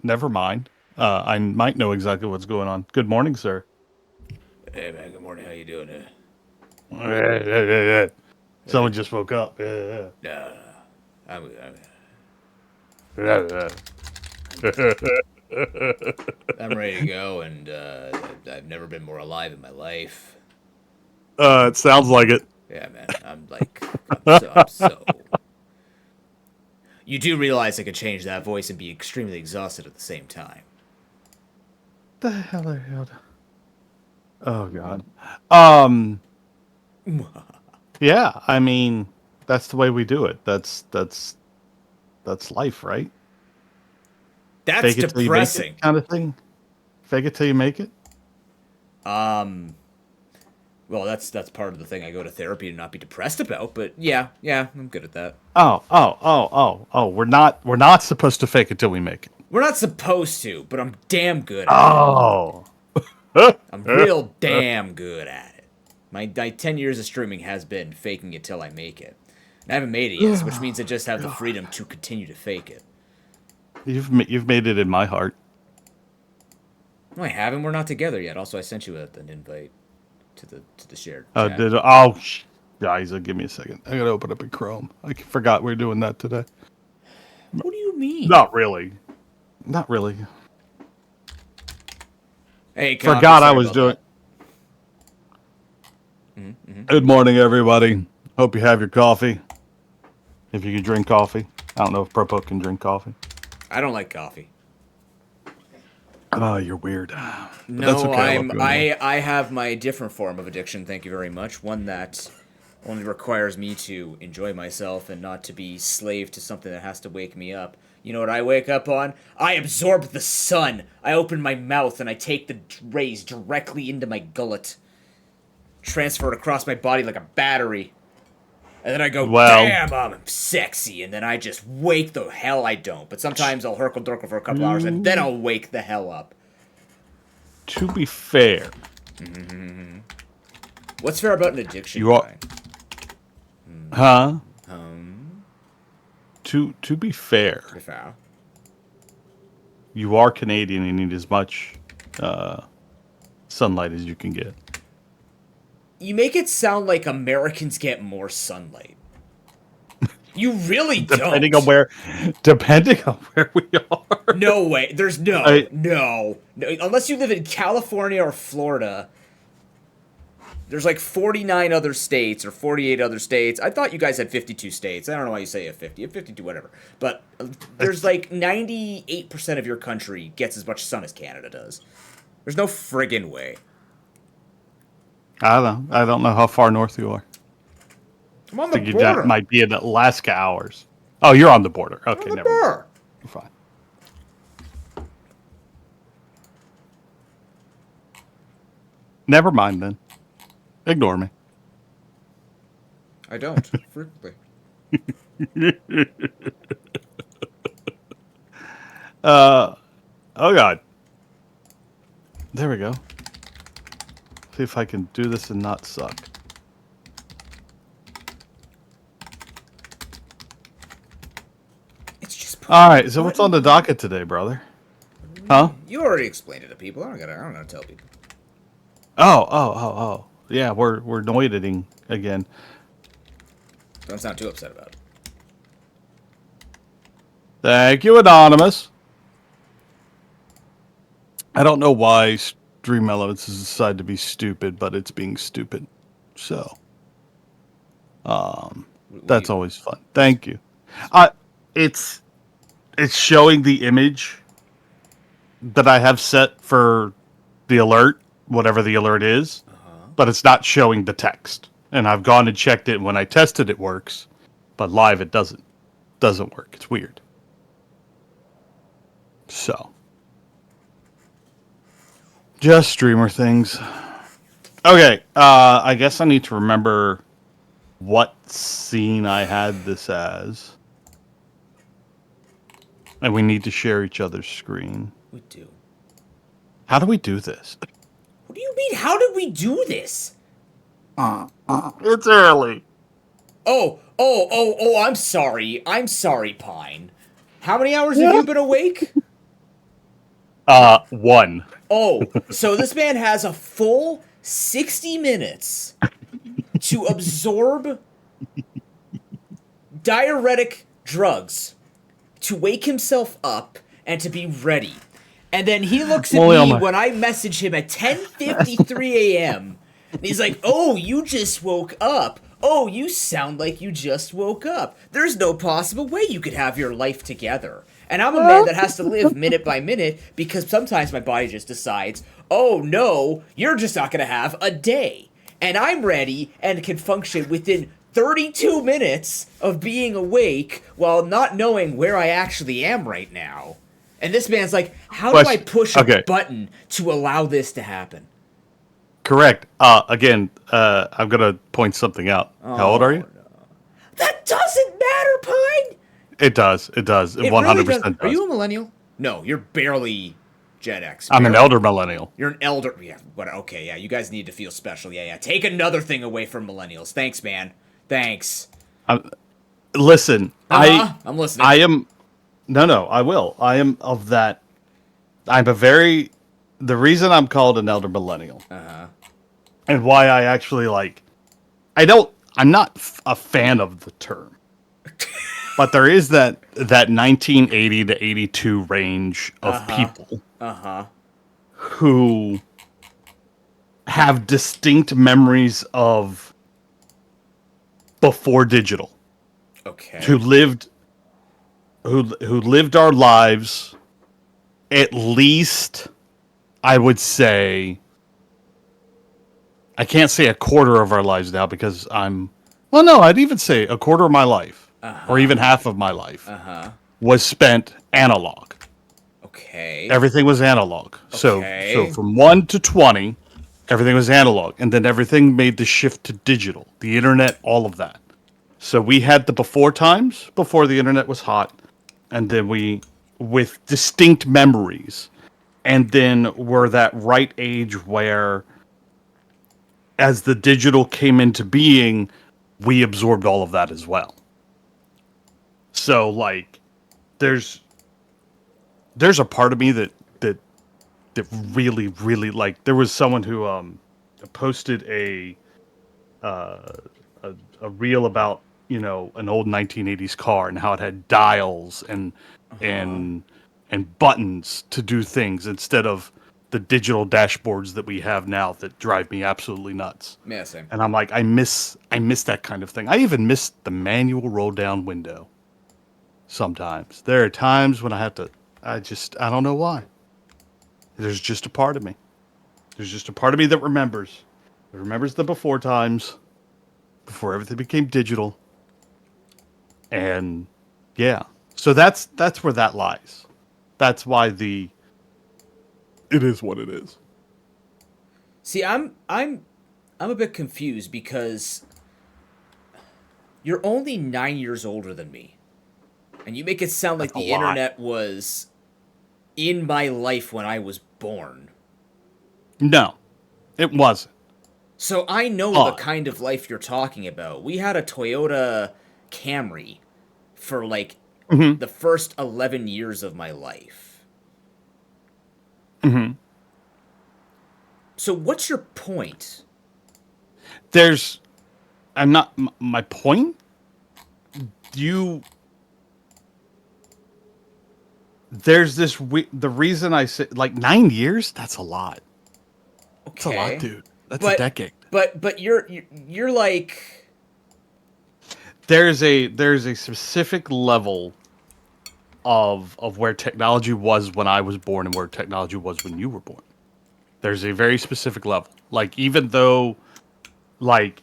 Never mind. I might know exactly what's going on. Good morning, sir. Hey man, good morning. How you doing? Someone just woke up. Yeah. Nah, I'm I'm ready to go, and I've never been more alive in my life. It sounds like it. Yeah, man. I'm so. You do realize I could change that voice and be extremely exhausted at the same time. The hell are you? Oh God. Um. Yeah. I mean, that's the way we do it. That's life, right? That's Fake it till you make it, depressing. kind of thing. Fake it till you make it. Um. Well, that's part of the thing I go to therapy to not be depressed about. But yeah, I'm good at that. Oh. We're not supposed to fake it till we make it. We're not supposed to, but I'm damn good at it. Oh. I'm real damn good at it. My 10 years of streaming has been faking it till I make it. And I haven't made it yet, which means I just have the God. freedom to continue to fake it. You've made it in my heart. No, I haven't. We're not together yet. Also, I sent you an invite to the shared Uh, chat. did oh, sh- Guys, give me a second. I gotta open up in Chrome. I forgot we are doing that today. What do you mean? Not really. Not really. Hey, Coffee. Forgot I Sorry was about doing. that. Mm-hmm. Good morning, everybody. Hope you have your coffee. If you can drink coffee. I don't know if Propo can drink coffee. I don't like coffee. Oh, you're weird. But that's No, okay. I love I'm you anyway. I have my different form of addiction. Thank you very much. One that only requires me to enjoy myself and not to be slave to something that has to wake me up. You know what I wake up on? I absorb the sun. I open my mouth and I take the rays directly into my gullet, transfer it across my body like a battery. And then I go, Well, damn, I'm sexy. And then I just wake the hell I don't. But sometimes I'll herkle durkle for a couple hours and then to, I'll wake the hell up. to be fair, What's fair about an addiction, you are, Pine? huh? Um, To be fair, fair. you are Canadian and need as much uh, sunlight as you can get. You make it sound like Americans get more sunlight. You really depending on don't. where, depending on where we are. No way. There's I, no. Unless you live in California or Florida, there's like 49 other states or 48 other states. I thought you guys had 52 states. I don't know why you say you have 50. You have 52, whatever. But there's like 98% of your country gets as much sun as Canada does. There's no friggin' way. I don't know. I don't know how far north you are. I'm on I the think you border. might be in Alaska hours. Oh, you're on the border. I'm on Okay, the never mind. border. You're fine. Never mind then. Ignore me. I don't. Frequently. Uh, oh God. There we go. See if I can do this and not suck. It's just All pushing a right. So what's on the button. docket today, brother? Huh? You already explained it to people. I don't gotta tell people. Oh. Yeah, we're noiting again. Don't sound too upset about it. Thank you, Anonymous. I don't know why Stream Elements has decided to be stupid, but it's being stupid. So, What do that's you? always fun. What's Thank you. Uh, it's it's showing the image that I have set for the alert, whatever the alert is, but it's not showing the text. And I've gone and checked it, and when I tested it works, but live it doesn't work. It's weird. So, just streamer things. Okay, I guess I need to remember what scene I had this as. And we need to share each other's screen. we do? How do we do this? What do you mean? How did we do this? It's early. Oh! I'm sorry. I'm sorry, Pine. How many hours have you been awake? One. Oh, so this man has a full 60 minutes to absorb diuretic drugs to wake himself up and to be ready. And then he looks at Only on me my- when I message him at 10:53 a.m. And he's like, "Oh, you just woke up. Oh, you sound like you just woke up. There's no possible way you could have your life together." And I'm a man that has to live minute by minute because sometimes my body just decides, "Oh no, you're just not going to have a day." And I'm ready and can function within 32 minutes of being awake while not knowing where I actually am right now. And this man's like, how do I push a button to allow this to happen? Correct. Again, I'm gonna point something out. How old are you? No. That doesn't matter, Pine! It does. It does. It 100% does. Are you a millennial? No, you're barely Gen X. I'm an elder millennial. You're an elder. Yeah, what? Okay, yeah, you guys need to feel special. Yeah. Take another thing away from millennials. Thanks, man. Thanks. Listen, I'm listening. I am. No, I will. I am of that. I'm a very. The reason I'm called an elder millennial, and why I actually like. I'm not a fan of the term, but there is that 1980 to 82 range of people who have distinct memories of before digital. Okay. Who lived our lives at least, I would say, I can't say a quarter of our lives now because I'd even say a quarter of my life or even half of my life was spent analog. Okay. Everything was analog. Okay. So from 1 to 20, everything was analog, and then everything made the shift to digital. The internet, all of that. So we had the before times, before the internet was hot, and then with distinct memories, and then we're that right age where, as the digital came into being, we absorbed all of that as well. So, like, there's a part of me that really, really, like, there was someone who posted a reel about, an old 1980s car and how it had dials and buttons to do things instead of the digital dashboards that we have now that drive me absolutely nuts. Yeah, same. And I'm like, I miss that kind of thing. I even miss the manual roll down window. Sometimes there are times when I don't know why. There's just a part of me. There's just a part of me that remembers the before times, before everything became digital. And yeah, so that's where that lies. That's why it is what it is. See, I'm a bit confused because you're only 9 years older than me, and you make it sound like the internet was in my life when I was born. No, it wasn't. So I know the kind of life you're talking about. We had a Toyota Camry for like the first 11 years of my life. Mm-hmm. So what's your point? My point? There's the reason I say, like, 9 years? That's a lot. Okay. That's a lot, dude. That's a decade. But you're like, there's a specific level of where technology was when I was born and where technology was when you were born. There's a very specific level. Like, even though, like,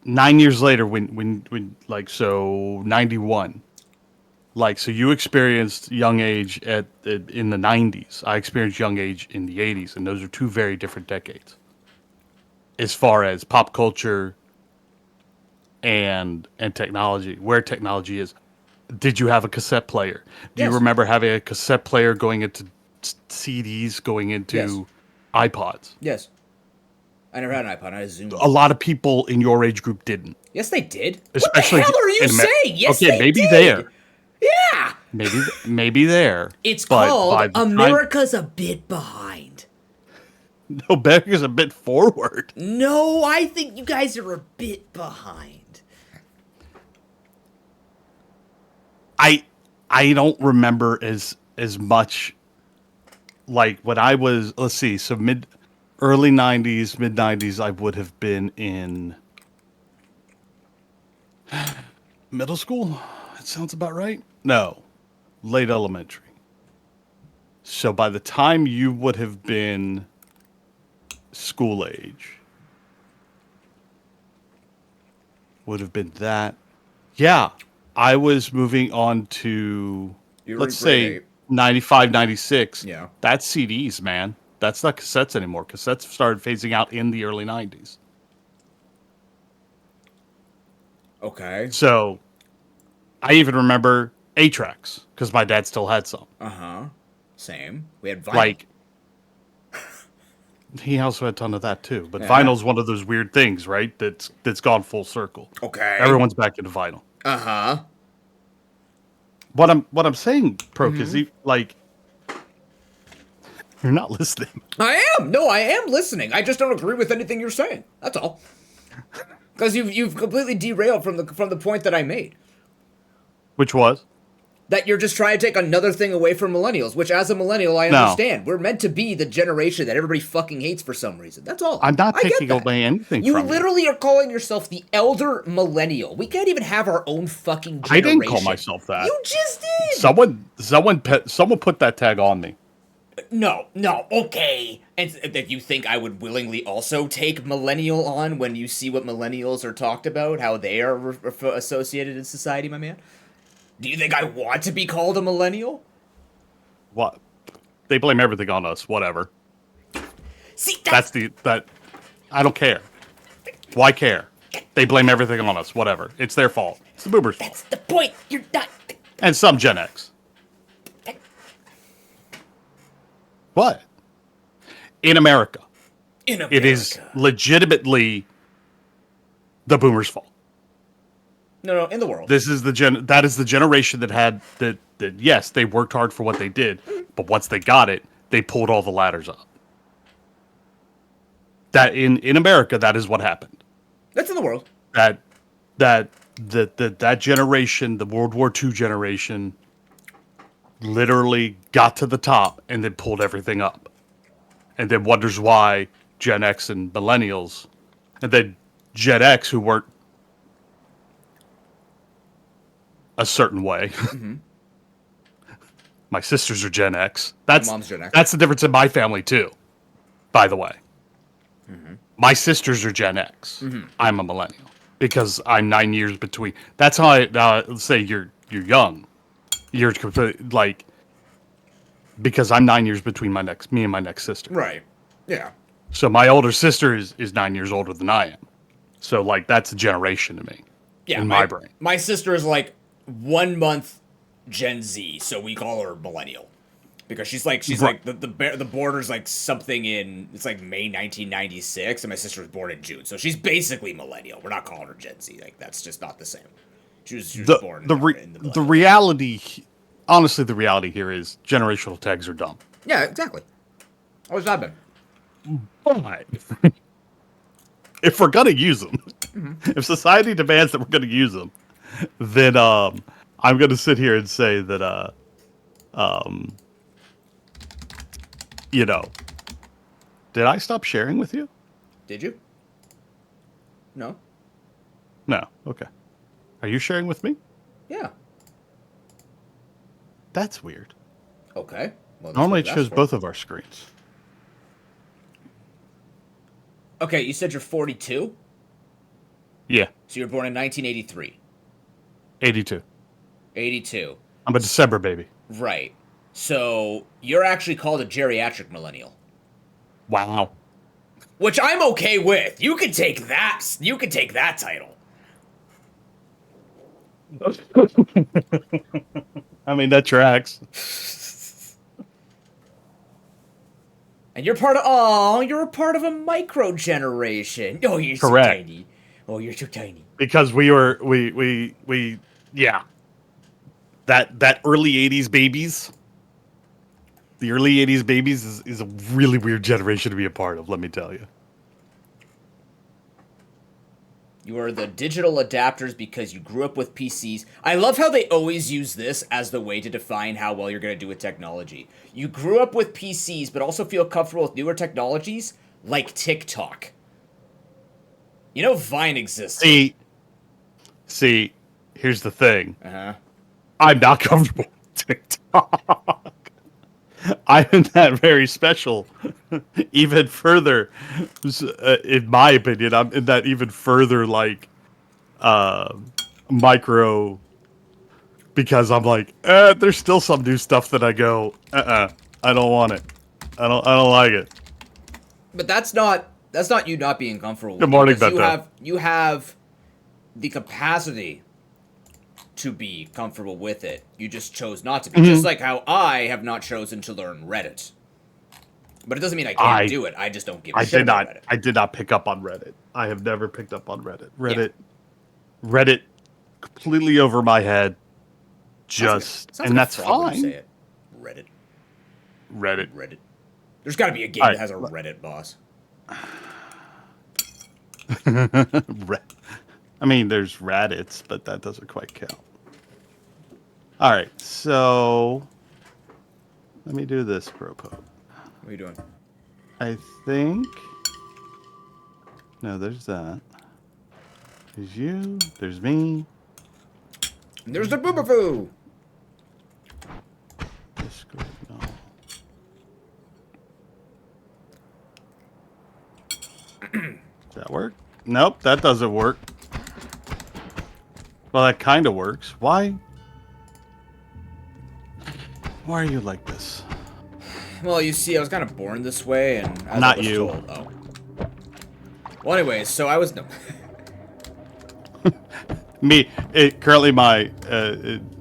9 years later, when like, so 91, like, so you experienced young age in the 90s. I experienced young age in the 80s, and those are two very different decades as far as pop culture and technology, where technology is. Did you have a cassette player? Do you remember having a cassette player going into CDs, going into iPods? Yes. I never had an iPod. I had a Zoom. A lot of people in your age group didn't. Yes, they did. Especially what the hell are you saying? Yes, okay, they maybe did. there. Yeah. maybe there. It's But called by the time America's a Bit Behind. no, Becca's a bit forward. No, I think you guys are a bit behind. I don't remember as much like when I was, let's see, so early 90s, mid 90s I would have been in middle school. That sounds about right. No, late elementary. So by the time you would have been school age, would have been that. Yeah, I was moving on to, You were let's in grade say, 8. 95, 96. Yeah. That's CDs, man. That's not cassettes anymore. Cassettes started phasing out in the early 90s. Okay. So I even remember 8-tracks because my dad still had some. Uh-huh. Same. We had vinyl. Like, he also had a ton of that too. But Yeah. vinyl's one of those weird things, right? That's gone full circle. Okay. Everyone's back into vinyl. Uh-huh. What I'm saying, Proc, is like you're not listening. I am. No, I am listening. I just don't agree with anything you're saying. That's all. Because you've completely derailed from the point that I made. Which was? That you're just trying to take another thing away from millennials, which as a millennial, I No. understand. We're meant to be the generation that everybody fucking hates for some reason. That's all. I'm not I get taking that. away anything You from you. literally are calling yourself the elder millennial. We can't even have our own fucking generation. I didn't call myself that. You just did. Someone put that tag on me. No, okay. And that you think I would willingly also take millennial on when you see what millennials are talked about, how they are associated in society, my man? Do you think I want to be called a millennial? What? They blame everything on us. Whatever. See, That. I don't care. Why care? They blame everything on us. Whatever. It's their fault. It's the boomers' fault. that's the point. You're not. And some Gen X. What? In America, In America. it is legitimately the boomers' fault. No, in the world. That is the generation that had that yes, they worked hard for what they did, but once they got it, they pulled all the ladders up. That in America, that is what happened. That's in the world. That generation, the World War II generation, literally got to the top and then pulled everything up. And then wonders why Gen X and millennials, and then Gen X who weren't a certain way. Mm-hmm. My sisters are Gen X. Mom's Gen X. That's the difference in my family too, by the way. Mm-hmm. My sisters are Gen X. Mm-hmm. I'm a millennial because I'm 9 years between. That's how let's say you're young. You're like, because I'm 9 years between me and my next sister. Right. Yeah. So my older sister is 9 years older than I am. So like that's a generation to me. Yeah. In my brain. My sister is like 1 month Gen Z, so we call her millennial. Because she's like the border's like something in, it's like May 1996, and my sister was born in June, so she's basically millennial. We're not calling her Gen Z. Like that's just not the same. She was born in the millennial. The reality, honestly, the reality here is generational tags are dumb. Yeah, exactly. Always have been. But if we're gonna use them, if society demands that we're gonna use them, then I'm gonna sit here and say that you know, did I stop sharing with you? Did you? No. No. Okay. Are you sharing with me? Yeah. That's weird. Okay. Well, Normally it shows both of our screens. Okay, you said you're 42? Yeah. So you were born in 1983. 82. 82. I'm a December baby. Right. So you're actually called a geriatric millennial. Wow. Which I'm okay with. You can take that. You can take that title. I mean, that tracks. And you're you're a part of a micro generation. Oh, you're Correct. so tiny. Oh, you're so tiny. Because we yeah. that early '80s babies. The early '80s babies is a really weird generation to be a part of. Let me tell you. You are the digital adapters because you grew up with PCs. I love how they always use this as the way to define how well you're going to do with technology. You grew up with PCs, but also feel comfortable with newer technologies like TikTok. You know Vine exists. See, here's the thing. Uh-huh. I'm not comfortable with TikTok. I'm that very special. Even further, in my opinion, I'm in that even further like uh, micro because I'm like, there's still some new stuff that I go, I don't want it. I don't like it. But that's not you not being comfortable with Good it, morning, because Beto. you have the capacity to be comfortable with it. You just chose not to be. Just like how I have not chosen to learn Reddit. But it doesn't mean I can't do it. I just don't give a shit about Reddit. I did not pick up on Reddit. I have never picked up on Reddit. Yeah. Reddit, completely over my head. Sounds And like that's a frog when you fine. say it. Reddit. Reddit. There's got to be a game that has a Reddit boss. I mean, there's Radits, but that doesn't quite count. All right, so let me do this, Propo. What are you doing? I think. No, there's that. There's you. There's me. And there's the Boobafoo! Discord, no. Does that work? Nope, that doesn't work. Well, that kind of works. Why? Why are you like this? Well, you see, I was kind of born this way, and as Not I was you. told, oh. Well, anyways, so I was no. Currently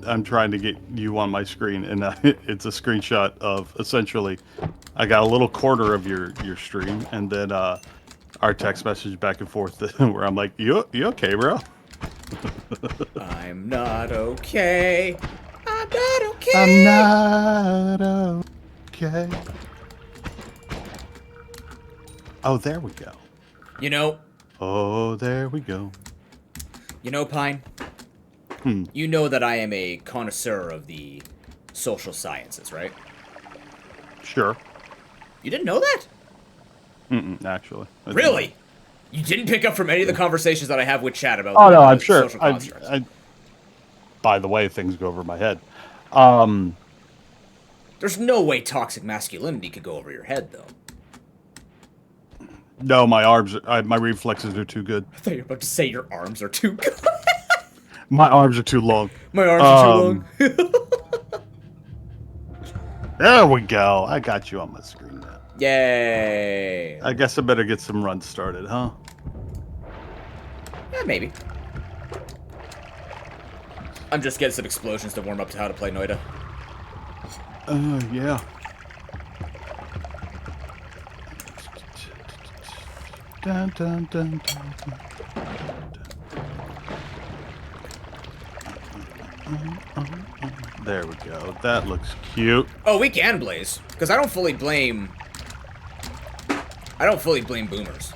I'm trying to get you on my screen, and it's a screenshot of essentially, I got a little quarter of your stream, and then our text message back and forth where I'm like, you okay, bro? I'm not okay. I'm not okay. I'm not okay. Oh, there we go. You know. Oh, there we go. You know, Pine. You know that I am a connoisseur of the social sciences, right? Sure. You didn't know that? Actually. I Really? You didn't pick up from any of the conversations that I have with Chad about Oh, no, the I'm sure. social constructs. By the way, things go over my head. There's no way toxic masculinity could go over your head, though. No, my my reflexes are too good. I thought you were about to say your arms are too good. My arms are too long. My arms are too long. There we go. I got you on my screen now. Yay. I guess I better get some runs started, huh? Yeah, maybe. I'm just getting some explosions to warm up to how to play Noita. Yeah. Dun, dun, dun, dun, dun. There we go. That looks cute. Oh, we can blaze, because I don't fully blame boomers,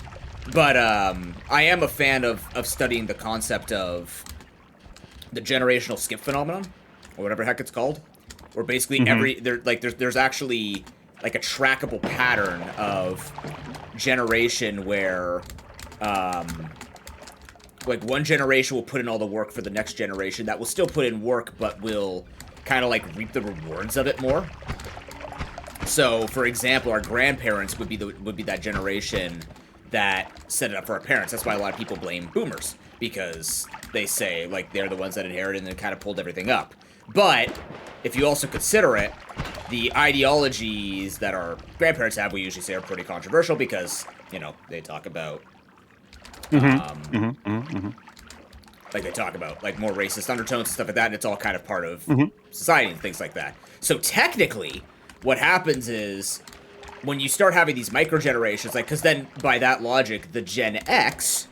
but I am a fan of studying the concept of the generational skip phenomenon, or whatever the heck it's called, where basically there's actually like a trackable pattern of generation where like one generation will put in all the work for the next generation that will still put in work but will kind of like reap the rewards of it more. So, for example, our grandparents would be that generation that set it up for our parents. That's why a lot of people blame boomers, because they say like they're the ones that inherited and then kind of pulled everything up. But if you also consider it, the ideologies that our grandparents have, we usually say are pretty controversial because, you know, they talk about like they talk about like more racist undertones and stuff like that, and it's all kind of part of society and things like that. So technically, what happens is when you start having these micro generations, like, because then by that logic, the Gen X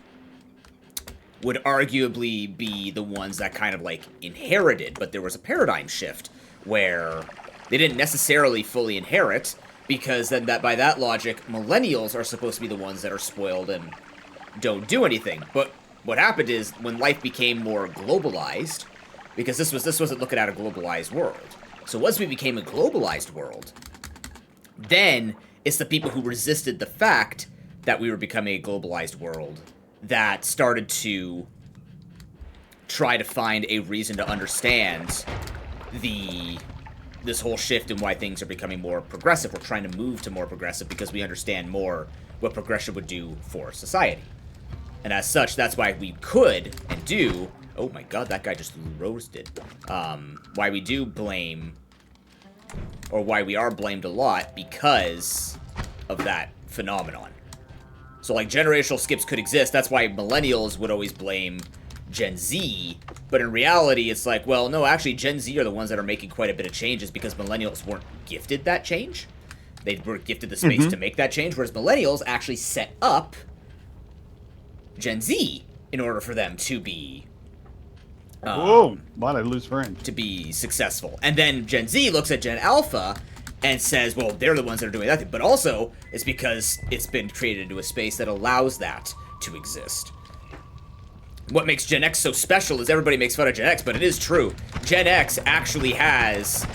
would arguably be the ones that kind of like inherited, but there was a paradigm shift where they didn't necessarily fully inherit, because then that by that logic, millennials are supposed to be the ones that are spoiled and don't do anything. But what happened is when life became more globalized, because this wasn't looking at a globalized world. So once we became a globalized world, then it's the people who resisted the fact that we were becoming a globalized world that started to try to find a reason to understand this whole shift in why things are becoming more progressive. We're trying to move to more progressive because we understand more what progression would do for society. And as such, that's why we could and do... Oh my god, that guy just roasted. Why we do blame... Or why we are blamed a lot because of that phenomenon. So, like, generational skips could exist. That's why millennials would always blame Gen Z. But in reality, it's like, well, no, actually, Gen Z are the ones that are making quite a bit of changes because millennials weren't gifted that change. They were gifted the space to make that change, whereas millennials actually set up Gen Z in order for them to be... Whoa, why'd I lose friend? To be successful. And then Gen Z looks at Gen Alpha and says, well, they're the ones that are doing that thing. But also, it's because it's been created into a space that allows that to exist. What makes Gen X so special is everybody makes fun of Gen X, but it is true. Gen X actually has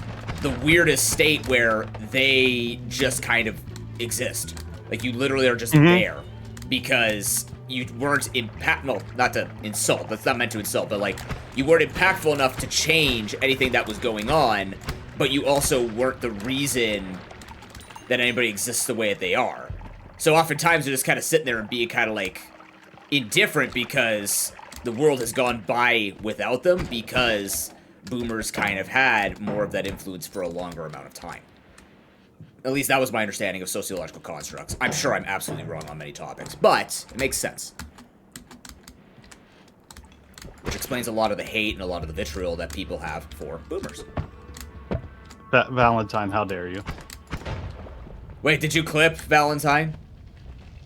the weirdest state where they just kind of exist. Like, you literally are just there. Because you weren't no, not to insult, that's not meant to insult, but like, you weren't impactful enough to change anything that was going on, but you also weren't the reason that anybody exists the way that they are. So oftentimes they're just kind of sitting there and being kind of like indifferent because the world has gone by without them, because boomers kind of had more of that influence for a longer amount of time. At least that was my understanding of sociological constructs. I'm sure I'm absolutely wrong on many topics, but it makes sense. Which explains a lot of the hate and a lot of the vitriol that people have for boomers. Valentine, how dare you? Wait, did you clip Valentine?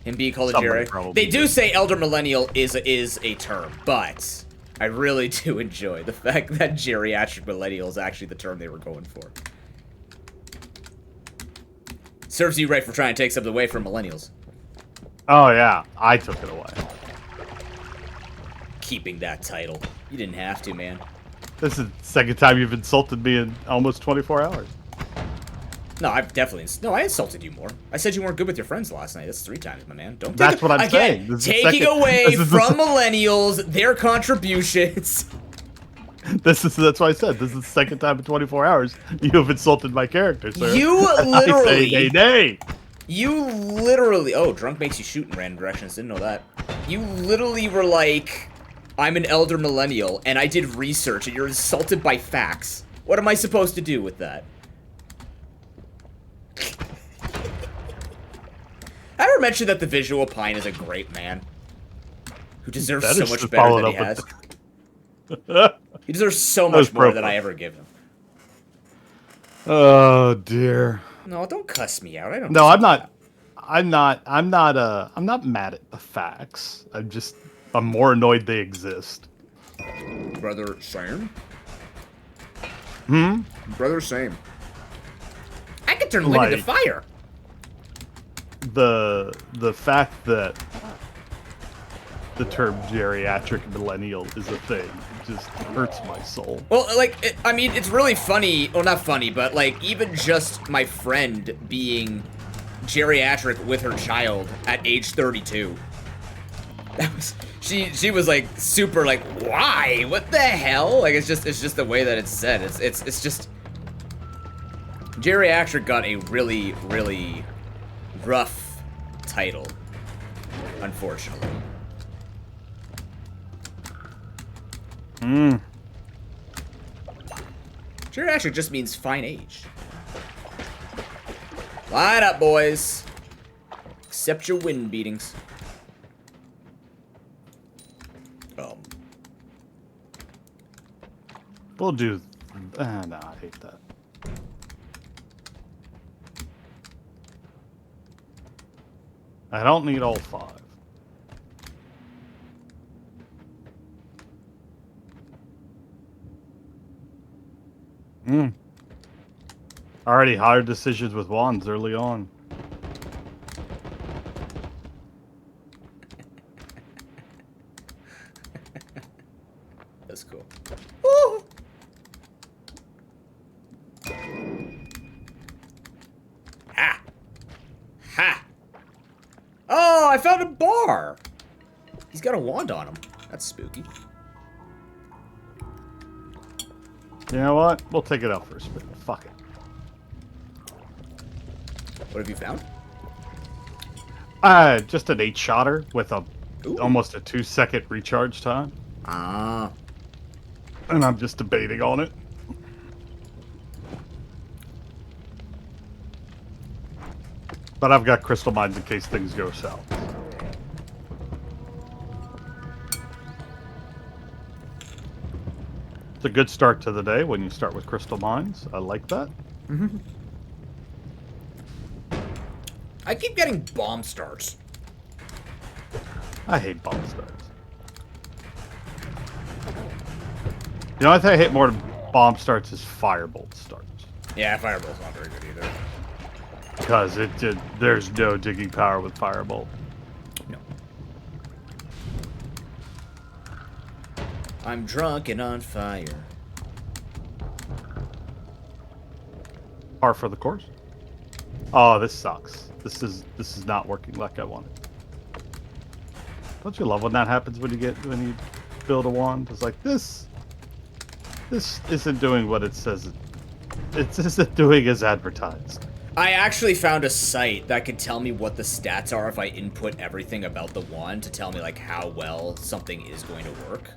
Him being called a Somebody geriatric? probably They do did. say elder millennial is a term, but I really do enjoy the fact that geriatric millennial is actually the term they were going for. Serves you right for trying to take something away from millennials. Oh yeah, I took it away. Keeping that title. You didn't have to, man. This is the second time you've insulted me in almost 24 hours. No, I've definitely... No, I insulted you more. I said you weren't good with your friends last night. That's 3 times, my man. Don't take That's it, what I'm again, saying. This is the taking second- away this is the from millennials their contributions. That's why I said this is the second time in 24 hours you have insulted my character, sir. You I say literally... nay, nay. You literally... Oh, drunk makes you shoot in random directions. Didn't know that. You literally were like, I'm an elder millennial, and I did research, and you're insulted by facts. What am I supposed to do with that? I ever mentioned that the visual pine is a great man who deserves That so is much just better followed than he up has. with- He deserves so That was much more than profile. I ever give him. Oh dear. No, don't cuss me out. I don't. No, I'm deserve not. I'm not mad at the facts. I'm more annoyed they exist. that. Brother, same. Hmm. Brother, same. I could turn wind into Like- fire. The fact that the term geriatric millennial is a thing just hurts my soul. Well, like, I mean, it's really funny. Well, not funny, but like, even just my friend being geriatric with her child at age 32. That was she was like super like, why? What the hell? Like, it's just the way that it's said. It's just geriatric got a really, really rough title, unfortunately. Hmm. Geriatric just means fine age. Line up, boys. Accept your wind beatings. We'll do. No, I hate that. I don't need all 5. Already hard decisions with wands early on. That's cool. Ooh. Ha! Ha! Oh, I found a bar! He's got a wand on him. That's spooky. You know what? We'll take it out for a spin. Fuck it. What have you found? Just an 8-shotter with almost a 2-second recharge time. Ah. And I'm just debating on it. But I've got crystal mines in case things go south. It's a good start to the day when you start with crystal mines. I like that. I keep getting bomb starts. I hate bomb starts. You know what I hate more than bomb starts is firebolt starts. Yeah, fireball's not very good either. Because there's no digging power with firebolt. No. I'm drunk and on fire. Par for the course. Oh, this sucks. This is not working like I wanted. Don't you love when that happens when you build a wand? It's like this isn't doing what it says it isn't doing as advertised. I actually found a site that could tell me what the stats are if I input everything about the wand to tell me like how well something is going to work.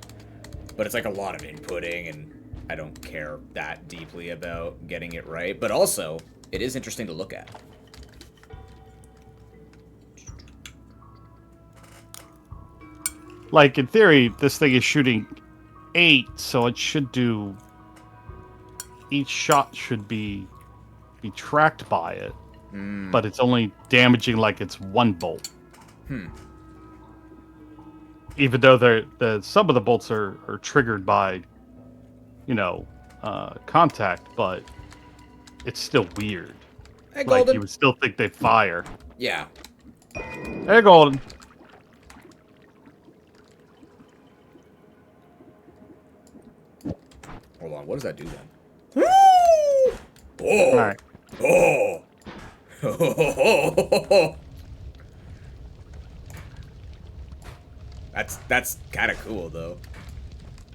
But it's like a lot of inputting, and I don't care that deeply about getting it right. But also, it is interesting to look at. Like, in theory, this thing is shooting 8, so it should do... Each shot should be tracked by it. But it's only damaging like it's 1 bolt. Even though some of the bolts are triggered by, contact, but it's still weird. Hey, Like, Golden. you would still think they fire. Yeah. Hey, Golden. Hold on, what does that do then? Oh! All right. Oh! That's kind of cool, though.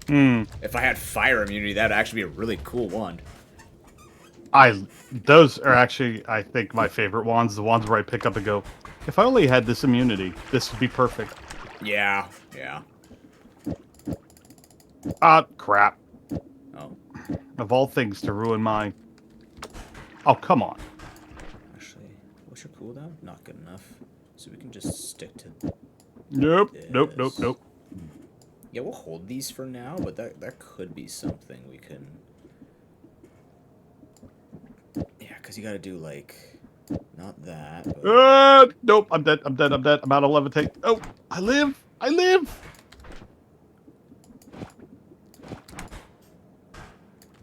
If I had fire immunity, that'd actually be a really cool wand. Those are actually, I think, my favorite wands. The ones where I pick up and go, if I only had this immunity, this would be perfect. Yeah, yeah. Ah, crap. Oh. Of all things to ruin my... Oh, come on. Actually, what's your cooldown? Not good enough. So we can just stick to... Nope, this. nope, nope, nope. Yeah, we'll hold these for now, but that could be something we can... Yeah, because you gotta do, like... Not that, but... Nope, I'm dead, I'm dead, I'm dead. I'm out of levitate. Oh, I live! I live!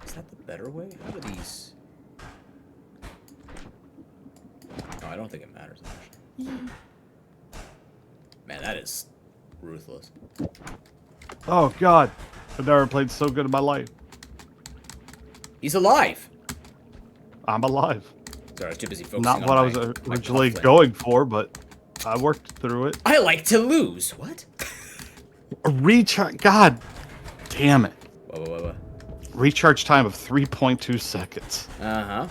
Is that the better way? How do these... Oh, I don't think it matters, actually. Man, that is ruthless. Oh, God. I've never played so good in my life. He's alive! I'm alive. Sorry, I was too busy focusing Not on what I was my originally puff going for, but I worked through it. I like to lose. What? A recharge... God damn it. Whoa. Recharge time of 3.2 seconds. Uh-huh.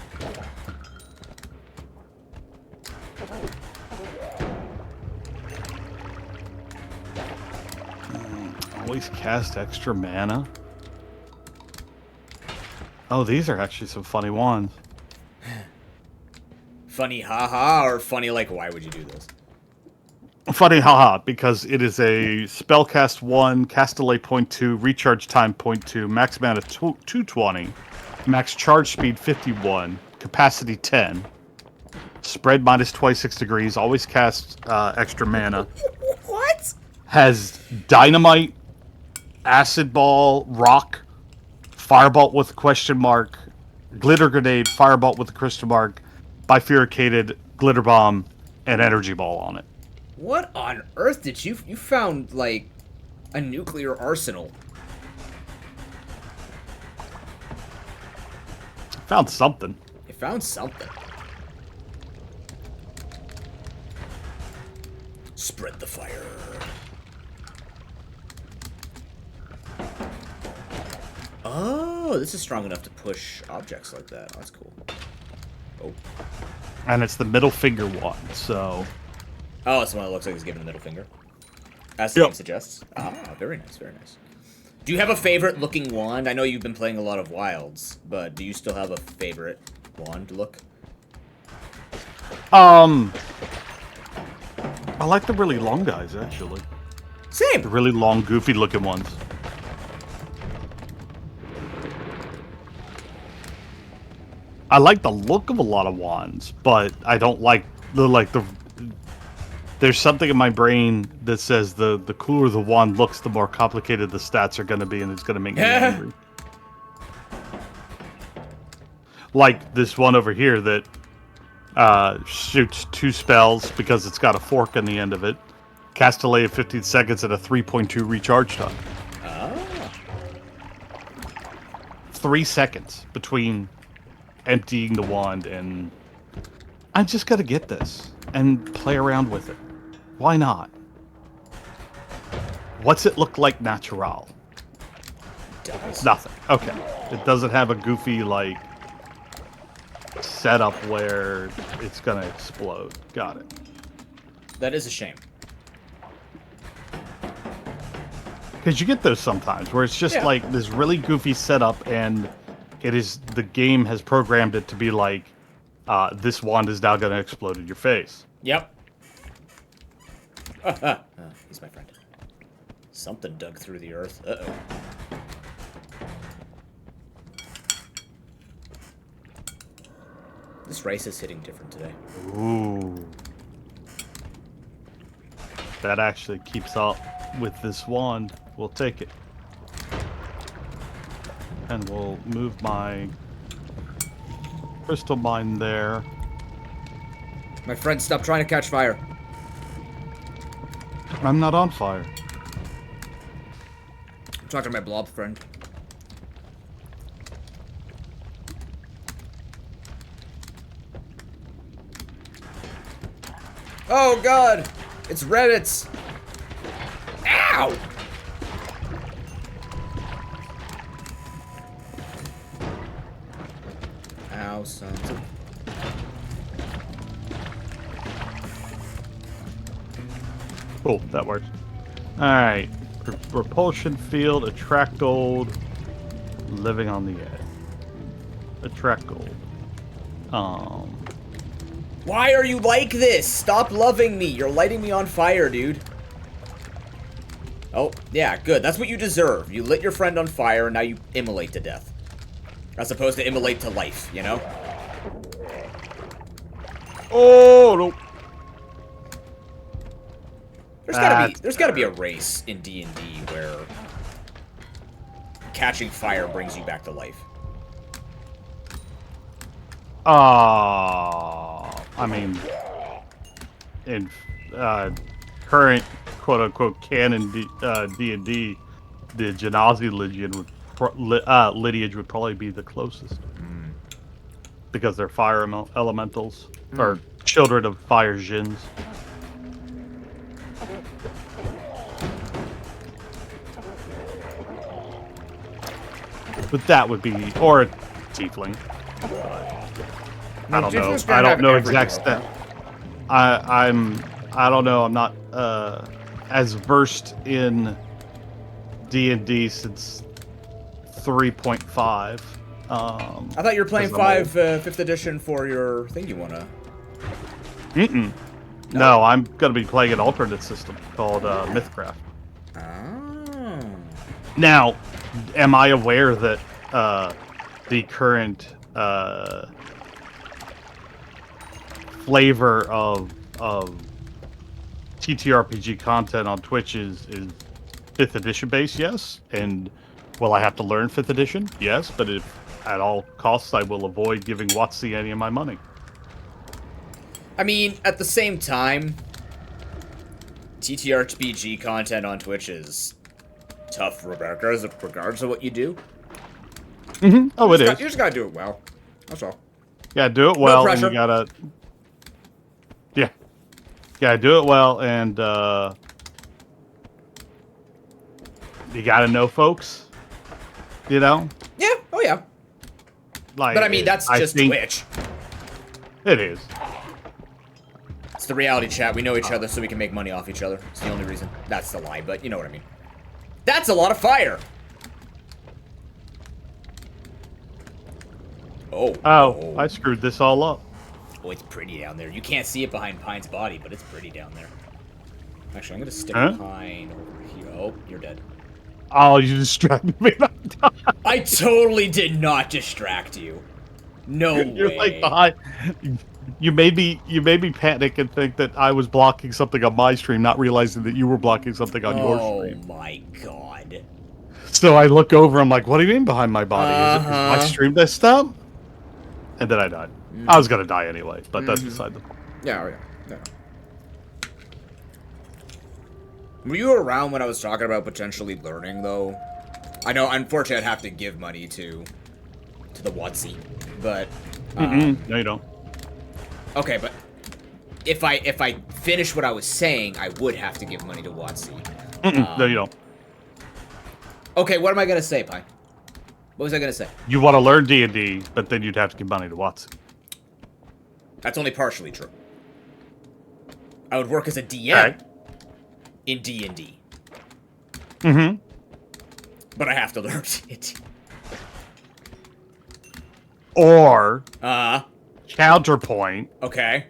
Always cast extra mana. Oh, these are actually some funny ones. Funny haha, or funny like, why would you do this? Funny haha, because it is a spellcast 1, cast delay 0.2, recharge time 0.2, max mana 220, max charge speed 51, capacity 10, spread minus 26 degrees, always cast extra mana. What? Has dynamite, acid ball, rock, firebolt with question mark, glitter grenade, firebolt with a crystal mark, bifurcated glitter bomb, and energy ball on it. What on earth did you found like a nuclear arsenal? Found something. You found something. Spread the fire. Oh, this is strong enough to push objects like that. Oh, that's cool. Oh. And it's the middle finger one, so... Oh, it's the one that looks like it's giving the middle finger. As the name suggests. Ah, very nice, very nice. Do you have a favorite looking wand? I know you've been playing a lot of Wilds, but do you still have a favorite wand look? I like the really long guys, actually. Same! The really long, goofy-looking ones. I like the look of a lot of wands, but I don't like the... There's something in my brain that says the cooler the wand looks, the more complicated the stats are going to be, and it's going to make me angry. Like this one over here that shoots 2 spells because it's got a fork on the end of it. Cast delay of 15 seconds and a 3.2 recharge time. Oh. 3 seconds between emptying the wand, and I just got to get this and play around with it. Why not? What's it look like natural? Nothing. Okay. It doesn't have a goofy, like, setup where it's gonna explode. Got it. That is a shame. Because you get those sometimes where it's just like this really goofy setup, and the game has programmed it to be like, this wand is now gonna explode in your face. Yep. He's my friend. Something dug through the earth. Uh-oh. This rice is hitting different today. Ooh. That actually keeps up with this wand. We'll take it. And we'll move my crystal mine there. My friend, stop trying to catch fire. I'm not on fire. I'm talking to my blob friend. Oh god! It's Reddit's! Ow! Ow, son. Cool, that works. Alright. Repulsion field, attract gold, living on the edge. Attract gold. Why are you like this? Stop loving me. You're lighting me on fire, dude. Oh, yeah, good. That's what you deserve. You lit your friend on fire, and now you immolate to death. As opposed to immolate to life, you know? Oh, no. There's gotta be a race in D&D where catching fire brings you back to life. I mean, in current quote-unquote canon D&D, the Genasi lineage would probably be the closest. Because they're fire elementals, or children of fire djinns. But that would be, or a tiefling. I don't know. I don't know exact stat. I don't know. I'm not as versed in D&D since 3.5. I thought you were playing 5th edition for your thing you wanna. No, I'm gonna be playing an alternate system called Mythcraft. Oh. Now, am I aware that the current flavor of TTRPG content on Twitch is 5th edition based? Yes. And will I have to learn 5th edition? Yes. But if at all costs, I will avoid giving WotC any of my money. I mean, at the same time, TTRPG content on Twitch is tough regardless of what you do. Mm-hmm. Oh, it is. You just gotta do it well. That's all. Yeah, do it well, No and pressure. you gotta... Yeah, do it well, and you gotta know folks, you know? Yeah, oh yeah. Like, But I mean, that's just Twitch. It is. It's the reality chat. We know each other so we can make money off each other. It's the only reason. That's the lie, but you know what I mean. That's a lot of fire! Oh, I screwed this all up. Oh, it's pretty down there. You can't see it behind Pine's body, but it's pretty down there. Actually, I'm gonna stick Pine over here. Oh, you're dead. Oh, you distracted me. I totally did not distract you. No You're way. like behind. You made me panic and think that I was blocking something on my stream, not realizing that you were blocking something on your stream. Oh my god. So I look over, I'm like, what do you mean behind my body? Is my stream messed up? And then I died. I was gonna die anyway, but that's beside the point. Yeah. Were you around when I was talking about potentially learning, though? I know, unfortunately, I'd have to give money to the WotC, but... No, you don't. Okay, but if I finish what I was saying, I would have to give money to WotC. No, you don't. Okay, what am I gonna say, Pine? What was I gonna say? You want to learn D&D, but then you'd have to give money to WotC. That's only partially true. I would work as a DM in D&D. But I have to learn D&D. Or counterpoint. Okay.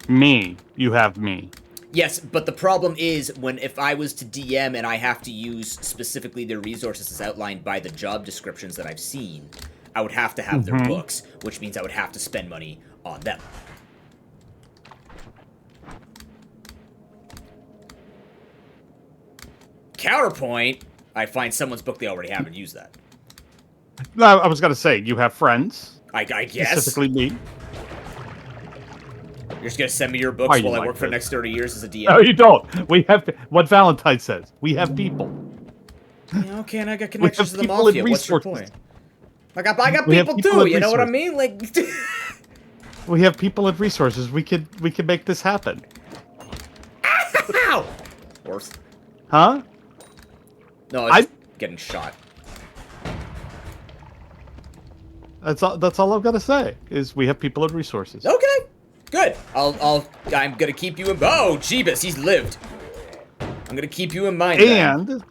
Me. You have me. Yes, but the problem is if I was to DM and I have to use specifically their resources as outlined by the job descriptions that I've seen, I would have to have their books, which means I would have to spend money on them. Counterpoint, I find someone's book they already have and use that. No, I was gonna say, you have friends. I guess. Specifically me. You're just gonna send me your books while I work for the next 30 years as a DM? No, you don't. We have what Valentine says. We have people. Yeah, okay, and I got connections to the mafia. What's your point? I got people too. You know what I mean? Like, we have people and resources. We could make this happen. Ow! Worse. Huh? No, I'm getting shot. That's all I've got to say. Is we have people and resources. Okay. Good. I'm gonna keep you in. Oh, Jeebus, he's lived. I'm gonna keep you in mind. And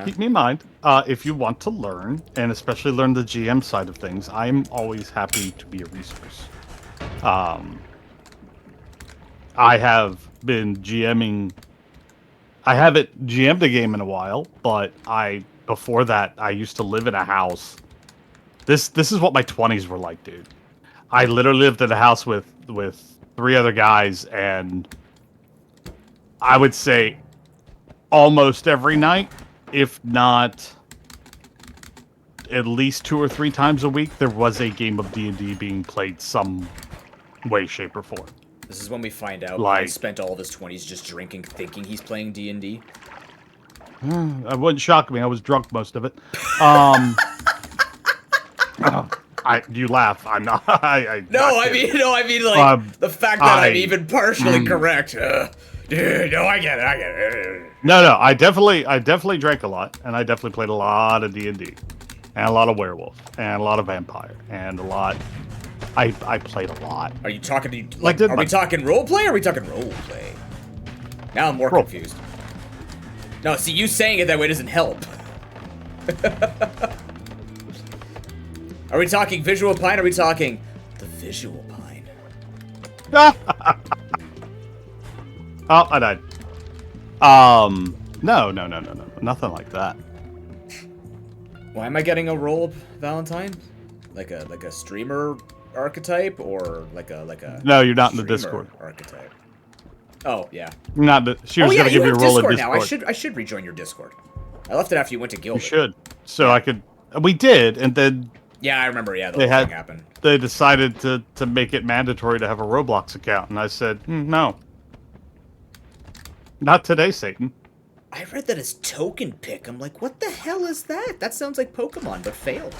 keep me in mind. If you want to learn, and especially learn the GM side of things, I'm always happy to be a resource. I have been GMing. I haven't GM'd a game in a while, but before that I used to live in a house. This is what my 20s were like, dude. I literally lived in a house with 3 other guys, and I would say almost every night, if not at least 2 or 3 times a week, there was a game of D&D being played some way, shape, or form. This is when we find out he spent all of his 20s just drinking, thinking he's playing D&D. It wouldn't shock me. I was drunk most of it. You laugh. I'm not. I mean, like the fact that I'm even partially correct. Dude, no, I get it. No, I definitely drank a lot, and I definitely played a lot of D&D, and a lot of werewolf, and a lot of vampire, and a lot. I played a lot. Are you talking are we talking roleplay or are we talking roleplay? Now I'm more confused. No, see, you saying it that way doesn't help. Are we talking visual Pine or are we talking the visual Pine? Oh, I died. No. Nothing like that. Why am I getting a role, Valentine? Like a streamer archetype or like a No, you're not in the Discord archetype. Oh yeah. She was gonna give you a role in Discord. Now I should rejoin your Discord. I left it after you went to Guild. You should, so I could We did, and then Yeah, I remember. Yeah, the they whole thing had happened. they decided to make it mandatory to have a Roblox account, and I said, no, not today, Satan. I read that as token pick. I'm like, what the hell is that? That sounds like Pokemon, but failed.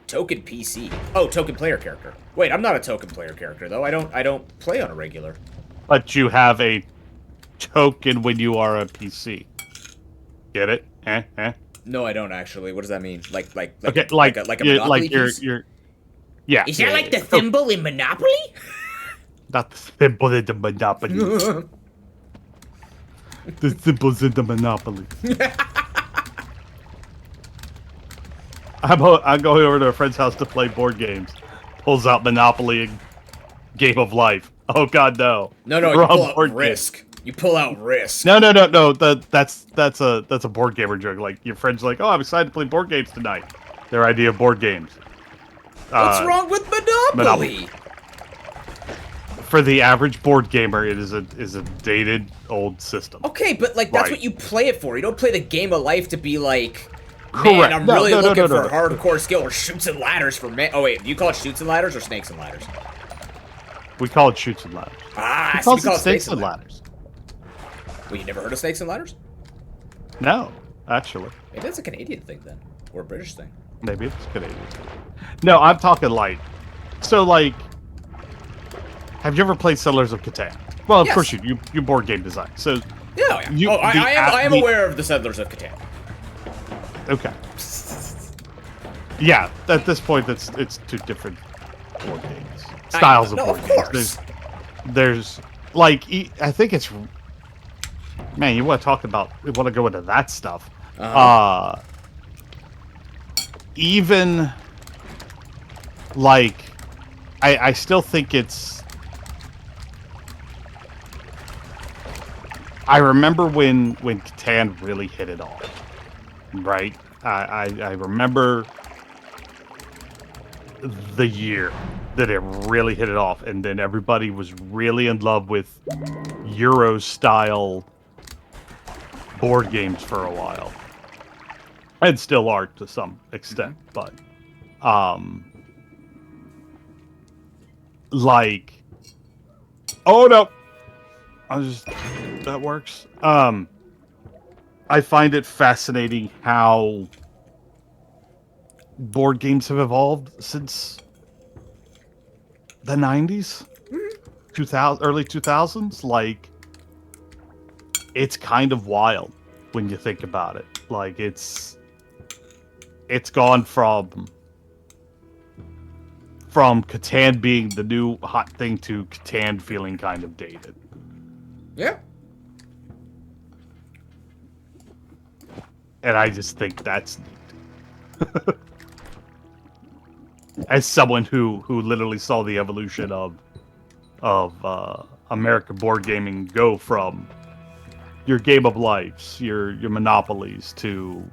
Token PC. Oh, token player character. Wait, I'm not a token player character though. I don't play on a regular. But you have a token when you are a PC. Get it? No, I don't actually. What does that mean? Okay, Like a Monopoly piece? you're yeah. Is yeah, that like yeah. the thimble in Monopoly? Not the symbol in the Monopoly. The symbols in the Monopoly. I'm going over to a friend's house to play board games. Pulls out Monopoly and Game of Life. Oh God, no! No, you Wrong pull out board game. Risk. You pull out Risk. No. That's a board gamer joke. Like your friend's like, oh, I'm excited to play board games tonight. Their idea of board games. What's wrong with Monopoly? For the average board gamer, it is a dated old system. Okay, but like that's Right. what you play it for. You don't play the Game of Life to be like, man, Correct. I'm No, really no, no, looking no, for hardcore skill or shoots and ladders for man. Oh wait, do you call it shoots and ladders or snakes and ladders? We call it shoots and ladders. Ah, We so call we call it it snakes and ladders. Well, you never heard of snakes and ladders? No, actually, Maybe that's a Canadian thing then, or a British thing. maybe it's Canadian. No, I'm talking like, so like, have you ever played Settlers of Catan? Well, of Yes. course you board game design. So Yeah, You- I am the- aware of the Settlers of Catan. okay, yeah. At this point, it's two different board games, styles of no, board of games. course. There's like I think it's man. You want to talk about? You want to go into that stuff? Even like I still think it's. I remember when Catan really hit it off, right? I remember the year that it really hit it off, and then everybody was really in love with Euro style board games for a while, and still are to some extent. But like, oh no, that works. I find it fascinating how board games have evolved since the 90s, 2000, early 2000s. Like, it's kind of wild when you think about it. Like, it's gone from Catan being the new hot thing to Catan feeling kind of dated. Yeah. And I just think that's neat. As someone who literally saw the evolution of American board gaming go from your Game of Lives, your Monopolies, to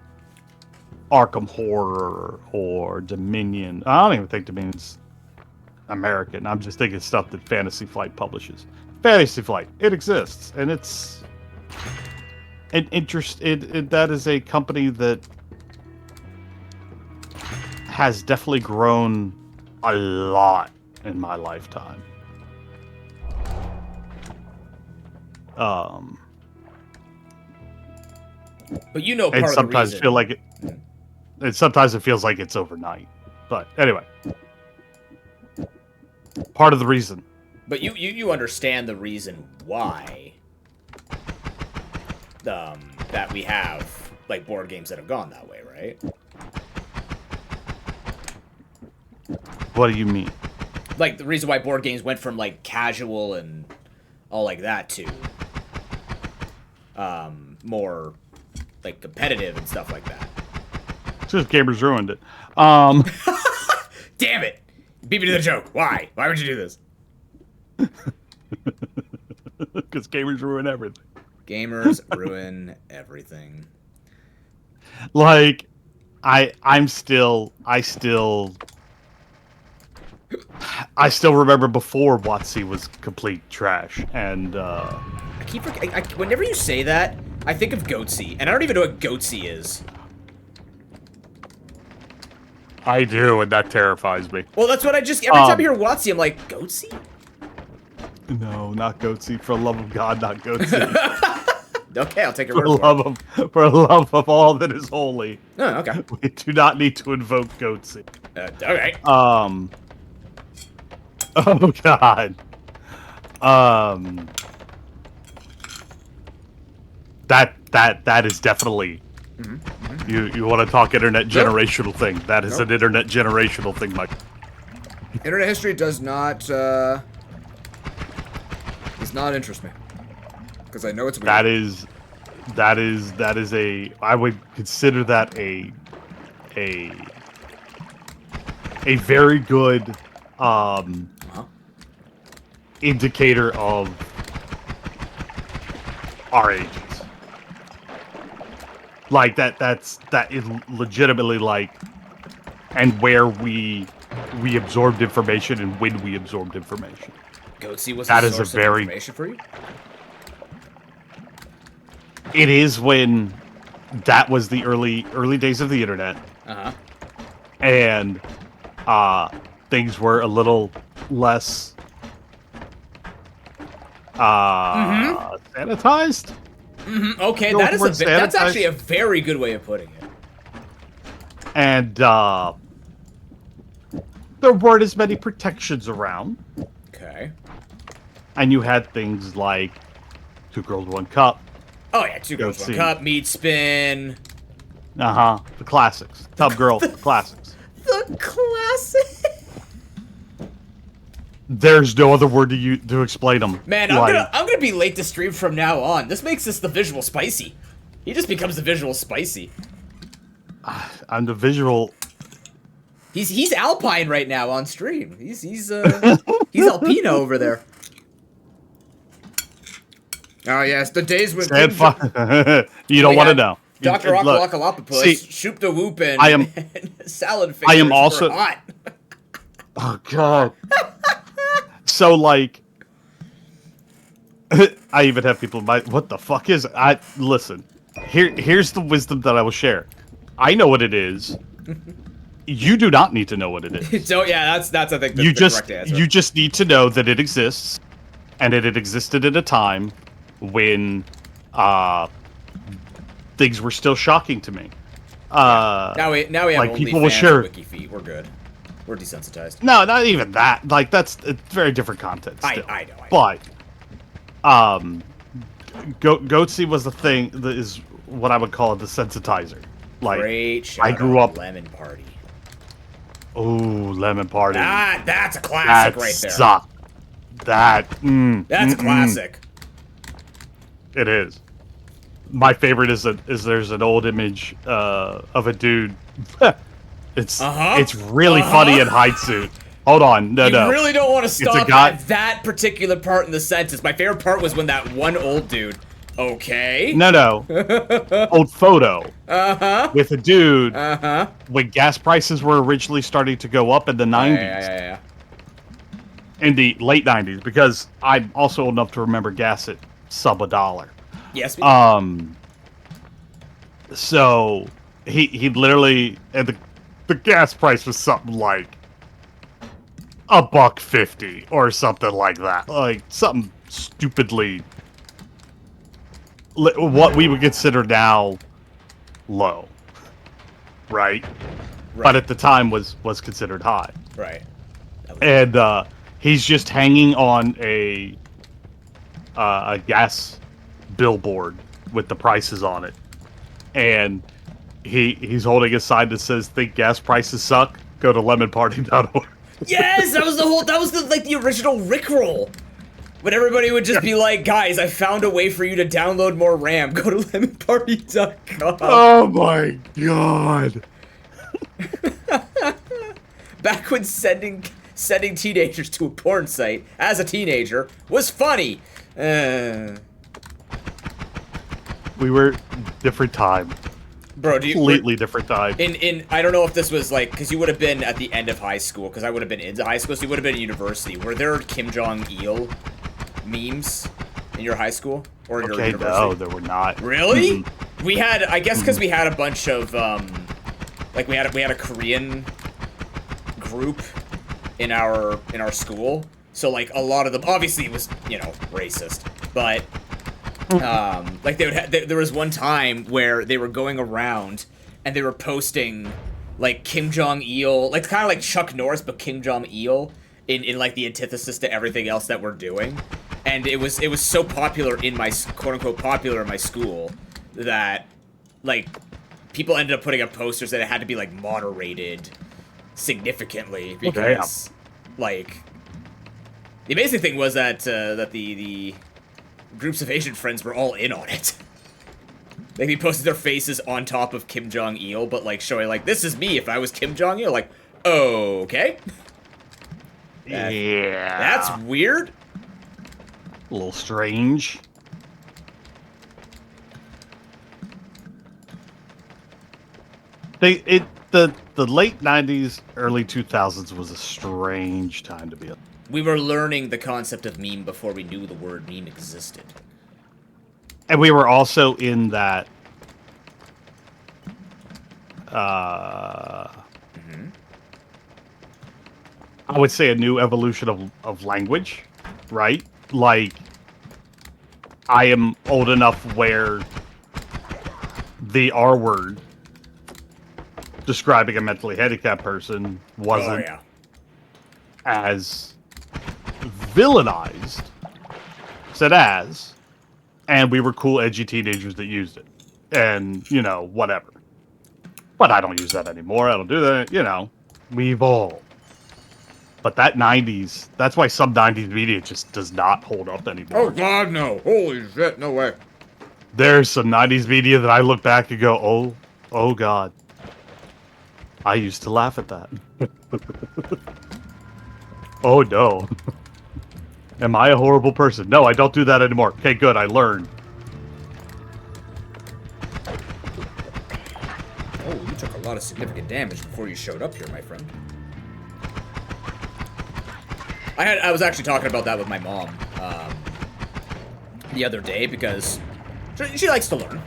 Arkham Horror or Dominion. I don't even think Dominion's American. I'm just thinking stuff that Fantasy Flight publishes. Fantasy Flight, it exists, and it's an interest. That is a company that has definitely grown a lot in my lifetime. But you know, part And of the sometimes reason. feel like it. And sometimes it feels like it's overnight. But anyway, part of the reason. But you understand the reason why that we have like board games that have gone that way, right? What do you mean? Like the reason why board games went from like casual and all like that to more like competitive and stuff like that. It's just gamers ruined it. Damn it! Beat me to the joke. Why? Why would you do this? Because gamers ruin everything. Gamers ruin everything. Like, I still remember before WotC was complete trash, and I keep forgetting. Whenever you say that, I think of Goatsy, and I don't even know what Goatsy is. I do, and that terrifies me. Well, that's what I just... Every time I hear Watsy, I'm like, Goatsy? No, not Goatsy. For the love of God, not Goatsy. Okay, I'll take your For word for it. For the love of all that is holy. Oh, okay. We do not need to invoke Goatsy. Okay. Oh God. That is definitely. You want to talk internet generational thing? That is an internet generational thing, Mike. Internet history does not interest me, because I know it's weird. That is a. I would consider that a very good indicator of our ages. Like that is legitimately like, and where we absorbed information and when we absorbed information. Goatsy was that a is source a very of information for you? It is when that was the early days of the internet. And things were a little less sanitized. Okay, that's actually a very good way of putting it. And there weren't as many protections around. Okay. And you had things like 2 Girls, 1 Cup. Oh yeah, 2 Girls, 1 Cup, Meat Spin. The classics. Tub Girl, the classics. The classic. There's no other word to explain them. Man, I'm gonna be late to stream from now on. This makes this the visual spicy. He just becomes the visual spicy. I'm the visual. He's Alpine right now on stream. He's Alpino over there. Oh yes, the days when you don't want to know. Dr. Akalapapus, Shoop the Whoop, and Salad Fingers. I am also hot. Oh God. So like, I even have people. What the fuck is? Listen. Here's the wisdom that I will share. I know what it is. You do not need to know what it is. So yeah, that's I think the correct answer. You just need to know that it exists, and that it existed at a time when things were still shocking to me. Now we have like only people will fans share. Wiki feet. We're good. We're desensitized. No, not even that. Like that's a very different content. Still. I know. But Goatsy was the thing that is what I would call a desensitizer. Like great shout I grew up Lemon Party. Oh, Lemon Party. That's a classic right there. That's a classic. It is. My favorite is there's an old image of a dude. It's really funny in hide suit. Hold on, no. You really don't want to stop at that particular part in the sentence. My favorite part was when that one old dude. Okay. No. Old photo. With a dude. When gas prices were originally starting to go up in the 90s. Yeah. In the late 90s, because I'm also old enough to remember gas at sub $1. Yes. So he literally, and the gas price was something like $1.50 or something like that, like something stupidly what we would consider now low, right? But at the time was considered high, right? And he's just hanging on a gas billboard with the prices on it, and he's holding a sign that says "Think gas prices suck? Go to lemonparty.org." Yes, that was the original Rickroll. When everybody would just be like, guys, I found a way for you to download more RAM. Go to lemonparty.com. Oh my god. Back when sending teenagers to a porn site as a teenager was funny. We were different time. Bro, completely different time. In I don't know if this was like, because you would have been at the end of high school, because I would have been into high school, so you would have been in university. Were there Kim Jong-il memes in your high school or in your Okay, university? no, there were not. Really? We had, I guess, because we had a bunch of like we had a Korean group in our school. So like a lot of them, obviously it was racist, but like they would there was one time where they were going around and they were posting like Kim Jong Il, like kind of like Chuck Norris, but Kim Jong Il in like the antithesis to everything else that we're doing, and it was so popular in my quote unquote popular in my school that like people ended up putting up posters that it had to be like moderated significantly because like the amazing thing was that that the groups of Asian friends were all in on it. Like, they posted their faces on top of Kim Jong-il, but, like, showing, like, this is me if I was Kim Jong-il. Like, okay. Yeah. That's weird. A little strange. The late 90s, early 2000s was a strange time to be alive. We were learning the concept of meme before we knew the word meme existed. And we were also in that I would say a new evolution of language, right? Like, I am old enough where the R word describing a mentally handicapped person wasn't as villainized, said as, and we were cool, edgy teenagers that used it. And, whatever. But I don't use that anymore. I don't do that, we evolve. But that 90s, that's why some 90s media just does not hold up anymore. Oh, God, no. Holy shit, no way. There's some 90s media that I look back and go, oh, God. I used to laugh at that. Oh, no. Am I a horrible person? No, I don't do that anymore. Okay, good, I learned. Oh, you took a lot of significant damage before you showed up here, my friend. I was actually talking about that with my mom the other day because she likes to learn.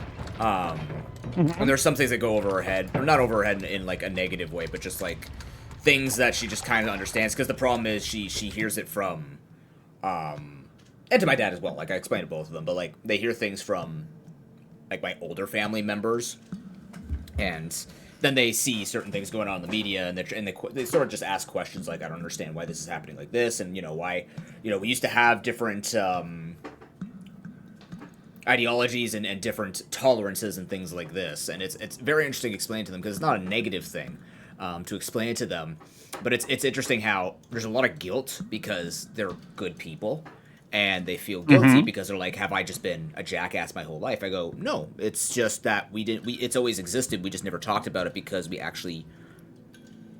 And there's some things that go over her head, or not over her head in like a negative way, but just like things that she just kind of understands. Because the problem is she hears it from, and to my dad as well. Like I explained to both of them, but like they hear things from like my older family members, and then they see certain things going on in the media, and they sort of just ask questions like, I don't understand why this is happening like this, and why, we used to have different ideologies and different tolerances and things like this, and it's very interesting to explain to them because it's not a negative thing to explain it to them, but it's interesting how there's a lot of guilt because they're good people. And they feel guilty because they're like, have I just been a jackass my whole life? I go, no, it's just that it's always existed. We just never talked about it because we actually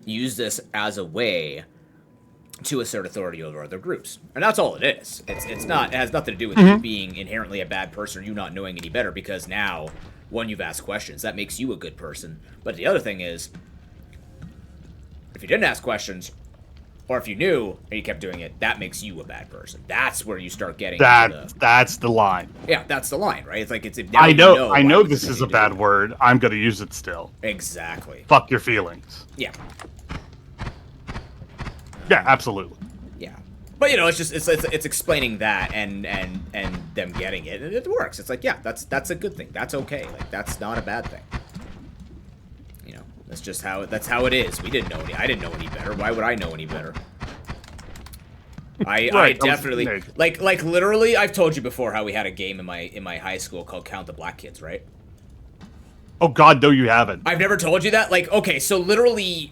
use this as a way to assert authority over other groups. And that's all it is. It has nothing to do with you being inherently a bad person or you not knowing any better because now, one, you've asked questions. That makes you a good person. But the other thing is, if you didn't ask questions, or if you knew and you kept doing it, that makes you a bad person. That's where you start getting that's the line. Yeah, that's the line, right? It's like I know this is a bad word. I'm gonna use it still. Exactly. Fuck your feelings. Yeah. Yeah, absolutely. Yeah. But it's just it's explaining that and them getting it, and it works. It's like, yeah, that's a good thing. That's okay. Like that's not a bad thing. That's just how it is. I didn't know any better. Why would I know any better? I definitely like literally. I've told you before how we had a game in my high school called Count the Black Kids, right? Oh God, no, you haven't. I've never told you that. Like, okay, so literally,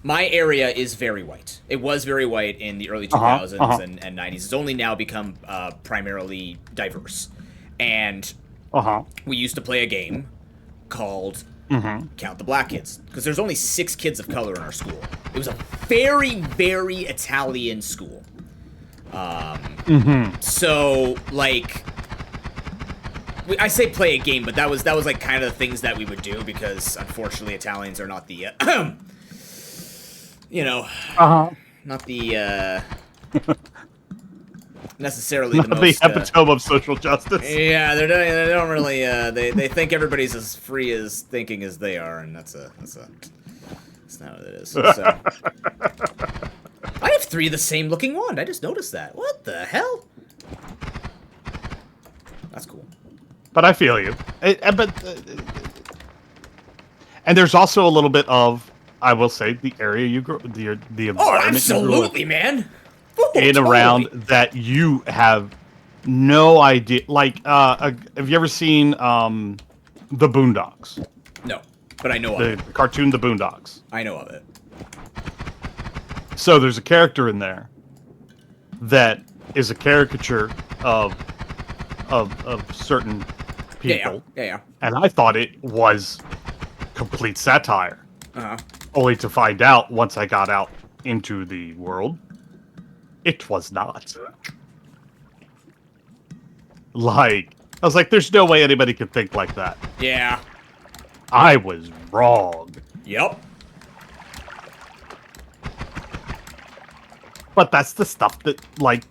my area is very white. It was very white in the early 2000s and 90s. It's only now become primarily diverse, and we used to play a game called Count the Black Kids, because there's only 6 kids of color in our school. It was a very, very Italian school. So, like, I say play a game, but that was like kind of the things that we would do, because unfortunately Italians are not the, not the, necessarily Not the the most. epitome of social justice. Yeah, they don't really. They think everybody's as free as thinking as they are, and that's not what it is. So I have 3 of the same looking wand. I just noticed that. What the hell? That's cool. But I feel you. And there's also a little bit of, I will say, the area you grew, the Oh, environment you grew up absolutely, man. Oh, in totally. around that you have no idea. Like, have you ever seen the Boondocks? No, but I know of The it. cartoon The Boondocks. I know of it. So there's a character in there that is a caricature of certain people, Yeah. and I thought it was complete satire. Uh huh. Only to find out once I got out into the world, it was not. Like, I was like, there's no way anybody could think like that. Yeah. I was wrong. Yep. But that's the stuff that, like,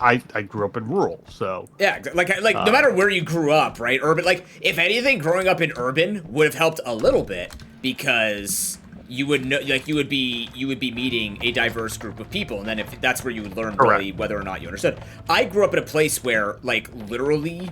I grew up in rural, so. Yeah, like no matter where you grew up, right? Urban, like, if anything, growing up in urban would have helped a little bit because you would know, like, you would be meeting a diverse group of people, and then if that's where you would learn really whether or not you understood. I grew up in a place where, like, literally,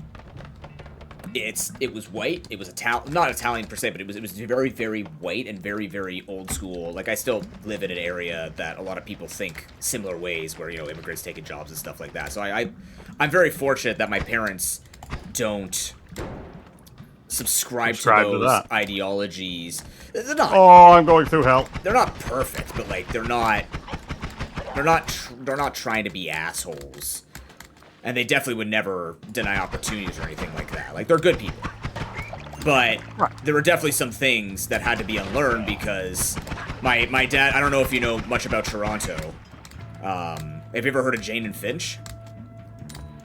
it was white. It was not Italian per se, but it was very, very white and very, very old school. Like, I still live in an area that a lot of people think similar ways, where, you know, immigrants taking jobs and stuff like that. So I'm very fortunate that my parents don't subscribe to those ideologies. They're not. Oh, I'm going through hell. They're not perfect, but, like, they're not trying to be assholes. And they definitely would never deny opportunities or anything like that. Like, they're good people. But there were definitely some things that had to be unlearned because my dad, I don't know if you know much about Toronto. Have you ever heard of Jane and Finch?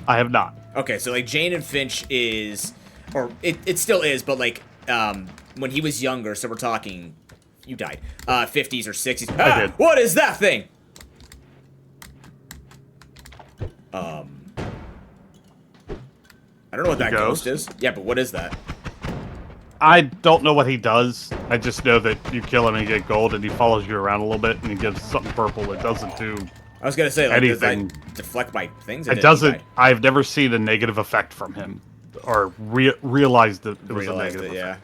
I have not. Okay, so, like, Jane and Finch is, or it still is, but, like, when he was younger, so we're talking, you died, 50s or 60s. I did. What is that thing? I don't know what that ghost is. Yeah, but what is that? I don't know what he does. I just know that you kill him and you get gold, and he follows you around a little bit, and he gives something purple. It doesn't do I was gonna say, like, anything. does that deflect my things? It doesn't. I've never seen a negative effect from him, or realized that it was a negative effect. Yeah.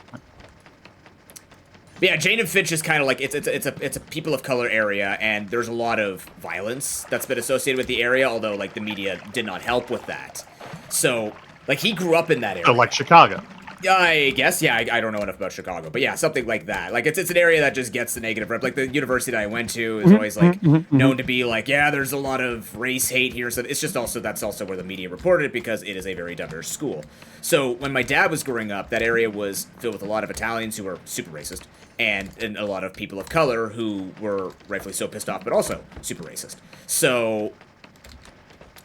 But yeah, Jane and Finch is kind of like it's a people of color area, and there's a lot of violence that's been associated with the area. Although, like, the media did not help with that. So, like, he grew up in that area. So, like Chicago. I guess, yeah, I don't know enough about Chicago, but yeah, something like that. Like, it's an area that just gets the negative rep. Like, the university that I went to is always, like, known to be like, yeah, there's a lot of race hate here, so it's just also, that's also where the media reported it, because it is a very diverse school. So, when my dad was growing up, that area was filled with a lot of Italians who were super racist, and a lot of people of color who were rightfully so pissed off, but also super racist. So,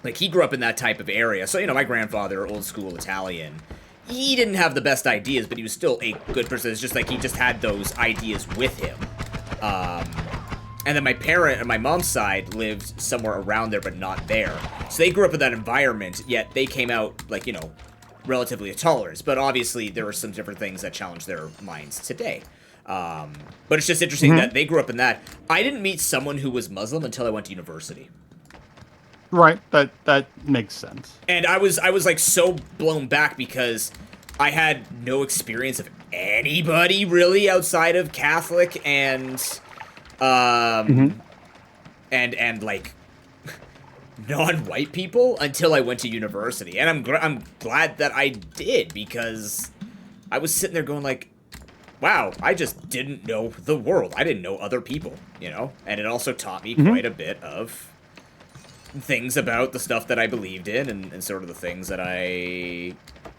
like, he grew up in that type of area. So, you know, my grandfather, old school Italian, he didn't have the best ideas, but he was still a good person. It's just like he just had those ideas with him. And then my mom's side lived somewhere around there, but not there. So they grew up in that environment, yet they came out, like, you know, relatively tolerant. But obviously, there were some different things that challenged their minds today. But it's just interesting that they grew up in that. I didn't meet someone who was Muslim until I went to university. Right, that makes sense. And I was like so blown back because I had no experience of anybody really outside of Catholic and like non-white people until I went to university. And I'm glad that I did, because I was sitting there going like, wow, I just didn't know the world. I didn't know other people, you know? And it also taught me quite a bit of things about the stuff that I believed in, and sort of the things that I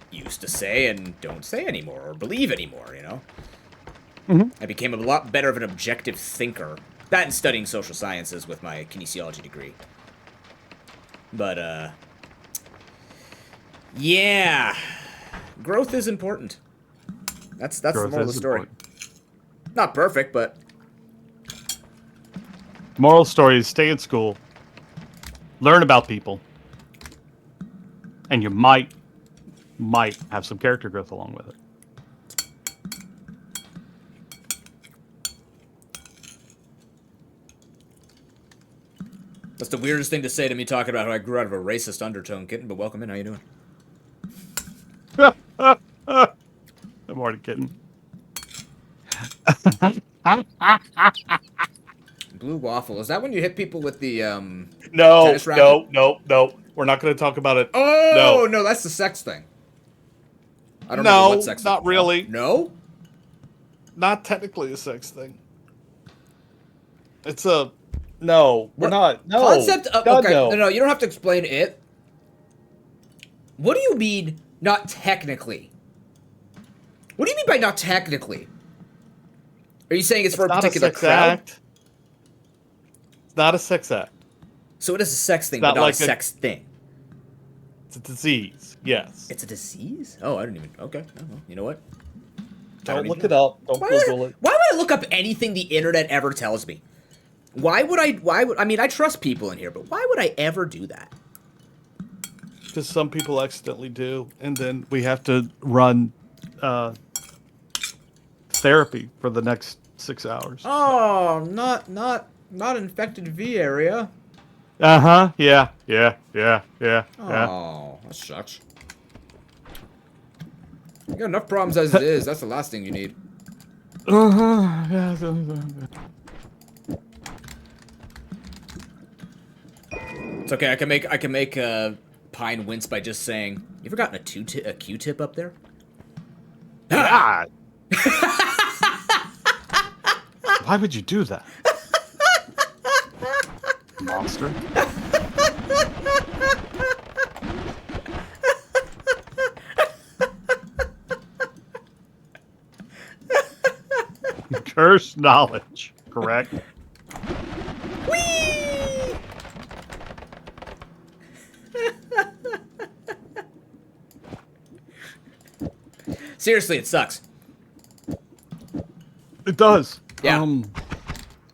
used to say and don't say anymore, or believe anymore, you know? I became a lot better of an objective thinker. That and studying social sciences with my kinesiology degree. But, yeah. Growth is important. That's the moral of the story. Important. Not perfect, but... Moral story is stay in school. Learn about people. And you might have some character growth along with it. That's the weirdest thing to say to me, talking about how I grew out of a racist undertone, kitten, but welcome in. How you doing? I'm already kidding. Blue waffle. Is that when you hit people with the No, tennis racket? no. We're not going to talk about it. Oh, no, that's the sex thing. I don't remember what sex thing. Not really. No? Not technically a sex thing. It's a... No, we're not. No. Concept of... God, Okay, no. no, you don't have to explain it. What do you mean, not technically? What do you mean by not technically? Are you saying it's for a particular crowd? Act. It's not a sex act. So it is a sex thing, but not a sex thing. It's a disease, yes. It's a disease? Oh, I didn't even... Okay, well, you know what? Don't look it up. Don't Google it. Why would I look up anything the internet ever tells me? Why would I mean, I trust people in here, but why would I ever do that? Because some people accidentally do, and then we have to run therapy for the next 6 hours. Oh, not infected V area. Uh-huh, yeah. Oh, that sucks. You got enough problems as it is. That's the last thing you need. Uh-huh, yeah. It's okay. I can make Pine wince by just saying, "You ever gotten a Q-tip up there?" God. Why would you do that? Monster. Cursed knowledge, correct? Whee! Seriously, it sucks. It does. Yeah.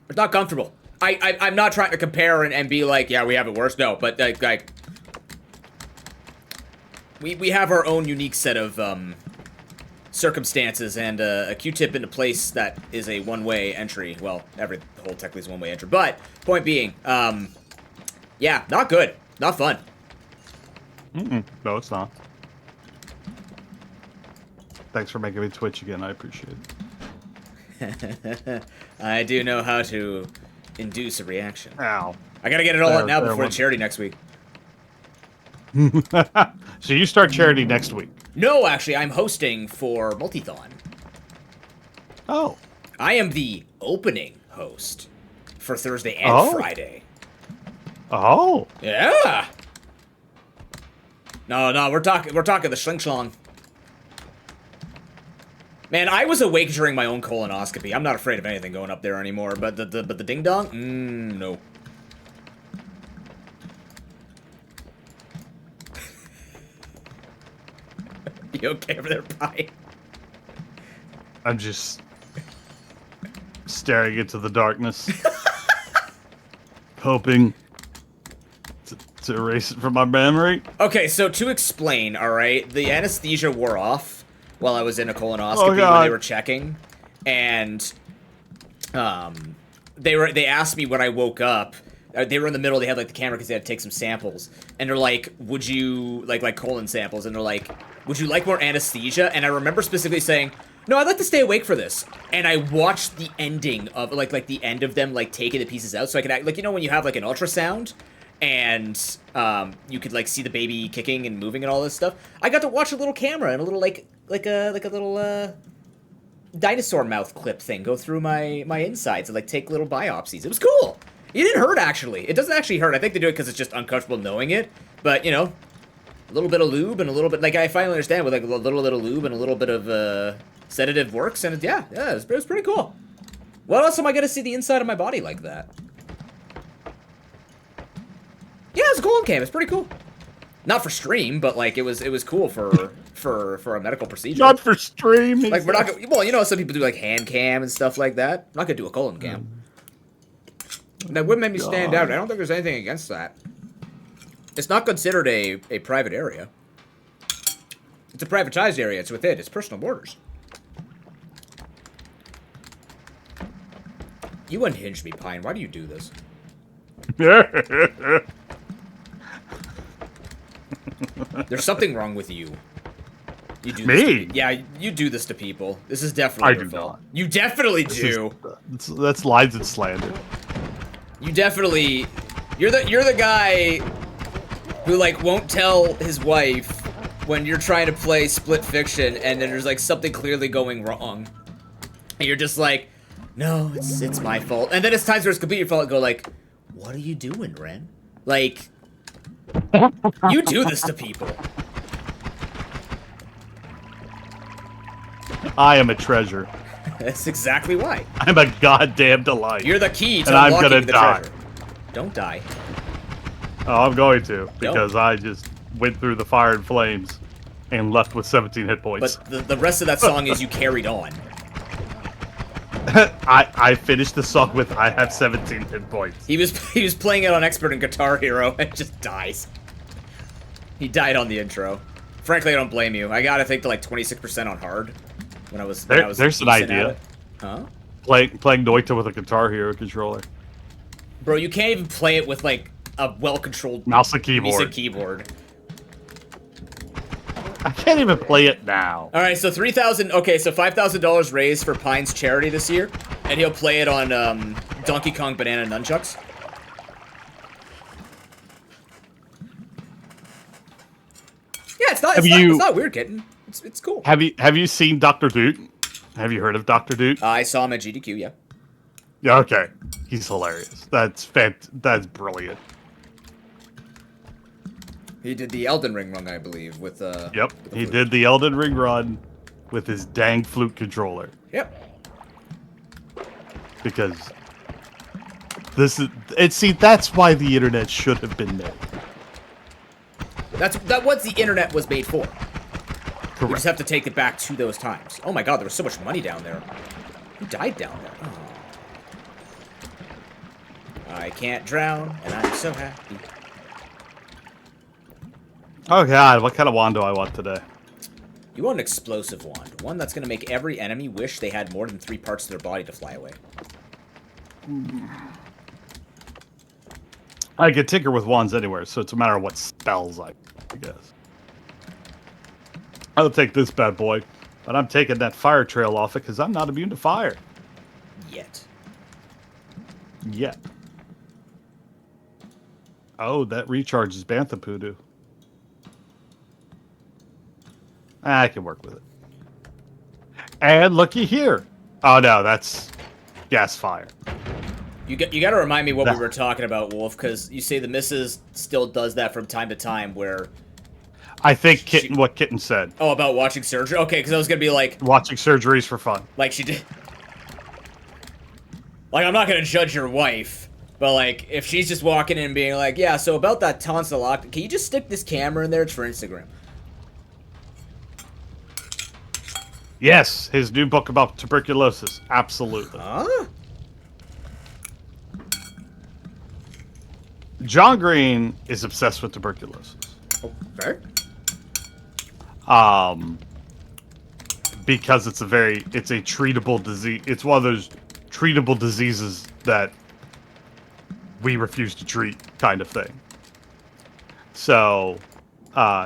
It's not comfortable. I'm not trying to compare and be like, yeah, we have it worse. No, but like we have our own unique set of circumstances, and a Q-tip in a place that is a one-way entry. Well, the whole technically is a one-way entry. But point being, yeah, not good, not fun. No, it's not. Thanks for making me twitch again. I appreciate it. I do know how to induce a reaction. Ow. I gotta get it all out now before the charity next week. So you start charity next week? No, actually, I'm hosting for Multithon. Oh. I am the opening host for Thursday and Friday. Oh. Yeah. No, we're talking the Schlingschlong. Man, I was awake during my own colonoscopy. I'm not afraid of anything going up there anymore, but the ding dong? No. You okay over there, Pie? I'm just staring into the darkness, hoping to erase it from my memory. Okay, so to explain, all right, the anesthesia wore off while I was in a colonoscopy when they were checking, and they asked me when I woke up. They were in the middle. They had like the camera because they had to take some samples, and they're like, "Would you like colon samples?" And they're like, "Would you like more anesthesia?" And I remember specifically saying, "No, I'd like to stay awake for this." And I watched the ending of like the end of them like taking the pieces out, so I could act like, you know, when you have like an ultrasound, and you could like see the baby kicking and moving and all this stuff. I got to watch a little camera and a little like a little dinosaur mouth clip thing go through my insides and like take little biopsies. It was cool. It didn't hurt, actually. It doesn't actually hurt. I think they do it because it's just uncomfortable knowing it. But, you know, a little bit of lube and a little bit... Like, I finally understand with, like, a little bit of lube and a little bit of sedative works. And, yeah, it was pretty cool. What else am I going to see the inside of my body like that? Yeah, it's a colon cam. It's pretty cool. Not for stream, but, like, it was cool for a medical procedure. Not for stream. Like, we're not gonna... Well, you know, some people do, like, hand cam and stuff like that. I'm not going to do a colon cam. That would make me stand out. I don't think there's anything against that. It's not considered a private area. It's a privatized area. It's within. It's personal borders. You unhinged me, Pine. Why do you do this? There's something wrong with you. You do Me? This yeah, you do this to people. This is definitely your fault. Not. You definitely do. That's lies and slander. You definitely. You're the guy who like won't tell his wife when you're trying to play split fiction and then there's like something clearly going wrong. And you're just like, no, it's my fault. And then it's times where it's completely your fault and go like, what are you doing, Ren? Like, you do this to people. I am a treasure. That's exactly why. I'm a goddamn delight. You're the key to and I'm unlocking gonna the die. treasure. Don't die. Oh, I'm going to, because I just went through the fire and flames and left with 17 hit points. But the rest of that song is you carried on. I finished the song with I have 17 hit points. He was playing it on Expert and Guitar Hero and just dies. He died on the intro. Frankly, I don't blame you. I got I think to like 26% on hard when I was. There's an idea. Huh? Playing Noita with a Guitar Hero controller. Bro, you can't even play it with like a well-controlled mouse and keyboard. I can't even play it now. All right, so $3,000. Okay, so $5,000 raised for Pine's charity this year, and he'll play it on Donkey Kong Banana Nunchucks. Yeah, it's not weird, kitten. It's cool. Have you seen Dr. Doot? Have you heard of Dr. Doot? I saw him at GDQ. Yeah. Yeah. Okay. He's hilarious. That's brilliant. He did the Elden Ring run, I believe, with Yep, he did the Elden Ring run with his dang flute controller. Yep. Because that's why the internet should have been made. That's what the internet was made for. Correct. You just have to take it back to those times. Oh my god, there was so much money down there. Who died down there? Oh. I can't drown, and I'm so happy. Oh god, what kind of wand do I want today? You want an explosive wand. One that's going to make every enemy wish they had more than 3 parts of their body to fly away. I can tinker with wands anywhere, so it's a matter of what spells I guess. I'll take this bad boy, but I'm taking that fire trail off it because I'm not immune to fire. Yet. Oh, that recharges Bantha Poodoo. I can work with it. And looky here. Oh no, that's gas fire. You got to remind me what we were talking about, Wolf, because you say the missus still does that from time to time where... I think what Kitten said. Oh, about watching surgery? Okay, because I was going to be like... Watching surgeries for fun. Like she did... Like, I'm not going to judge your wife, but like, if she's just walking in and being like, yeah, so about that tonsil lock, can you just stick this camera in there? It's for Instagram. Yes, his new book about tuberculosis. Absolutely. Huh? John Green is obsessed with tuberculosis. Okay. Because it's a treatable disease. It's one of those treatable diseases that we refuse to treat, kind of thing. So,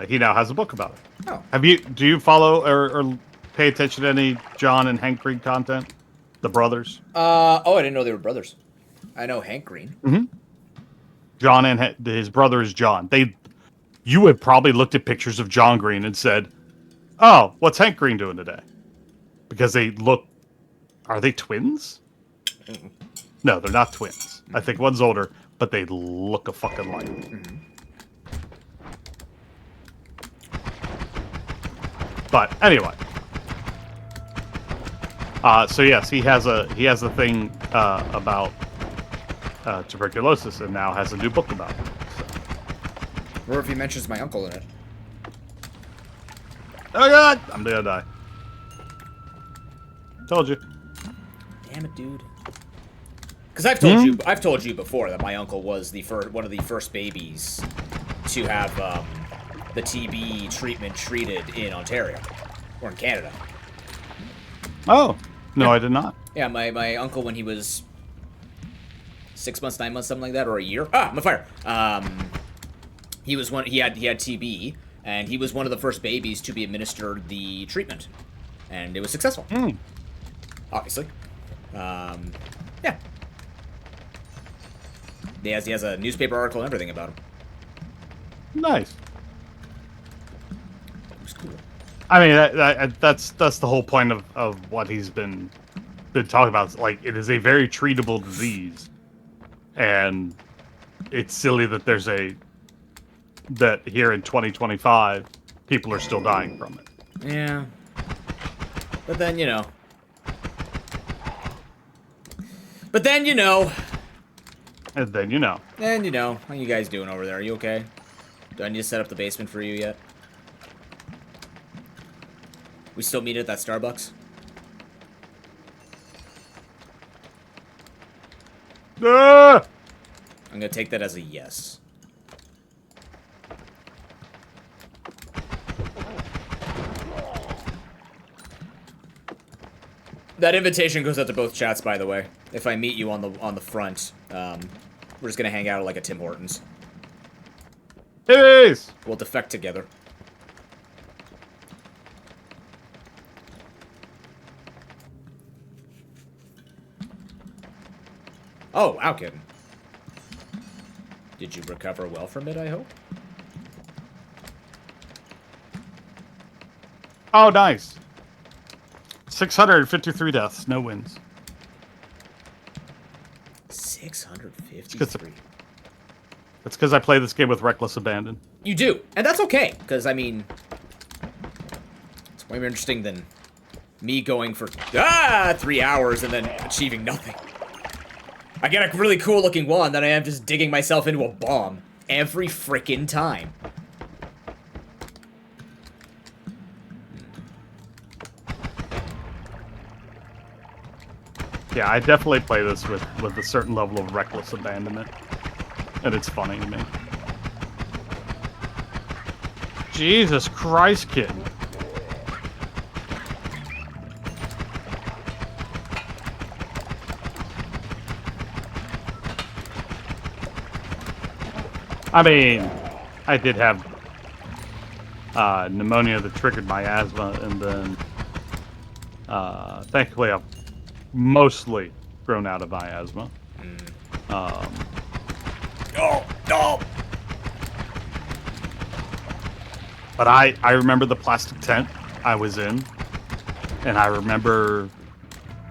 he now has a book about it. Oh. Do you follow or pay attention to any John and Hank Green content? The brothers? I didn't know they were brothers. I know Hank Green. Mm-hmm. John and his brother is John. You had probably looked at pictures of John Green and said, "Oh, what's Hank Green doing today?" Because they look. Are they twins? Mm-mm. No, they're not twins. I think one's older, but they look a fucking like. Mm-hmm. But anyway. So yes, he has a thing about tuberculosis, and now has a new book about it. So. Or if he mentions my uncle in it. Oh god, I'm gonna die. Told you. Damn it, dude. Because I've told you before that my uncle was one of the first babies to have the TB treatment treated in Ontario. Or in Canada. Oh, no, I did not. Yeah, my uncle, when he was 6 months, 9 months, something like that, or a year. Ah, I'm on fire. He was he had TB, and he was one of the first babies to be administered the treatment, and it was successful. Obviously, yeah. He has a newspaper article and everything about him. Nice. It was cool. I mean, that's the whole point of what he's been talking about. It's like, it is a very treatable disease, and it's silly that that here in 2025 people are still dying from it. Yeah. But then, you know. And then, you know. How you guys doing over there? Are you okay? Do I need to set up the basement for you yet? We still meet at that Starbucks? Ah! I'm gonna take that as a yes. That invitation goes out to both chats, by the way. If I meet you on the front, we're just gonna hang out at like a Tim Hortons. It is. We'll defect together. Oh, wow, kitten. Did you recover well from it, I hope? Oh, nice. 653 deaths, no wins. 653. That's because I play this game with reckless abandon. You do, and that's okay, because, I mean, it's way more interesting than me going for 3 hours and then achieving nothing. I get a really cool looking wand, then I am just digging myself into a bomb every frickin' time. Yeah, I definitely play this with a certain level of reckless abandonment, and it's funny to me. Jesus Christ, kitten. I mean, I did have pneumonia that triggered my asthma, and then thankfully I've mostly grown out of my asthma. No! But I remember the plastic tent I was in, and I remember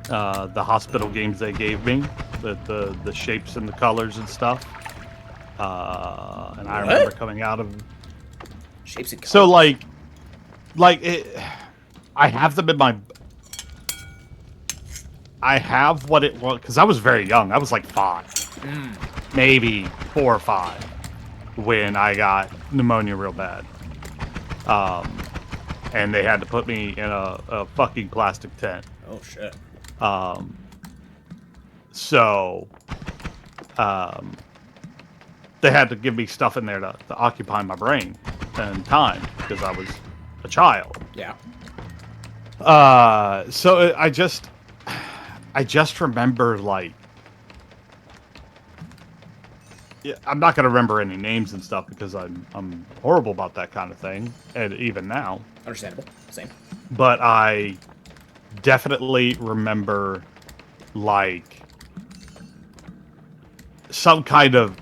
the hospital games they gave me, the shapes and the colors and stuff. And I remember coming out of Shapes and colors. so like it, I have them in my. I have what it was because I was very young. I was like 5, maybe 4 or 5, when I got pneumonia real bad. And they had to put me in a fucking plastic tent. Oh shit. So, they had to give me stuff in there to occupy my brain and time because I was a child. Yeah. So I just remember, like, yeah, I'm not gonna remember any names and stuff because I'm horrible about that kind of thing, and even now. Understandable. Same. But I definitely remember, like, some kind of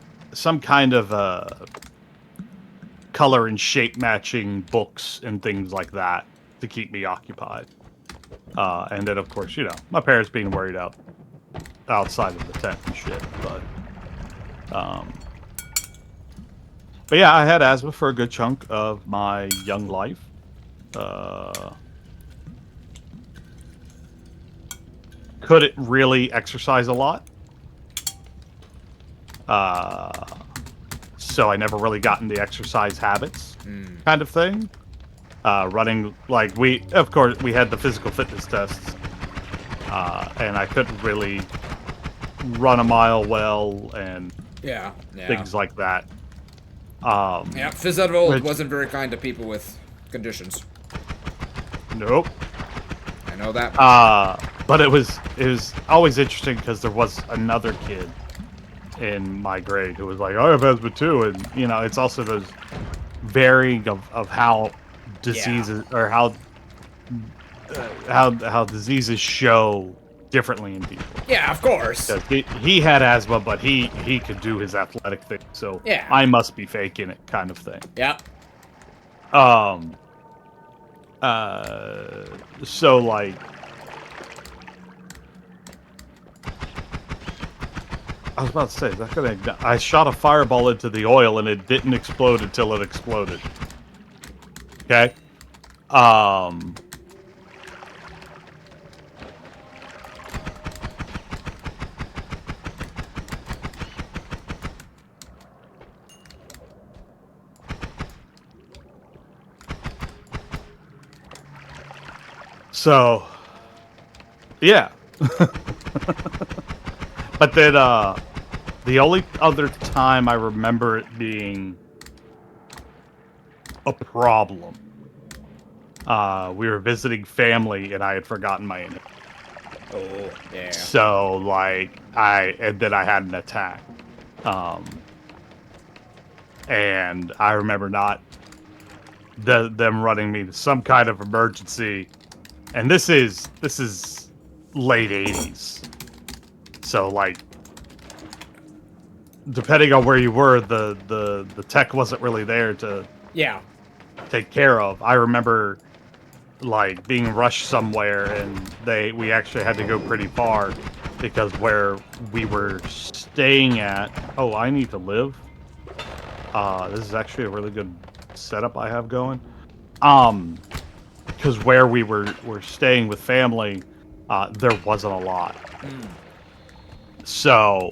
color and shape matching books and things like that to keep me occupied. And then, of course, you know, my parents being worried outside of the tent and shit. But yeah, I had asthma for a good chunk of my young life. Couldn't really exercise a lot. So I never really got into exercise habits kind of thing. Running, like, we had the physical fitness tests, and I couldn't really run a mile well and Yeah. things like that. Yeah, Fizz out of old which- wasn't very kind to people with conditions. Nope. I know that. But it was always interesting because there was another kid in my grade who was like, I have asthma too, and you know, it's also those varying of how diseases or how diseases show differently in people. Yeah, of course. 'Cause he had asthma, but he could do his athletic thing, so Yeah. I must be faking it, kind of thing. Yeah. So like, I was about to say, is that gonna? I shot a fireball into the oil and it didn't explode until it exploded. Okay. So, yeah. But then, the only other time I remember it being a problem, we were visiting family and I had forgotten my inhaler. Oh, yeah. So, like, and then I had an attack. And I remember them running me to some kind of emergency. And this is late 80s. So, like, depending on where you were, the tech wasn't really there to take care of. I remember like being rushed somewhere and we actually had to go pretty far because where we were staying at, oh, I need to live. This is actually a really good setup I have going. Because where we were staying with family, there wasn't a lot. So,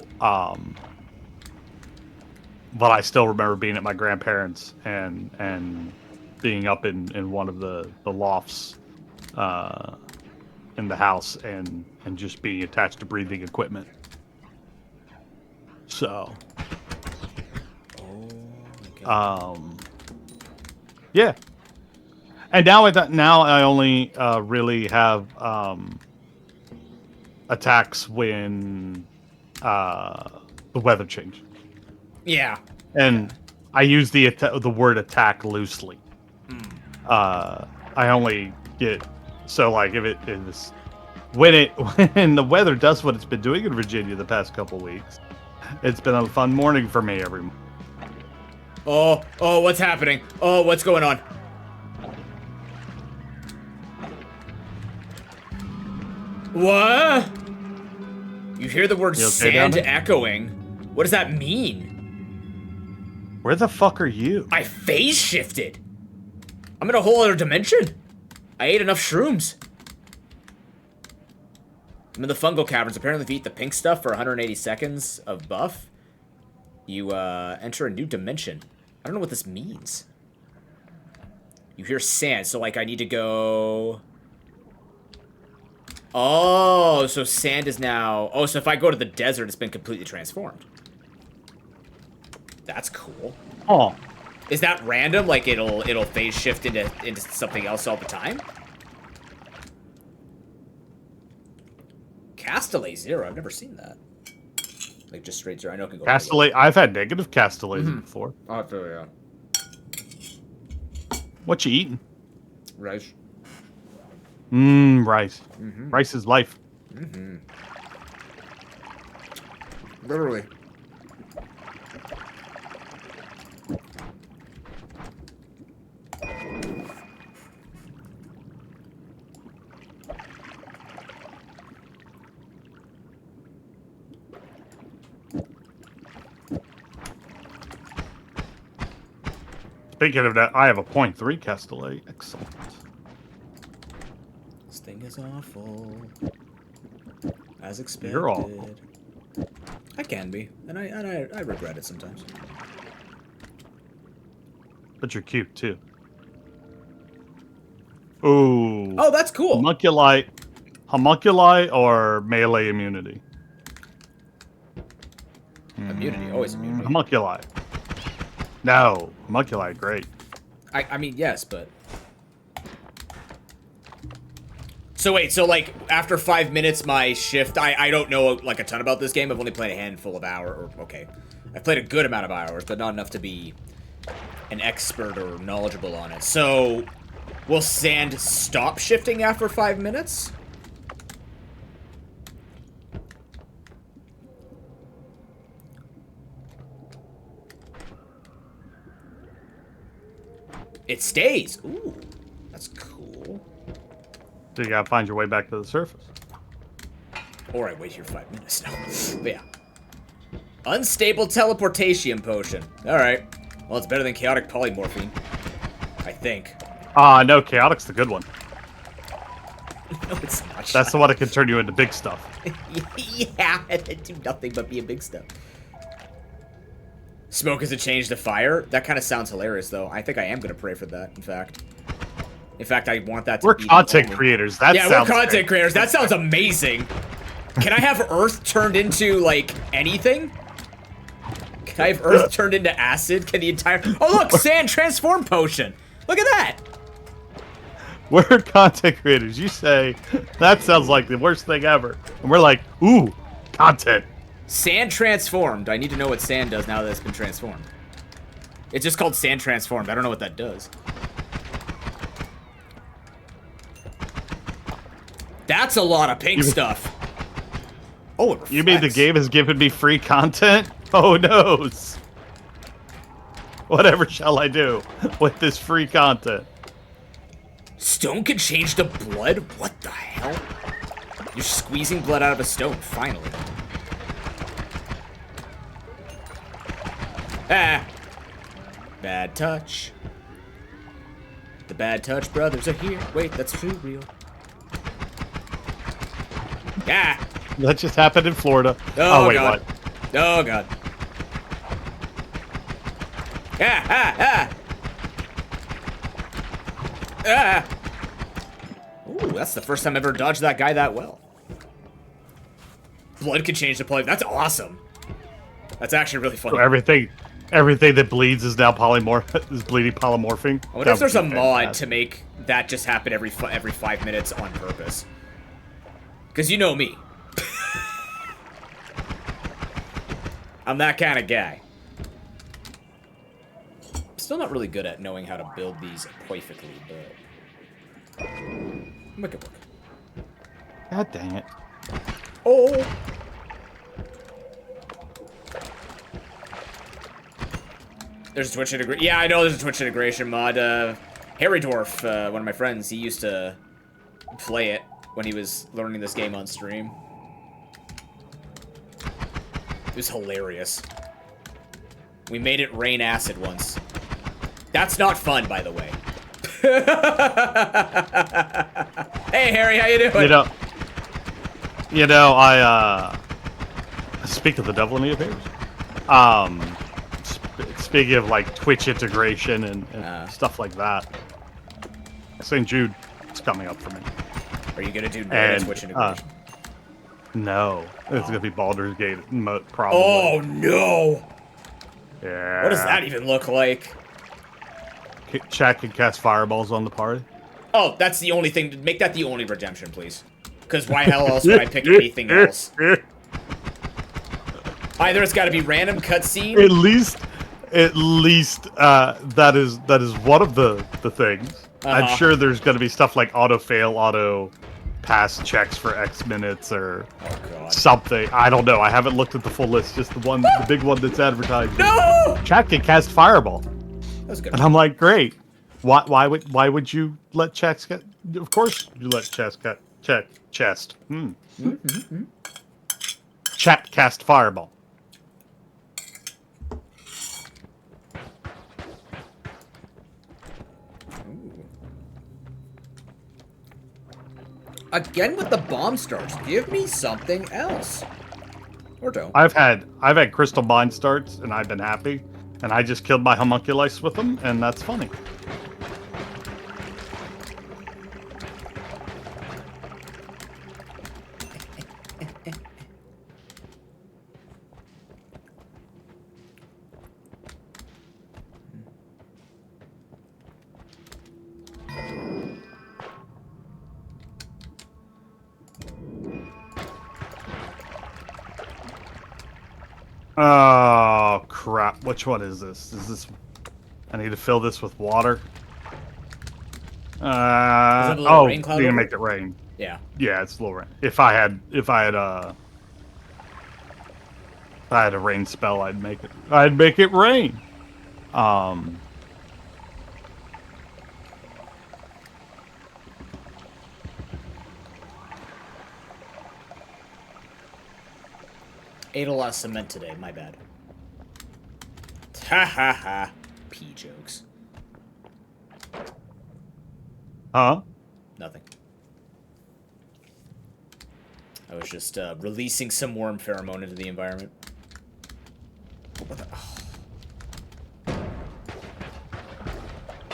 but I still remember being at my grandparents and being up in one of the lofts in the house and just being attached to breathing equipment. So, yeah. And now I only really have attacks when the weather changes. Yeah. And I use the word attack loosely. I only get so like if it is when the weather does what it's been doing in Virginia the past couple weeks. It's been a fun morning for me every morning. Oh, what's happening? Oh, what's going on? What? You hear the word You okay sand down there? echoing. What does that mean? Where the fuck are you? I phase shifted. I'm in a whole other dimension. I ate enough shrooms. I'm in the fungal caverns. Apparently, if you eat the pink stuff for 180 seconds of buff, you enter a new dimension. I don't know what this means. You hear sand, so like I need to go... Oh, so sand is now... Oh, so if I go to the desert, it's been completely transformed. That's cool. Oh, Is that random? Like it'll phase shift into something else all the time? Castellet 0, I've never seen that. Like just straight 0. I know it can go. Castellet. I've had negative Castellets before. Oh, yeah. What you eating? Rice. Rice. Rice is life. Literally. Speaking of that, I have a 0.3 Castellet. Excellent. This thing is awful. As expected. You're awful. I can be, and I regret it sometimes. But you're cute too. Ooh. Oh, that's cool. Homunculi or melee immunity? Immunity, always immunity. Homunculi. No, homunculi, great. I mean, yes, but... So wait, so like, after 5 minutes, my shift... I don't know, like, a ton about this game. I've only played a handful of hours. Okay. I've played a good amount of hours, but not enough to be an expert or knowledgeable on it. So, will sand stop shifting after 5 minutes? It stays. Ooh, that's cool. So you gotta find your way back to the surface. Or I wait here 5 minutes now. But yeah. Unstable teleportation potion. Alright. Well, it's better than chaotic polymorphine. I think. No, chaotic's the good one. No, it's not. That's the one that can turn you into big stuff. Yeah, do nothing but be a big stuff. Smoke is a change to fire? That kind of sounds hilarious, though. I think I am going to pray for that, in fact. In fact, I want that to We're be content creators. That yeah, sounds we're content great. creators. That sounds amazing. Can I have Earth turned into, like, anything? Can I have Earth turned into acid? Can the entire... Oh, look! Sand transform potion! Look at that! We're content creators. You say, that sounds like the worst thing ever. And we're like, ooh, content. Sand transformed. I need to know what sand does now that it's been transformed. It's just called sand transformed. I don't know what that does. That's a lot of pink stuff. Oh, it reflects. You mean the game has given me free content? Oh, noes. Whatever shall I do with this free content? Stone can change to blood? What the hell? You're squeezing blood out of a stone, finally. Ah! Bad touch. The bad touch brothers are here. Wait, that's too real. Ah! That just happened in Florida. Oh, wait, God. what? Oh, God. Ah, ah, ah! Ah! Ooh, that's the first time I've ever dodged that guy that well. Blood can change the play. That's awesome. That's actually really funny. So everything that bleeds is now is bleeding polymorphing. I wonder if there's a mod to make that just happen every 5 minutes on purpose. Because you know me. I'm that kind of guy. I'm still not really good at knowing how to build these perfectly, but... Make it work. God dang it. Oh! There's a Twitch integration. Yeah, I know there's a Twitch integration mod. Harry Dwarf, one of my friends, he used to play it when he was learning this game on stream. It was hilarious. We made it rain acid once. That's not fun, by the way. Hey, Harry, how you doing? I speak of the devil in me affairs. Speaking of like Twitch integration and stuff like that, St. Jude is coming up for me. Are you gonna do no Twitch integration? No, it's gonna be Baldur's Gate probably. Oh no! Yeah. What does that even look like? Chat can cast fireballs on the party. Oh, that's the only thing. Make that the only redemption, please. Because why hell else would I pick anything else? Either it's got to be random cutscene. At least, that is one of the things. I'm sure there's going to be stuff like auto fail, auto pass checks for X minutes or something. I don't know. I haven't looked at the full list. Just the big one that's advertised. No! Chat can cast fireball. That's good. And I'm like, great. Why would you let chest get? Of course you let chest get chest. Chat cast fireball. Again with the bomb stars. Give me something else. Or don't. I've had crystal mine starts and I've been happy, and I just killed my homunculus with them, and that's funny. Oh, crap. Which one is this? Is this... I need to fill this with water. Does it have a little rain you cloud can over make it? it rain. Yeah. Yeah, it's a little rain. If I had a rain spell, I'd make it rain. Um, Ate a lot of cement today. My bad. Ha ha ha. Pee jokes. huh? Nothing. I was just releasing some worm pheromone into the environment. What the...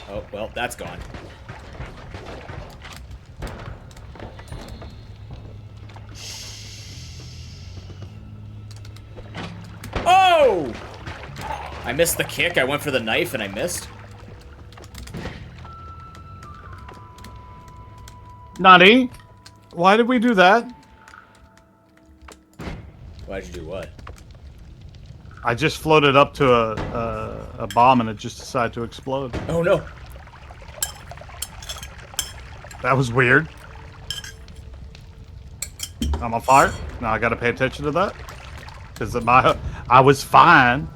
Oh, well, that's gone. Oh! I missed the kick. I went for the knife and I missed. Nani? Why did we do that? Why'd you do what? I just floated up to a bomb and it just decided to explode. Oh no! That was weird. I'm on fire. Now I gotta pay attention to that. Because I was fine.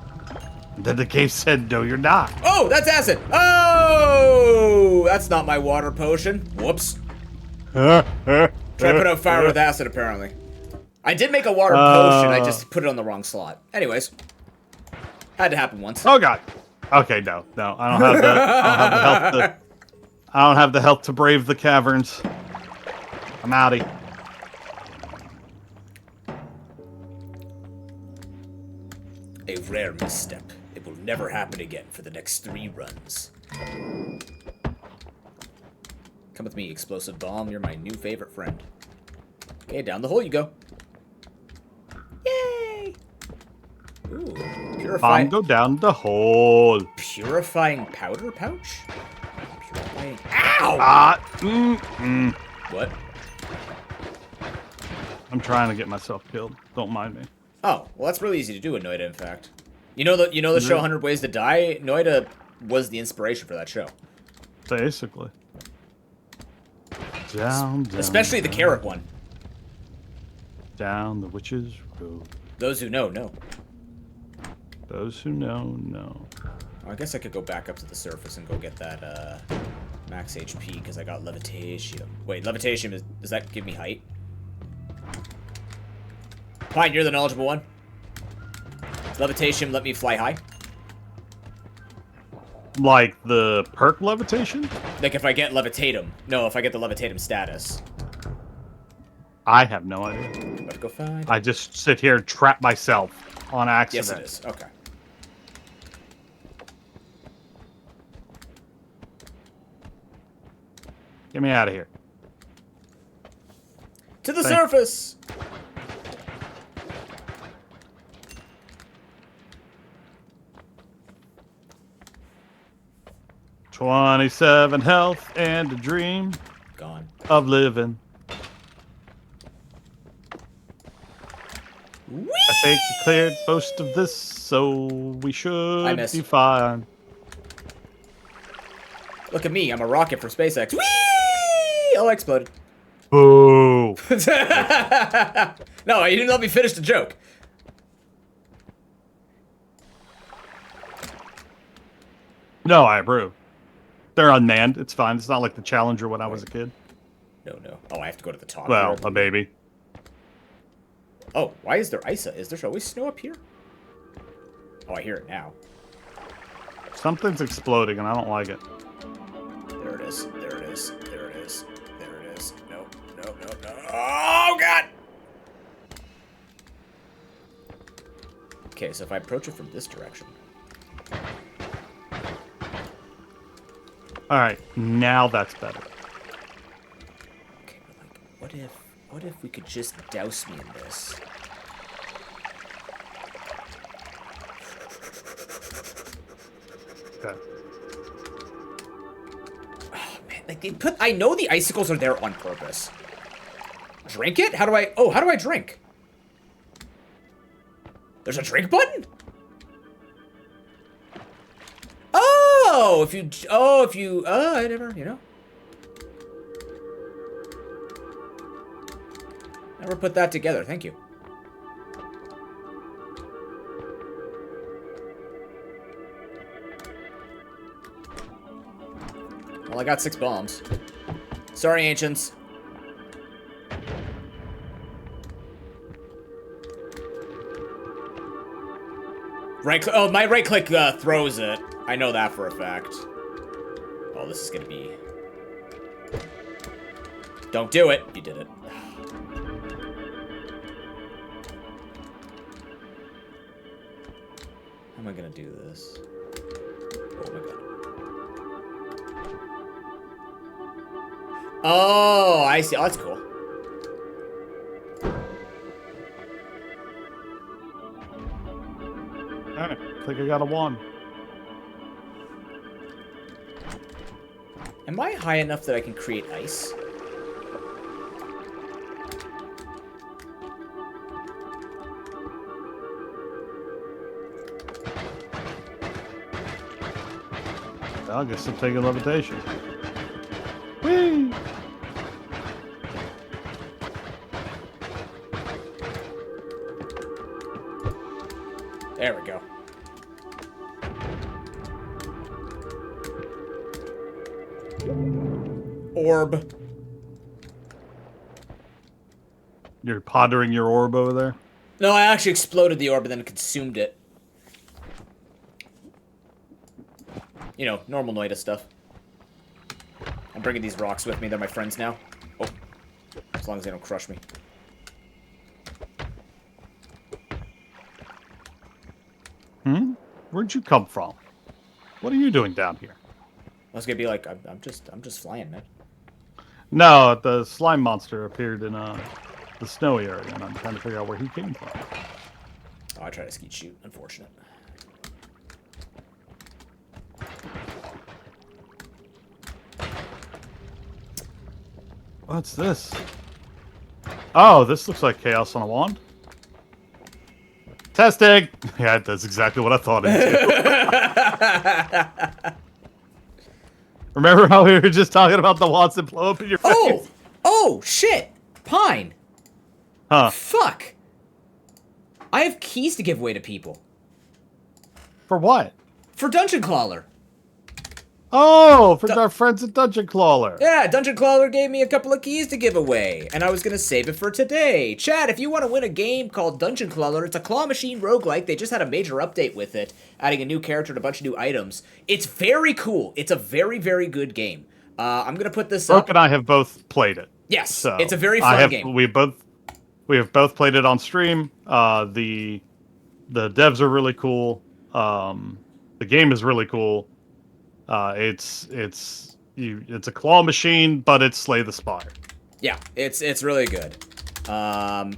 Then the cave said, no, you're not. Oh, that's acid! Oh! That's not my water potion. Whoops. Try to put out fire with acid, apparently. I did make a water potion, I just put it on the wrong slot. Anyways. Had to happen once. Oh god. Okay, no. I don't have the health to I don't have the health to brave the caverns. I'm outie. A rare misstep. It will never happen again for the next 3 runs. Come with me, explosive bomb. You're my new favorite friend. Okay, down the hole you go. Yay! Ooh, Bomb purifying. go down the hole. Purifying powder pouch? Purifying. Ow! What? I'm trying to get myself killed. Don't mind me. Oh, well, that's really easy to do in Noita, in fact. You know the show 100 Ways to Die? Noita was the inspiration for that show. Basically. Down, Especially the down, carrot one. down the witch's road. Those who know, know. Those who know, know. Oh, I guess I could go back up to the surface and go get that max HP because I got levitation. Wait, levitation, does that give me height? Fine, you're the knowledgeable one. Does levitation let me fly high? Like the perk levitation? Like if I get levitatum. No, if I get the levitatum status. I have no idea. Let's go find. I just sit here and trap myself on accident. Yes, it is. Okay. Get me out of here. To the surface! 27 health and a dream Gone. of living. Whee! I think you cleared most of this, so we should missed. be fine. Look at me, I'm a rocket for SpaceX. Whee! Oh, I exploded. Boo! No, you didn't let me finish the joke. No, I approve. They're unmanned. It's fine. It's not like the Challenger when I was a kid. No. Oh, I have to go to the top. Well, here. a baby. Oh, why is there ice? Is there always snow up here? Oh, I hear it now. Something's exploding, and I don't like it. There it is. There it is. There it is. There it is. No. Oh, God! Okay, so if I approach it from this direction. All right, now that's better. Okay, but like, what if we could just douse me in this? Okay. Oh, man, like they put, I know the icicles are there on purpose. Drink it? How do I drink? There's a drink button? Oh, I never, never put that together. Thank you. Well, I got 6 bombs. Sorry, ancients. My right click throws it. I know that for a fact. Oh, this is gonna be... Don't do it. You did it. How am I gonna do this? Oh my god. Oh, I see. Oh, that's cool. Alright, I think I got a wand. Am I high enough that I can create ice? I guess I'm taking levitation. Whee! There we go. Orb. You're pondering your orb over there? No, I actually exploded the orb and then consumed it. You know, normal Noita stuff. I'm bringing these rocks with me. They're my friends now. Oh. As long as they don't crush me. Hmm? Where'd you come from? What are you doing down here? I was gonna be like, I'm just flying, man. No, the slime monster appeared in the snowy area, and I'm trying to figure out where he came from. Oh, I tried to skeet shoot. Unfortunate. What's this? Oh, this looks like chaos on a wand. Testing! Yeah, that's exactly what I thought it did. Remember how we were just talking about the wands that blow up in your face? Oh! Oh, shit! Pine! Huh. Fuck! I have keys to give away to people. For what? For Dungeon Crawler. Oh, for our friends at Dungeon Crawler. Yeah, Dungeon Crawler gave me a couple of keys to give away, and I was gonna save it for today. Chad, if you want to win a game called Dungeon Crawler, it's a claw machine roguelike. They just had a major update with it, adding a new character and a bunch of new items. It's very cool. It's a very, very good game. I'm gonna put this Brooke up. and I have both played it. Yes, So it's a very fun game. We have both played it on stream. The devs are really cool. The game is really cool. It's a claw machine, but it's Slay the Spire. Yeah, it's really good.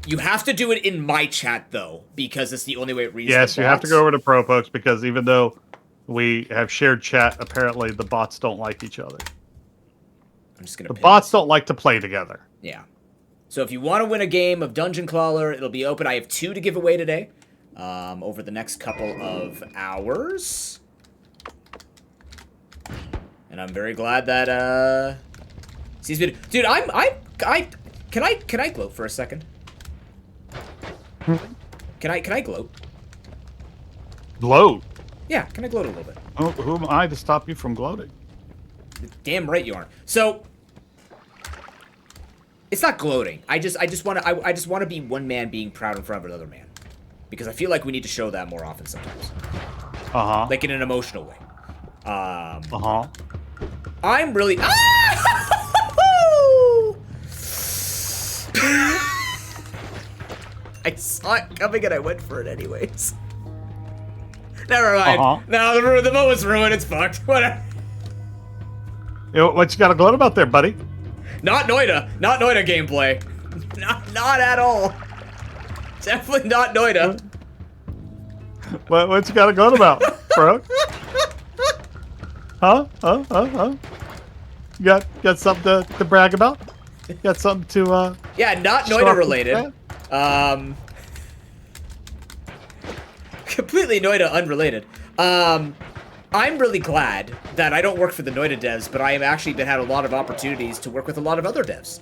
You have to do it in my chat though, because it's the only way it reads. Yes, the you have to bots. go over to ProPokes because even though we have shared chat, apparently the bots don't like each other. I'm just gonna. The pin bots this. don't like to play together. Yeah. So if you want to win a game of Dungeon Crawler, it'll be open. I have 2 to give away today, over the next couple of hours. And I'm very glad that dude, can I gloat for a second? Can I gloat? Gloat? Yeah, can I gloat a little bit? Who am I to stop you from gloating? Damn right you aren't. So it's not gloating. I just want to be one man being proud in front of another man, because I feel like we need to show that more often sometimes. Like in an emotional way. I'm really. I saw it coming and I went for it anyways. Never mind. No, the moment's ruined. It's fucked. Whatever. What you got to gloat about there, buddy? Not Noita. Not Noita gameplay. Not at all. Definitely not Noita. What you got to gloat about, bro? Huh? You got something to brag about? Got something to Yeah, not Noita related. completely Noita unrelated. I'm really glad that I don't work for the Noita devs, but I have actually had a lot of opportunities to work with a lot of other devs.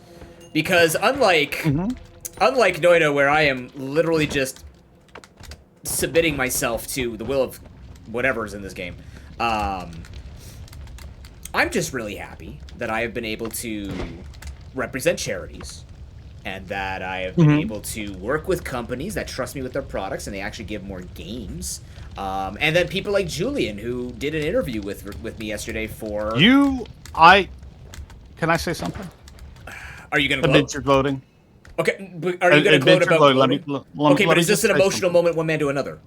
Because unlike Noita, where I am literally just submitting myself to the will of whatever's in this game, I'm just really happy that I have been able to represent charities, and that I have been able to work with companies that trust me with their products, and they actually give more games. And then people like Julian, who did an interview with me yesterday for... Can I say something? Are you going to gloat? Admit you're gloating. Okay, but are you going to gloat about gloating? Okay, but is this an emotional moment one man to another?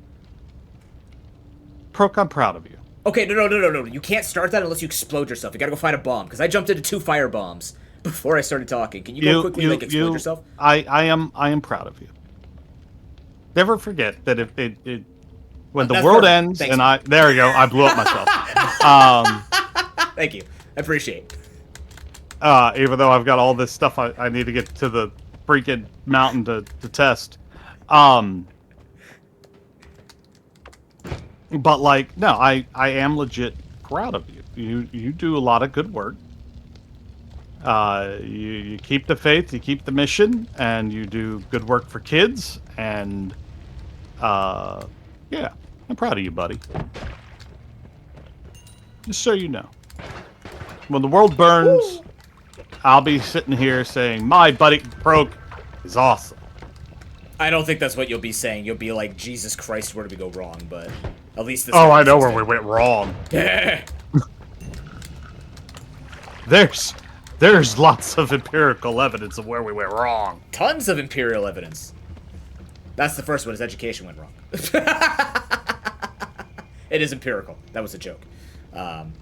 Proc, I'm proud of you. Okay, no. You can't start that unless you explode yourself. You gotta go find a bomb, because I jumped into 2 fire bombs before I started talking. Can you go quickly, explode yourself? I am proud of you. Never forget that when the world ends, Thanks. and there we go, I blew up myself. Thank you. I appreciate it. Even though I've got all this stuff I need to get to the freaking mountain to test. But like, no, I am legit proud of you. You do a lot of good work. You keep the faith, you keep the mission, and you do good work for kids. And yeah, I'm proud of you, buddy. Just so you know, when the world burns, I'll be sitting here saying my buddy Proc is awesome. I don't think that's what you'll be saying. You'll be like, Jesus Christ, where did we go wrong? But at least this... Oh, I know where we went wrong. There's lots of empirical evidence of where we went wrong. Tons of imperial evidence. That's the first one, is education went wrong. It is empirical. That was a joke. Damn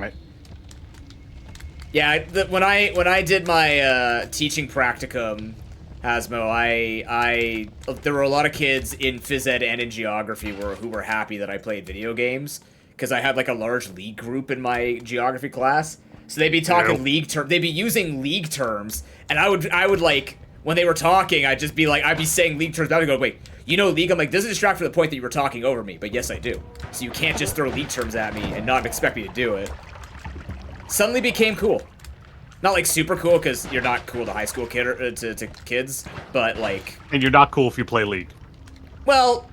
it. Yeah, when I did my teaching practicum, Hasmo, there were a lot of kids in phys ed and in geography who were happy that I played video games, because I had like a large league group in my geography class. So they'd be talking league terms, they'd be using league terms, and I would like, when they were talking, I'd be saying league terms, I would go, wait, you know league? I'm like, doesn't distract from the point that you were talking over me, but yes I do. So you can't just throw league terms at me and not expect me to do it. Suddenly became cool. Not like super cool, because you're not cool to high school kid or to kids, but like... And you're not cool if you play League. Well,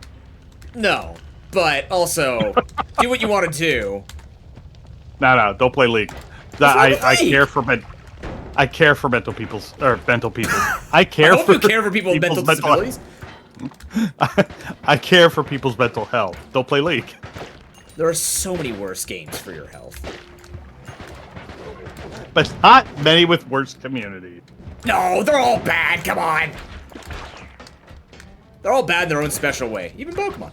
no. But also, do what you want to do. No, don't play League. I care for mental people. I care I hope you care for people with mental disabilities. I care for people's mental health. Don't play League. There are so many worse games for your health. But not many with worse community. No, they're all bad, come on! They're all bad in their own special way. Even Pokemon.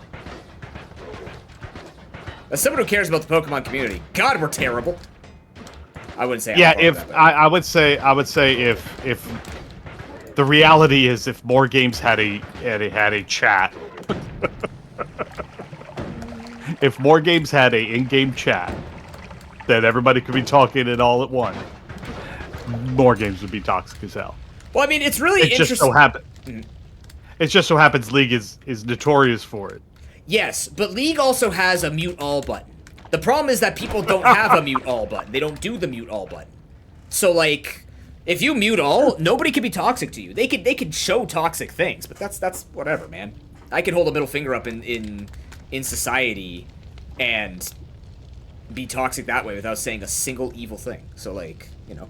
As someone who cares about the Pokemon community, God, we're terrible. I wouldn't say. Yeah, I would say if the reality is if more games had a chat, if more games had a in-game chat, that everybody could be talking it all at once, more games would be toxic as hell. Well, I mean, it's really interesting. It just so happens League is notorious for it. Yes, but League also has a mute all button. The problem is that people don't have a mute all button. They don't do the mute all button. So, like, if you mute all, nobody can be toxic to you. They could show toxic things, but that's whatever, man. I can hold a middle finger up in society and be toxic that way without saying a single evil thing. So, like, you know.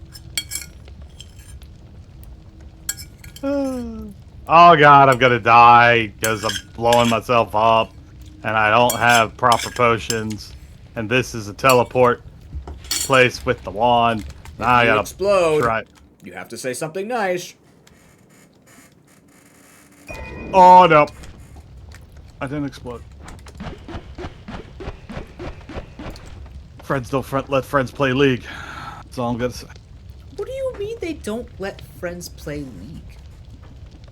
Oh god, I'm gonna die because I'm blowing myself up and I don't have proper potions. And this is a teleport place with the wand. Now I gotta explode. Try. You have to say something nice. Oh no. I didn't explode. Friends don't let friends play League. That's all I'm gonna say. What do you mean they don't let friends play League?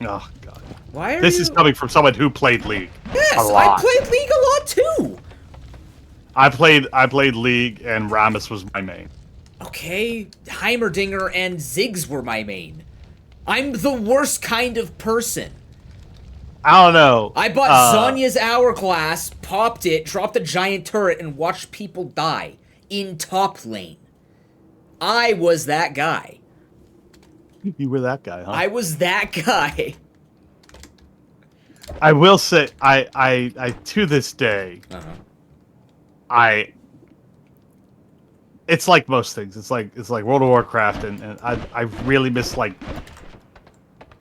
Oh god. Why are this is coming from someone who played League. Yes, a lot. I played League a lot too. I played League and Ramus was my main. Okay, Heimerdinger and Ziggs were my main. I'm the worst kind of person. I don't know. I bought Zonya's Hourglass, popped it, dropped a giant turret, and watched people die in top lane. I was that guy. You were that guy, huh? I was that guy. I will say, I to this day, it's like most things. It's like World of Warcraft, and I really miss like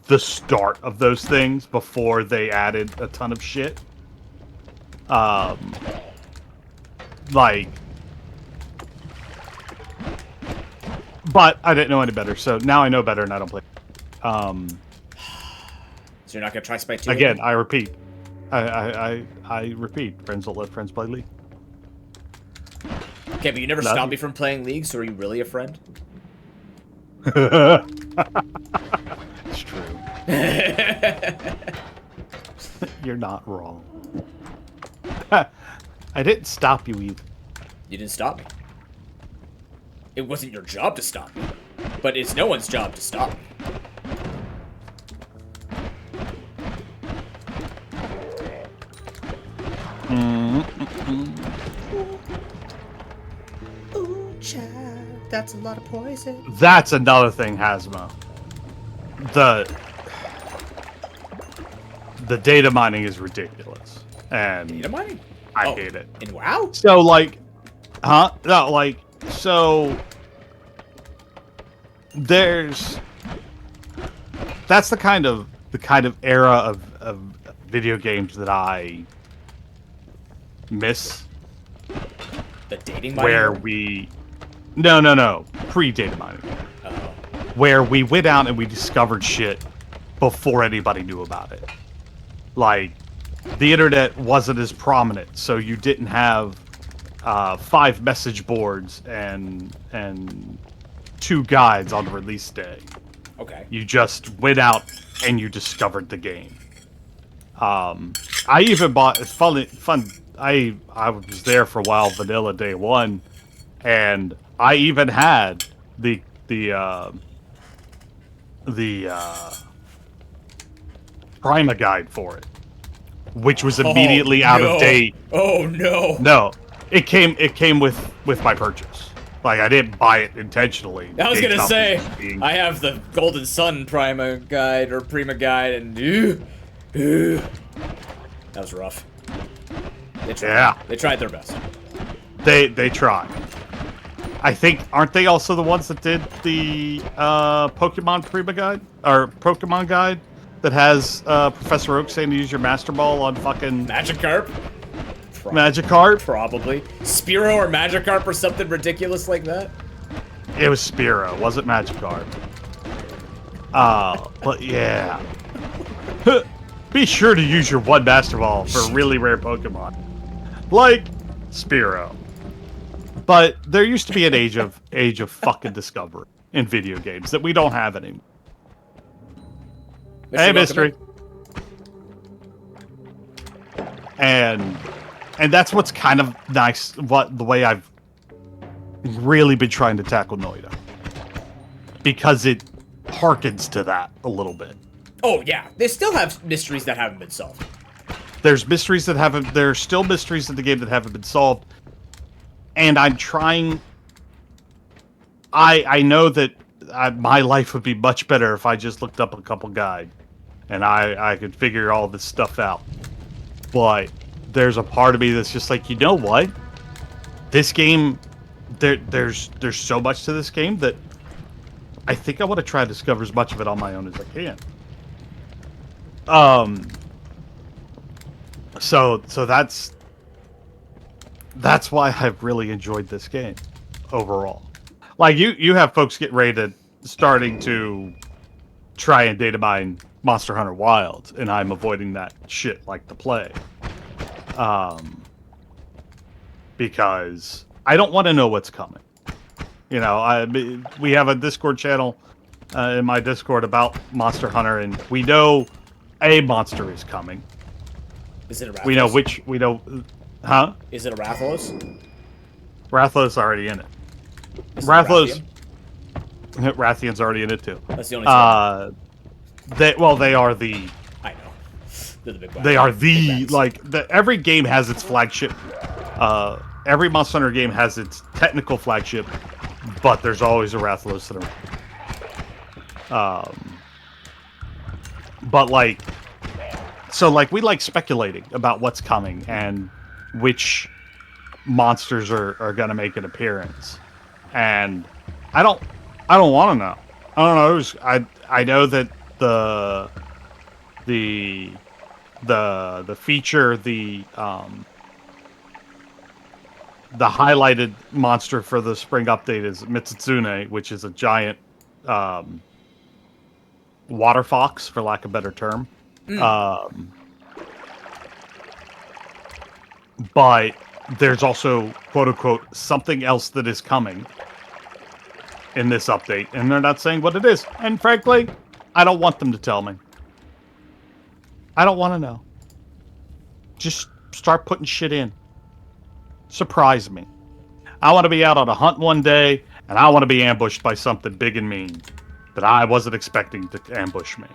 the start of those things before they added a ton of shit. Like, but I didn't know any better, so now I know better, and I don't play. So you're not gonna try Spike 2 Again, I repeat. I repeat. Friends don't let friends play League. Okay, but you never stopped me from playing League, so are you really a friend? It's true. You're not wrong. I didn't stop you either. You didn't stop me. It wasn't your job to stop me. But it's no one's job to stop me. Ooh, child, that's a lot of poison. That's another thing, Hazmo. The data mining is ridiculous, and Data mining? I hate it. In WoW? So like, huh? No, like, so there's that's the kind of era of video games that I miss. The dating mining? Where we no pre-data mining. Where we went out and we discovered shit before anybody knew about it. Like, the internet wasn't as prominent, so you didn't have 5 message boards and 2 guides on the release day. Okay. You just went out and you discovered the game. I even bought. It's fun. I was there for a while, vanilla day 1, and I even had the Prima guide for it, which was immediately out of date. Oh no! No, it came with my purchase. Like, I didn't buy it intentionally. I was gonna say, being... I have the Golden Sun Prima guide or Prima guide, and that was rough. They tried. Yeah, they tried their best. They tried. I think, aren't they also the ones that did the Pokemon Prima guide or Pokemon guide that has Professor Oak saying to use your Master Ball on fucking Magikarp? Magikarp? Probably. Spearow or Magikarp or something ridiculous like that? It was Spearow, wasn't Magikarp. But yeah. Be sure to use your one Master Ball for really rare Pokemon. Like Spearow. But there used to be an age of fucking discovery in video games that we don't have anymore. Hey, Mystery. And that's what's kind of nice, the way I've really been trying to tackle Noita. Because it harkens to that a little bit. Oh, yeah. They still have mysteries that haven't been solved. There's mysteries that haven't... There are still mysteries in the game that haven't been solved. And I'm trying... I know that my life would be much better if I just looked up a couple guides. And I could figure all this stuff out. But there's a part of me that's just like, you know what? This game... There's so much to this game that I think I want to try to discover as much of it on my own as I can. So that's why I've really enjoyed this game overall. Like, you have folks get ready to starting to try and data mine Monster Hunter Wilds, and I'm avoiding that shit like the plague. Because I don't want to know what's coming. You know, we have a Discord channel in my Discord about Monster Hunter, and we know a monster is coming. Is it a Rathalos? Huh? Is it a Rathalos? Rathalos already in it. Rathalos. Rathian's already in it too. That's the only two. They are the... I know. They're the big bad. They are big bads. every game has its flagship. Every Monster Hunter game has its technical flagship, but there's always a Rathalos in it. But like, so like we like speculating about what's coming and which monsters are gonna make an appearance, and I don't want to know. I don't know. I know that the feature, the highlighted monster for the spring update is Mitsune, which is a giant water fox, for lack of a better term. But there's also, quote unquote, something else that is coming in this update, and they're not saying what it is. And frankly, I don't want them to tell me. I don't want to know. Just start putting shit in. Surprise me. I want to be out on a hunt one day, and I want to be ambushed by something big and mean that I wasn't expecting to ambush me.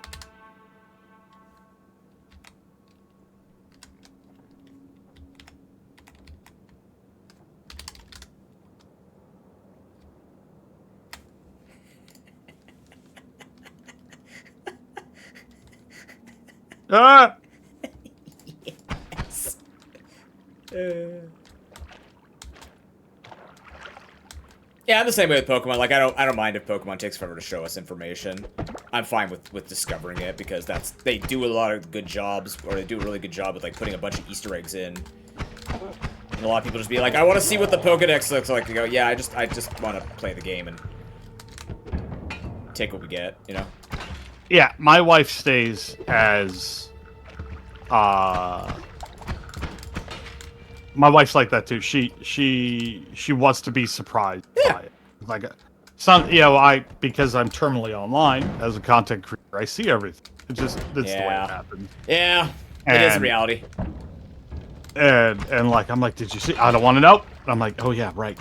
Ah! Yes. Yeah, I'm the same way with Pokemon. Like, I don't mind if Pokemon takes forever to show us information. I'm fine with discovering it, because they do a lot of good jobs, or they do a really good job with like putting a bunch of Easter eggs in. And a lot of people just be like, I want to see what the Pokedex looks like. I go, yeah, I just want to play the game and take what we get, you know? Yeah, my wife stays as my wife's like that too. She wants to be surprised by it. Like some, because I'm terminally online as a content creator, I see everything. That's the way it happens. Yeah, it is a reality. And like, I'm like, did you see? I don't want to know. I'm like, oh yeah, right.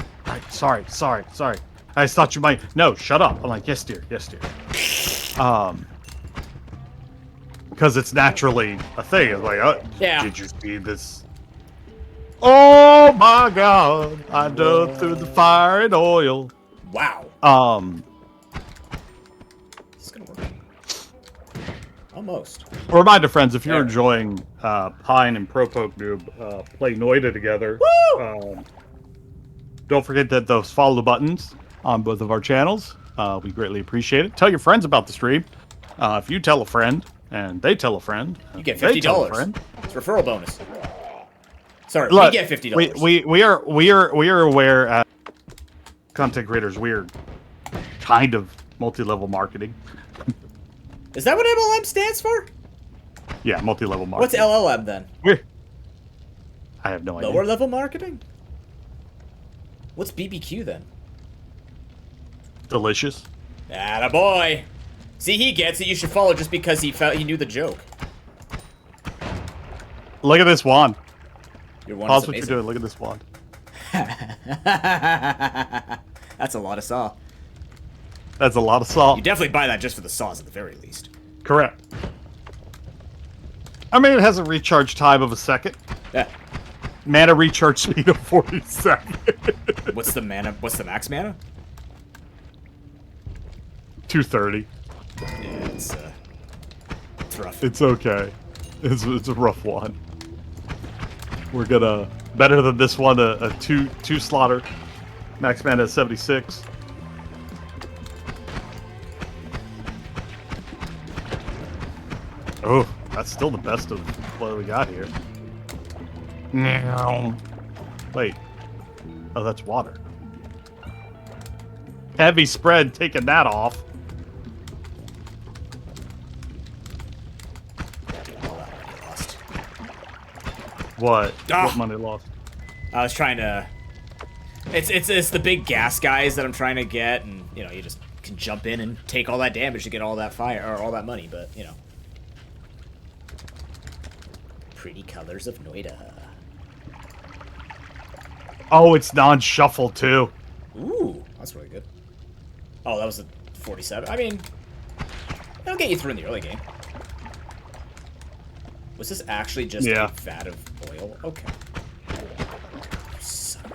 Sorry. I just thought you might. No, shut up. I'm like, yes, dear. Because it's naturally a thing. It's like, oh, did you see this? Oh my God! I dug through the fire and oil. Wow. It's gonna work. Almost. Reminder, friends, if you're enjoying Pine and ProPoke Noob play Noita together, don't forget that those follow buttons on both of our channels. We greatly appreciate it. Tell your friends about the stream. If you tell a friend and they tell a friend, you get $50. It's referral bonus. Sorry, look, we get $50. We are aware, content creators. We're kind of multi-level marketing. Is that what MLM stands for? Yeah, multi-level marketing. What's LLM then? I have no idea. Lower level marketing? What's BBQ then? Delicious. Attaboy! See, he gets it. You should follow just because he knew the joke. Look at this wand. Your wand Pause is what you're doing. Look at this wand. That's a lot of saw. That's a lot of salt. You definitely buy that just for the saws at the very least. Correct. I mean, it has a recharge time of a second. Yeah. Mana recharge speed of 40 seconds. What's the mana? What's the max mana? 230. Yeah, it's rough. It's okay. It's a rough one. We're gonna better than this one. A two slaughter. Max mana is 76. Oh, that's still the best of what we got here. Wait. Oh, that's water. Heavy spread, taking that off. What? What money lost? I was trying to... It's the big gas guys that I'm trying to get, and, you know, you just can jump in and take all that damage to get all that fire, or all that money, but, you know. Pretty colors of Noita. Oh, it's non-shuffle, too. Ooh, that's really good. Oh, that was a 47. I mean, that'll get you through in the early game. Was this actually just Yeah. a vat of oil? Okay. Son.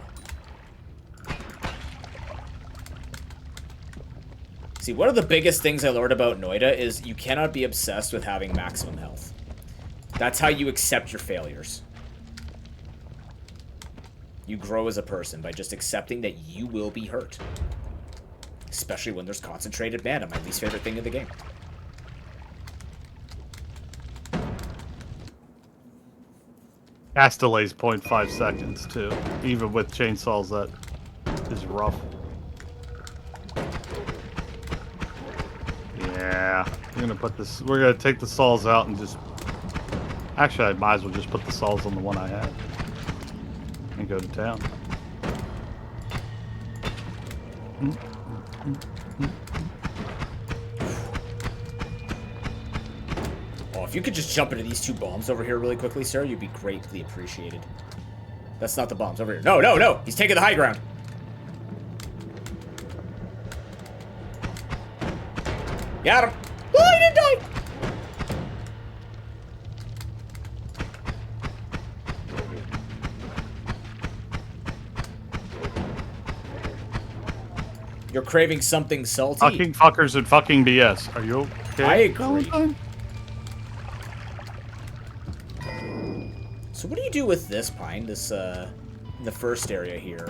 See, one of the biggest things I learned about Noita is you cannot be obsessed with having maximum health. That's how you accept your failures. You grow as a person by just accepting that you will be hurt. Especially when there's concentrated mana, my least favorite thing in the game. Cast delay's 0.5 seconds, too. Even with chainsaws, that is rough. Yeah. We're gonna take the saws out and just... Actually, I might as well just put the saws on the one I had. And go to town. Oh, if you could just jump into these two bombs over here really quickly, sir, you'd be greatly appreciated. That's not the bombs over here. No, no, no! He's taking the high ground. Got him. Oh, he didn't die. You're craving something salty. Fucking fuckers and fucking BS. Are you okay? I agree. Valentine? So what do you do with this pine? This the first area here.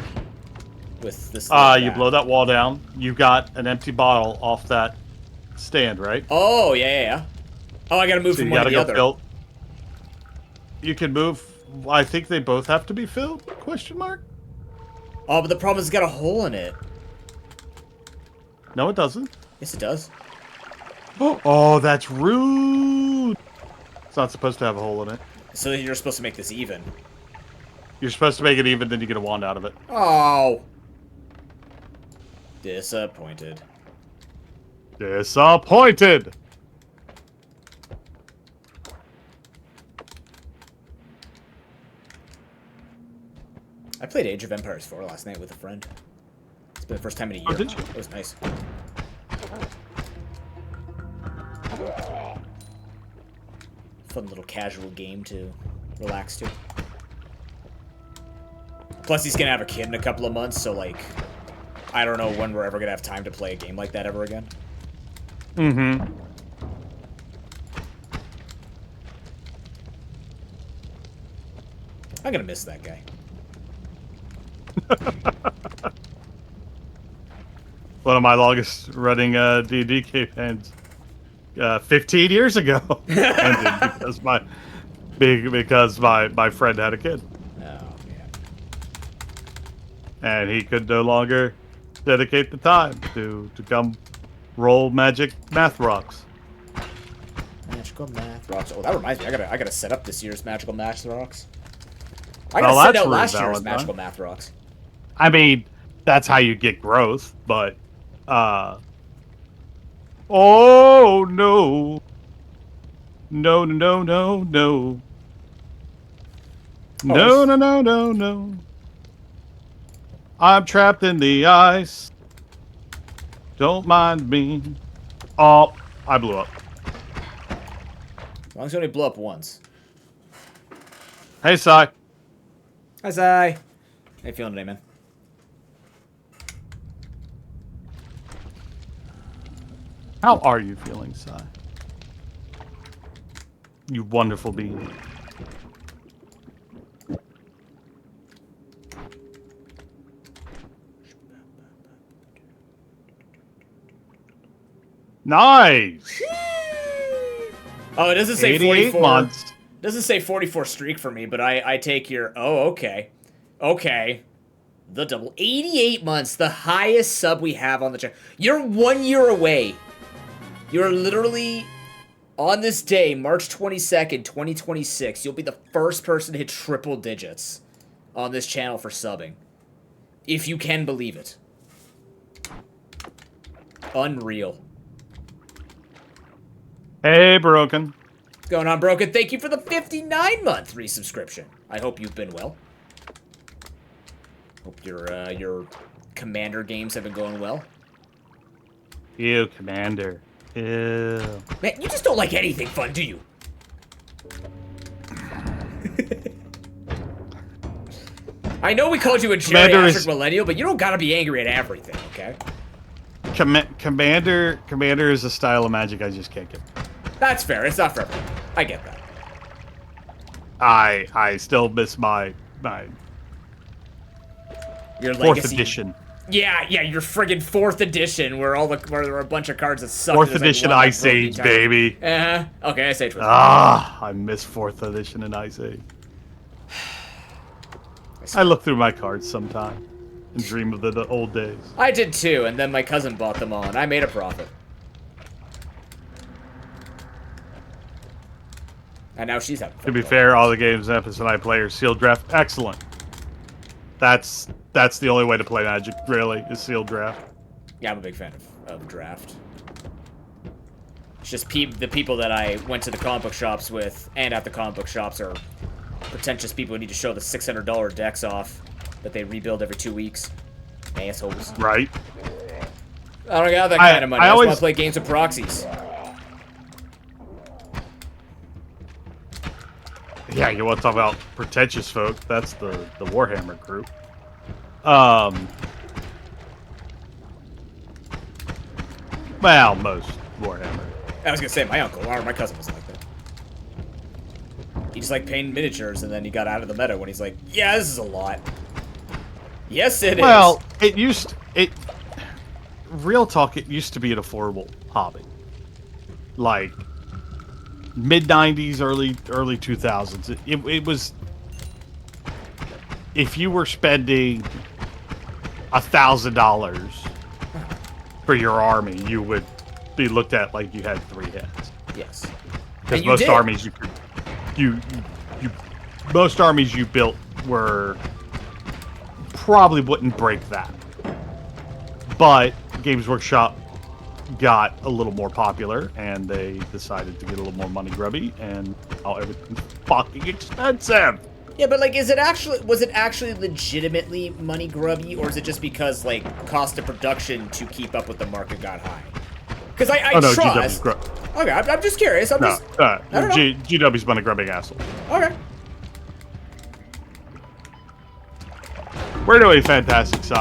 With this. You blow that wall down. You got an empty bottle off that stand, right? Oh yeah. Oh, I gotta move So from you one to gotta the go other. fill. You can move. I think they both have to be filled? Question mark? Oh, but the problem is it's got a hole in it. No, it doesn't. Yes, it does. Oh, that's rude. It's not supposed to have a hole in it. So you're supposed to make this even. You're supposed to make it even, then you get a wand out of it. Oh. Disappointed. Disappointed. I played Age of Empires 4 last night with a friend. It's been the first time in a year. Oh, did you? It was nice. Fun little casual game to relax to. Plus, he's gonna have a kid in a couple of months, so, like, I don't know when we're ever gonna have time to play a game like that ever again. Mm-hmm. I'm gonna miss that guy. One of my longest running D&D campaigns 15 years ago ended because my friend had a kid. Oh, man. And he could no longer dedicate the time to come roll magic math rocks. Magical math rocks. Oh, that reminds me. I gotta set up this year's magical math rocks. I Well, gotta send that's out rude, last year's Valentine. magical math rocks. I mean, that's how you get growth, but oh no. No, no, no, no. No, no, no, no, no. I'm trapped in the ice. Don't mind me. Oh, I blew up. As long as you only blow up once. Hey, Sai. Hi, Zai. How you feeling today, man? How are you feeling, Sai? You wonderful being. Nice. Oh, it doesn't say 88 44. months. It doesn't say 44 streak for me, but I take your... Oh, okay. Okay. The double. 88 months. The highest sub we have on the channel. You're 1 year away. You're literally... On this day, March 22nd, 2026, you'll be the first person to hit triple digits on this channel for subbing. If you can believe it. Unreal. Hey, Broken. What's going on, Broken? Thank you for the 59-month resubscription. I hope you've been well. Hope your Commander games have been going well. Ew, Commander. Ew. Man, you just don't like anything fun, do you? I know we called you a geriatric millennial, but you don't gotta be angry at everything, okay? Commander is a style of Magic I just can't get. That's fair. It's not for everyone. I get that. I still miss my Your 4th legacy. edition. Yeah, your friggin' 4th edition, where there were a bunch of cards that suck. 4th edition Ice Age, baby. Okay, Ice Age was. I miss 4th edition and Ice Age. I look through my cards sometime and dream of the old days. I did too, and then my cousin bought them all, and I made a profit. And now she's having fun. To be fair, all the games Memphis and I play are sealed draft. Excellent. That's the only way to play Magic, really, is sealed draft. Yeah, I'm a big fan of draft. It's just the people that I went to the comic book shops with and at the comic book shops are pretentious people who need to show the $600 decks off that they rebuild every 2 weeks. Assholes. Right. I don't got that kind of money. I just always want to play games with proxies. Yeah, you want to talk about pretentious folk? That's the Warhammer group. Well, most Warhammer. I was gonna say my uncle or my cousin was like that. He just like painted miniatures, and then he got out of the meta when he's like, "Yeah, this is a lot." Yes, it is. Well, real talk, it used to be an affordable hobby. Like mid '90s, early 2000s. It was. If you were spending $1,000 for your army, you would be looked at like you had 3 heads. Yes. Because most armies most armies you built were probably wouldn't break that. But Games Workshop got a little more popular, and they decided to get a little more money grubby, and now everything's fucking expensive. Yeah, but like, was it actually legitimately money grubby, or is it just because like cost of production to keep up with the market got high? Because I trust. Okay, I'm just curious. GW's been a grubbing asshole. Okay. We're doing fantastic, Si.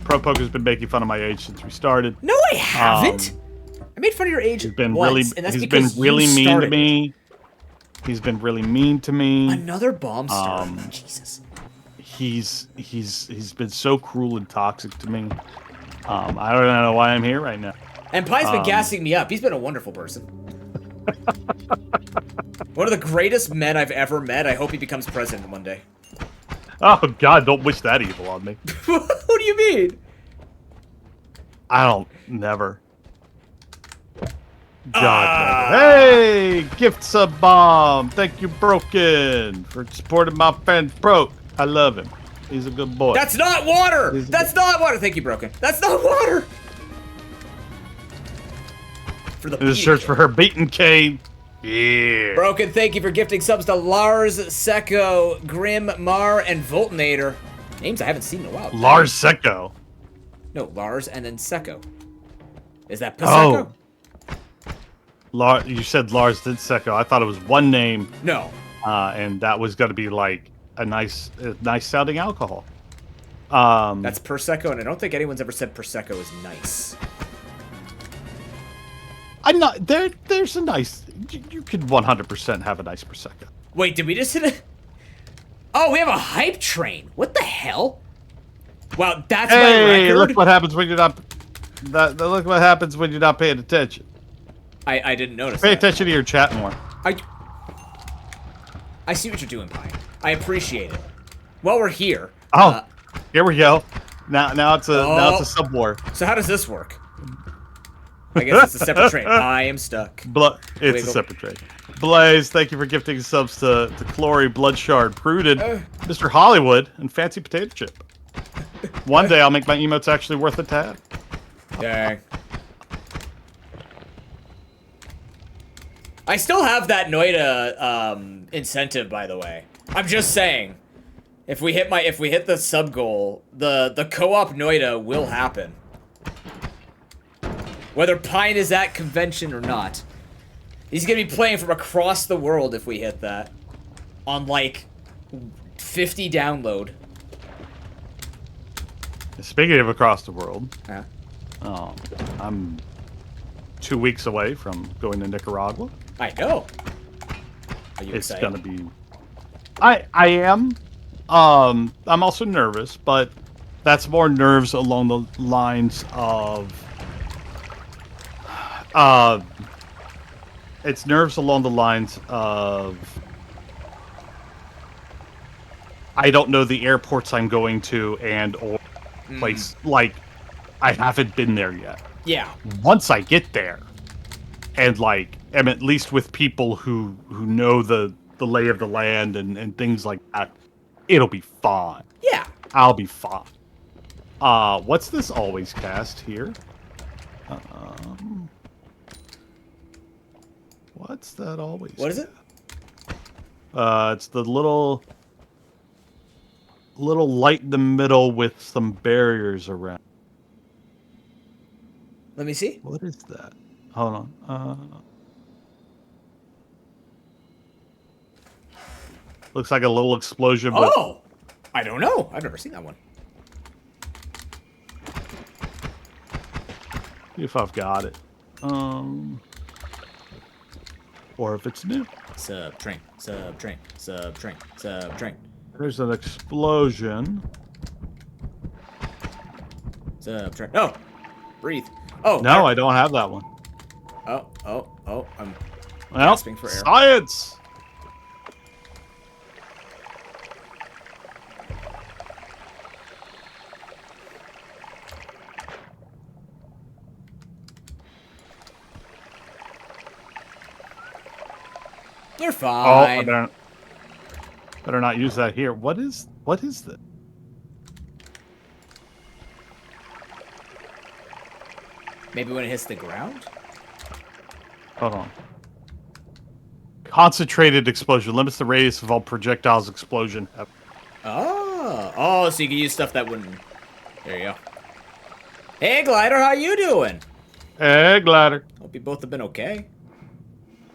Pro Poker's been making fun of my age since we started. No, I haven't. I made fun of your age once, and that's because really you mean to started. me. He's been really mean to me. Another bomb star. Jesus. He's been so cruel and toxic to me. I don't know why I'm here right now. And Pie's been gassing me up. He's been a wonderful person. One of the greatest men I've ever met. I hope he becomes president one day. Oh God! Don't wish that evil on me. What do you mean? I don't. Never. God, never. Hey, gift sub bomb. Thank you, Broken, for supporting my friend Broke. I love him. He's a good boy. That's not water. That's not water. Thank you, Broken. That's not water. For the search for her beaten cane. Yeah. Broken, thank you for gifting subs to Lars, Secco, Grim, Mar, and Voltinator. Names I haven't seen in a while. Lars Secco. No, Lars and then Secco. Is that Prosecco? Oh. You said Lars did Secco. I thought it was one name. No. And that was going to be like a nice sounding alcohol. That's Prosecco, and I don't think anyone's ever said Prosecco is nice. I'm not. There's a nice. You could 100% have a nice Prosecco. Wait, did we just hit a? Oh, we have a hype train. What the hell? Wow, that's my record. Look what happens when you're not. Look what happens when you're not paying attention. I didn't notice. Pay attention to your chat more. I see what you're doing, Pie. I appreciate it. While we're here. Oh, here we go. Now it's a sub war. So how does this work? I guess it's a separate train. I am stuck. It's a separate train. Blaze, thank you for gifting subs to Clory, Bloodshard, Pruded, Mr. Hollywood, and Fancy Potato Chip. One day I'll make my emotes actually worth a tab. Dang. I still have that Noita incentive, by the way. I'm just saying, if we hit the sub goal, the co-op Noita will happen. Whether Pine is at convention or not. He's gonna be playing from across the world if we hit that. On like 50 download. Speaking of across the world, Uh, I'm 2 weeks away from going to Nicaragua. I know. Are you It's excited? gonna be. I am. I'm also nervous, but that's more nerves along the lines of. It's nerves along the lines of. I don't know the airports I'm going to and or place like I haven't been there yet. Yeah. Once I get there, and like am at least with people who know the lay of the land and things like that, it'll be fine. Yeah. I'll be fine. What's this always cast here? What's that always? What is it? It's the little light in the middle with some barriers around. Let me see. What is that? Hold on. Looks like a little explosion. But Oh! I don't know. I've never seen that one. see if I've got it. Or if it's new. Subtrain, subtrain, subtrain, subtrain. There's an explosion. Subtrain. Oh! Breathe. Oh! No, I don't have that one. Oh. I'm Well, gasping for air. science! You're Oh, I fine. better not use that here. What is this? Maybe when it hits the ground? Hold on. Concentrated explosion limits the radius of all projectiles explosion. Oh, so you can use stuff that wouldn't... There you go. Hey, Glider, how you doing? Hey, glider. Hope you both have been okay.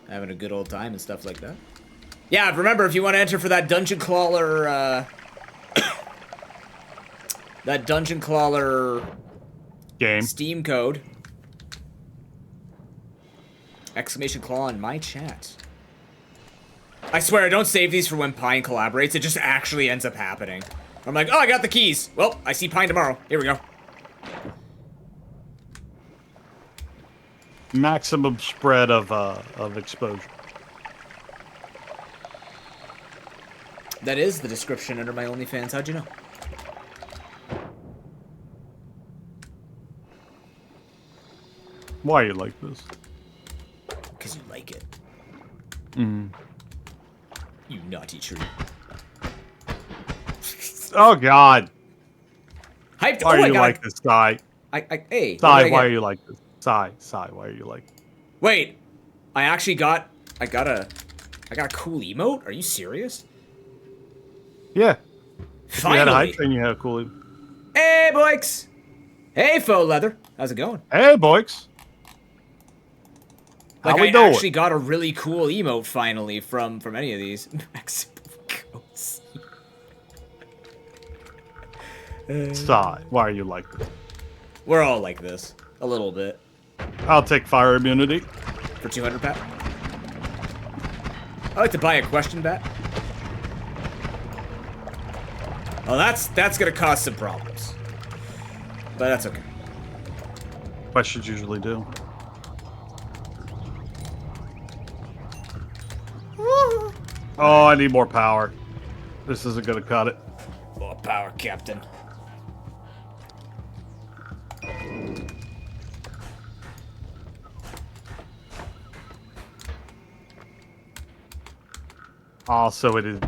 Having a good old time and stuff like that. Yeah, remember, if you want to enter for that Dungeon Crawler, that Dungeon Crawler Game. Steam code. Exclamation claw in my chat. I swear, I don't save these for when Pine collaborates. It just actually ends up happening. I'm like, oh, I got the keys. Well, I see Pine tomorrow. Here we go. Maximum spread of exposure. That is the description under my OnlyFans. How'd you know? Why are you like this? Because you like it. Mm. You naughty tree. Oh God! Hyped. Why Oh, are you like this, Sai? Hey. Sai, why are you like this? Sai, why are you like this? Wait. I got a cool emote? Are you serious? Yeah. If you had a Finally. hype train, you had a cool. Hey, boys. Hey, faux leather. How's it going? Hey, boys. Like, How we I doing? actually got a really cool emote finally from any of these. Sai, why are you like this? We're all like this. A little bit. I'll take fire immunity. For 200, Pat? I like to buy a question, Pat. Well, that's gonna cause some problems. But that's okay. Questions usually do. Oh, I need more power. This isn't gonna cut it. More power, Captain. Also, it is.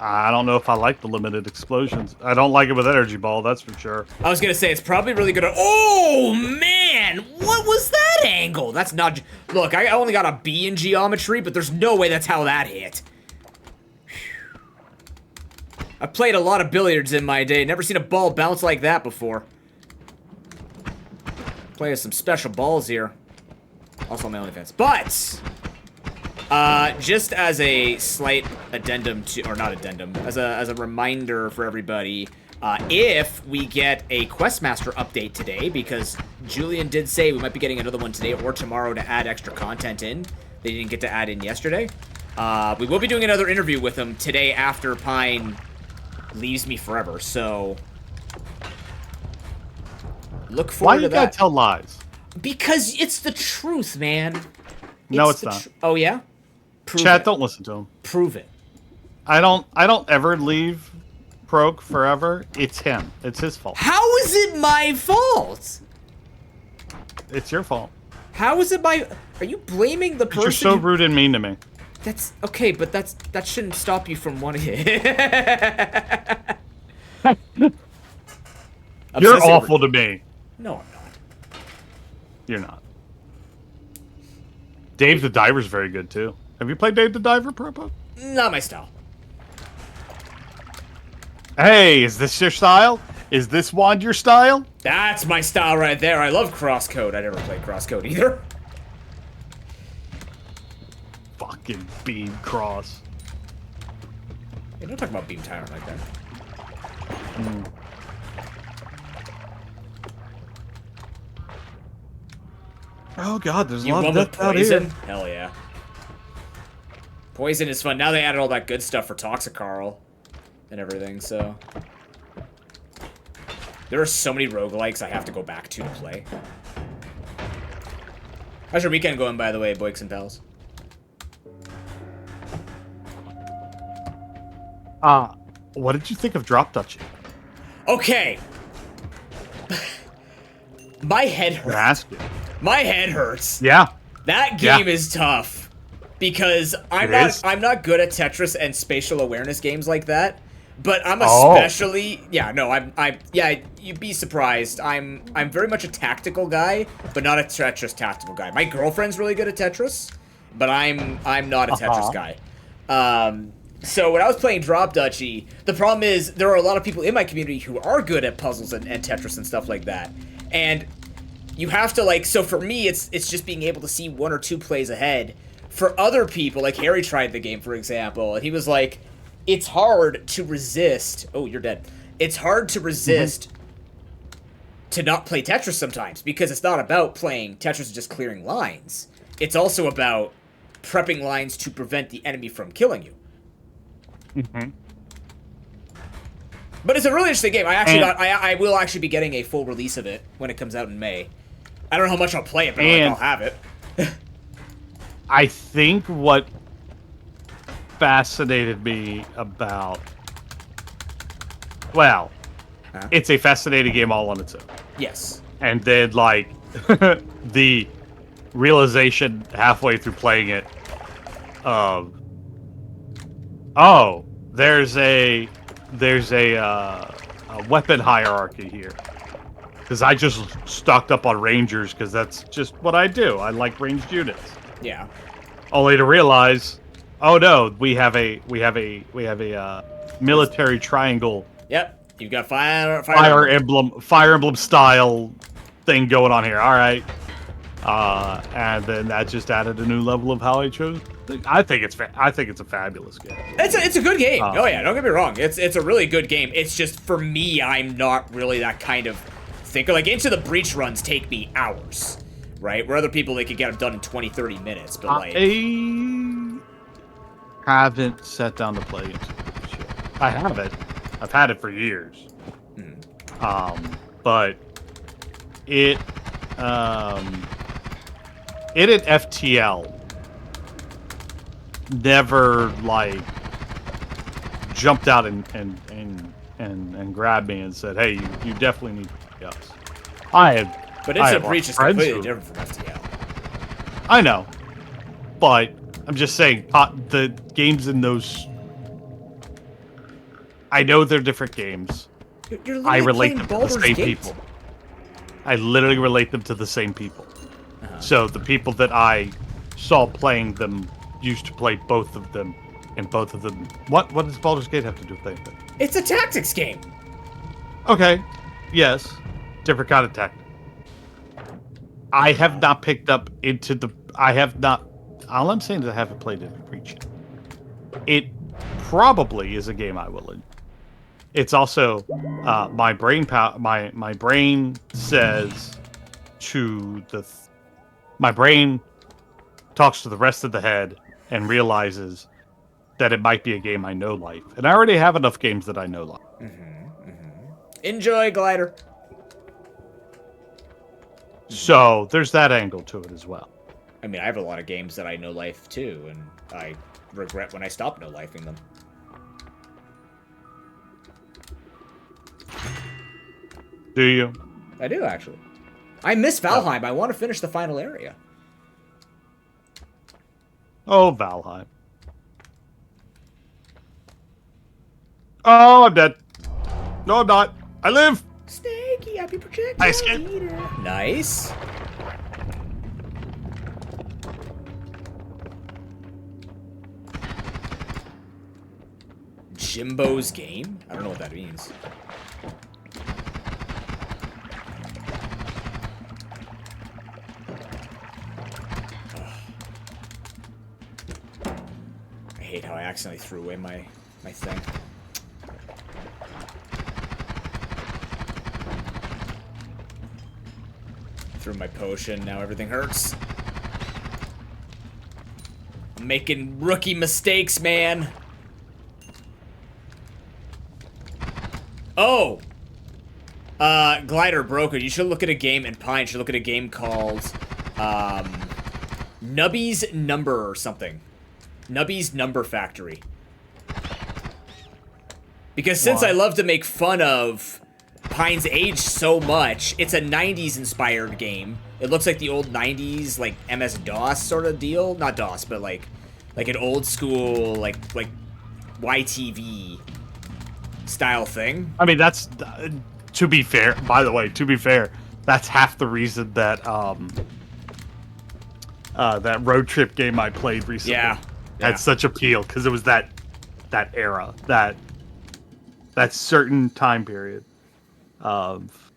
I don't know if I like the limited explosions. I don't like it with energy ball, that's for sure. I was gonna say, it's probably really good at- Oh, man! What was that angle? That's not- Look, I only got a B in geometry, but there's no way that's how that hit. I played a lot of billiards in my day. Never seen a ball bounce like that before. Playing some special balls here. Also on my OnlyFans. But! Just as a slight addendum to, or not addendum, as a reminder for everybody, if we get a Questmaster update today, because Julian did say we might be getting another one today or tomorrow to add extra content in. They didn't get to add in yesterday. We will be doing another interview with him today after Pine leaves me forever, so look forward to that. Why you gotta tell lies? Because it's the truth, man. No, it's not. Oh, yeah? Prove Chat, it. don't listen to him. Prove it. I don't ever leave Proke forever. It's him. It's his fault. How is it my fault? It's your fault. How is it my... Are you blaming the person? You're so rude and mean to me. That's... Okay, but that shouldn't stop you from wanting it. You're awful to me. No, I'm not. You're not. Dave the Diver's very good, too. Have you played Dave the Diver, Propo? Not my style. Hey, is this your style? Is this wand your style? That's my style right there. I love Crosscode. I never played Crosscode either. Fucking Beam Cross. Hey, don't talk about Beam Tyrant like that. Oh god, there's a You lot won of with death out here. Poison? Hell yeah. Poison is fun. Now they added all that good stuff for Toxicarl and everything, so... There are so many roguelikes I have to go back to play. How's your weekend going, by the way, boys and pals? What did you think of Drop Duchy? Okay. My head You're hurts. asking. My head hurts. Yeah. That game is tough. Because I'm not good at Tetris and spatial awareness games like that. But I'm especially you'd be surprised. I'm very much a tactical guy, but not a Tetris tactical guy. My girlfriend's really good at Tetris, but I'm not a Tetris guy. So when I was playing Drop Duchy, the problem is there are a lot of people in my community who are good at puzzles and Tetris and stuff like that. And you have to, like, so for me, it's just being able to see one or two plays ahead. For other people, like Harry tried the game, for example, and he was like, it's hard to resist. Oh, you're dead. It's hard to resist to not play Tetris sometimes, because it's not about playing Tetris and just clearing lines. It's also about prepping lines to prevent the enemy from killing you. But it's a really interesting game. I will actually be getting a full release of it when it comes out in May. I don't know how much I'll play it, but I'll have it. I think what fascinated me about... Well, it's a fascinating game all on its own. Yes. And then, like, the realization halfway through playing it of... Oh, there's a weapon hierarchy here. Because I just stocked up on Rangers, because that's just what I do. I like ranged units. Yeah. Only to realize, oh no, we have a military triangle. Yep. You've got fire emblem style thing going on here. All right. And then that just added a new level of how I chose. I think it's a fabulous game. It's a good game. Oh yeah, don't get me wrong. It's a really good game. It's just, for me, I'm not really that kind of thinker. Like, Into the Breach runs take me hours, right? Where other people, they could get them done in 20, 30 minutes. But like, I haven't sat down to play Into the Breach yet. I haven't. I've had it for years. But it at FTL never, like, jumped out and grabbed me and said, "Hey, you definitely need to play us." But Into the Breach is completely different from FTL. I know, but I'm just saying, the games in those, I know they're different games. I relate them to the same people. I literally relate them to the same people. So the people that I saw playing them used to play both of them, and both of them... What does Baldur's Gate have to do with anything? It's a tactics game. Okay. Yes. Different kind of tactic. I have not picked up into the... I have not... all I'm saying is I haven't played it in preach yet. It probably is a game I will enjoy. It's also my brain my brain says to my brain talks to the rest of the head and realizes that it might be a game I know life. And I already have enough games that I know life. Enjoy, Glider. So there's that angle to it as well. I mean, I have a lot of games that I know life too, and I regret when I stopped no lifing them. Do you? I do, actually. I miss Valheim. I want to finish the final area. Oh, Valheim. Oh, I'm dead. No, I'm not. I live. Snaky, happy projectile. I escaped. Nice. Jimbo's game? I don't know what that means. I hate how I accidentally threw away my thing. Threw my potion, now everything hurts. I'm making rookie mistakes, man. Oh! Glider broken. You should look at a game, and Pine should look at a game called, Nubby's Number or something. Nubby's Number Factory. Because since I love to make fun of Pine's age so much, it's a 90s inspired game. It looks like the old 90s, like MS-DOS sort of deal. Not DOS, but like an old school, like YTV style thing. I mean, that's to be fair. By the way, to be fair, that's half the reason that that road trip game I played recently had such appeal, because it was that era, that certain time period of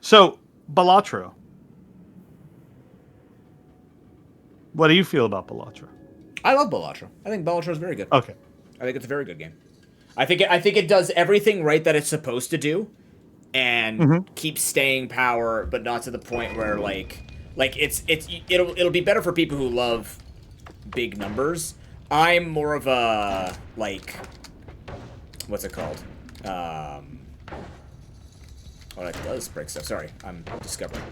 so Balatro. What do you feel about Balatro? I love Balatro. I think Balatro is very good. Okay. I think it's a very good game. I think it does everything right that it's supposed to do, and keeps staying power, but not to the point where it'll be better for people who love big numbers. I'm more of a what's it called? Oh, that does break stuff. Sorry, I'm discovering.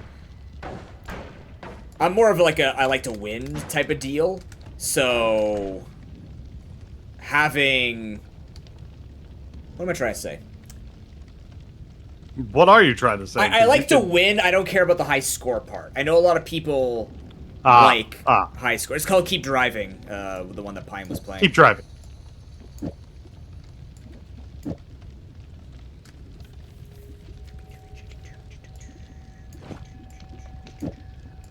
I'm more of I like to win type of deal. So having, what am I trying to say? What are you trying to say? I like to win. I don't care about the high score part. I know a lot of people like high score. It's called Keep Driving, the one that Pine was playing. Keep Driving.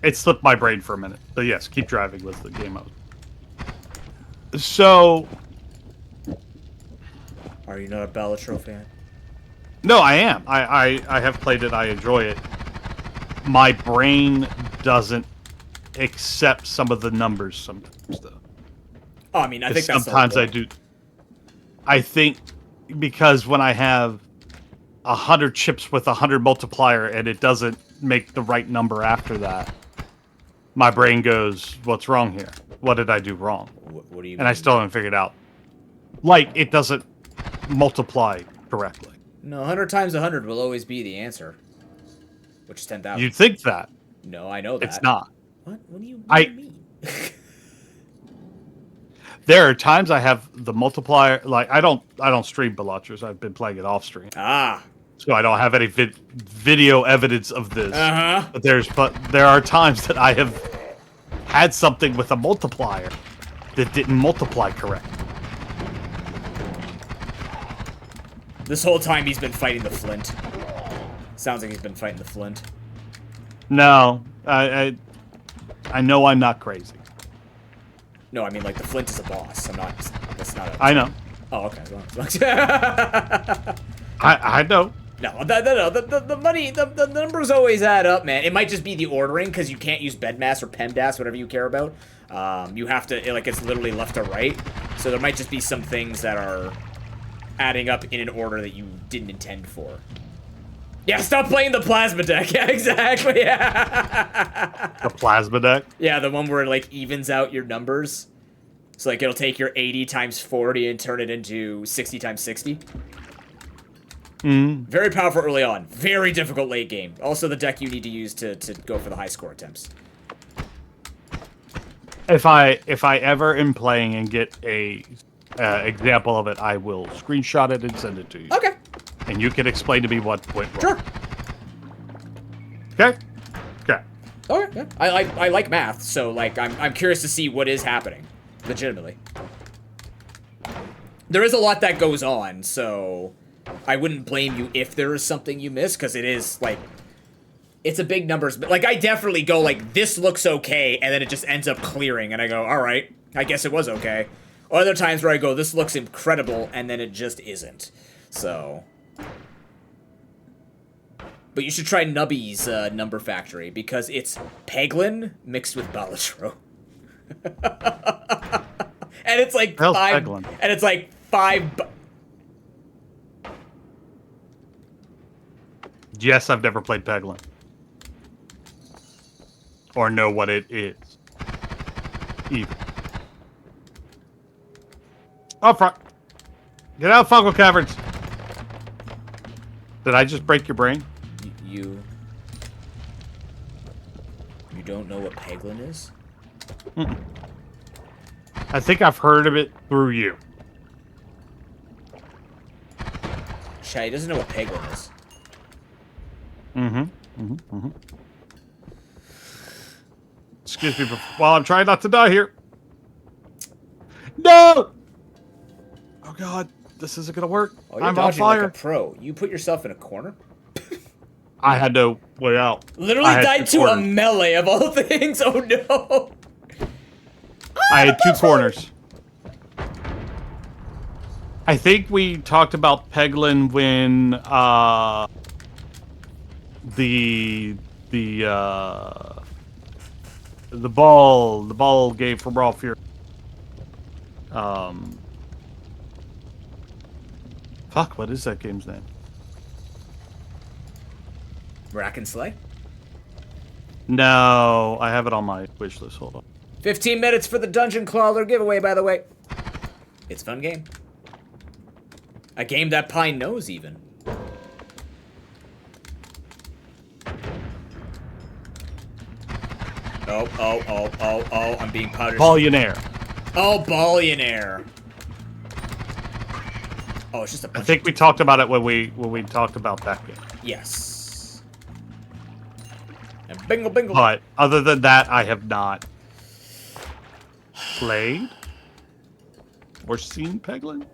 It slipped my brain for a minute. But yes, Keep Driving was the game I was. So, are you not a Balatro fan? No, I am. I have played it. I enjoy it. My brain doesn't accept some of the numbers sometimes, though. Oh, I mean, I think that's sometimes I do. I think because when I have 100 chips with 100 multiplier and it doesn't make the right number after that, my brain goes, "What's wrong here? What did I do wrong?" What do you mean? And I still haven't figured out. Like, it doesn't multiply correctly. No, 100 times 100 will always be the answer, which is 10,000. You'd think that. No, I know that. It's not. What? What do you mean? There are times I have the multiplier. Like, I don't stream Balatras. I've been playing it off stream. So I don't have any video evidence of this. But there are times that I have had something with a multiplier that didn't multiply correct. This whole time he's been fighting the Flint. Sounds like he's been fighting the Flint. No, I know I'm not crazy. No, I mean, like, the Flint is a boss. I'm not. That's not a. I know. Oh, okay. I know. No, the money, the numbers always add up, man. It might just be the ordering, because you can't use Bedmass or PEMDAS, whatever you care about. You have to, like, it's literally left to right. So there might just be some things that are adding up in an order that you didn't intend for. Yeah, stop playing the plasma deck. Yeah, exactly. Yeah. The plasma deck? Yeah, the one where it, like, evens out your numbers. So, like, it'll take your 80 times 40 and turn it into 60 times 60. Very powerful early on. Very difficult late game. Also the deck you need to use to go for the high score attempts. If I ever am playing and get a example of it, I will screenshot it and send it to you. Okay. And you can explain to me what went wrong. Sure. Okay. Okay. Okay. Yeah. I like math, so like I'm curious to see what is happening, legitimately. There is a lot that goes on, so I wouldn't blame you if there is something you miss, because it is like it's a big numbers. But like I definitely go like this looks okay, and then it just ends up clearing, and I go all right, I guess it was okay. Other times where I go this looks incredible, and then it just isn't. So. But you should try Nubby's Number Factory, because it's Peglin mixed with Balatro. And it's like Hell's five. Peglin? And it's like five. Yes, I've never played Peglin. Or know what it is. Even. Up front. Get out of Fungal Caverns. Did I just break your brain? You don't know what Peglin is? Mm-mm. I think I've heard of it through you. Shay doesn't know what Peglin is. Excuse me while I'm trying not to die here. No! Oh god, this isn't gonna work. Oh, you're I'm on dodging fire. like a pro. You put yourself in a corner? I had no way out. Literally died to a melee of all things. Oh no! I had 2 corners. I think we talked about Peglin when the ball gave from Raw Fury. Fuck, what is that game's name? Rack and Slay? No, I have it on my wish list. Hold on. 15 minutes for the Dungeon Crawler giveaway, by the way. It's a fun game. A game that Pine knows, even. Oh, I'm being punished. Billionaire. Oh, Billionaire. Oh, it's just a bunch I think we talked about it when we talked about that game. Yes. And bingo, bingo. But other than that, I have not played or seen Peglin.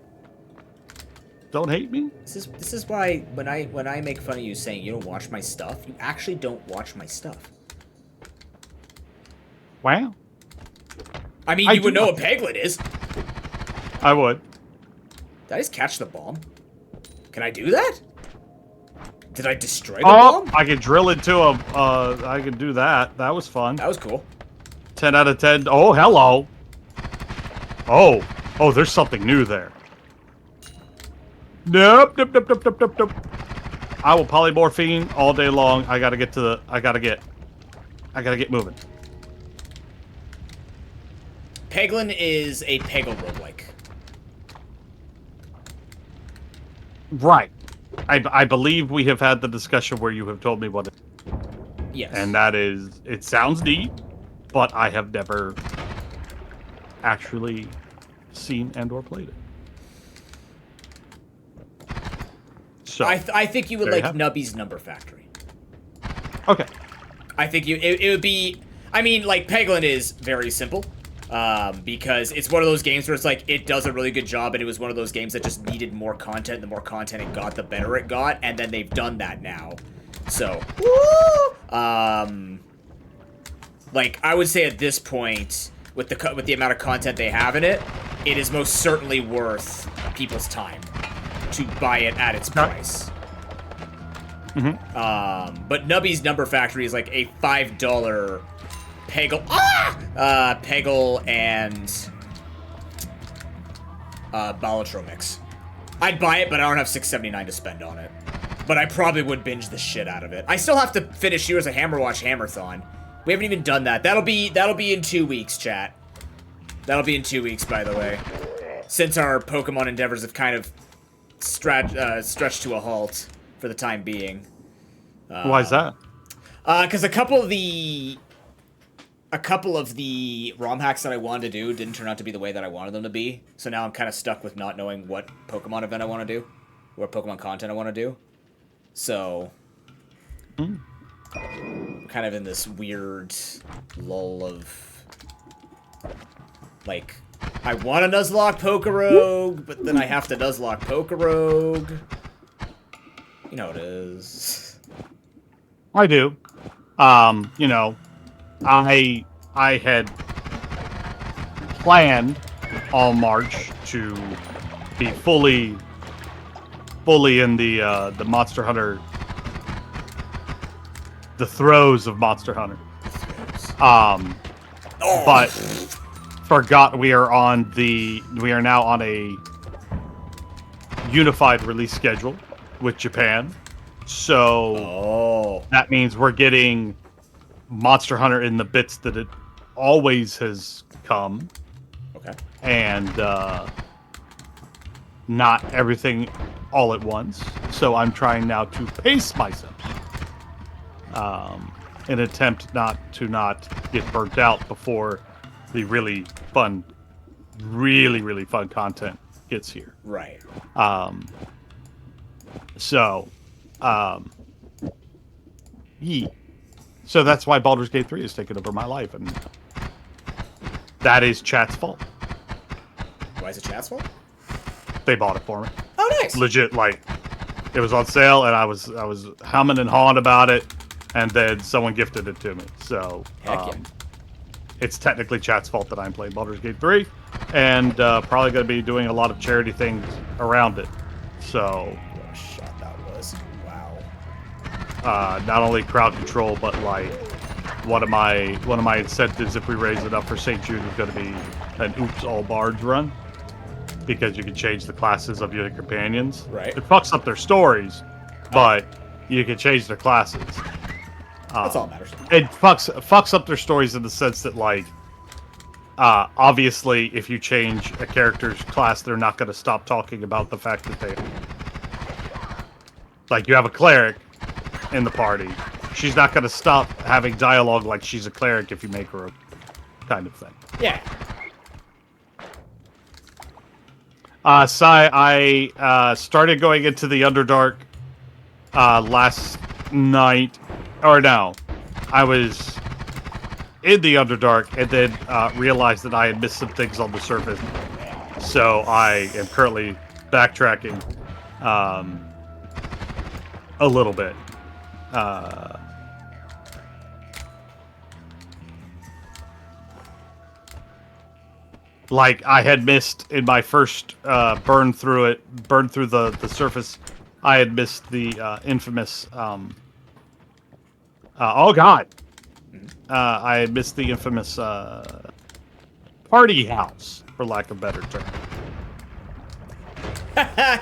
Don't hate me. This is why when I make fun of you saying you don't watch my stuff, you actually don't watch my stuff. Wow. I mean, you would know what Peglin is. I would. Did I just catch the bomb? Can I do that? Did I destroy the Oh, bomb? I could drill into a. I could do that. That was fun. That was cool. 10 out of 10. Oh, hello. Oh, there's something new there. Nope. I will polymorphine all day long. I gotta get to the. I gotta get moving. Peglin is a Peggle roguelike. Right. I believe we have had the discussion where you have told me what it is. Yes. And that is, it sounds neat, but I have never actually seen and or played it. So I think you would like Nubby's Number Factory. Okay. I think it would be. I mean, like Peglin is very simple, because it's one of those games where it's like it does a really good job, and it was one of those games that just needed more content. The more content it got, the better it got, and then they've done that now. So, like I would say at this point, with the amount of content they have in it, it is most certainly worth people's time to buy it at its price. Mm-hmm. But Nubby's Number Factory is like a $5 Peggle. Peggle and Balatro mix. I'd buy it, but I don't have $6.79 to spend on it. But I probably would binge the shit out of it. I still have to finish Heroes of Hammerwatch Hammerthon. We haven't even done that. That'll be in 2 weeks, chat. That'll be in 2 weeks, by the way. Since our Pokemon endeavors have kind of stretched to a halt for the time being. Why is that? Because a couple of the ROM hacks that I wanted to do didn't turn out to be the way that I wanted them to be. So now I'm kind of stuck with not knowing what Pokemon event I want to do, or Pokemon content I want to do. So, kind of in this weird lull of, like, I want to Nuzlocke Pokerogue, but then I have to Nuzlocke Pokerogue. You know what it is. I do. You know, I had planned all March to be fully in the Monster Hunter, the throes of Monster Hunter. But forgot we are now on a unified release schedule with Japan. So that means we're getting Monster Hunter in the bits that it always has come. Okay. And not everything all at once. So I'm trying now to pace myself. In an attempt not get burnt out before the really fun content gets here. Right. So that's why Baldur's Gate 3 has taken over my life, and that is chat's fault. Why is it chat's fault? They bought it for me. Oh, nice. Legit, like, it was on sale, and I was humming and hawing about it, and then someone gifted it to me. So it's technically chat's fault that I'm playing Baldur's Gate 3, and probably going to be doing a lot of charity things around it. So what a shot that was! Wow. Not only crowd control, but like one of my incentives if we raise it up for St. Jude is going to be an Oops All Bards run, because you can change the classes of your companions. Right. It fucks up their stories, but you can change their classes. That's all that matters. It fucks up their stories in the sense that, like, obviously, if you change a character's class, they're not going to stop talking about the fact that they... Like, you have a cleric in the party. She's not going to stop having dialogue like she's a cleric if you make her a kind of thing. Yeah. So I started going into the Underdark last night. Or no, I was in the Underdark and then realized that I had missed some things on the surface. So I am currently backtracking a little bit. Like I had missed in my first burn through the surface, I had missed the infamous oh god, I had missed the infamous party house, for lack of a better term.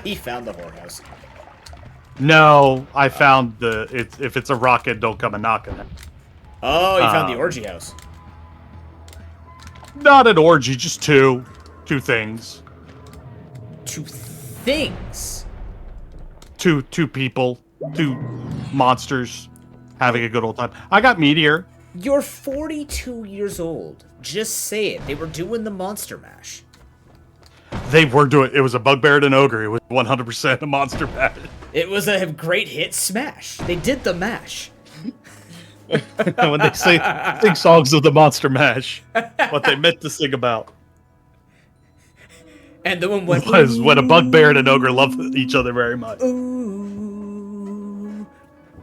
He found the whorehouse. No, I found if it's a rocket, don't come a knocking it. Oh, you found the orgy house. Not an orgy, just two things. Two things. Two people, two monsters having a good old time. I got Meteor. You're 42 years old. Just say it. They were doing the Monster Mash. They were doing. It was a Bugbear and an Ogre. It was 100% a Monster Mash. It was a great hit smash. They did the mash. When they sing songs of the Monster Mash, what they meant to sing about. And the one went, was when a Bugbear and an Ogre love each other very much. Ooh,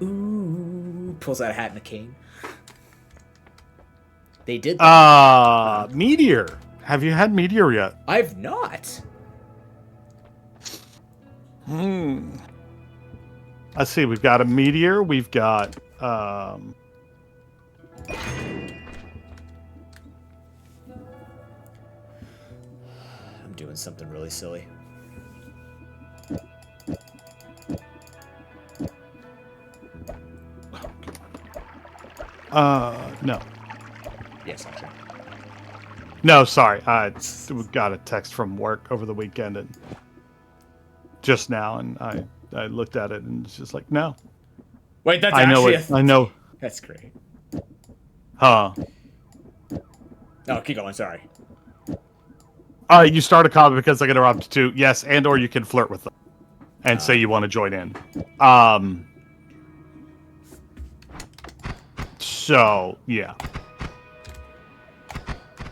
ooh. Pulls out a hat and a cane. They did that. Meteor. Have you had Meteor yet? I've not. Let's see. We've got a Meteor. We've got doing something really silly. No. Yes, actually. No, sorry. I got a text from work over the weekend and just now, and I looked at it and it's just like, no. Wait, that's I know actually it. I know. That's great. Huh. No, keep going. Sorry. You start a comment because I interrupted too. Yes, and or you can flirt with them and say you want to join in. So yeah.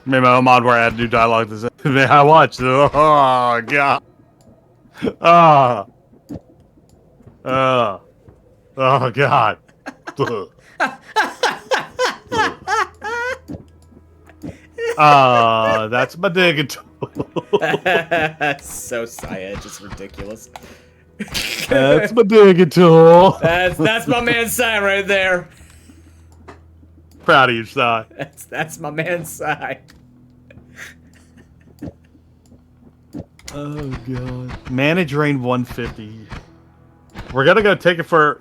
Maybe my mod where I had to do dialogue. I watched. Oh god. Oh god. That's my digging tool. That's so Saya, just ridiculous. That's my digging tool. That's my man Sai right there. Proud of you, Si. That's my man Sai. Oh god. Manage rain 150. We're gonna go take it for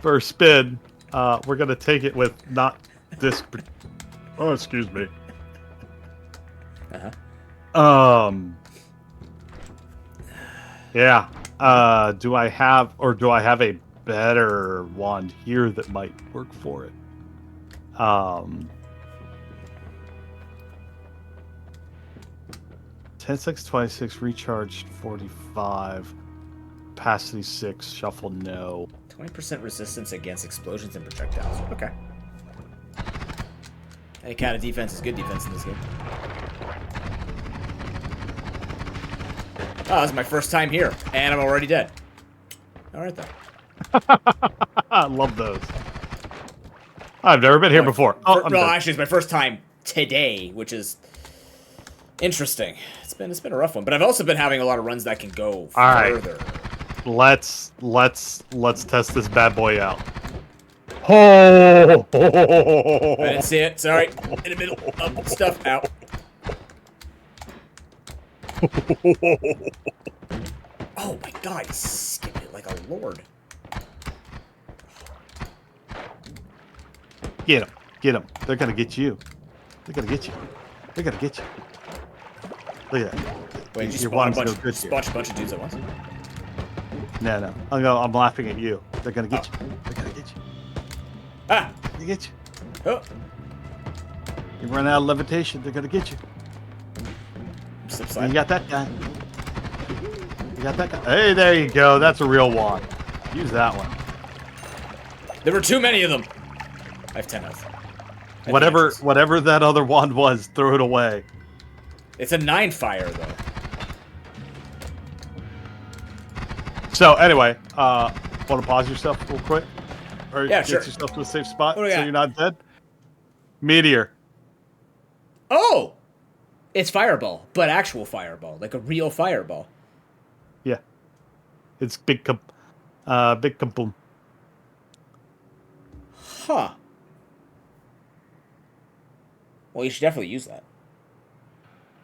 a spin. We're gonna take it with not this. Oh, excuse me. Yeah. Do I have a better wand here that might work for it? 10, 6, 26, recharge 45, capacity 6, shuffle no. 20% resistance against explosions and projectiles. Okay. Any kind of defense is good defense in this game. Oh, this is my first time here, and I'm already dead. Alright then. I love those. I've never been here before. Oh, well, actually, it's my first time today, which is interesting. It's been a rough one, but I've also been having a lot of runs that can go further. Let's test this bad boy out. Oh! I didn't see it. Sorry. In the middle of stuff. Out. Oh my god, he skipped it like a lord. Get him. Get him. They're gonna get you. They're gonna get you. They're gonna get you. Look at that. Wait, did you spawn a bunch of dudes at once? No. I'm laughing at you. They're gonna get you. They're gonna get you. Ah! They get you. Oh. You run out of levitation, they're gonna get you. Slide. You got that guy. You got that guy. Hey, there you go. That's a real wand. Use that one. There were too many of them. I have 10 health. Whatever that other wand was, throw it away. It's a 9 fire, though. So, anyway, want to pause yourself real quick? Or yeah, get sure. yourself to a safe spot so you're not dead? Meteor. Oh! It's fireball, but actual fireball. Like a real fireball. Yeah. It's big kaboom. Huh. Well, you should definitely use that.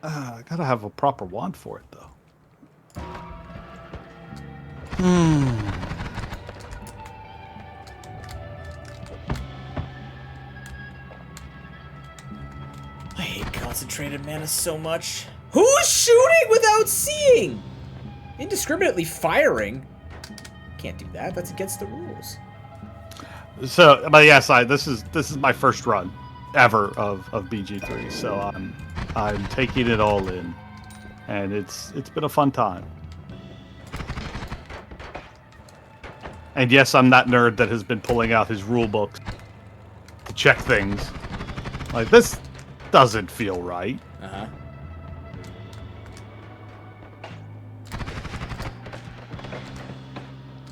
I gotta have a proper wand for it, though. I hate concentrated mana so much. Who's shooting without seeing? Indiscriminately firing? Can't do that. That's against the rules. So, but yes, this is my first run ever of BG3, so I'm taking it all in, and it's been a fun time. And yes, I'm that nerd that has been pulling out his rule books to check things. Like, this doesn't feel right. Uh-huh.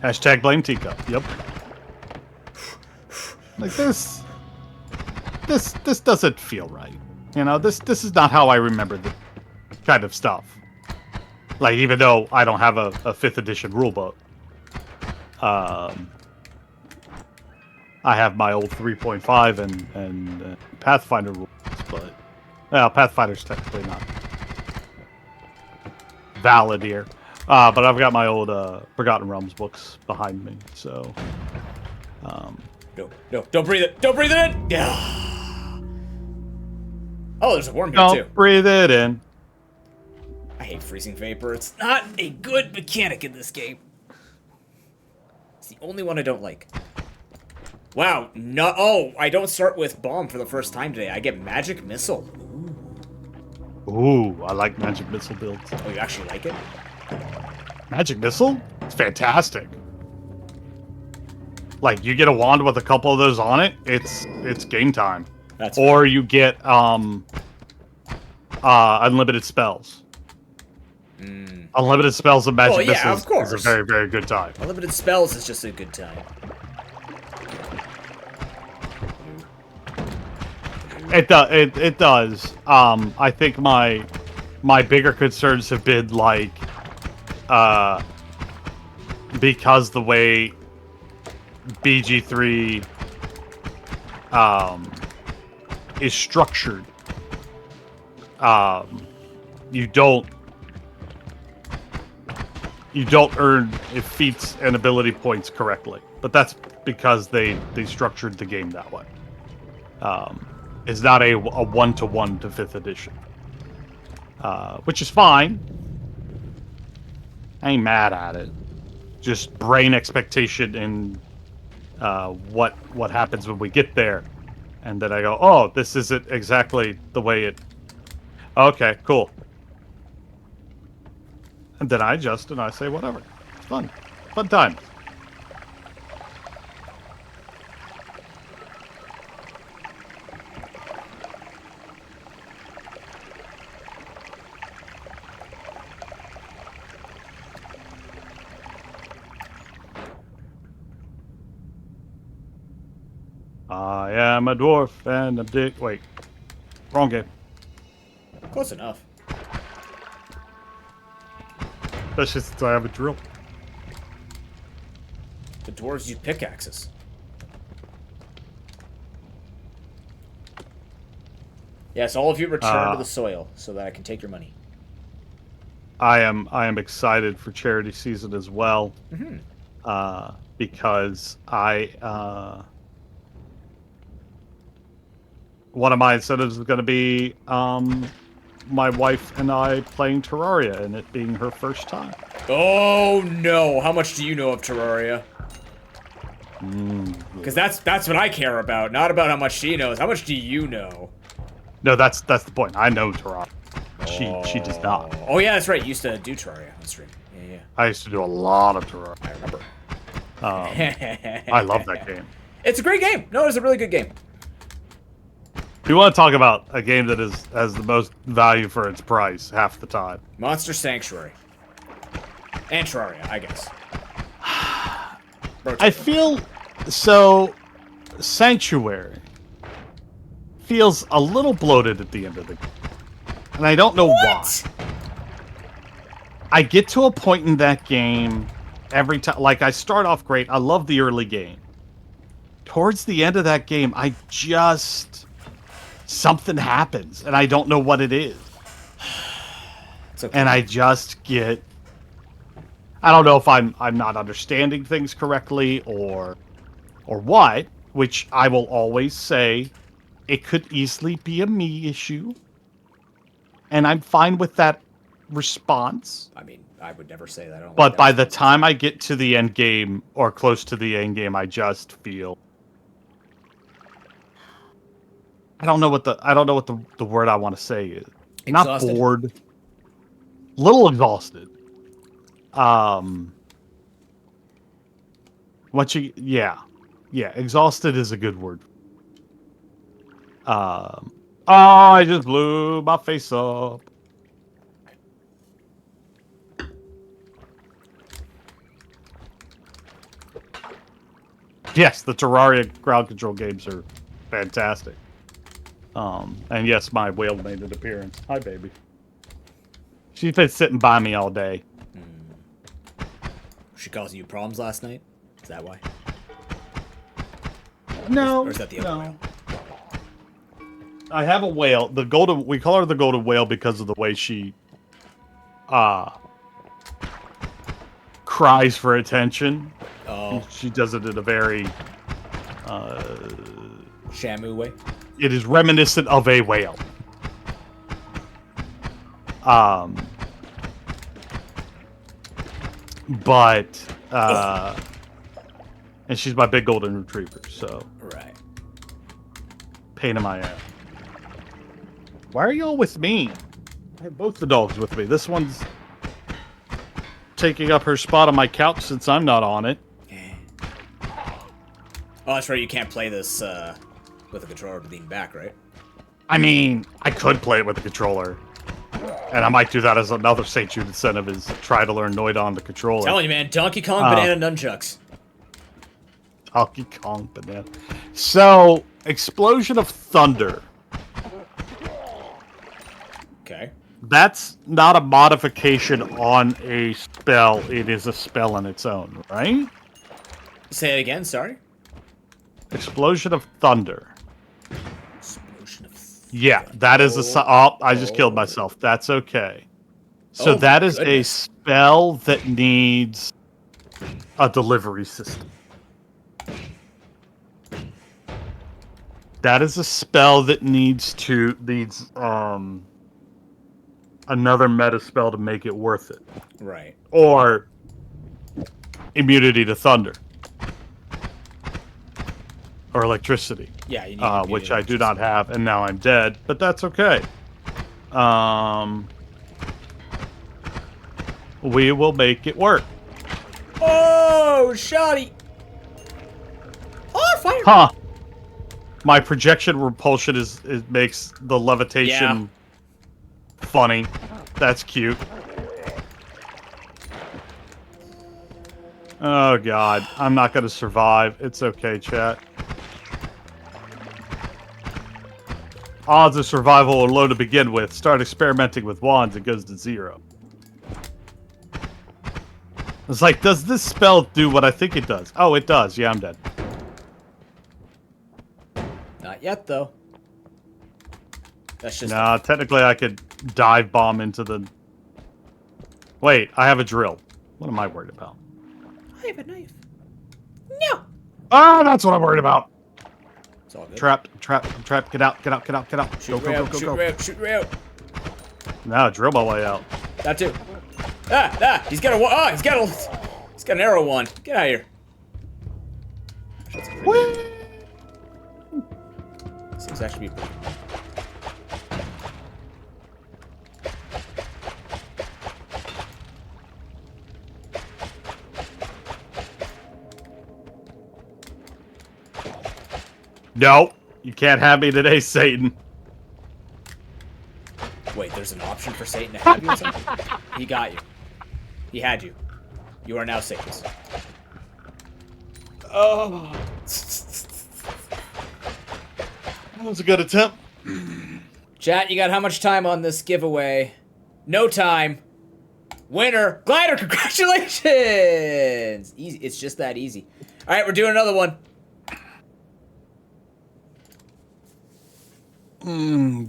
Hashtag blame Teacup. Yep. Like, this doesn't feel right. You know, this is not how I remember the kind of stuff. Like, even though I don't have a 5th edition rulebook, I have my old 3.5 and Pathfinder rules, but Pathfinder's technically not valid here. But I've got my old Forgotten Realms books behind me, so. No, don't breathe it. Don't breathe it in. Yeah. Oh, there's a worm here Don't too. breathe it in. I hate freezing vapor. It's not a good mechanic in this game. It's the only one I don't like. Wow. No. Oh, I don't start with bomb for the first time today. I get magic missile. Ooh, I like magic missile builds. Oh, you actually like it? Magic missile? It's fantastic. Like you get a wand with a couple of those on it, it's game time. That's or you get unlimited spells. Unlimited spells and magic missiles of course. is a very, very good time. Unlimited spells is just a good time. It does. I think my bigger concerns have been like because the way BG3 is structured, you don't earn feats and ability points correctly, but that's because they structured the game that way. It's not a 1-to-1 to 5th edition, which is fine. I ain't mad at it. Just brain expectation and what happens when we get there, and then I go, oh, this isn't exactly the way it. Okay, cool. And then I adjust and I say whatever. It's fun time. I am a dwarf and a dick. Wait, wrong game. Close enough. Especially since I have a drill. The dwarves use pickaxes. Yes, all of you return to the soil so that I can take your money. I am excited for charity season as well, because one of my incentives is going to be my wife and I playing Terraria and it being her first time. Oh no! How much do you know of Terraria? Because that's what I care about, not about how much she knows. How much do you know? No, that's the point. I know Terraria. She does not. Oh yeah, that's right. You used to do Terraria on stream. Yeah. I used to do a lot of Terraria. I remember. I love that game. It's a great game. No, it's a really good game. If you want to talk about a game that has the most value for its price half the time. Monster Sanctuary. And Terraria, I guess. I feel so. Sanctuary feels a little bloated at the end of the game, and I don't know why. I get to a point in that game every time. Like I start off great. I love the early game. Towards the end of that game, I just something happens, and I don't know what it is. It's okay. And I just get. I don't know if I'm not understanding things correctly or what, which I will always say it could easily be a me issue. And I'm fine with that response. I mean, I would never say that. I don't but like by that the time I get to the end game or close to the end game, I just feel I don't know what the word I want to say is. Exhausted? Not bored. Little exhausted. Exhausted is a good word. I just blew my face up. Yes, the Terraria crowd control games are fantastic. And yes, my whale made an appearance. Hi, baby. She's been sitting by me all day. She causing you problems last night? Is that why? No. Or is that the other whale? I have a whale. We call her the golden whale because of the way she cries for attention. Oh, She does it in a very Shamu way. it is reminiscent of a whale. But and she's my big golden retriever, so Right. pain in my ass. Why are y'all with me? I have both the dogs with me. This one's taking up her spot on my couch since I'm not on it. Oh, that's right. You can't play this with a controller to lean back, right? I mean, I could play it with the controller. And I might do that as another St. Jude incentive is try to learn Noita on the controller. Telling you, man. Donkey Kong banana nunchucks. Donkey Kong banana. So, Explosion of Thunder. Okay. That's not a modification on a spell. It is a spell on its own, right? Say it again. Sorry. Explosion of Thunder. Explosion of... Yeah, that is a... Oh, I just killed myself. That's okay. So that is a spell that needs a delivery system. That is a spell that needs another meta spell to make it worth it. Right. Or immunity to thunder. Or electricity. Yeah, you need which I do not have, and now I'm dead, but that's okay. We will make it work. Oh, shoddy! Oh, fire! Huh. My projection repulsion it makes the levitation funny. That's cute. Oh god, I'm not gonna survive. It's okay, chat. Odds of survival are low to begin with. Start experimenting with wands, it goes to 0. It's like, does this spell do what I think it does? Oh, it does. Yeah, I'm dead. Not yet, though. That's just... Nah, technically I could dive bomb into the... Wait, I have a drill. What am I worried about? I have a knife. No! Ah, that's what I'm worried about. It's all good. Trapped, I'm trapped, I'm trapped. Get out, get out, get out, get out. Shoot Go, her go, out, go, shoot go, her go. out, shoot her out. Now drill my way out. That too. He's got a... he's got an arrow one. Get out of here. Whee! Seems actually be pretty... No, you can't have me today, Satan. Wait, there's an option for Satan to have you or something? He got you. He had you. You are now Satan's. Oh. That was a good attempt. Chat, you got how much time on this giveaway? No time. Winner, Glider, congratulations! Easy. It's just that easy. All right, we're doing another one.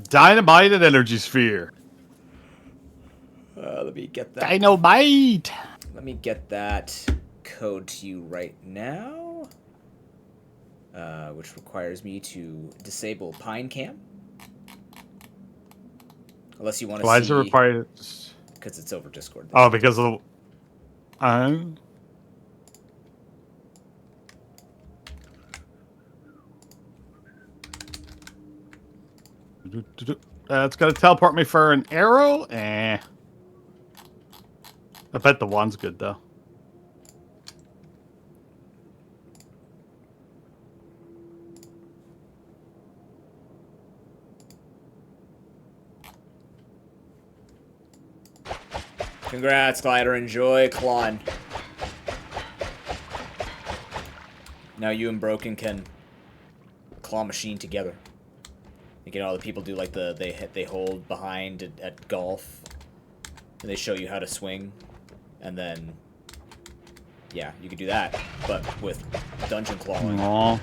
Dynamite and energy sphere. Let me get that. Dynamite. Let me get that code to you right now. Which requires me to disable Pine Cam. Unless you want to see... Why is it required? Because it's over Discord. Oh, because of the... It's gonna teleport me for an arrow? Eh. I bet the one's good, though. Congrats, Glider. Enjoy Klon. Now you and Broken can claw machine together. You get all the people do like they hold behind at golf, and they show you how to swing, and then yeah, you could do that, but with dungeon clawing. Aww.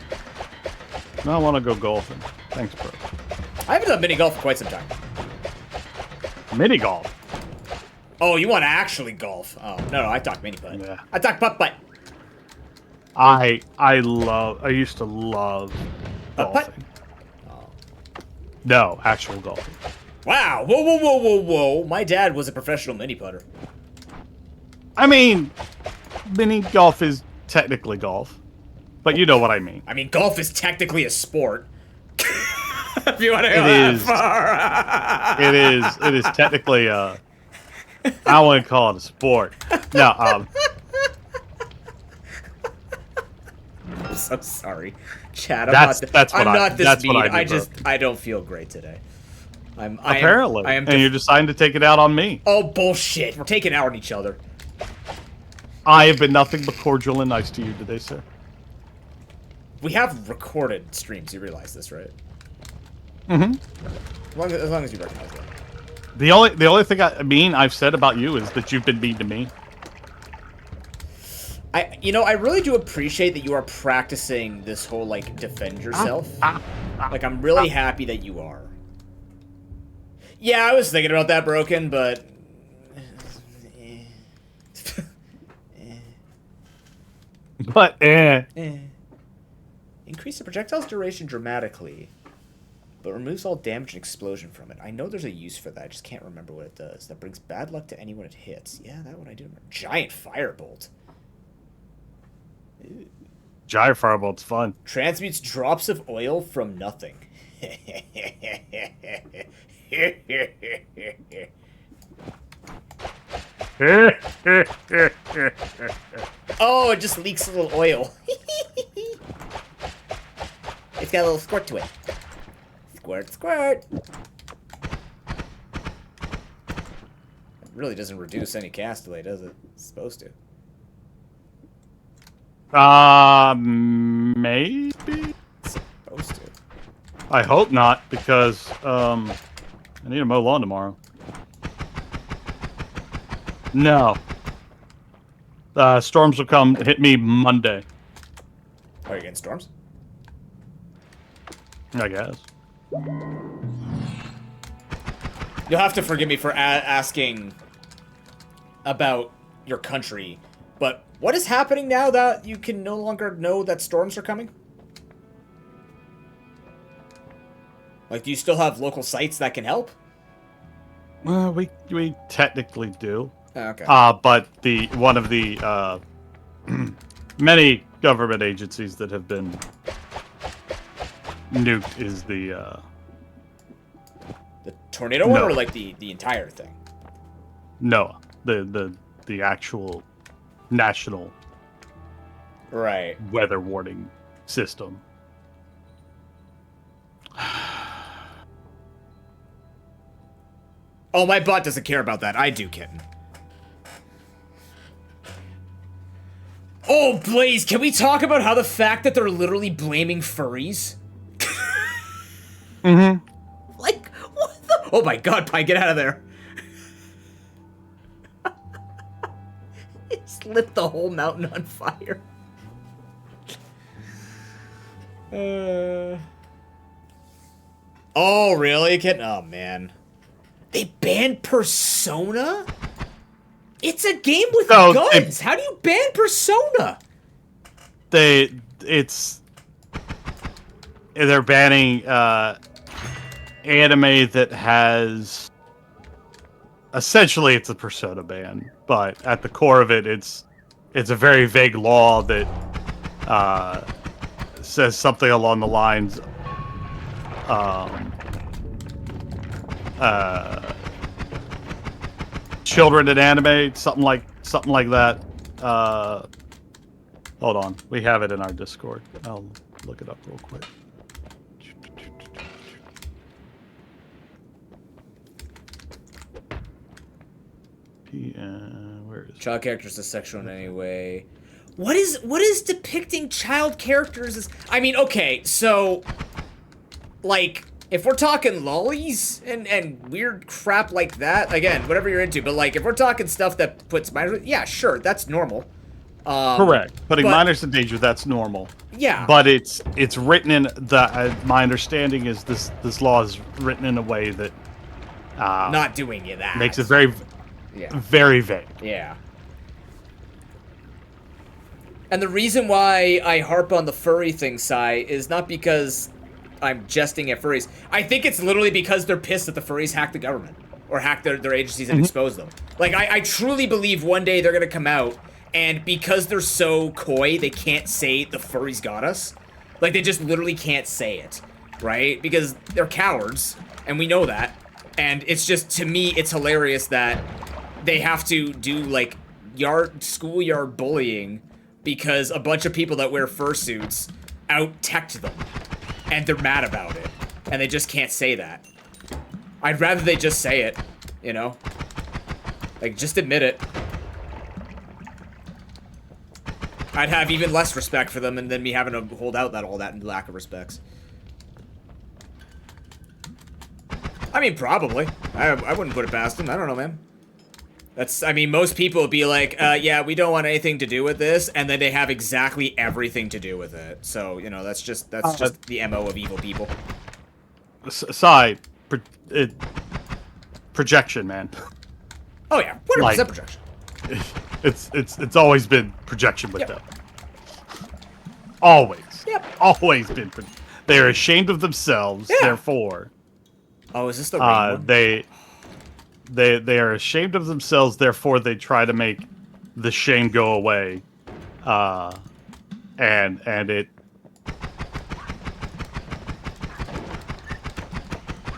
No, I want to go golfing. Thanks, bro. I haven't done mini golf for quite some time. Mini golf. Oh, you want to actually golf? Oh no, I talk mini putt. Yeah. I talk putt putt. I used to love Putt putt. golfing. No, actual golfing. Wow! Whoa, whoa, whoa, whoa, whoa! My dad was a professional mini putter. I mean, mini golf is technically golf, but you know what I mean. I mean, golf is technically a sport. If you want to go It that is. far. It is technically I don't want to call it a sport. No, I'm so sorry, Chad. That's what I'm not this that's mean. what I I do, just bro. I don't feel great today. Apparently, I am and you're deciding to take it out on me. Oh bullshit! We're taking out on each other. I have been nothing but cordial and nice to you today, sir. We have recorded streams. You realize this, right? Mm-hmm. As long as you recognize that. The only thing I've said about you is that you've been mean to me. I really do appreciate that you are practicing this whole like defend yourself. Like I'm really happy that you are. Yeah, I was thinking about that, Broken, but But increase the projectile's duration dramatically, but removes all damage and explosion from it. I know there's a use for that. I just can't remember what it does. That brings bad luck to anyone it hits. Yeah, that one I do remember. Giant firebolt. Gyre Firebolt's fun. Transmutes drops of oil from nothing. Oh, it just leaks a little oil. It's got a little squirt to it. Squirt, squirt. It really doesn't reduce any cast delay, does it? It's supposed to. Maybe? It's supposed to. I hope not, because I need to mow lawn tomorrow. No. Storms will come hit me Monday, Oh, you're getting storms? I guess. You'll have to forgive me for asking about your country, but what is happening now that you can no longer know that storms are coming? Like, do you still have local sites that can help? Well, we technically do. Oh, okay. But one of the many government agencies that have been nuked is the The tornado one, no. or like the entire thing? NOAA, the actual national Right. weather warning system. Oh, my bot doesn't care about that. I do, kitten. Oh, Blaze, can we talk about how the fact that they're literally blaming furries? Mm-hmm. Like, what the? Oh my god, Pie, get out of there. It's lit the whole mountain on fire. Oh, really? Oh, man. They banned Persona? It's a game with No, guns. How do you ban Persona? They're banning anime that has essentially it's a Persona ban, but at the core of it, it's a very vague law that says something along the lines. Children in anime, something like that. Hold on, we have it in our Discord. I'll look it up real quick. Where is Child characters is sexual in any way. What is depicting child characters as? I mean, okay, so like if we're talking lollies and weird crap like that, again, whatever you're into, but like if we're talking stuff that puts minors, yeah, sure, that's normal. correct? Putting minors in danger, that's normal. Yeah. But it's written in the. My understanding is this law is written in a way that Not doing you that makes it very. Yeah. very vague. Yeah. And the reason why I harp on the furry thing, Sai, is not because I'm jesting at furries. I think it's literally because they're pissed that the furries hacked the government. Or hacked their agencies and exposed them. Like, I truly believe one day they're gonna come out, and because they're so coy, they can't say the furries got us. Like, they just literally can't say it. Right? Because they're cowards, and we know that. And it's just, to me, it's hilarious that they have to do, like, schoolyard bullying because a bunch of people that wear fursuits out-teched them. And they're mad about it. And they just can't say that. I'd rather they just say it, you know? Like, just admit it. I'd have even less respect for them and then me having to hold out all that lack of respects. I mean, probably. I wouldn't put it past them. I don't know, man. I mean, most people would be like, yeah, we don't want anything to do with this, and then they have exactly everything to do with it. So, you know, that's just the MO of evil people. Side projection, man. Oh yeah, 100% Like, projection. It's always been projection with them. Always. Yep. Always been. They're ashamed of themselves. Yeah. Therefore. Oh, is this the rain one? They are ashamed of themselves. Therefore, they try to make the shame go away.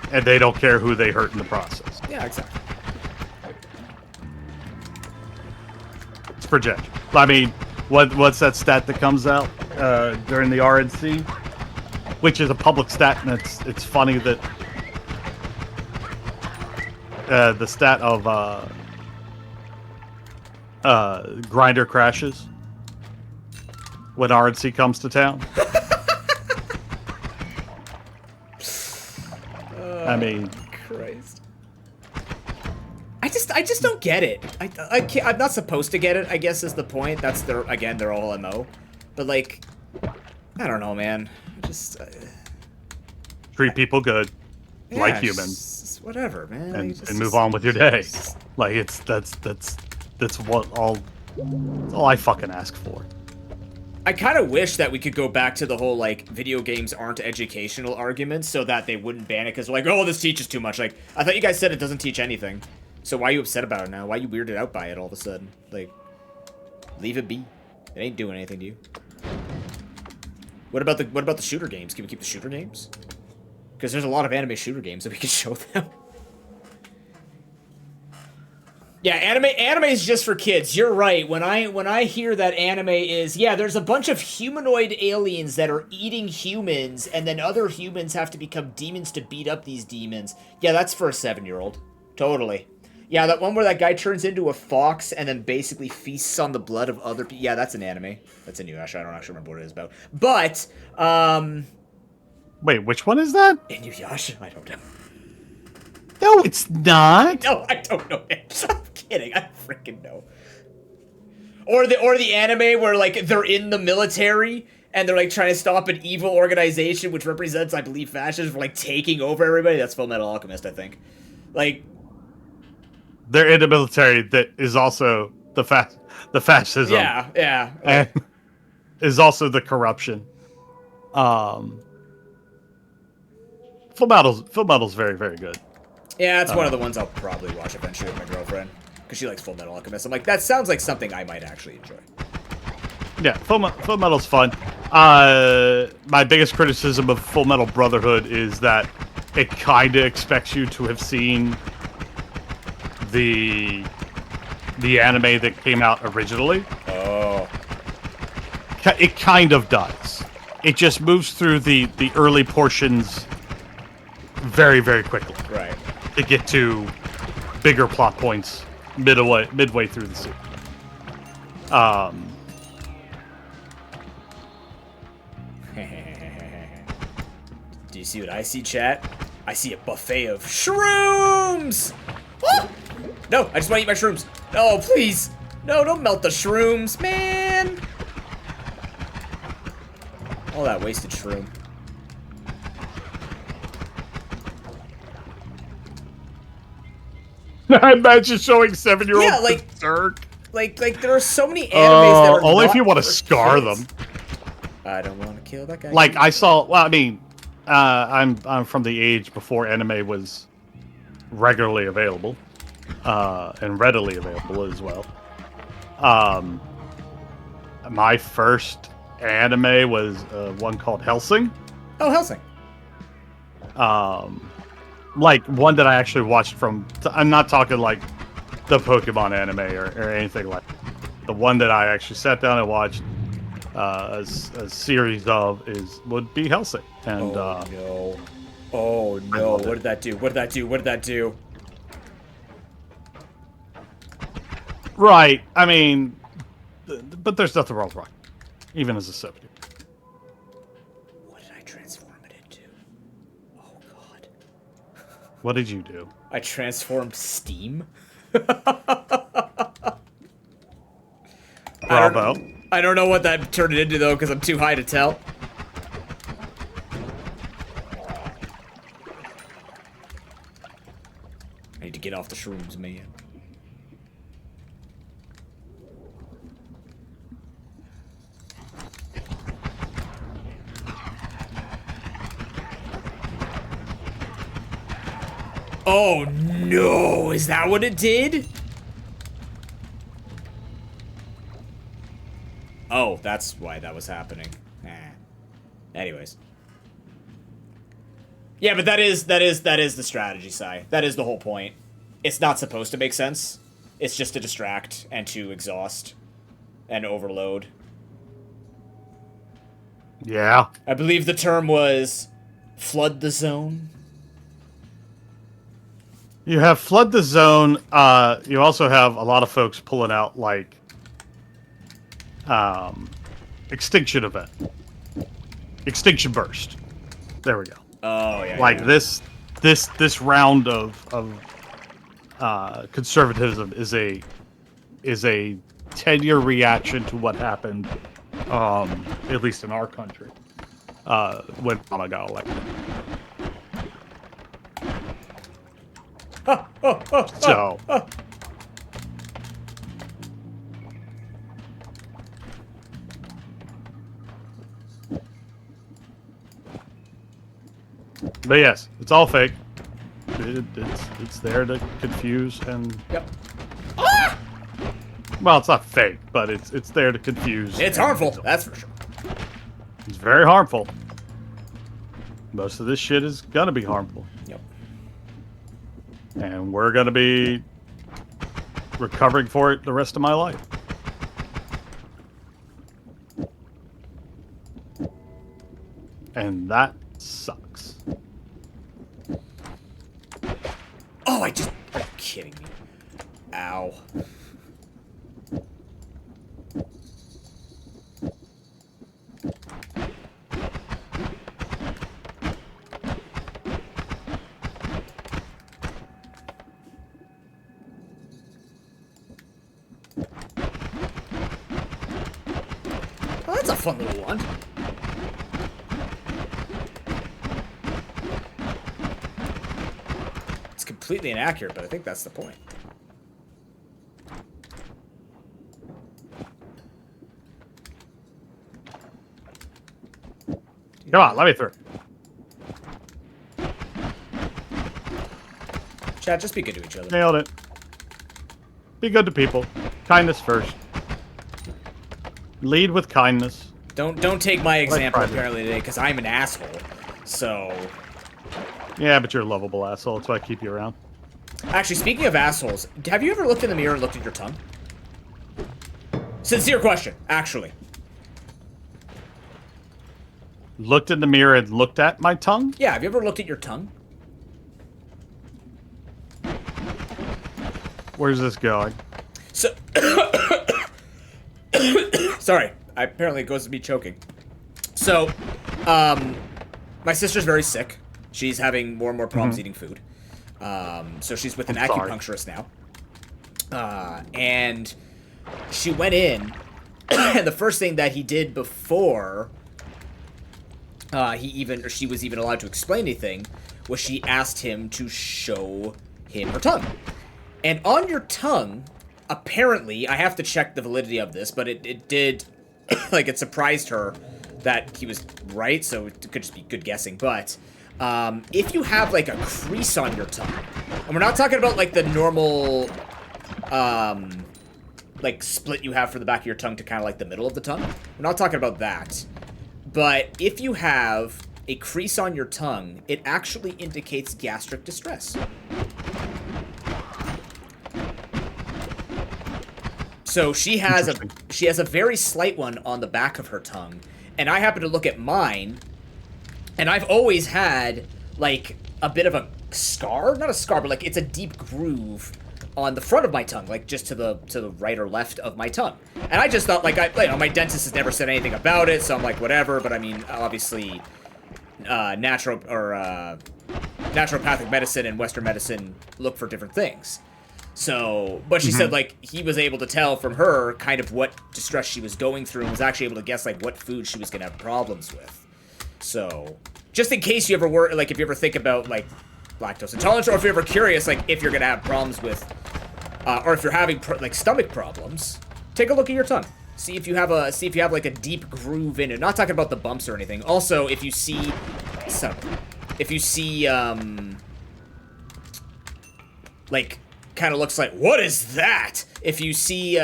And they don't care who they hurt in the process. Yeah, exactly. It's projection. I mean, what's that stat that comes out during the RNC, which is a public stat, and it's funny that the stat of grinder crashes when RNC comes to town. I mean, Christ. I just don't get it. I'm not supposed to get it, I guess is the point. That's they're all MO. But like, I don't know, man. treat people good, Yeah, like humans, just whatever, man. and move on with your day. Like that's all I fucking ask for. I kind of wish that we could go back to the whole, like, video games aren't educational argument so that they wouldn't ban it because, like, oh, this teaches too much. Like, I thought you guys said it doesn't teach anything. So why are you upset about it now? Why are you weirded out by it all of a sudden? Like, leave it be. It ain't doing anything to you. What about the shooter games? Can we keep the shooter games? Because there's a lot of anime shooter games that we can show them. Yeah, anime is just for kids. You're right. When I hear that anime is, yeah, there's a bunch of humanoid aliens that are eating humans, and then other humans have to become demons to beat up these demons. Yeah, that's for a 7-year-old. Totally. Yeah, that one where that guy turns into a fox and then basically feasts on the blood of other people. Yeah, that's an anime. That's a new Inuyasha. I don't actually remember what it is about. But, Wait, which one is that? Inuyasha? I don't know. No, it's not. No, I don't know, man. I'm kidding. I freaking know. Or the anime where, like, they're in the military and they're, like, trying to stop an evil organization which represents, I believe, fascism for, like, taking over everybody. That's Full Metal Alchemist, I think. Like, they're in the military that is also the fascism. Yeah. And is also the corruption. Full Metal's very, very good. Yeah, it's one of the ones I'll probably watch eventually with my girlfriend. Because she likes Full Metal Alchemist. I'm like, that sounds like something I might actually enjoy. Yeah, Full Metal's fun. My biggest criticism of Full Metal Brotherhood is that it kind of expects you to have seen the anime that came out originally. Oh. It kind of does. It just moves through the early portions very, very quickly. Right. To get to bigger plot points midway through the series. Do you see what I see, chat? I see a buffet of shrooms! Oh! No, I just want to eat my shrooms. No, please. No, don't melt the shrooms, man. All that wasted shroom. I imagine showing 7-year-old Yeah, like- Berserk. Like there are so many animes that are Only if not you want to for scar kids. them. I don't want to kill that guy. Like I saw. Well, I mean, I'm from the age before anime was regularly available, and readily available as well. My first anime was one called Hellsing. Oh, Helsing. Like one that I actually watched from. I'm not talking like the Pokemon anime or anything like. The one that I actually sat down and watched a series of would be Hellsing. And Oh no. Oh I no. loved What it. did that do? What did that do? What did that do? Right. I mean, but there's nothing wrong with rock, even as a 70. What did I transform it into? Oh god. What did you do? I transformed Steam? Bravo. I don't know what that turned it into though, because I'm too high to tell. I need to get off the shrooms, man. Oh no! Is that what it did? Oh, that's why that was happening. Anyways. Yeah, but that is the strategy side. That is the whole point. It's not supposed to make sense. It's just to distract and to exhaust and overload. Yeah. I believe the term was flood the zone. You have flood the zone. You also have a lot of folks pulling out like extinction event, extinction burst. There we go. Oh yeah. Like yeah. this round of conservatism is a 10-year reaction to what happened, at least in our country, when Obama got elected. So. But yes, it's all fake. It's there to confuse and. Yep. Well, it's not fake, but it's there to confuse. It's harmful. That's for sure. It's very harmful. Most of this shit is gonna be harmful. Yep. And we're gonna be recovering for it the rest of my life. And that sucks. Oh, are you kidding me? Ow. Oh, that's a fun little one. It's completely inaccurate, but I think that's the point. Come on, let me through. Chat, just be good to each other. Nailed it. Be good to people. Kindness first. Lead with kindness. Don't take my example private. apparently today, because I'm an asshole. So, Yeah, but you're a lovable asshole. That's why I keep you around. actually, speaking of assholes, have you ever looked in the mirror and looked at your tongue? Sincere question, actually. Looked in the mirror and looked at my tongue? Yeah, have you ever looked at your tongue? Where's this going? So, sorry, apparently it goes to me choking. So, my sister's very sick. She's having more and more problems eating food. So she's with an sorry. acupuncturist now. And she went in, and the first thing that he did before she was even allowed to explain anything was she asked him to show him her tongue. And on your tongue, apparently, I have to check the validity of this, but it did, like, it surprised her that he was right, so it could just be good guessing, but if you have, like, a crease on your tongue, and we're not talking about, like, the normal, like, split you have for the back of your tongue to kind of, like, the middle of the tongue. We're not talking about that. But if you have a crease on your tongue, it actually indicates gastric distress. So she has a very slight one on the back of her tongue, and I happen to look at mine, and I've always had like a bit of a scar, not a scar, but like it's a deep groove on the front of my tongue, like just to the right or left of my tongue. And I just thought, like, my dentist has never said anything about it, so I'm like, whatever. But I mean, obviously, naturopathic medicine and Western medicine look for different things. So, but she said, like, he was able to tell from her kind of what distress she was going through and was actually able to guess, like, what food she was going to have problems with. So, just in case you ever were, like, if you ever think about, like, lactose intolerance, or if you're ever curious, like, if you're going to have problems with, or if you're having, like, stomach problems, take a look at your tongue. See if you have like, a deep groove in it. Not talking about the bumps or anything. Also, if you see, like, kind of looks like, what is that? If you see,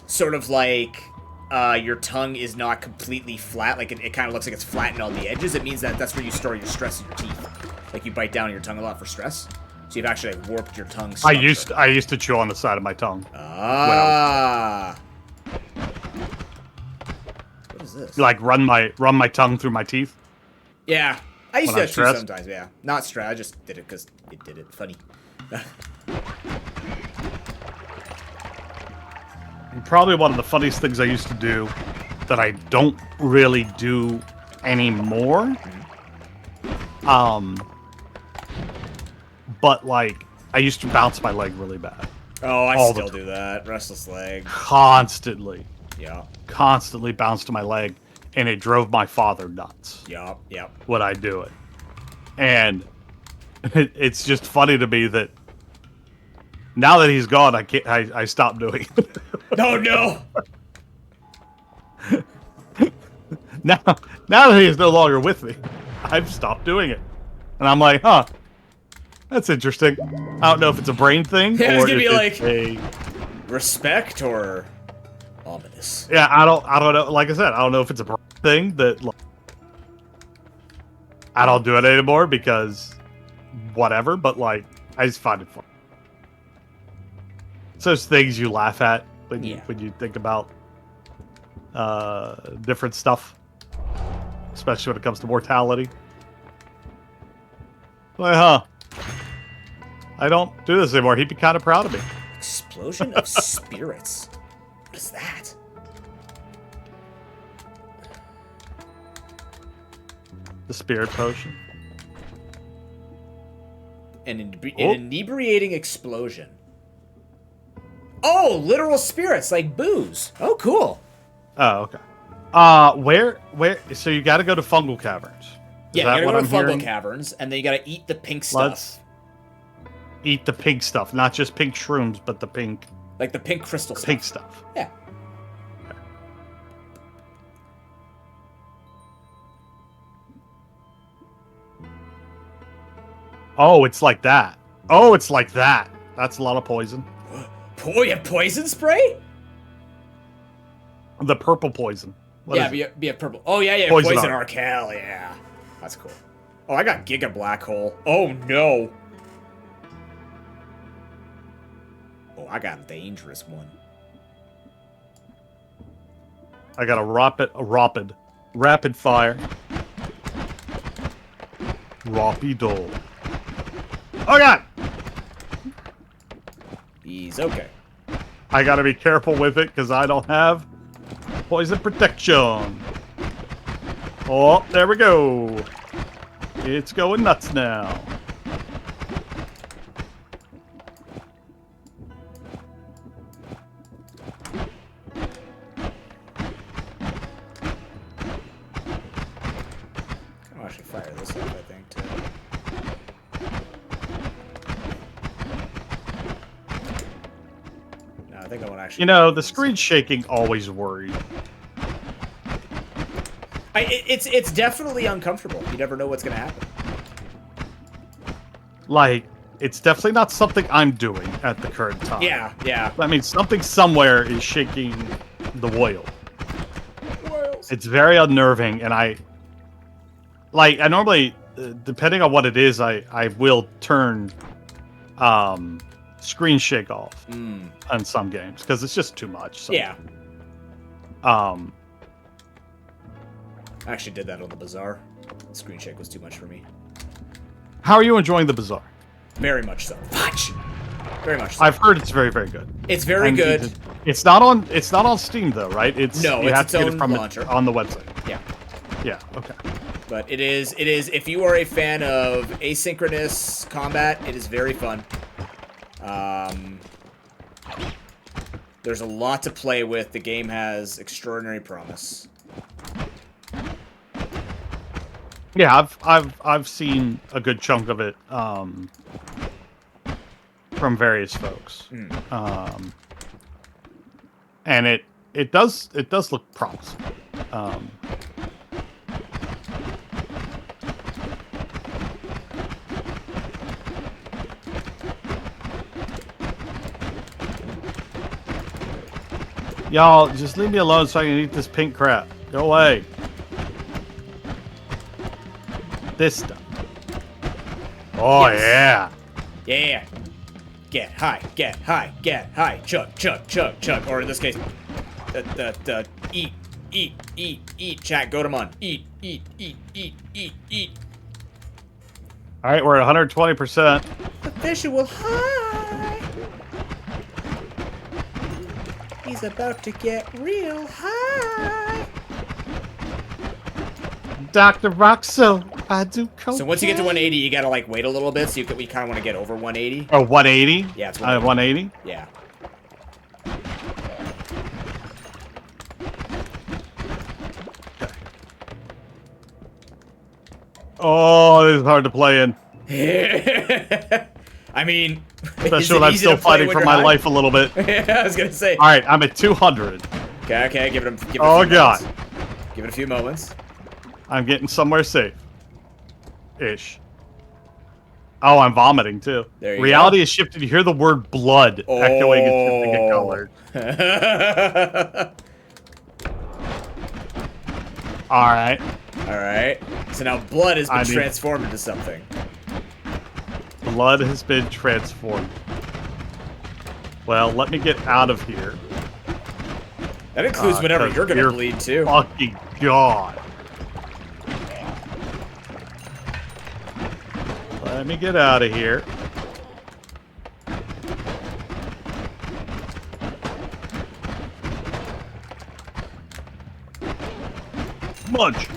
sort of like, your tongue is not completely flat, like it kind of looks like it's flattened on the edges, it means that that's where you store your stress in your teeth. Like, you bite down on your tongue a lot for stress. So you've actually, like, warped your tongue structure. I used to chew on the side of my tongue. Ah. What is this? Like, run my tongue through my teeth. Yeah. I used when to do that too sometimes, yeah. Not stress, I just did it because it did it. Funny. And probably one of the funniest things I used to do that I don't really do anymore. But, like, I used to bounce my leg really bad. Oh, I still do that. Restless leg. Constantly. Yeah. Constantly bounced my leg, and it drove my father nuts. Yep. When I do it. And it's just funny to me that now that he's gone, I stopped doing it. Oh, no! Now that he's no longer with me, I've stopped doing it. And I'm like, huh, that's interesting. I don't know if it's a brain thing Yeah, or it's gonna be like a respect or ominous. Yeah, I don't know. Like I said, I don't know if it's a brain thing that, like, I don't do it anymore because whatever, but, like, I just find it fun. It's those things you laugh at when you think about different stuff, especially when it comes to mortality. Like, huh? I don't do this anymore. He'd be kind of proud of me. Explosion of spirits. What is that? The spirit potion. An inebriating explosion. Oh, literal spirits, like booze. Oh, cool. Oh, okay. Where? So you got to go to fungal caverns. Yeah, you gotta go to fungal caverns, and then you gotta eat the pink stuff. Let's eat the pink stuff, not just pink shrooms, but the pink, like the pink crystal stuff. Pink stuff. Yeah. Okay. Oh, it's like that. Oh, it's like that. That's a lot of poison. Oh, you have poison spray? The purple poison. Be a purple. Oh, yeah, poison Arcal, yeah. That's cool. Oh, I got Giga Black Hole. Oh, no. Oh, I got a dangerous one. I got a rapid fire. Rapido. Oh, God! He's okay. I gotta be careful with it, because I don't have poison protection. Oh, there we go. It's going nuts now. I'll actually fire this up, I think, too. think I want to actually. You know, the screen shaking always worried. It's definitely uncomfortable. You never know what's gonna happen. Like, it's definitely not something I'm doing at the current time. Yeah, yeah. I mean, something somewhere is shaking the wheel. Whales. It's very unnerving, and I normally, depending on what it is, I will turn screen shake off on some games because it's just too much. Yeah. I actually did that on the Bazaar. The screen shake was too much for me. How are you enjoying the Bazaar? Very much so. Fudge! Very much so. I've heard it's very, very good. It's very good. It's not on Steam though, right? You it's have its to get own it from launcher. on the website. Yeah. Yeah, okay. But it is if you are a fan of asynchronous combat, it is very fun. There's a lot to play with. The game has extraordinary promise. Yeah, I've seen a good chunk of it from various folks. And it does look promising. Y'all, just leave me alone so I can eat this pink crap. Go away. This stuff. Oh, Yes. yeah. Yeah. Get high, get high, get high. Chug, chug, chug, chug. Or in this case, eat. Chat, go to Mun. Eat. All right, we're at 120%. The visual high. He's about to get real high. Dr. Roxo, I do cocaine. So once you get to 180, you gotta like wait a little bit. So we kind of want to get over 180. Oh, 180? Yeah, it's 180. 180. Yeah. Okay. Oh, this is hard to play in. I mean, especially when I'm still fighting for my life a little bit. Yeah, I was gonna say. All right, I'm at 200. Okay, give it a few God. moments. Give it a few moments. I'm getting somewhere safe. Ish. Oh, I'm vomiting too. There you Reality go. has shifted. You hear the word blood echoing and shifting in color. Alright. Alright. So now blood has been transformed into something. Blood has been transformed. Well, let me get out of here. That includes whatever you're gonna bleed too. Fucking God. Let me get out of here. Munch.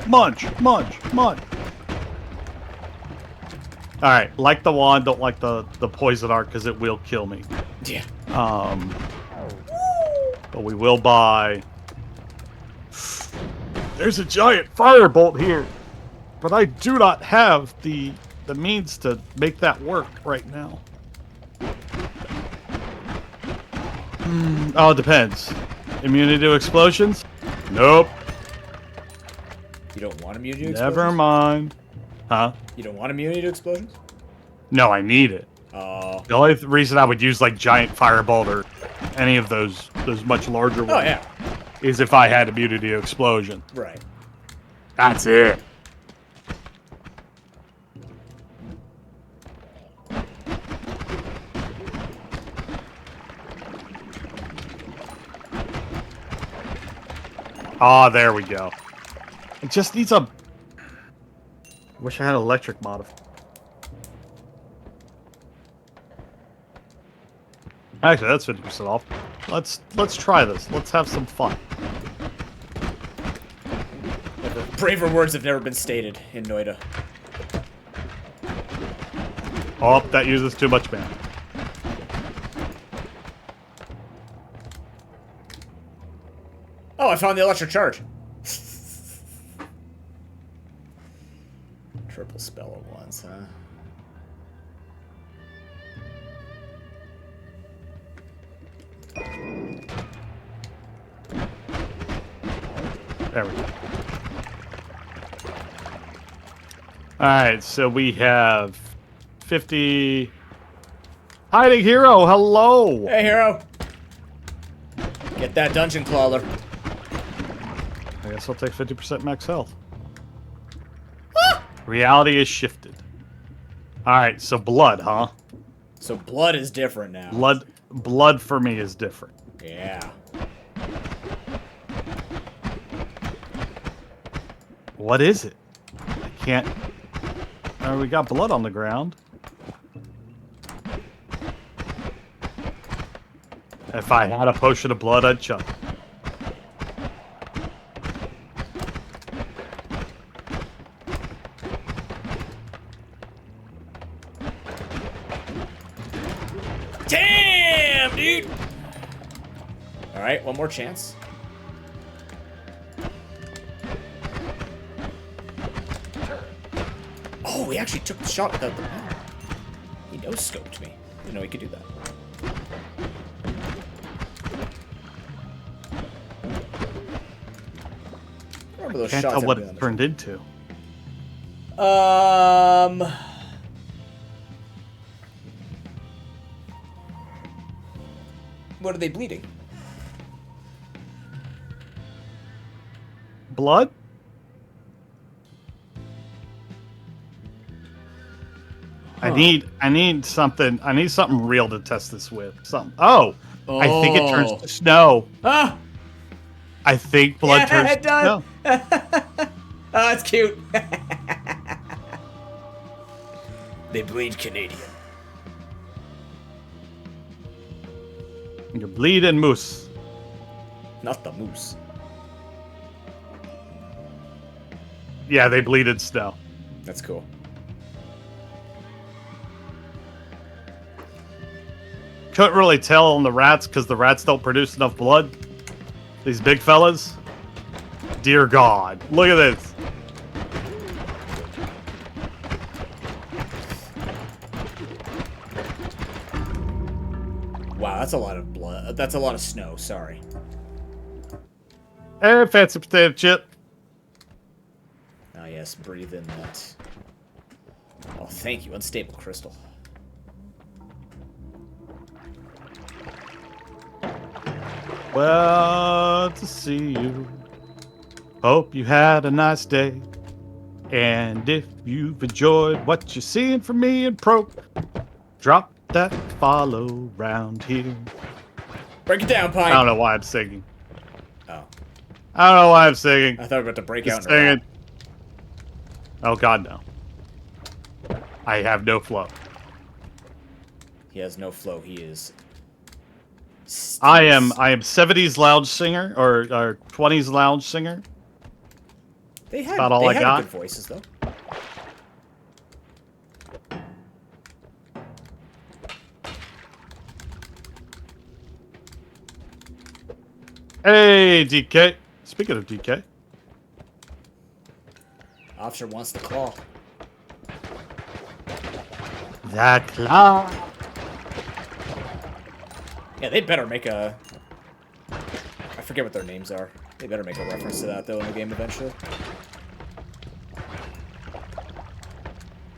Alright, like the wand, don't like the poison art because it will kill me. Yeah. But we will buy... There's a giant firebolt here, but I do not have the means to make that work right now. Oh, it depends. Immunity to explosions? Nope. You don't want immunity to explosions? Never mind. Huh? You don't want immunity to explosions? No, I need it. Oh. The only reason I would use like giant firebolt or any of those much larger ones yeah. is if I had immunity to explosion. Right. That's it. Ah, there we go. It just needs a... Wish I had electric modifier. Actually, that's 50% off. Let's try this. Let's have some fun. Braver words have never been stated in Noita. Oh, that uses too much mana. Oh, I found the electric charge. Triple spell at once, huh? There we go. Alright, so we have 50... Hiding Hero, hello! Hey, hero! Get that dungeon crawler. I guess I'll take 50% max health. Reality is shifted. Alright, so blood, huh? So blood is different now. Blood for me is different. Yeah. What is it? I can't... Oh, we got blood on the ground. If I had a potion of blood, I'd chuck it. Damn, dude! Alright, one more chance. Oh, he actually took the shot without the pen. He no-scoped me. Didn't know he could do that. Remember those Can't shots tell what I've it turned into. What are they bleeding? Blood? Huh. I need something real to test this with. Oh, I think it turns to snow. Ah! I think blood turns it to does. snow. Oh, it's cute. They bleed Canadian. You're bleeding moose. Not the moose. Yeah, they bleeded snow. That's cool. Couldn't really tell on the rats because the rats don't produce enough blood. These big fellas. Dear God. Look at this. Wow, that's a lot of blood. That's a lot of snow, sorry. Hey, fancy potato chip. Ah, yes, breathe in that. Oh, thank you, unstable crystal. Well, to see you. Hope you had a nice day. And if you've enjoyed what you're seeing from me and Pro, drop that follow round here. Break it down, Pine. I don't know why I'm singing. Oh, I don't know why I'm singing. I thought we were about to break Just out in a rap. singing. Oh God, no. I have no flow. He has no flow. He is. I am 70s lounge singer or 20s lounge singer. They had, about all they I had got. good voices, though. Hey, DK. Speaking of DK. Officer wants the claw. That claw. Yeah, they better make a... I forget what their names are. They better make a reference to that, though, in the game eventually.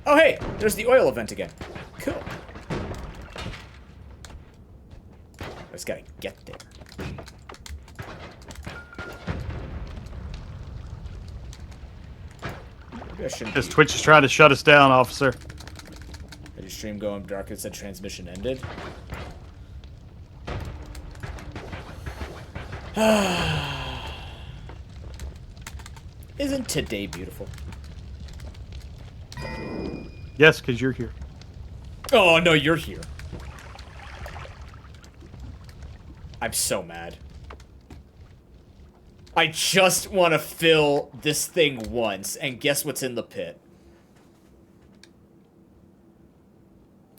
Oh, hey! There's the oil event again. Cool. I just gotta get there. Maybe I shouldn't This be- Twitch is trying to shut us down, officer. Did your stream go dark? It said transmission ended. Isn't today beautiful? Yes, because you're here. Oh, no, you're here. I'm so mad. I just want to fill this thing once, and guess what's in the pit?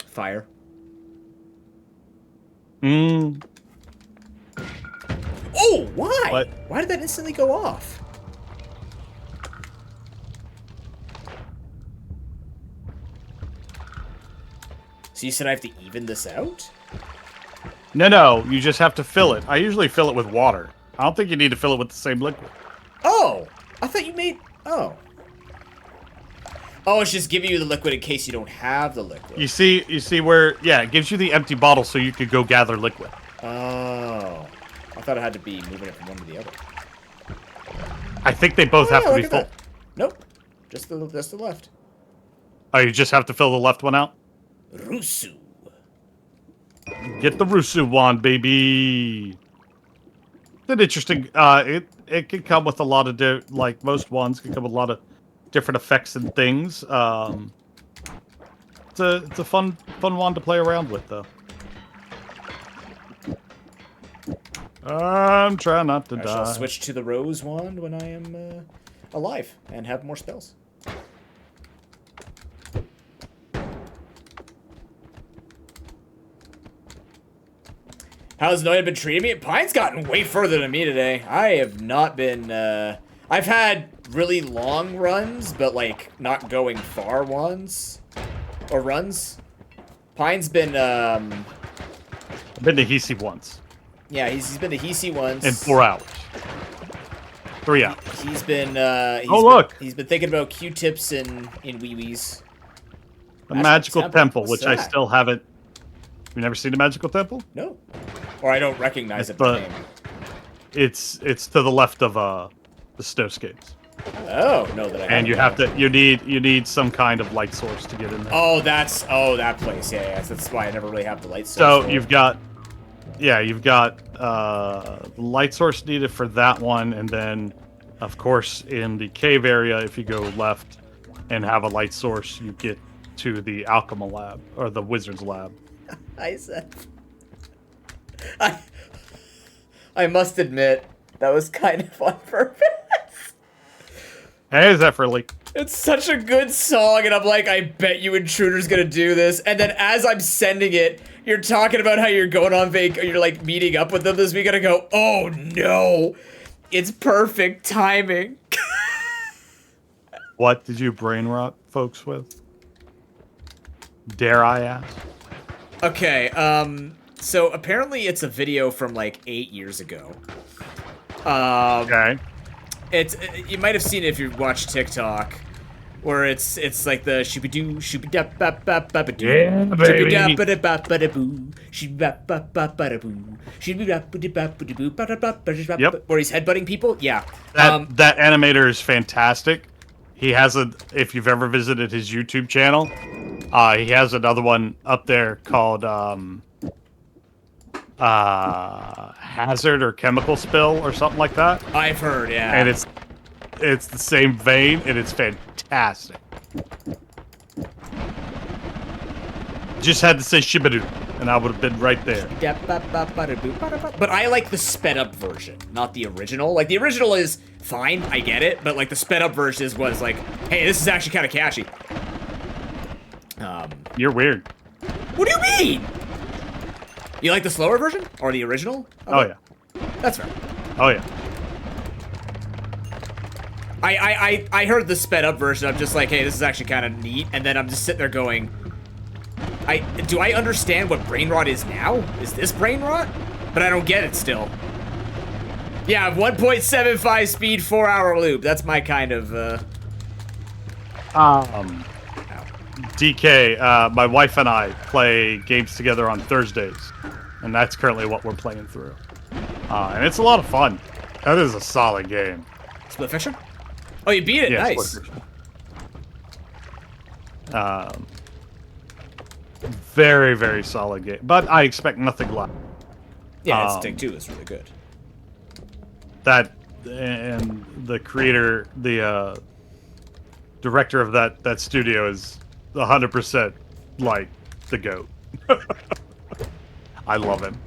Fire. Mm. Oh, why? What? Why did that instantly go off? So you said I have to even this out? No, you just have to fill it. I usually fill it with water. I don't think you need to fill it with the same liquid. Oh, thought you made... Oh. Oh, it's just giving you the liquid in case you don't have the liquid. You see where... Yeah, it gives you the empty bottle so you could go gather liquid. Oh. I thought I had to be moving it from one to the other. I think they both have to be full. That. Nope. Just the left. Oh, you just have to fill the left one out? Rusu. Get the Rusu wand, baby. It's an interesting... it can come with a lot of... like, most wands can come with a lot of different effects and things. It's a fun wand to play around with, though. I'm trying not to die. I shall switch to the rose wand when I am alive and have more spells. How's Noita been treating me? Pine's gotten way further than me today. I have not been, I've had really long runs, but, like, not going far ones. Or runs. Pine's been, I've been to Hisi once. Yeah, he's been to Hisi once. In 4 hours. 3 hours. He's been, look! He's been thinking about Q-tips and wee-wees. A magical temple, What's which that? I still haven't... You never seen a magical temple? No. Or I don't recognize it by name. It's to the left of the snowscapes. Oh, no, that I And you have to you need some kind of light source to get in there. Oh, that place. Yeah, that's why I never really have the light source. So you've got the light source needed for that one, and then of course in the cave area, if you go left and have a light source, you get to the alchemy lab or the wizard's lab. I said I must admit, that was kind of on purpose. Hey, Zephyrly. It's such a good song, and I'm like, I bet you Intruder's gonna do this. And then as I'm sending it, you're talking about how you're going on you're like meeting up with them this week, and I go, oh no, it's perfect timing. What did you brain rot folks with? Dare I ask? Okay, so apparently it's a video from like 8 years ago. Okay. You might have seen it if you watch TikTok, where it's like the shooby-doo, shooby-dap-bap-bap-bap-a-doo. Yeah, baby. Shooby-dap-ba-da-bap-ba-da-boo, shooby-dap-ba-ba-ba-da-boo, shooby-dap-ba-da-bap-ba-da-bap-ba-da-bap. Yep. Where he's headbutting people? Yeah. That animator is fantastic. He has if you've ever visited his YouTube channel, he has another one up there called hazard or chemical spill or something like that. I've heard, yeah. And it's the same vein, and it's fantastic. Just had to say shibadoo, and I would have been right there. But I like the sped up version, not the original. Like, the original is fine, I get it, but like the sped up version was like, hey, this is actually kind of catchy. You're weird. What do you mean? You like the slower version? Or the original? Oh yeah. That's fair. Oh yeah. I heard the sped up version. I'm just like, hey, this is actually kind of neat. And then I'm just sitting there going, do I understand what brain rot is now? Is this brain rot? But I don't get it still. Yeah, 1.75 speed, 4-hour loop. That's my kind of, DK, my wife and I play games together on Thursdays, and that's currently what we're playing through. And it's a lot of fun. That is a solid game. Split Fiction? Oh, you beat it. Yeah, Nice. Split Fiction. Very, very solid game. But I expect nothing less. Yeah, it's Take-Two is really good. That, and the creator, the director of that studio is 100% like the GOAT. I love him.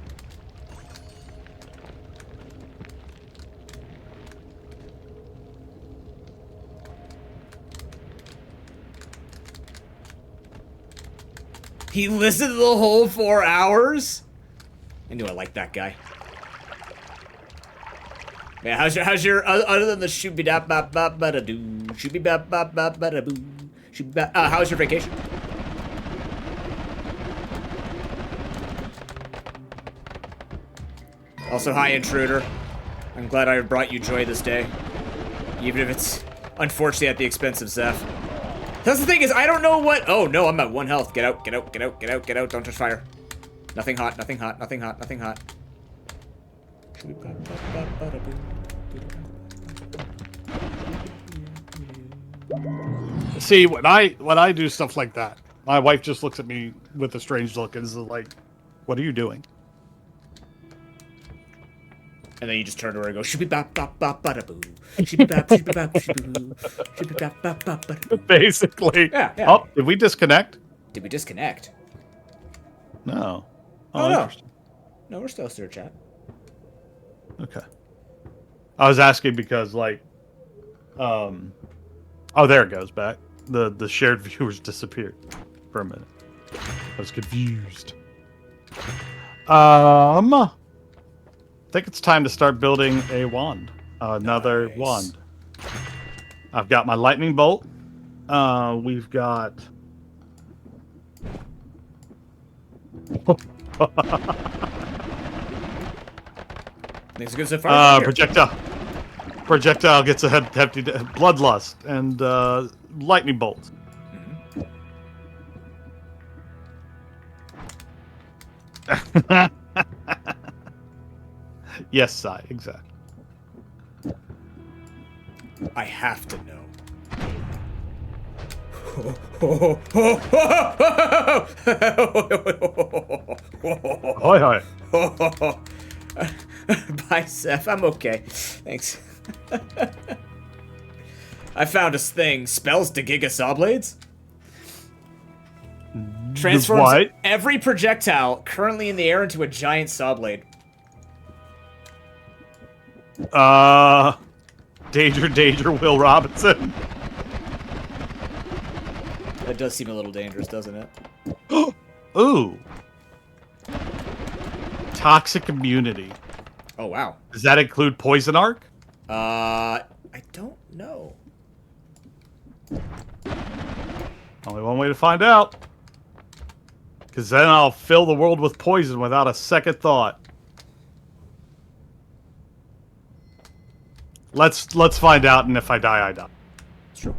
He listened to the whole 4 hours? I knew I liked that guy. Man, how's your other than the shooby dap bap bap ba da doo, shooby bap bap bap ba da boo, shooby bap, how's your vacation? Also, hi, Intruder. I'm glad I brought you joy this day. Even if it's, unfortunately, at the expense of Zeph. That's the thing is, I don't know what... Oh, no, I'm at 1 health. Get out, get out, get out, get out, get out. Don't touch fire. Nothing hot, nothing hot, nothing hot, nothing hot. See, when I do stuff like that, my wife just looks at me with a strange look and is like, "What are you doing?" And then you just turn to her and go, shibby bop bop bop bada boo. Shibby bop, shibby bop, shibby boo. Shibby bop bop bop bada boo. Basically. Yeah. Oh, did we disconnect? Did we disconnect? No. Oh, no. Interesting. No, we're still here, chat. Okay. I was asking because, like, oh, there it goes back. The shared viewers disappeared for a minute. I was confused. I think it's time to start building a wand. Another Nice. wand. I've got my lightning bolt. We've got... Things are good so far. Projectile. Projectile gets a hefty bloodlust and lightning bolt. Yes, Sai, exactly. I have to know. Hoi hoi. Bye, Seth. I'm okay. Thanks. I found a thing. Spells to Giga Saw Blades? Transforms what? every projectile currently in the air into a giant saw blade. Danger, danger, Will Robinson. That does seem a little dangerous, doesn't it? Ooh. Toxic immunity. Oh, wow. Does that include poison arc? I don't know. Only one way to find out. Because then I'll fill the world with poison without a second thought. Let's find out, and if I die, I die. It's true.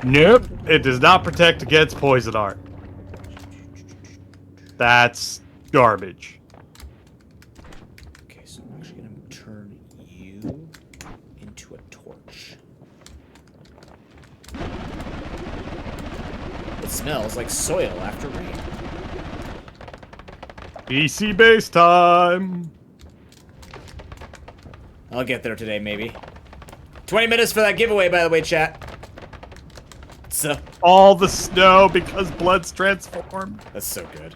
Nope, it does not protect against poison arc. That's garbage. Okay, so I'm actually going to turn you into a torch. It smells like soil after rain. PC base time. I'll get there today, maybe. 20 minutes for that giveaway, by the way, chat. So, All the snow because blood's transformed. that's so good.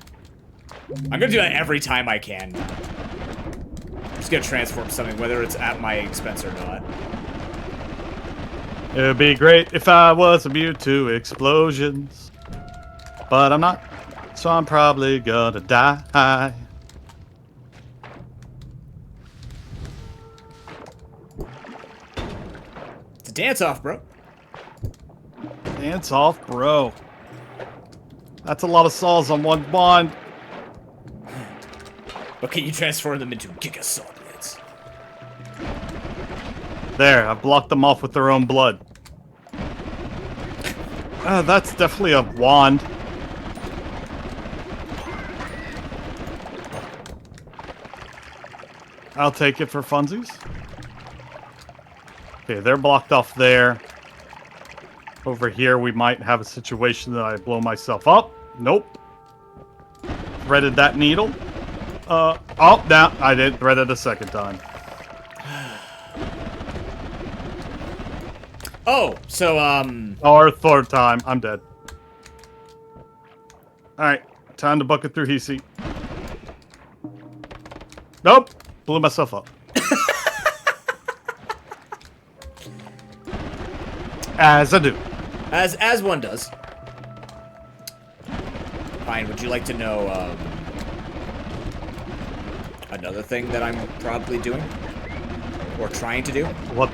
I'm gonna do that every time I can. I'm just gonna transform something, whether it's at my expense or not. It would be great if I was immune to explosions. But I'm not, so I'm probably gonna die. It's a dance-off, bro. Dance off, bro. That's a lot of saws on one wand. But can you transform them into Giga Saw Blades? There, I blocked them off with their own blood. That's definitely a wand. I'll take it for funsies. Okay, they're blocked off there. Over here, we might have a situation that I blow myself up. Nope. Threaded that needle. Oh, no, I didn't thread it a second time. Oh, so, Or third time. I'm dead. Alright, time to bucket through Hisi. Nope, blew myself up. As I do. as one does. Fine, would you like to know, another thing that I'm probably doing? Or trying to do? What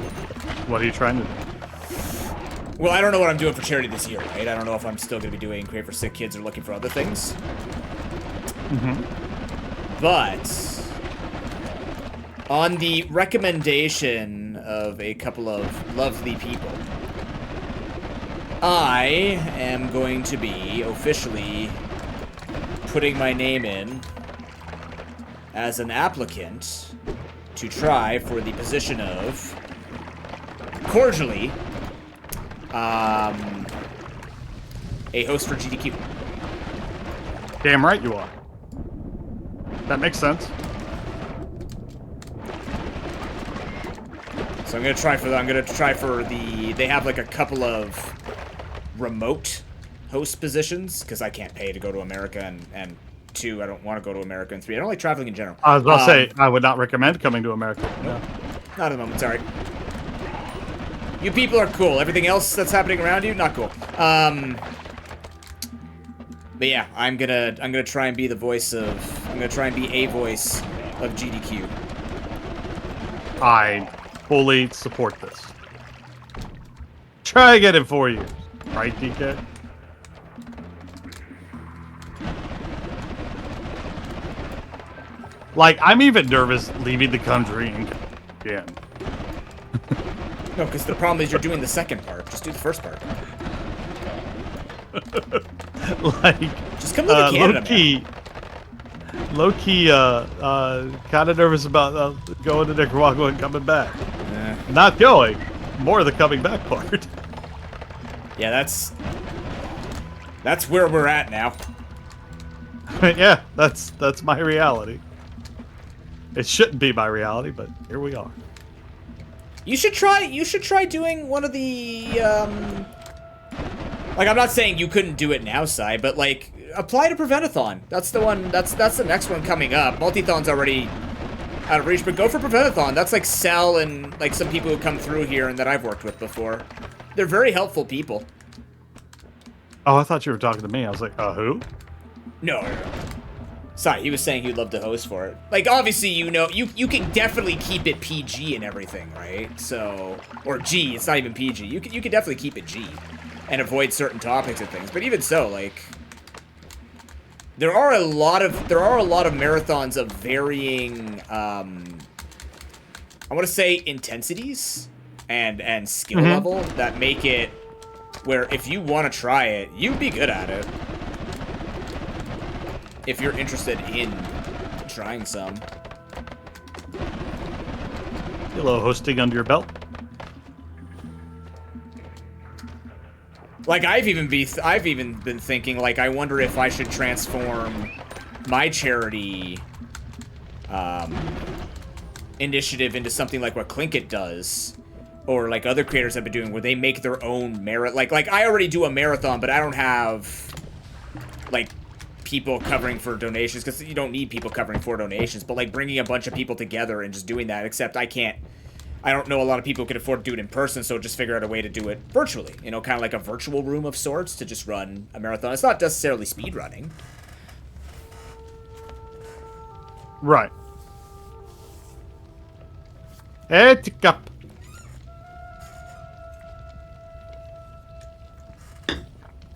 are you trying to do? Well, I don't know what I'm doing for charity this year, right? I don't know if I'm still going to be doing Crave for Sick Kids or looking for other things. Mm-hmm. But on the recommendation of a couple of lovely people. I am going to be officially putting my name in as an applicant to try for the position of, cordially, a host for GDQ. Damn right you are. That makes sense. So I'm gonna try for that. I'm gonna try for the. They have like a couple of remote host positions because I can't pay to go to America, and 2, I don't want to go to America, and 3, I don't like traveling in general. I was about to say I would not recommend coming to America. Nope. Not at the moment. Sorry. You people are cool. Everything else that's happening around you, not cool. But yeah, I'm gonna try and be the voice of. I'm gonna try and be a voice of GDQ. I fully support this. Try again in 4 years, right, DK? Like, I'm even nervous leaving the country and again. No, because the problem is you're doing the second part. Just do the first part. Like, just come to Canada, low key, kind of nervous about going to Nicaragua and coming back. Not going, more the coming back part. Yeah, that's where we're at now. Yeah, that's my reality. It shouldn't be my reality, but here we are. You should try doing one of the like, I'm not saying you couldn't do it now, Sai, but like apply to Preventathon. That's the one. That's the next one coming up. Multithon's already out of reach, but go for Preventathon. That's like Sal and like some people who come through here and that I've worked with before. They're very helpful people. Oh, I thought you were talking to me. I was like, who? No. Sorry, he was saying he'd love to host for it. Like, obviously, you know, you can definitely keep it PG and everything, right? So, or G, it's not even PG. You can definitely keep it G and avoid certain topics and things. But even so, like, there are a lot of marathons of varying, I want to say intensities and skill level that make it where if you want to try it, you'd be good at it. If you're interested in trying some. A little hosting under your belt. Like I've even been thinking, like, I wonder if I should transform my charity initiative into something like what Clinkit does, or like other creators have been doing, where they make their own merit. Like I already do a marathon, but I don't have like people covering for donations, because you don't need people covering for donations, but like bringing a bunch of people together and just doing that, except I don't know a lot of people who can afford to do it in person, so just figure out a way to do it virtually, you know, kind of like a virtual room of sorts to just run a marathon. It's not necessarily speed running. Right. Cup.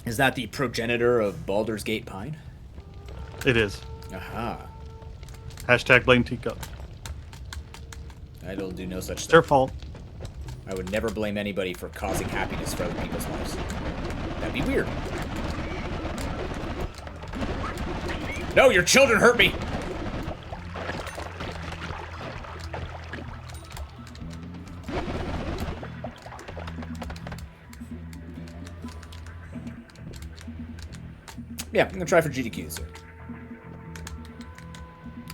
Is that the progenitor of Baldur's Gate Pine? It is. Aha. Hashtag blame teacup. I don't do no such It's their thing. fault. I would never blame anybody for causing happiness for other people's lives. That'd be weird. No, your children hurt me! Yeah, I'm gonna try for GDQ this year.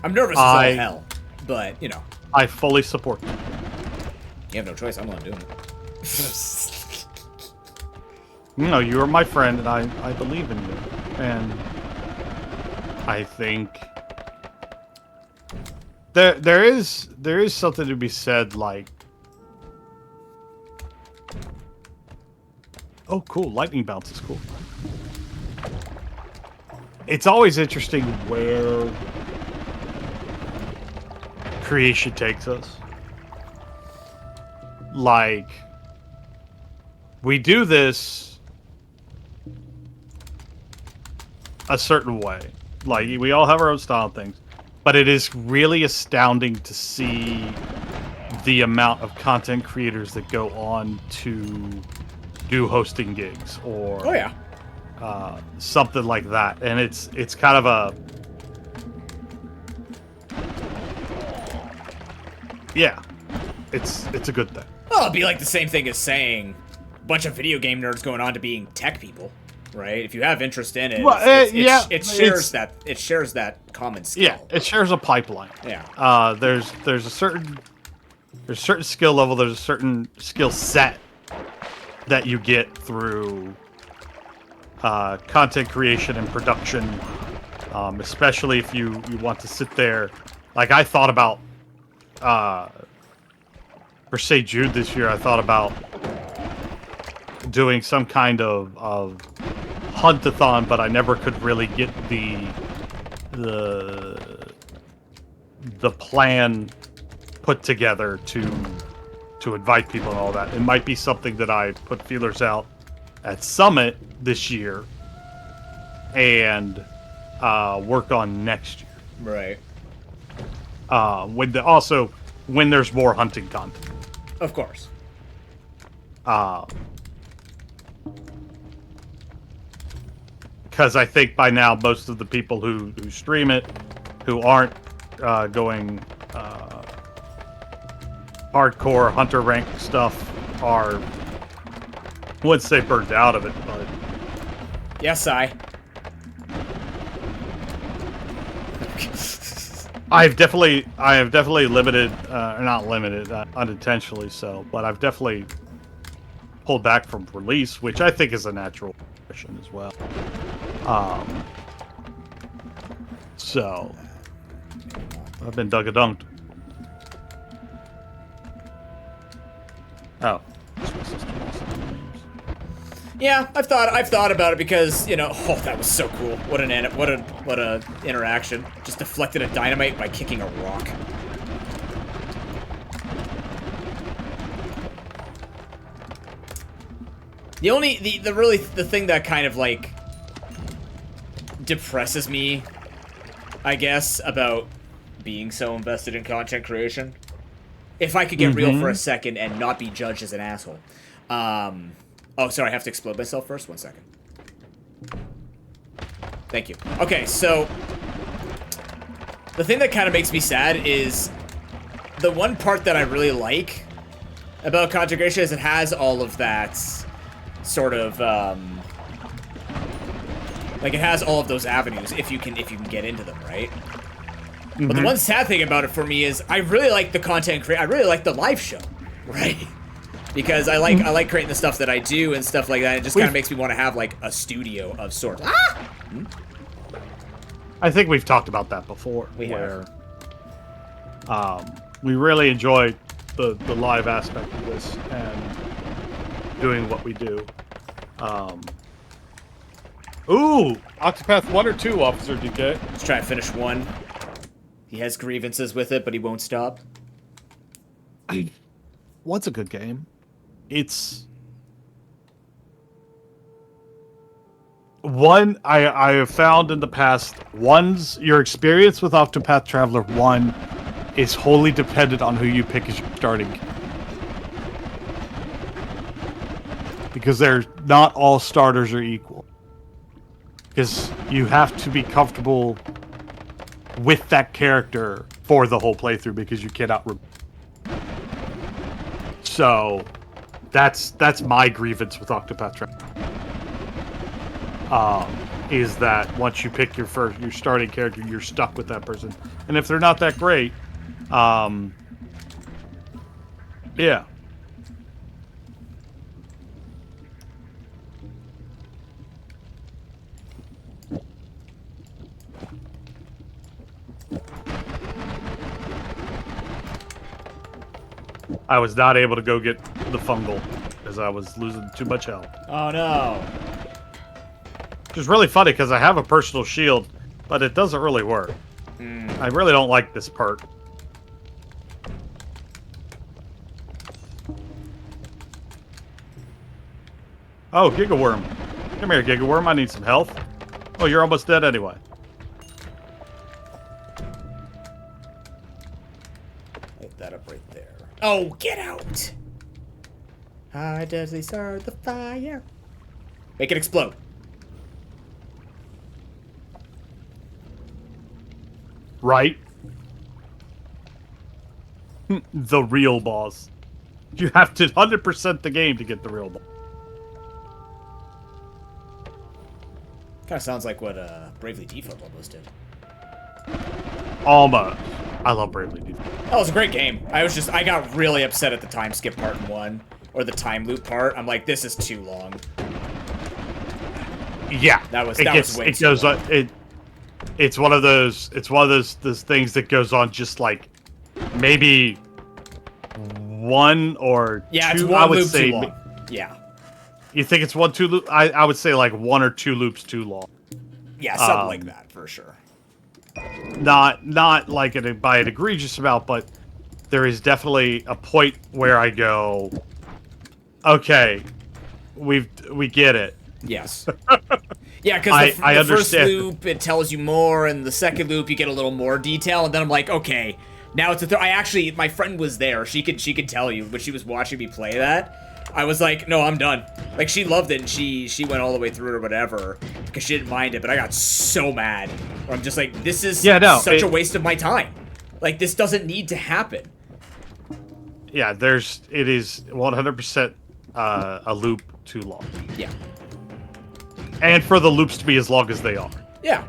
I'm nervous as all hell, but, you know. I fully support you. You have no choice, I'm the one doing it. You know, you are my friend, and I believe in you. And I think there is something to be said, like, oh, cool, lightning bounce is cool. It's always interesting where creation takes us. Like, we do this a certain way. Like, we all have our own style and things. But it is really astounding to see the amount of content creators that go on to do hosting gigs or Oh yeah. something like that, and it's kind of a it's a good thing. Well, it'd be like the same thing as saying a bunch of video game nerds going on to being tech people, right? If you have interest in it, Well, it shares that common skill. Yeah, it shares a pipeline. Yeah. There's a certain skill level, there's a certain skill set that you get through content creation and production, especially if you want to sit there. Like I thought about for St. Jude this year, I thought about doing some kind of hunt-a-thon, but I never could really get the plan put together to invite people and all that. It might be something that I put feelers out at Summit this year and work on next year. Right. When there's more hunting content. Of course. Because I think by now most of the people who stream it, who aren't going hardcore hunter rank stuff, are, I wouldn't say burnt out of it, but Yes, I. I have definitely limited, not limited, unintentionally so, but I've definitely pulled back from release, which I think is a natural progression as well. So I've been dug-a-dunked. Oh. Yeah, I've thought about it because, you know, oh, that was so cool. What a interaction. Just deflected a dynamite by kicking a rock. The thing that kind of like depresses me, I guess, about being so invested in content creation, if I could get real for a second and not be judged as an asshole. Oh, sorry, I have to explode myself first. 1 second. Thank you. Okay, so the thing that kind of makes me sad is the one part that I really like about content creation is it has all of that sort of like it has all of those avenues if you can get into them, right? But the one sad thing about it for me is I really like the content I really like the live show, right? Because I like creating the stuff that I do and stuff like that. It just kind of makes me want to have like a studio of sorts. I think we've talked about that before. We have. We really enjoy the live aspect of this and doing what we do. Ooh, Octopath 1 or 2, Officer DK. Let's try and finish 1. He has grievances with it, but he won't stop. What's a good game? It's one I have found in the past. Your experience with Octopath Traveler 1 is wholly dependent on who you pick as your starting. Because not all starters are equal. Because you have to be comfortable with that character for the whole playthrough because you cannot. So that's my grievance with Octopath Traveler. Is that once you pick your starting character, you're stuck with that person, and if they're not that great, yeah. I was not able to go get the fungal because I was losing too much health. Oh no. Which is really funny because I have a personal shield, but it doesn't really work. I really don't like this perk. Oh, Gigaworm. Come here, Gigaworm. I need some health. Oh, you're almost dead anyway. Light that up right there. Oh, get out! I deadly start the fire. Make it explode. Right? The real boss. You have to 100% the game to get the real boss. Kind of sounds like what Bravely Default almost did. Almost. I love Bravely Default. That was a great game. I got really upset at the time skip part in 1. Or the time loop part. I'm like, this is too long. Yeah. That was way it too goes long. on, it's one of those those things that goes on just like maybe one or Yeah, two. it's one I would loop say too long. Yeah. You think it's 1-2 loop? I would say like 1 or 2 loops too long. Yeah, something like that for sure. Not like by an egregious amount, but there is definitely a point where I go, okay, we get it. Yes. Yeah, because I the first understand. loop, it tells you more, and the second loop, you get a little more detail, and then I'm like, okay, now it's I actually, my friend was there. She could tell you, but she was watching me play that. I was like, no, I'm done. Like, she loved it, and she went all the way through it or whatever, because she didn't mind it, but I got so mad. I'm just like, this is such a waste of my time. Like, this doesn't need to happen. Yeah, it is 100% a loop too long. Yeah. And for the loops to be as long as they are. Yeah.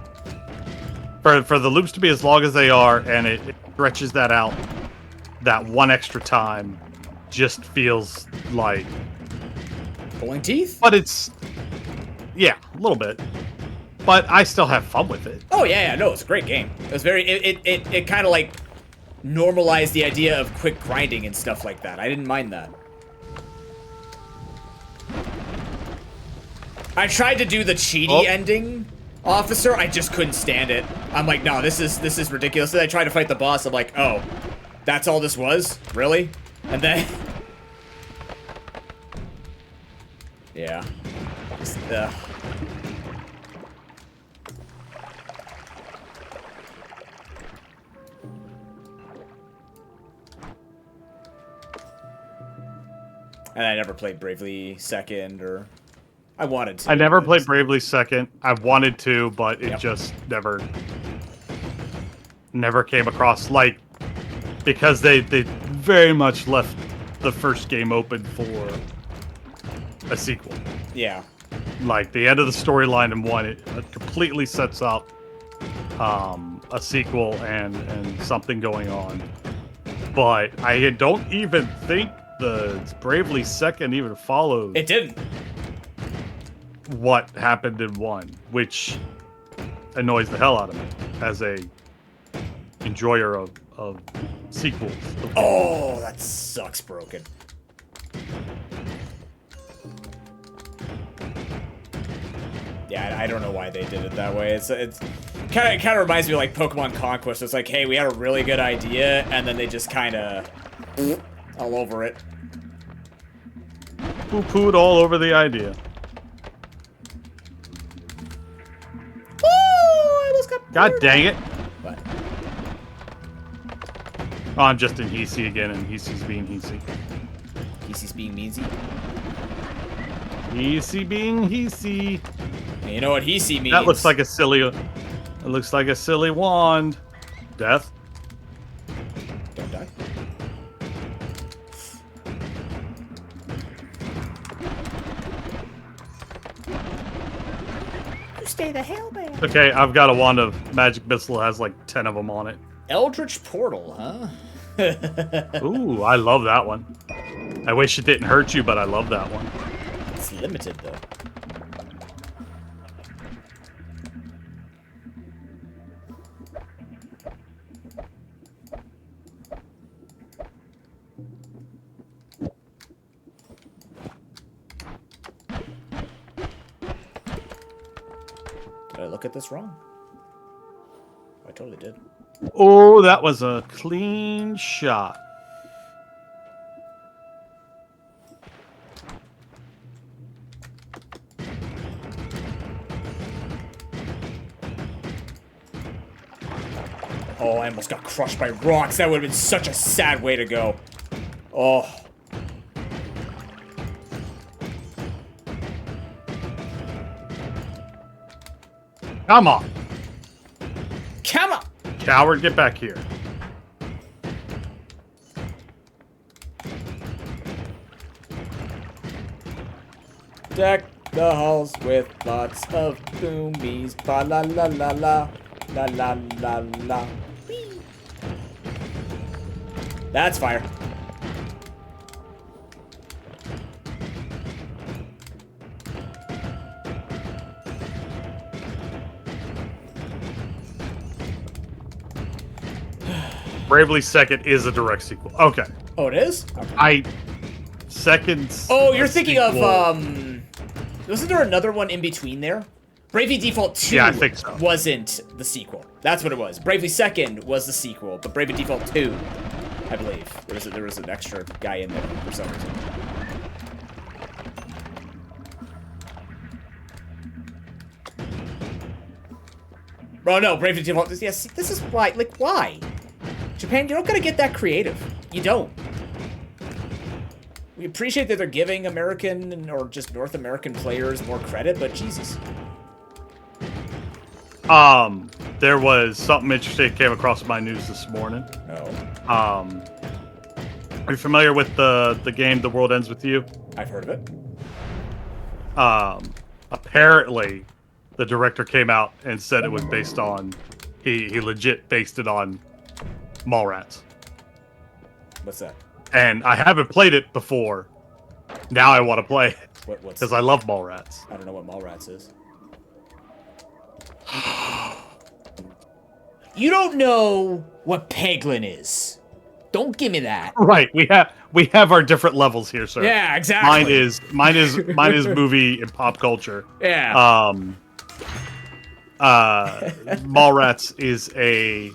For the loops to be as long as they are, and it stretches that out, that one extra time just feels like pulling teeth. But it's, yeah, a little bit. But I still have fun with it. Oh yeah, no, it's a great game. It was very, it kind of like normalized the idea of quick grinding and stuff like that. I didn't mind that. I tried to do the cheaty ending, officer. I just couldn't stand it. I'm like, no, this is ridiculous. Then I tried to fight the boss. I'm like, oh, that's all this was? Really? And then, yeah, just, And I never played Bravely Second, or I wanted to. I never played Bravely Second. I wanted to, but it just never came across, like, because they very much left the first game open for a sequel. Yeah. Like, the end of the storyline in 1, it completely sets up a sequel and something going on. But I don't even think the Bravely Second even followed. It didn't. What happened in 1, which annoys the hell out of me as a enjoyer of sequels. Oh, that sucks broken. Yeah, I don't know why they did it that way. It's kind of reminds me of like Pokemon Conquest. It's like, hey, we had a really good idea, and then they just kind of all over it. Poo-pooed all over the idea. Woo! I almost got God dang it. What? Oh, I'm just in Hisi again, and Hisi's being Hisi. Hisi's being meansy? Hisi being Hisi. And you know what Hisi means? That looks like a silly... It looks like a silly wand. Death. Don't die. You stay the hell back. Okay, I've got a wand of magic missile that has like 10 of them on it. Eldritch Portal, huh? Ooh, I love that one. I wish it didn't hurt you, but I love that one. It's limited, though. Did I look at this wrong? I totally did. Oh, that was a clean shot. Oh, I almost got crushed by rocks. That would have been such a sad way to go. Oh. Come on. Come on! Coward, get back here. Deck the halls with lots of boomies. Ba la la la la. La la la la. Whee. That's fire. Bravely Second is a direct sequel. Okay. Oh, it is? Okay. Seconds. Oh, you're thinking of, sequel. wasn't there another one in between there? Bravely Default 2 Yeah, I think so. wasn't the sequel. That's what it was. Bravely Second was the sequel, but Bravely Default 2, I believe. There was an extra guy in there for some reason. Oh no, Bravely Default, yes, this is why, like, why? Japan, you don't gotta get that creative. You don't. We appreciate that they're giving American or just North American players more credit, but Jesus. There was something interesting that came across my news this morning. No. Are you familiar with the game The World Ends With You? I've heard of it. Apparently, the director came out and said it was based on, he legit based it on Mallrats. What's that? And I haven't played it before. Now I want to play it. What's Because I love Mallrats. I don't know what Mallrats is. You don't know what Peglin is. Don't give me that. Right, we have our different levels here, sir. Yeah, exactly. Mine is movie and pop culture. Yeah. Mallrats is a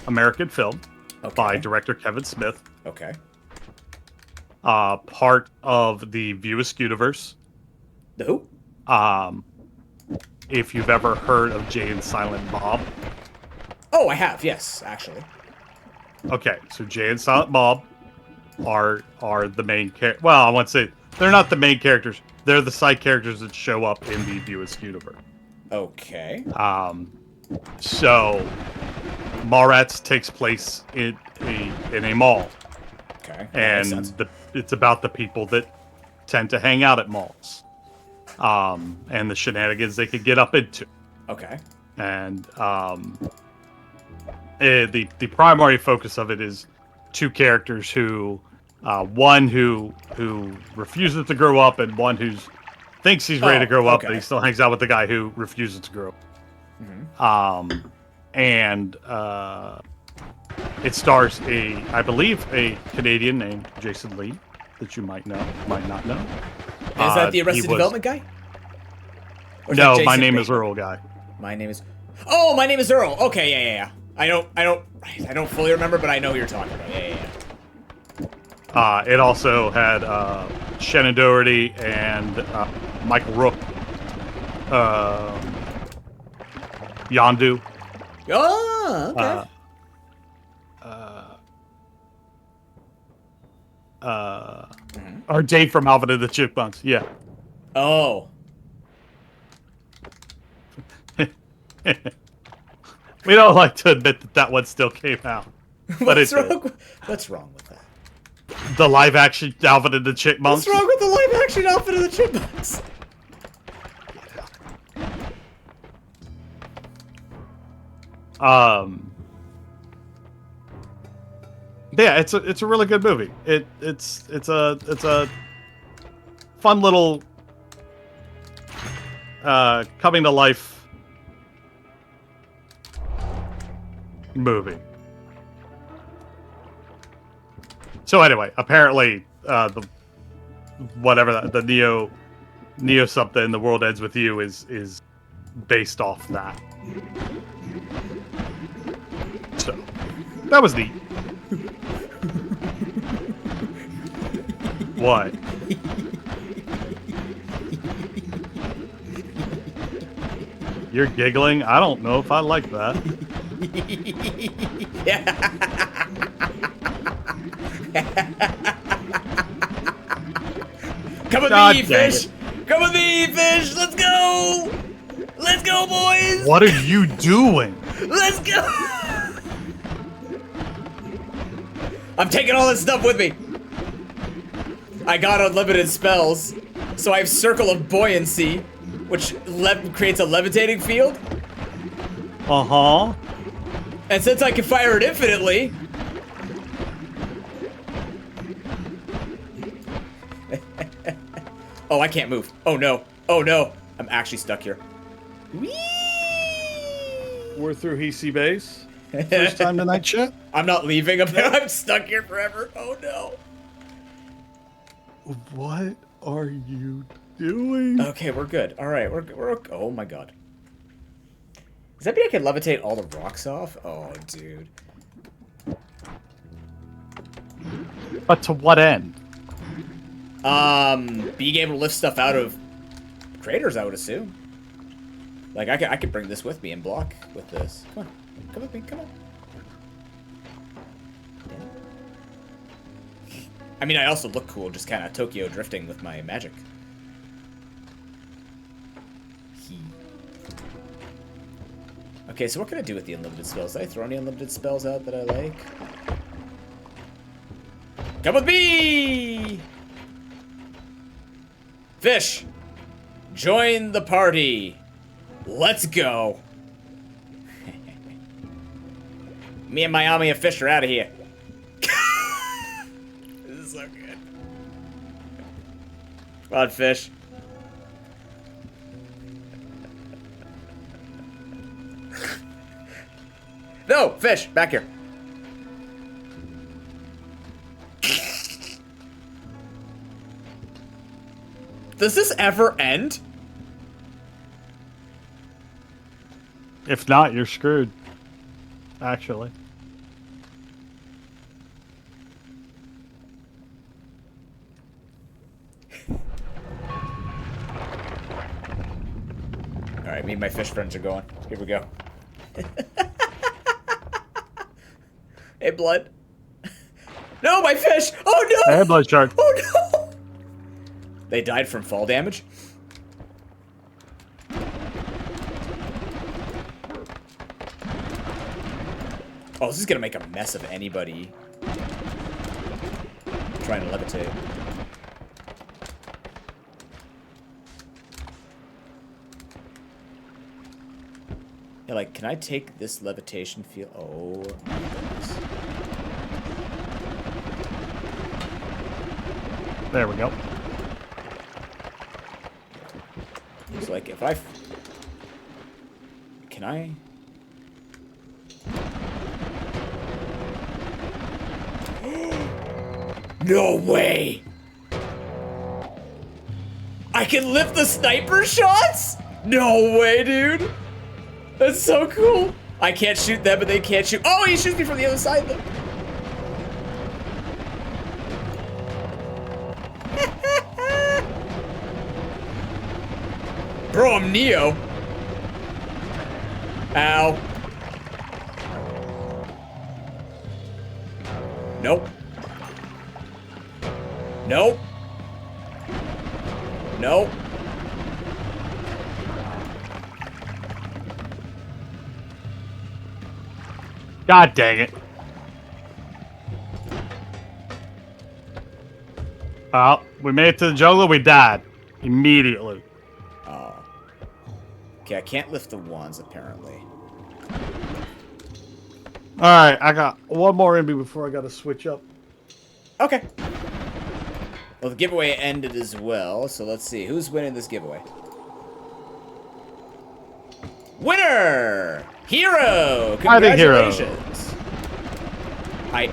American film by director Kevin Smith. Okay. Part of the Viewist universe. Who? If you've ever heard of Jay and Silent Bob. Oh, I have. Yes, actually. Okay, so Jay and Silent Bob are the main character. Well, I want to say they're not the main characters. They're the side characters that show up in the Viewist universe. Okay. So Mallrats takes place in a mall. Okay. And it's about the people that tend to hang out at malls. And the shenanigans they could get up into. Okay. And the primary focus of it is two characters who, one who refuses to grow up, and one who thinks he's ready to grow up, but he still hangs out with the guy who refuses to grow up. Mm-hmm. It stars I believe a Canadian named Jason Lee that you might not know. Is that the Arrested Development guy? No, My Name Is Earl guy. My name is. Oh, My Name Is Earl. Okay, yeah. I don't fully remember, but I know who you're talking about. Yeah. It also had Shannon Doherty and Michael Rook, Yondu. Oh, okay. Or Dave from Alvin and the Chipmunks. Yeah. Oh. We don't like to admit that one still came out. But What's wrong with that? The live action Alvin and the Chipmunks. What's wrong with the live action Alvin and the Chipmunks? Yeah, it's a really good movie. It's a fun little coming to life movie. So anyway, apparently the Neo something, The World Ends With You is based off that. So that was neat. What? You're giggling? I don't know if I like that. Come with God me, dang fish! it. Come with me, fish! Let's go! Let's go, boys! What are you doing? Let's go! I'm taking all this stuff with me. I got unlimited spells, so I have Circle of Buoyancy, which creates a levitating field. Uh-huh. And since I can fire it infinitely... Oh, I can't move. Oh, no. Oh, no. I'm actually stuck here. Whee! We're through Hisi base. First time tonight, chat. I'm not leaving. I'm stuck here forever. Oh, no. What are you doing? Okay, we're good. All right, we're okay. Oh, my God. Does that mean I can levitate all the rocks off? Oh, dude. But to what end? Being able to lift stuff out of craters, I would assume. Like, I could bring this with me and block with this. Come on. Come with me. Come on. I mean, I also look cool, just kind of Tokyo drifting with my magic. Okay, so what can I do with the unlimited spells? Did I throw any unlimited spells out that I like? Come with me! Fish! Join the party! Let's go! Me and my army of fish are out of here. This is so good. Come on, fish. No, fish, back here. Does this ever end? If not, you're screwed. Actually. Alright, me and my fish friends are going. Here we go. Hey, blood. No, my fish! Oh no! Hey, blood shark. Oh no! They died from fall damage? Oh, this is gonna make a mess of anybody trying to levitate. Yeah, like, can I take this levitation field? Oh, my goodness. There we go. So, like, if I... Can I... No way! I can lift the sniper shots? No way, dude! That's so cool! I can't shoot them, but they can't shoot... Oh, he shoots me from the other side, though! Bro, I'm Neo. Ow. Nope. Nope. Nope. God dang it. Well, we made it to the jungle, we died. Immediately. Oh. Okay, I can't lift the wands, apparently. Alright, I got one more in me before I gotta switch up. Okay. Well, the giveaway ended as well, so let's see. Who's winning this giveaway? Winner! Hero! I think Hero. Congratulations! I...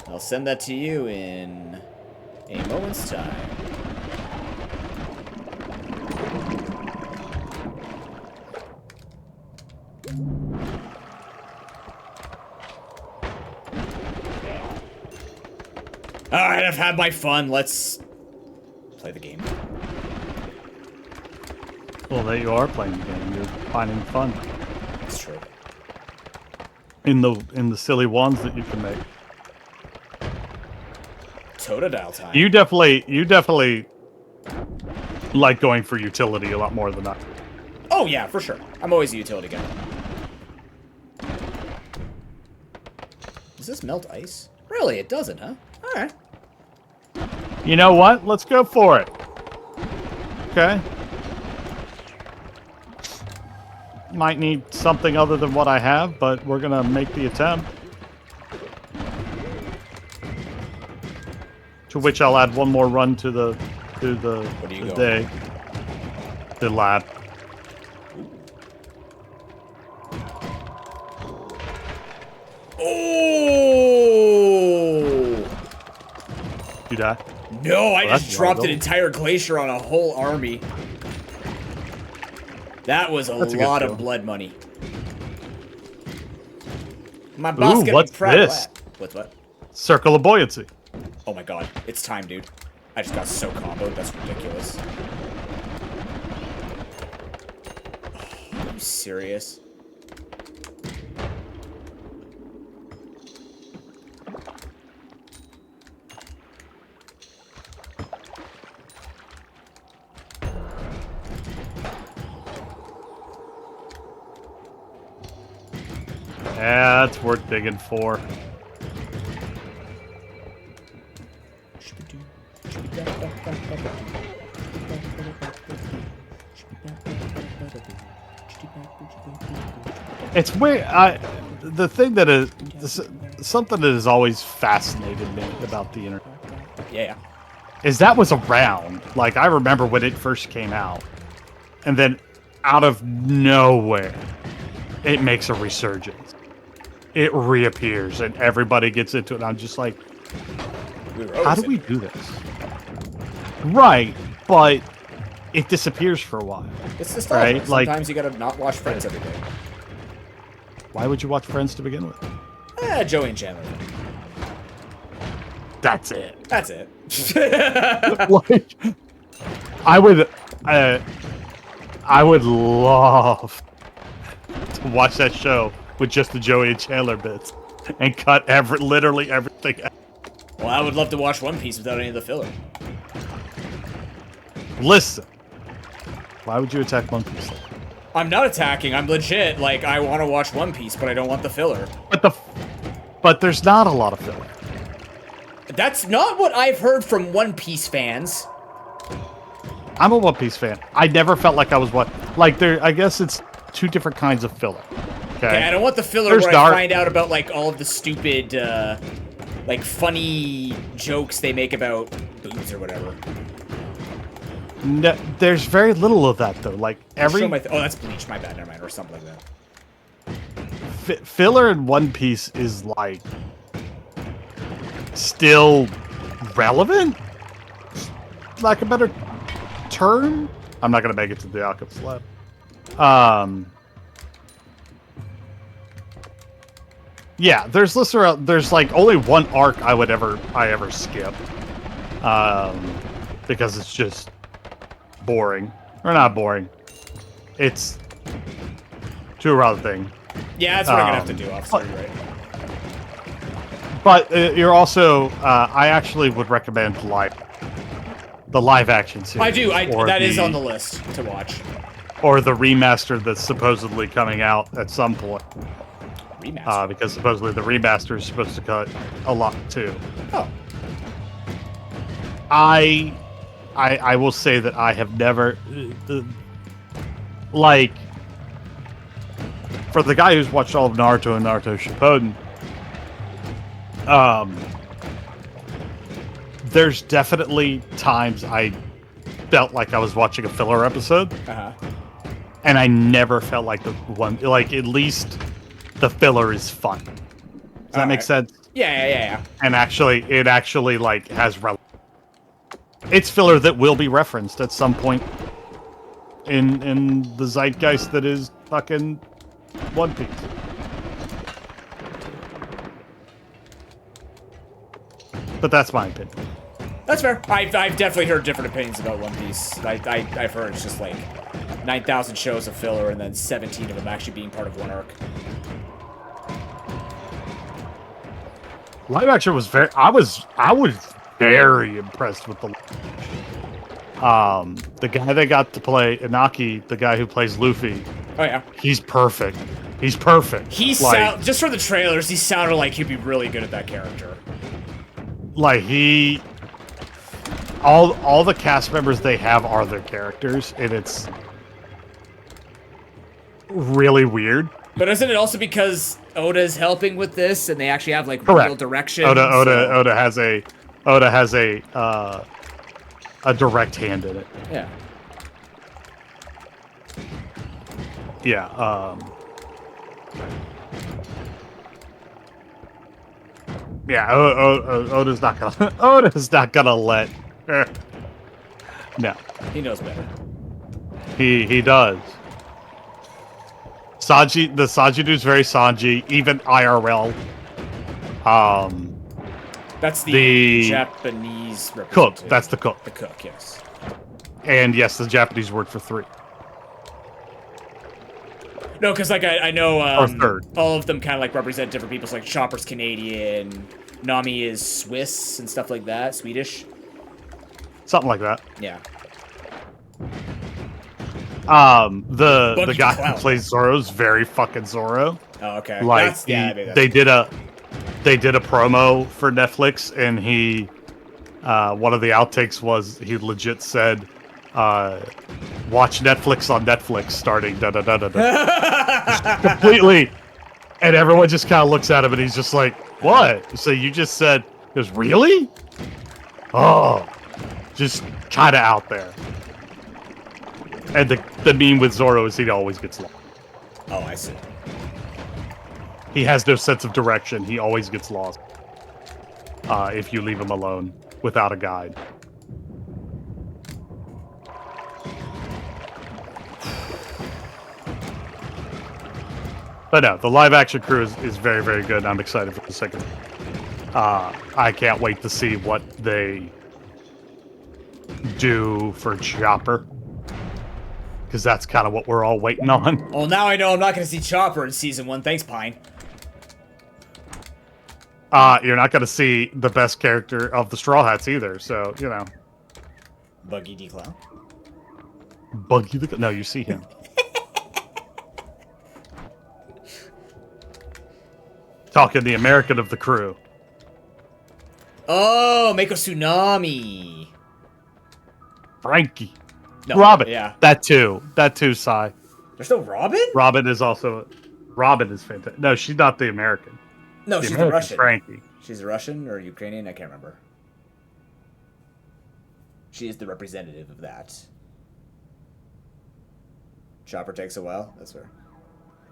I'll send that to you in a moment's time. Alright, I've had my fun. Let's play the game. Well, there you are playing the game. You're finding fun. in the silly wands that you can make. Totodile time. You definitely like going for utility a lot more than I. Oh yeah, for sure. I'm always a utility guy. Does this melt ice? Really, it doesn't, huh? Alright. You know what? Let's go for it. Okay. Might need something other than what I have, but we're gonna make the attempt. To which I'll add one more run to the day. The lab. Oh! You die? No, I Well, just dropped an entire glacier on a whole army. That was a lot of blood money. My boss getting what's proud of this? that. What's what? Circle of buoyancy. Oh my god, it's time, dude. I just got so comboed, that's ridiculous. Are you serious? Yeah, that's worth digging for. It's weird. The thing that is something that has always fascinated me about the internet. Yeah. Is that was around. Like, I remember when it first came out. And then, out of nowhere, it makes a resurgence. It reappears, and everybody gets into it. And I'm just like, how do we do this? Right, but it disappears for a while. It's nostalgia. Right? Like, sometimes you gotta not watch Friends every day. Why would you watch Friends to begin with? Joey and Chandler. That's it. That's it. Like, I would love to watch that show with just the Joey and Chandler bits and cut literally everything out. Well, I would love to watch One Piece without any of the filler. Listen, why would you attack One Piece? I'm not attacking. I'm legit. Like, I want to watch One Piece, but I don't want the filler. But there's not a lot of filler. That's not what I've heard from One Piece fans. I'm a One Piece fan. I never felt like I was I guess it's two different kinds of filler. Okay, I don't want the filler where I find out about, like, all of the stupid, like, funny jokes they make about boobs or whatever. No, there's very little of that, though. Like, every... oh, that's Bleach. My bad. Never mind. Or something like that. Filler in One Piece is, like, still relevant? Like a better term? I'm not going to make it to the Alchemist Lab. Yeah, there's like only one arc I ever skip. Because it's just boring. Or not boring. It's too rather thing. Yeah, that's what I'm gonna have to do, officer, right? But you're also I actually would recommend the live action series. I do. That is on the list to watch. Or the remaster that's supposedly coming out at some point. Remaster? Because supposedly the remaster is supposed to cut a lot too. Oh. I will say that I have never like, for the guy who's watched all of Naruto and Naruto Shippuden, there's definitely times I felt like I was watching a filler episode. And I never felt like at least the filler is fun. Does that make sense? Yeah. And it actually like has it's filler that will be referenced at some point in the zeitgeist that is fucking One Piece. But that's my opinion. That's fair. I've definitely heard different opinions about One Piece. I've heard it's just like 9,000 shows of filler and then 17 of them actually being part of one arc. Live action was very. I was very impressed with the. The guy they got to play Inaki, the guy who plays Luffy. Oh yeah. He's perfect. He's perfect. Just for the trailers, he sounded like he'd be really good at that character. Like all the cast members they have are their characters, and it's really weird. But isn't it also because Oda's helping with this, and they actually have like real direction? Oda has a direct hand in it. Yeah. Yeah. Yeah. Oda's not gonna. Oda's not gonna let. No. He knows better. He does. Sanji, the Sanji dude's very Sanji, even IRL. That's the Japanese cook. That's the cook. The cook, yes. And yes, the Japanese word for 3. No, because like I know Or third. all of them kind of like represent different people. So, like Chopper's Canadian, Nami is Swiss and stuff like that, Swedish. Something like that. Yeah. The guy who plays Zoro's very fucking Zoro. Oh, okay. Like they did a promo for Netflix, and he one of the outtakes was he legit said, "Watch Netflix on Netflix starting da da da da da." Completely, and everyone just kind of looks at him, and he's just like, "What?" So you just said, "He goes, really?" Oh, just kind of out there. And the meme with Zoro is he always gets lost. Oh, I see. He has no sense of direction. He always gets lost. If you leave him alone without a guide. But no, the live action crew is very, very good. I'm excited for the second. I can't wait to see what they do for Chopper. Because that's kind of what we're all waiting on. Well, now I know I'm not going to see Chopper in Season 1. Thanks, Pine. You're not going to see the best character of the Straw Hats either, so, you know. Buggy D. Clown? Buggy the... No, you see him. Talking the American of the crew. Oh, Mako Tsunami. Frankie. No, Robin. Yeah. That too, Sai. There's no Robin? Robin is fantastic. No, she's not the American. No, she's the Russian. Frankie. She's a Russian or Ukrainian? I can't remember. She is the representative of that. Chopper takes a while. That's her.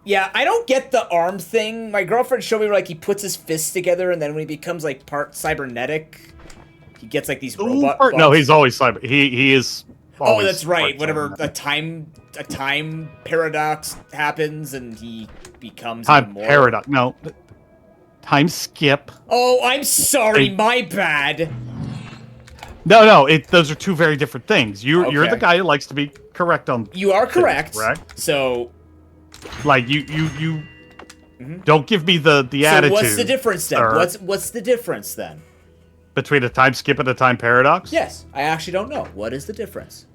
Yeah, I don't get the arm thing. My girlfriend showed me where, like, he puts his fists together, and then when he becomes, like, part cybernetic, he gets, like, these robot bumps. No, he's always cyber. He is. Oh, that's right. Whenever a time paradox happens, and he becomes time more... paradox. No, time skip. Oh, I'm sorry. My bad. No. Those are two very different things. You're the guy who likes to be correct on. You are correct. Correct. So, like you don't give me the attitude. So what's the difference then? What's the difference then? Between a time skip and a time paradox? Yes, I actually don't know. What is the difference?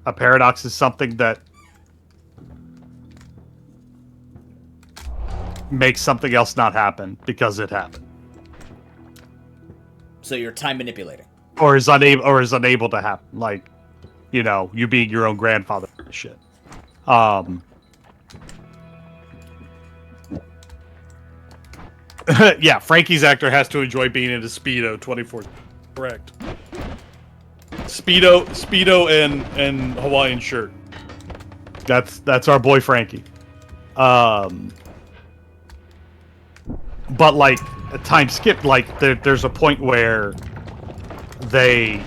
A paradox is something that makes something else not happen because it happened. So you're time manipulating. Or is unable to happen. Like, you know, you being your own grandfather and shit. Yeah, Frankie's actor has to enjoy being in a Speedo 24. Correct. Speedo and Hawaiian shirt. That's our boy Frankie. But like a time skip, like there's a point where they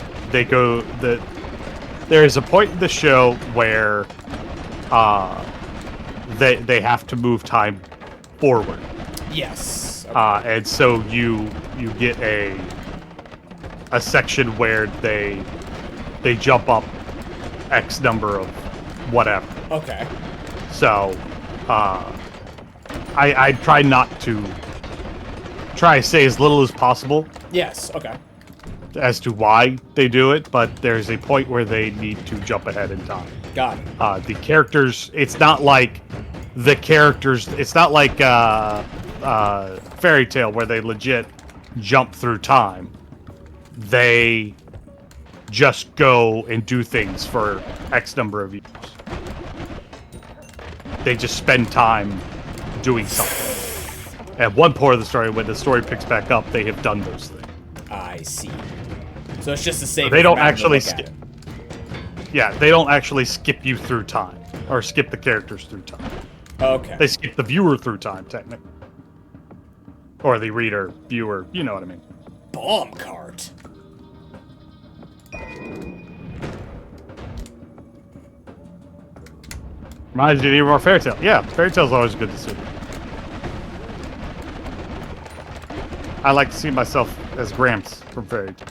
go that there is a point in the show where they have to move time forward. Yes. Okay. And so you get a section where they jump up X number of whatever. Okay. So I try not to try to say as little as possible Yes. Okay. as to why they do it, but there's a point where they need to jump ahead in time. Got it. The characters, it's not like the characters, it's not like Fairy Tale where they legit jump through time. They just go and do things for X number of years. They just spend time doing something. At one point of the story, when the story picks back up, they have done those things. I see. So it's just the same. They don't actually skip. Yeah, they don't actually skip you through time or skip the characters through time. Okay. They skip the viewer through time, technically, or the reader, viewer. You know what I mean? Bomb cart. Reminds you to need more Fairy Tale. Yeah, Fairy Tale's always good to see. I like to see myself as Gramps from Fairy Tale,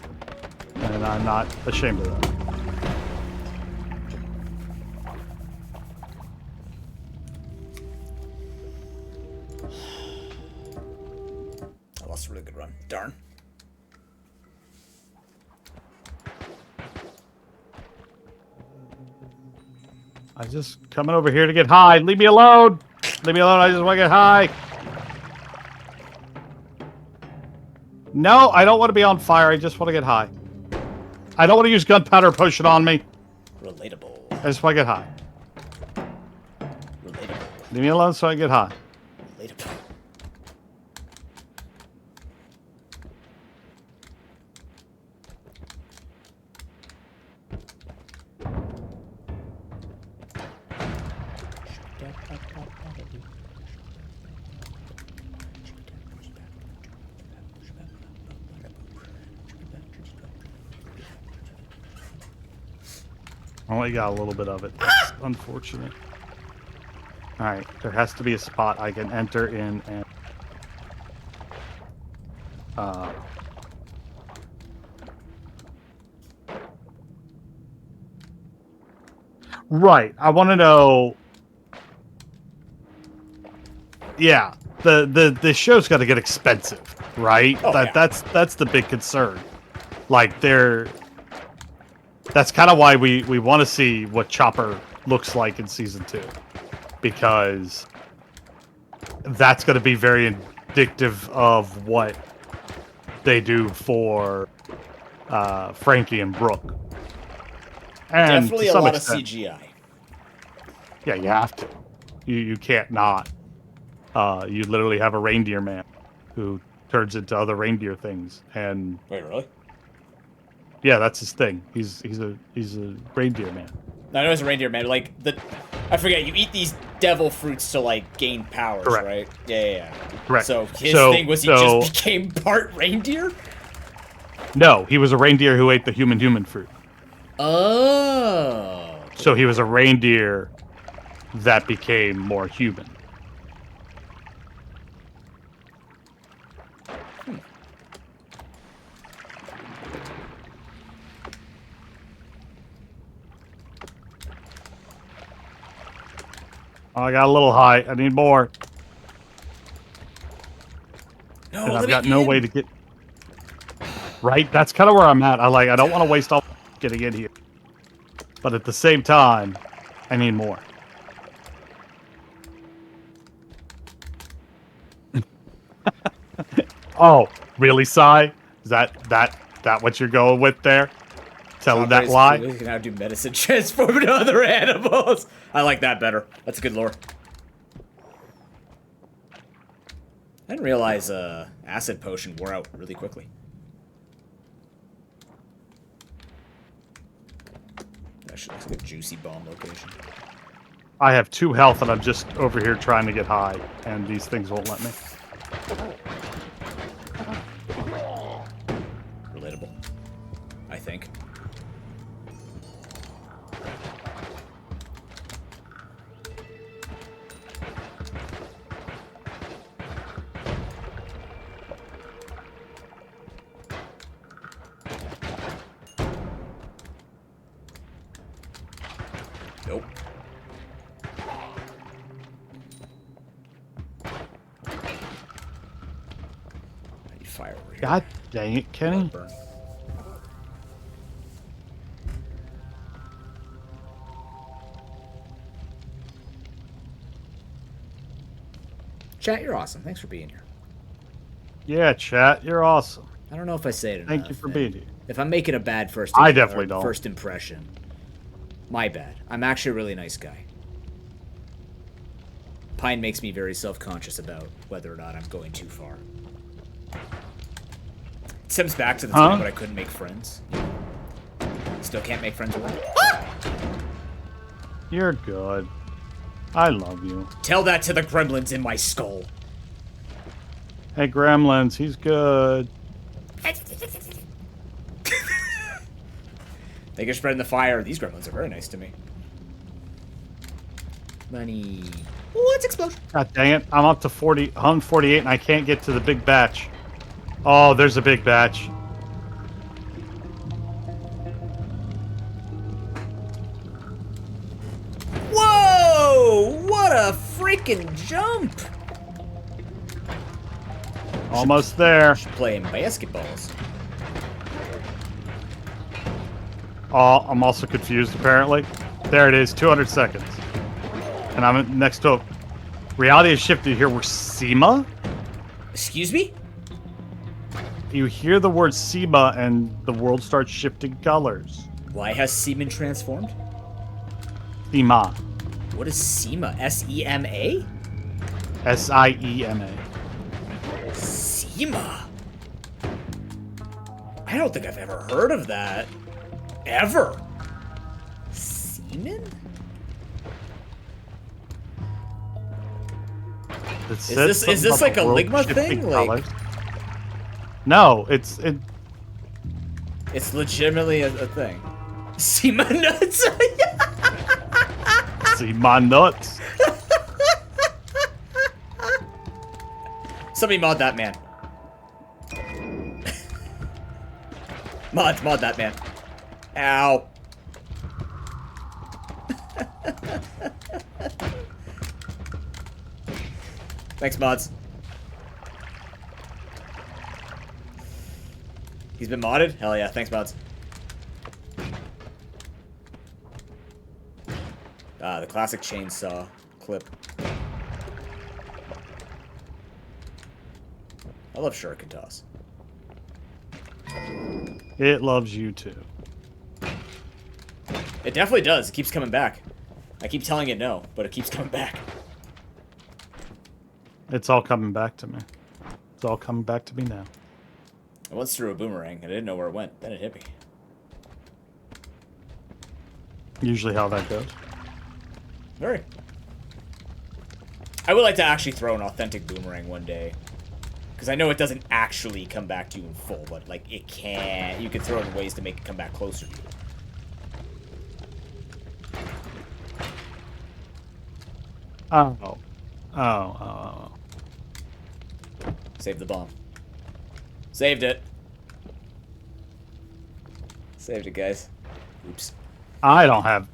and I'm not ashamed of that. I lost a really good run. Darn. I just coming over here to get high. Leave me alone. Leave me alone. I just want to get high. No, I don't want to be on fire. I just want to get high. I don't want to use gunpowder potion on me. Relatable. I just want to get high. Relatable. Leave me alone so I get high. Relatable. I only got a little bit of it. That's unfortunate. Alright, there has to be a spot I can enter in and... Right, I want to know... Yeah, the show's got to get expensive, right? Oh, yeah. That's the big concern. Like, that's kind of why we want to see what Chopper looks like in season 2, because that's going to be very indicative of what they do for Frankie and Brooke. And Definitely to a some lot extent, of CGI. Yeah, you have to. You can't not. You literally have a reindeer man who turns into other reindeer things, and Wait, really? yeah, that's his thing. He's a reindeer man. I know it's a reindeer man. Like I forget. You eat these devil fruits to like gain powers, Correct. right? Yeah. Correct. So his So- thing was he so- just became part reindeer. No, he was a reindeer who ate the human fruit. Oh. So he was a reindeer that became more human. Oh, I got a little high. I need more. No, And let I've me got no in. way to get... Right? That's kind of where I'm at. I don't want to waste all getting in here. But at the same time, I need more. Oh, really, Sai? Is that what you're going with there? Telling that lie? We can now do medicine transform into other animals. I like that better. That's a good lore. I didn't realize acid potion wore out really quickly. That actually looks like a juicy bomb location. I have 2 health and I'm just over here trying to get high, and these things won't let me. Relatable. I think. Nope. fire over here. God dang it, Kenny. Burn. Chat, you're awesome. Thanks for being here. Yeah, chat, you're awesome. I don't know if I say it enough. Thank you for being here. If I'm making a bad first impression, my bad. I'm actually a really nice guy. Pine makes me very self-conscious about whether or not I'm going too far. It stems back to the time when I couldn't make friends. Still can't make friends with him. You're good. I love you. Tell that to the gremlins in my skull. Hey, Gremlins, he's good. Thank you for spreading the fire. These gremlins are very nice to me. Money. What's explosion? God dang it. I'm up to 148 and I can't get to the big batch. Oh, there's a big batch. Whoa! What a freaking jump! Almost there. Playing basketballs. Oh, I'm also confused, apparently. There it is, 200 seconds. And I'm next to... Reality has shifted here. We're SEMA? Excuse me? You hear the word SEMA and the world starts shifting colors. Why has semen transformed? SEMA. What is SEMA? S-E-M-A? SIEMA. SEMA? I don't think I've ever heard of that. Ever. Semen? Is this like a Ligma thing? Like, no, it's legitimately a thing. SEMA nuts? SEMA nuts. Somebody mod that man. Mod that man. Ow. Thanks, mods. He's been modded? Hell yeah, thanks, mods. The classic chainsaw clip. I love shuriken toss. It loves you too. It definitely does. It keeps coming back. I keep telling it no, but it keeps coming back. It's all coming back to me. It's all coming back to me now. I once threw a boomerang, and I didn't know where it went. Then it hit me. Usually how that goes. Very. I would like to actually throw an authentic boomerang one day. Because I know it doesn't actually come back to you in full, but, like, it can. You can throw it in ways to make it come back closer to you. Oh. Save the bomb. Saved it. Saved it, guys. Oops. I don't have...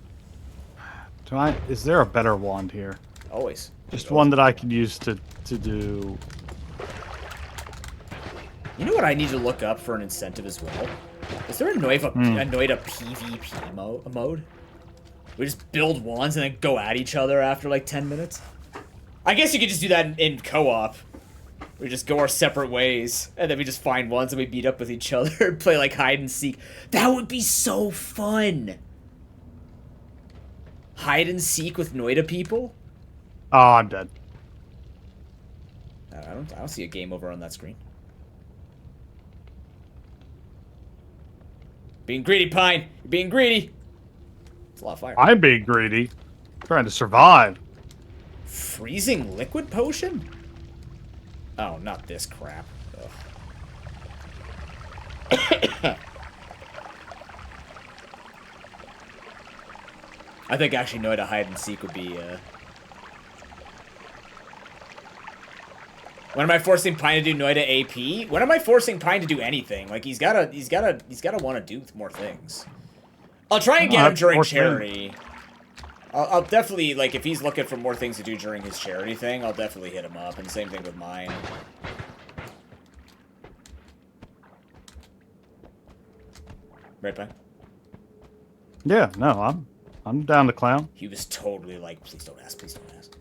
Do I... Is there a better wand here? Always. Just one that I could use to do... You know what I need to look up for an incentive as well? Is there a Noita PvP mode? We just build wands and then go at each other after like 10 minutes? I guess you could just do that in co-op. We just go our separate ways, and then we just find wands and we beat up with each other and play like hide and seek. That would be so fun! Hide and seek with Noita people? Oh, I'm dead. I don't see a game over on that screen. Being greedy, Pine! You're being greedy! It's a lot of fire. I'm being greedy. Trying to survive. Freezing liquid potion? Oh, not this crap. I think actually Noita hide and seek would be When am I forcing Pine to do Noita AP? When am I forcing Pine to do anything? Like he's gotta want to do more things. I'll try and get him during charity. I'll definitely, like, if he's looking for more things to do during his charity thing, I'll definitely hit him up, and same thing with mine. Right back. Yeah, no, I'm down to clown. He was totally like, please don't ask, please don't ask.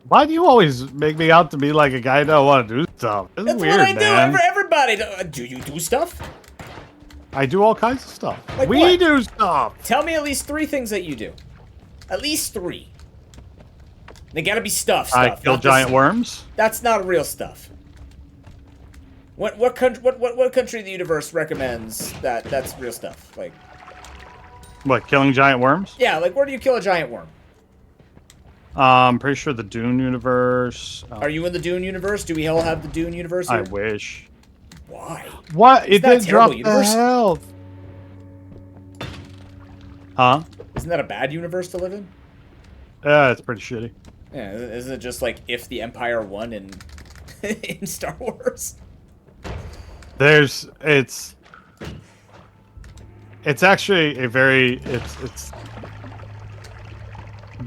Why do you always make me out to be like a guy that don't want to do stuff? It's That's weird, what I man. do. Everybody. Do you do stuff? I do all kinds of stuff. Like we what? do stuff. Tell me at least 3 things that you do. At least 3. They gotta be stuff. I kill giant worms. That's not real stuff. What country in the universe recommends that? That's real stuff. Like, What, killing giant worms? yeah, like where do you kill a giant worm? I'm pretty sure the Dune universe. Are you in the Dune universe? Do we all have the Dune universe here? I wish. Why? What? It Isn't that a didn't drop terrible universe? the health. Huh? Isn't that a bad universe to live in? Yeah, it's pretty shitty. Yeah, isn't it just like if the Empire won in in Star Wars? It's actually a very it's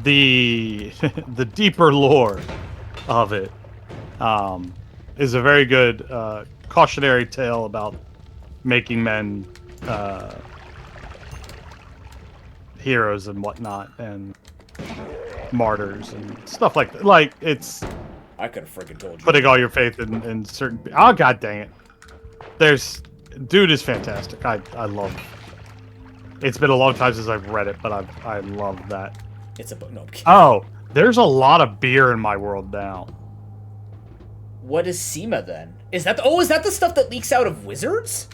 the the deeper lore of it is a very good cautionary tale about making men heroes and whatnot and martyrs and stuff like that. Like, it's I could have freaking told you. putting all your faith in certain. Oh, god dang it! Dude is fantastic. I love. It's been a long time since I've read it, but I love that. It's a book. No, I'm kidding. Oh, there's a lot of beer in my world now. What is SEMA then? Is that the stuff that leaks out of Wizards?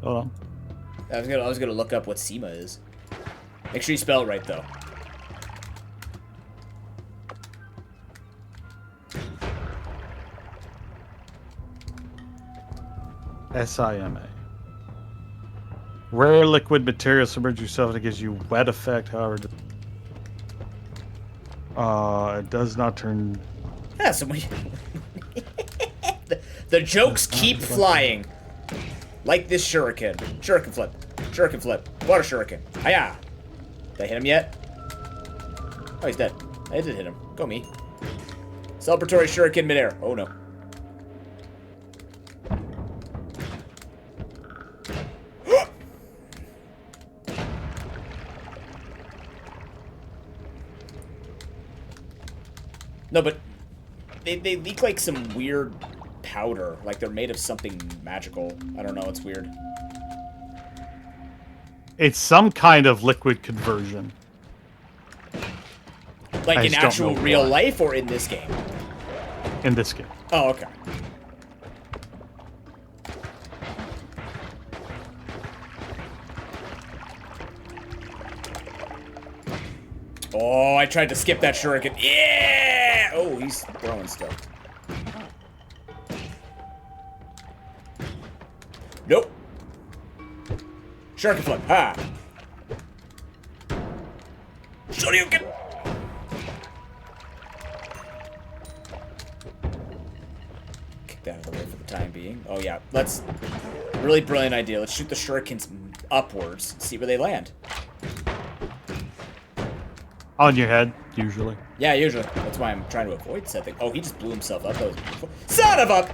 Hold on. I was gonna look up what SEMA is. Make sure you spell it right though. SIMA. Rare liquid material submerge yourself and it gives you wet effect, however. It does not turn. Yeah, so the jokes keep flying. Like this shuriken. Shuriken flip. Shuriken flip. Water shuriken. Hiya! Did I hit him yet? Oh, he's dead. I did hit him. Go me. Celebratory shuriken midair. Oh no. No, but they leak like some weird powder. Like they're made of something magical. I don't know. It's weird. It's some kind of liquid conversion. Like I in just don't actual know real why. life or in this game? In this game. Oh, okay. Oh, I tried to skip that shuriken. Yeah! Oh, he's throwing stuff. Nope. Shuriken flip. Ha! Shoryuken! Kick that out of the way for the time being. Oh, yeah. Let's... Really brilliant idea. Let's shoot the shurikens upwards and see where they land. On your head, usually. Yeah, usually. That's why I'm trying to avoid said thing. Oh, he just blew himself up. That was beautiful. Son of a...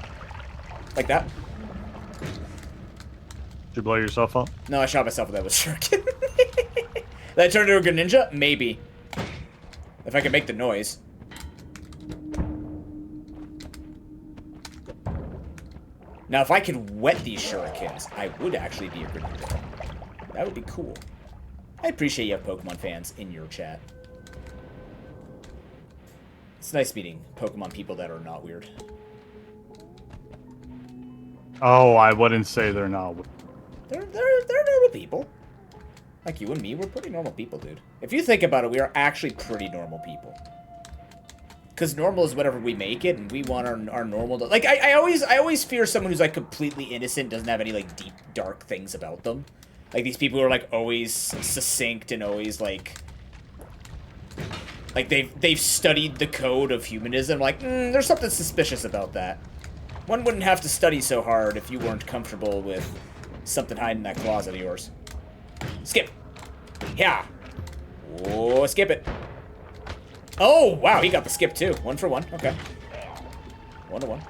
Like that. Did you blow yourself up? No, I shot myself with that with shuriken. Did I turn into a ninja? Maybe. If I can make the noise. Now, if I could wet these shurikens, I would actually be a good ninja. That would be cool. I appreciate you have Pokemon fans in your chat. It's nice meeting Pokemon people that are not weird. Oh, I wouldn't say they're not. They're normal people. Like you and me, we're pretty normal people, dude. If you think about it, we are actually pretty normal people. Because normal is whatever we make it, and we want our normal... Like, I always fear someone who's, like, completely innocent, doesn't have any, like, deep, dark things about them. Like, these people who are, like, always succinct and always, like... Like, they've studied the code of humanism. Like, there's something suspicious about that. One wouldn't have to study so hard if you weren't comfortable with something hiding in that closet of yours. Skip. Yeah. Oh, skip it. Oh, wow, he got the skip too. 1 for 1. Okay. 1 to 1.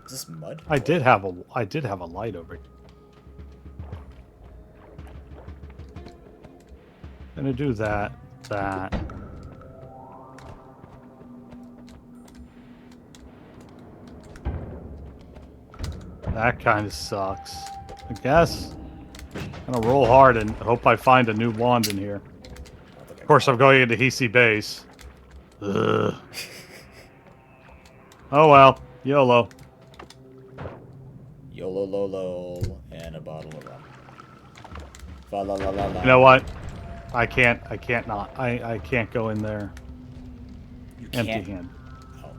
Is this mud? I did have a light over here. Gonna do that. That kind of sucks. I guess. I'm gonna roll hard and hope I find a new wand in here. Of course, I'm going into Hisi base. Ugh. Oh well, YOLO. YOLO lolo and a bottle of rum. Fa la la la la. You know what? I can't not. I can't go in there You can't. empty-handed. Oh.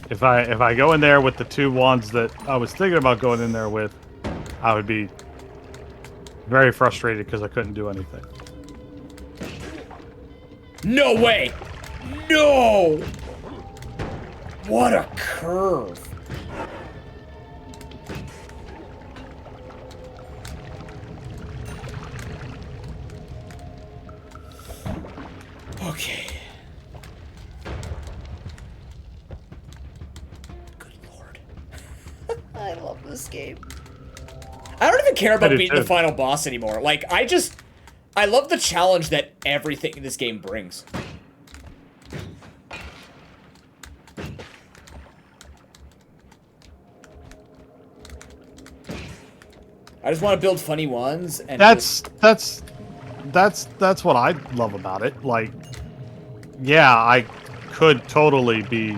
If I go in there with the 2 wands that I was thinking about going in there with, I would be very frustrated because I couldn't do anything. No way! No! What a curve. Okay. Good lord. I love this game. I don't even care about beating the final boss anymore. Like, I love the challenge that everything in this game brings. I just want to build funny ones and That's what I love about it. Like, yeah, I could totally be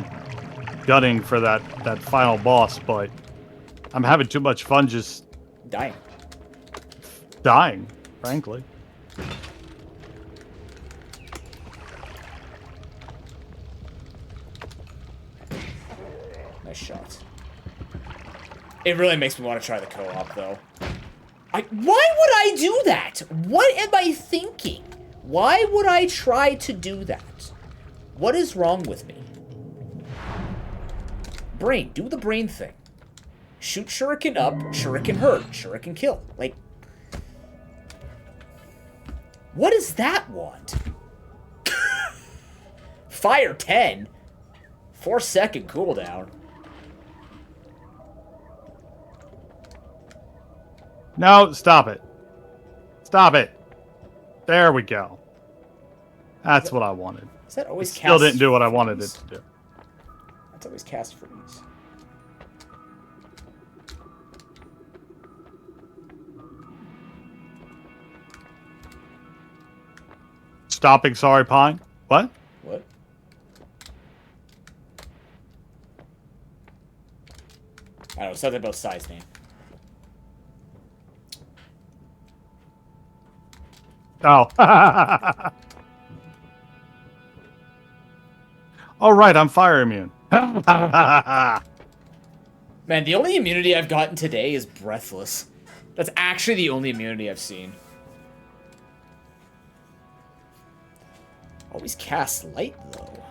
gunning for that final boss, but I'm having too much fun just dying, frankly. Nice shot. It really makes me want to try the co-op, though. Why would I do that? What am I thinking? Why would I try to do that? What is wrong with me? Brain, do the brain thing. Shoot shuriken up, shuriken hurt, shuriken kill. Like, what does that want? Fire 10? 4-second cooldown. No, stop it. Stop it. There we go. That's what I wanted. Is that always it still didn't do what I wanted freeze? it to do. That's always cast freeze. Stopping Sorry Pine? What? What? I don't know, something about size name. Oh. Oh, right, I'm fire immune. Man, the only immunity I've gotten today is Breathless. That's actually the only immunity I've seen. Always cast light, though.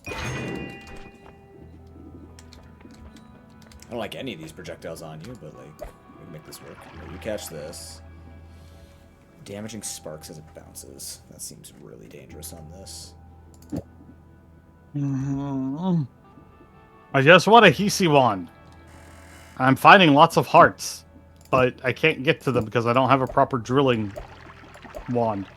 I don't like any of these projectiles on you, but, like, we can make this work. You catch this. Damaging sparks as it bounces. That seems really dangerous on this. I just want a Hisi wand. I'm finding lots of hearts, but I can't get to them because I don't have a proper drilling wand.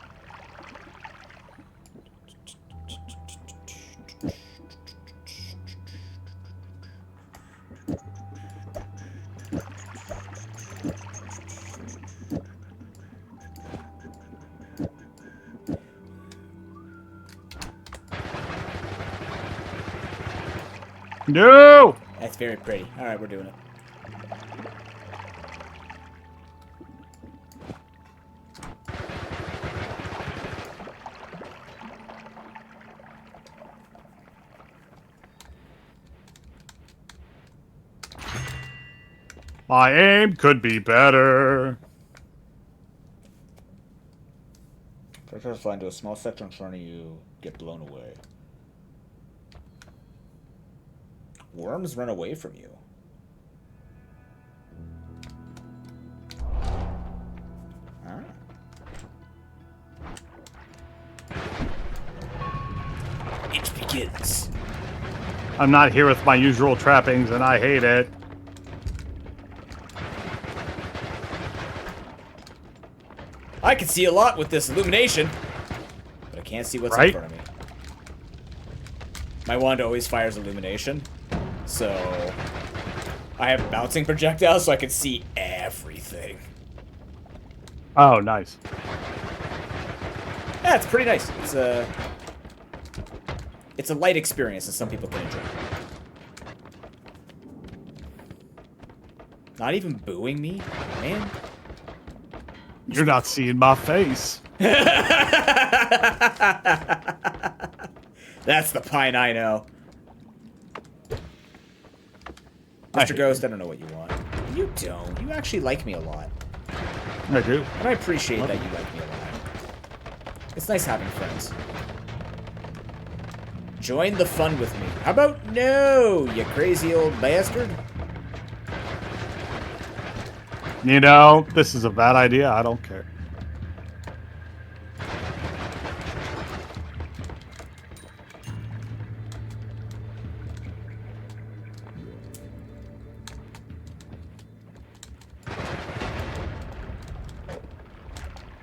No! That's very pretty. Alright, we're doing it. My aim could be better. Pressure fly into a small sector in front of you. Get blown away. Worms run away from you. begins. I'm not here with my usual trappings, and I hate it. I can see a lot with this illumination, but I can't see what's in front of me. My wand always fires illumination, so I have bouncing projectiles so I can see everything. Oh, nice. Yeah, it's pretty nice. It's a light experience that some people can enjoy. Not even booing me, man. You're not seeing my face. That's the pine I know. Mr. Ghost, I don't know what you want. You don't. You actually like me a lot. I do. And I appreciate that you like me a lot. It's nice having friends. Join the fun with me. How about no, you crazy old bastard? You know, this is a bad idea. I don't care.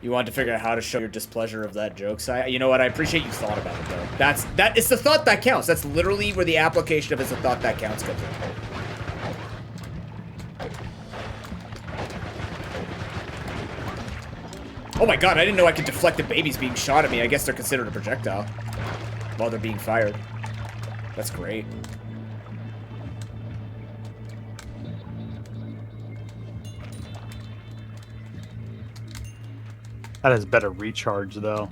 You wanted to figure out how to show your displeasure of that joke, Si. You know what? I appreciate you thought about it, though. It's the thought that counts. That's literally where the application of it's the thought that counts comes in. Oh my god, I didn't know I could deflect the babies being shot at me. I guess they're considered a projectile while they're being fired. That's great. That has better recharge, though.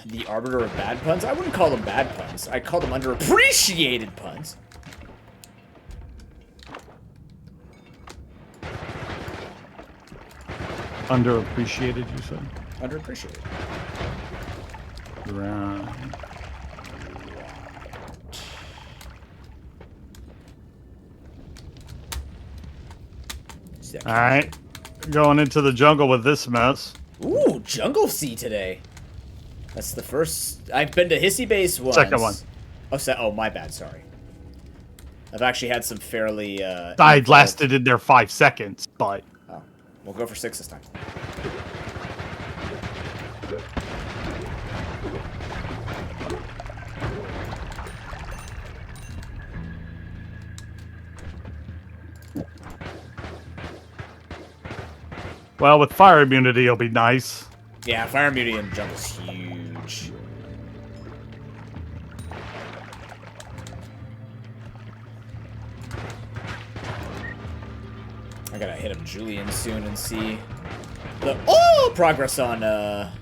The arbiter of bad puns? I wouldn't call them bad puns. I'd call them underappreciated puns. Underappreciated, you said? Underappreciated. Right. Alright. Going into the jungle with this mess. Ooh, Jungle Sea today. That's the first... I've been to Hissy Base once. Second one. Oh, my bad, sorry. I've actually had some fairly... I lasted in there 5 seconds, but... Oh, we'll go for 6 this time. Well, with fire immunity, it'll be nice. Yeah, fire immunity in jungle's huge. I gotta hit up Julian soon and see the progress on that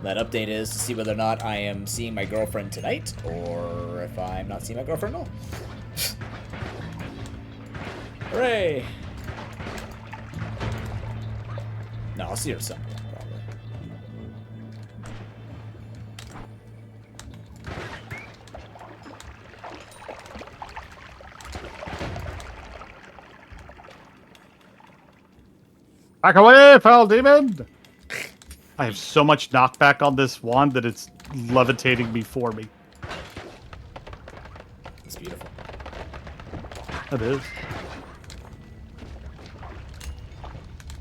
update is to see whether or not I am seeing my girlfriend tonight or if I'm not seeing my girlfriend at all. Hooray! No, I'll see her someday, probably. Back away, foul demon! I have so much knockback on this wand that it's levitating before me. It's beautiful. It is.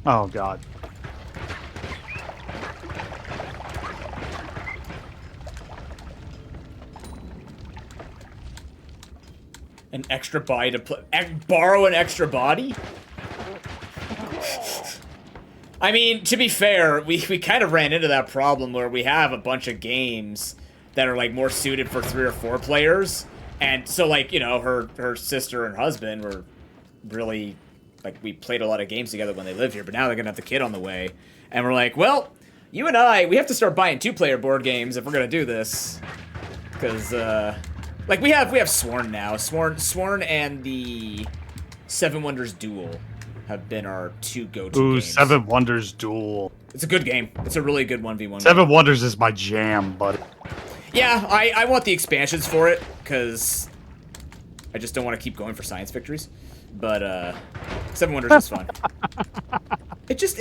Oh, God. An extra body to borrow an extra body? I mean, to be fair, we kind of ran into that problem where we have a bunch of games that are, like, more suited for 3 or 4 players. And so, like, you know, her sister and husband were really, like, we played a lot of games together when they lived here, but now they're gonna have the kid on the way. And we're like, well, you and I, we have to start buying 2-player board games if we're gonna do this. Because, like, we have Sworn now. Sworn and the Seven Wonders Duel have been our 2 go-to games. Seven Wonders Duel. It's a good game. It's a really good 1v1 Seven game. Wonders is my jam, buddy. Yeah, I want the expansions for it, because I just don't want to keep going for science victories. But, Seven Wonders is fun. It's just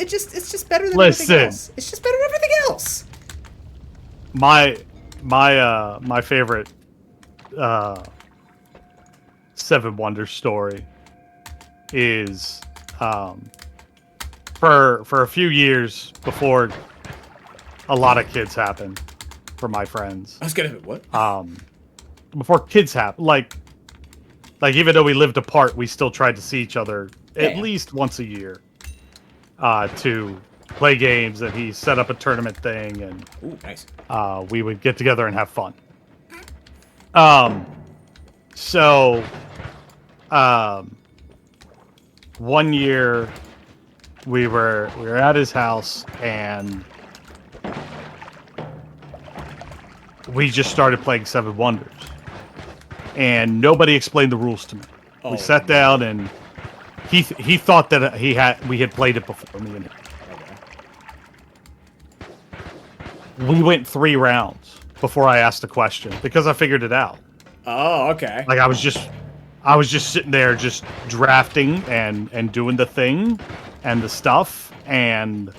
better than everything else. It's just better than everything else. my favorite Seven Wonders story is for a few years before a lot of kids happened for my friends. I was gonna what? Before kids happen, like even though we lived apart, we still tried to see each other at Yeah. least once a year to play games. And he set up a tournament thing, and Ooh, nice. we would get together and have fun. So, one year we were at his house, and we just started playing Seven Wonders, and nobody explained the rules to me. Oh, We sat down, and he thought that we had played it before, me and him. Okay. We went 3 rounds before I asked a question because I figured it out. Oh, okay. Like I was just sitting there just drafting and doing the thing and the stuff, and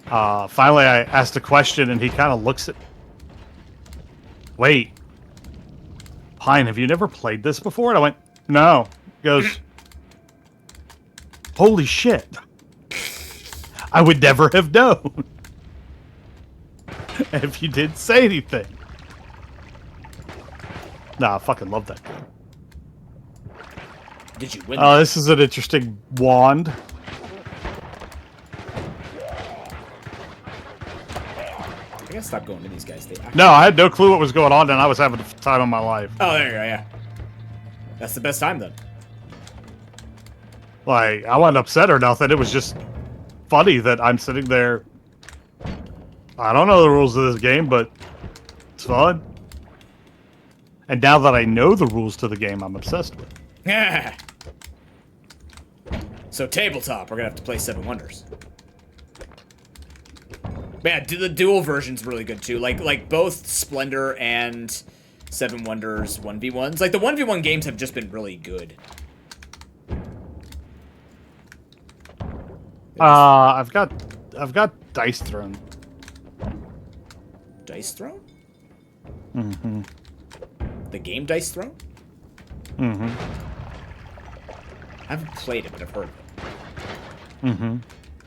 finally I asked a question, and he kind of looks at, wait, Pine, have you never played this before? And I went, no. He goes, holy shit, I would never have known if you didn't say anything. Nah, I fucking love that game. Did you win? Oh, this is an interesting wand. I gotta stop going to these guys. They actually... No, I had no clue what was going on, and I was having the time of my life. Oh, there you go. Yeah. That's the best time then. Like, I wasn't upset or nothing. It was just funny that I'm sitting there. I don't know the rules of this game, but it's fun. And now that I know the rules to the game, I'm obsessed with it. Yeah. So tabletop, we're gonna have to play Seven Wonders. Man, the dual version's really good too. Like both Splendor and Seven Wonders 1v1s. Like the 1v1 games have just been really good. I've got Dice Throne. Dice Throne? Mm-hmm. The game Dice Throne? Mm-hmm. I haven't played it, but I've heard of it. Mm-hmm.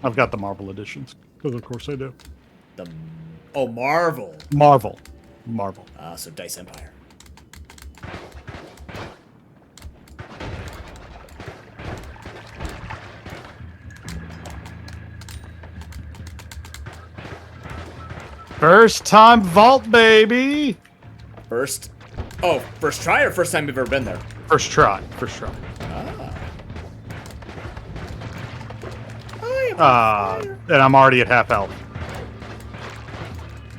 I've got the Marvel editions, because of course I do. Oh, Marvel. Marvel. So Dice Empire. First time vault, baby. First try or first time you've ever been there? First try. And I'm already at half health.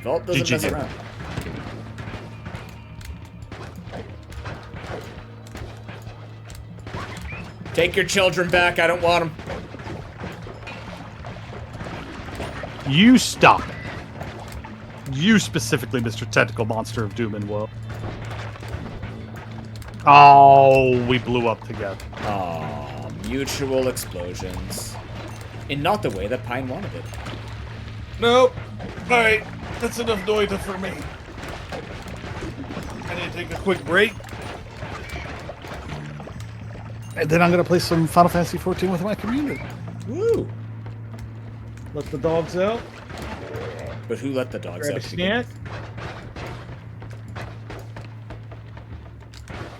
Vault doesn't mess GG. around. Take your children back. I don't want them. You stop it. You specifically, Mr. Tentacle Monster of Doom and Woe. Oh, we blew up together. Aw, mutual explosions. In not the way that Pine wanted it. Nope. Alright, that's enough Noita for me. I need to take a quick break. And then I'm going to play some Final Fantasy XIV with my community. Woo! Let the dogs out. But who let the dogs Grab a out? snack.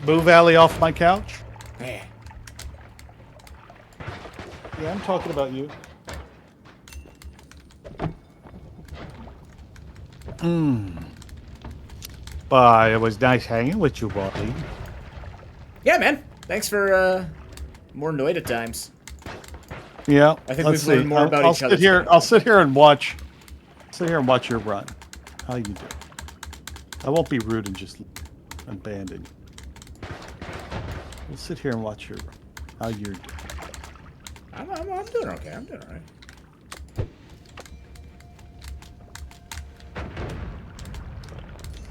Move Allie off my couch. Man. Yeah, I'm talking about you. But it was nice hanging with you, buddy. Yeah, man. Thanks for more Noita times. Yeah, I think we've learned more about each other. I'll sit here and watch. Sit here and watch your run. How you do? I won't be rude and just abandon you. We'll sit here and watch your run. How you're doing. I'm doing okay. I'm doing alright.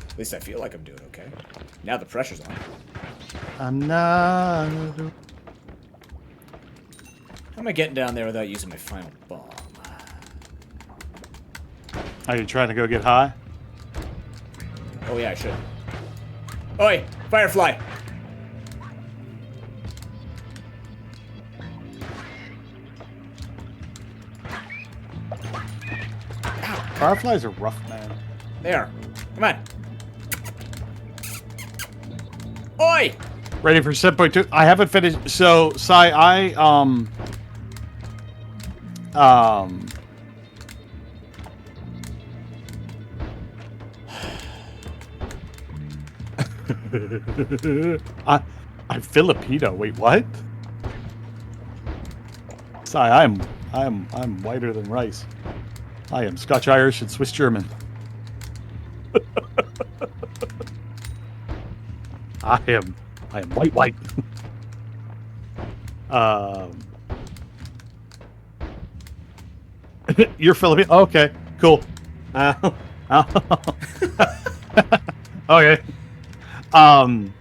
At least I feel like I'm doing okay. Now the pressure's on. I'm not. How am I getting down there without using my final bomb? Are you trying to go get high? Oh yeah, I should. Oi, Firefly! Fireflies are rough, man. There. Come on. Oi! Ready for 7.2? I haven't finished. So, Sai, um, I'm Filipino. Wait, what? Sai, I'm whiter than rice. I am Scotch Irish and Swiss German. I am white. um, you're Filipino. Okay, cool. Okay. Um.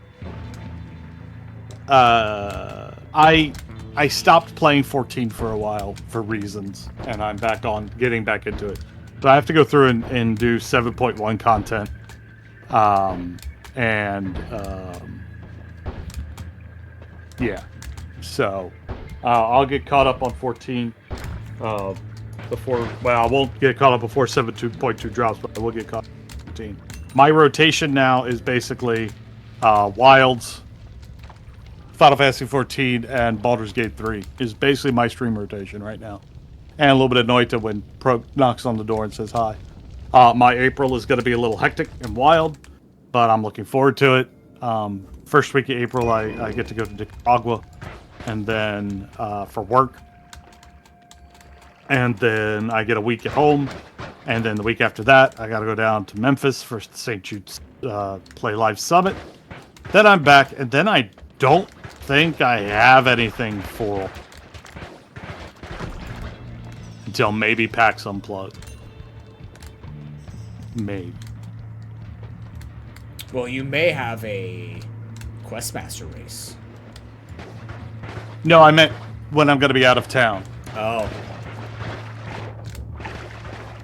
I stopped playing 14 for a while for reasons, and I'm getting back into it. So I have to go through and do 7.1 content. Yeah. So I'll get caught up on 14 before. Well, I won't get caught up before 7.2 drops, but I will get caught up on 14. My rotation now is basically Wilds, Final Fantasy 14, and Baldur's Gate 3 is basically my stream rotation right now. And a little bit of Noita when Pro knocks on the door and says hi. My April is going to be a little hectic and wild, but I'm looking forward to it. First week of April, I get to go to Nicaragua, and then for work. And then I get a week at home. And then the week after that, I got to go down to Memphis for St. Jude's Play Live Summit. Then I'm back, and then I don't think I have anything for until maybe PAX Unplugged. Maybe. Well, you may have a Questmaster race. No, I meant when I'm going to be out of town. Oh.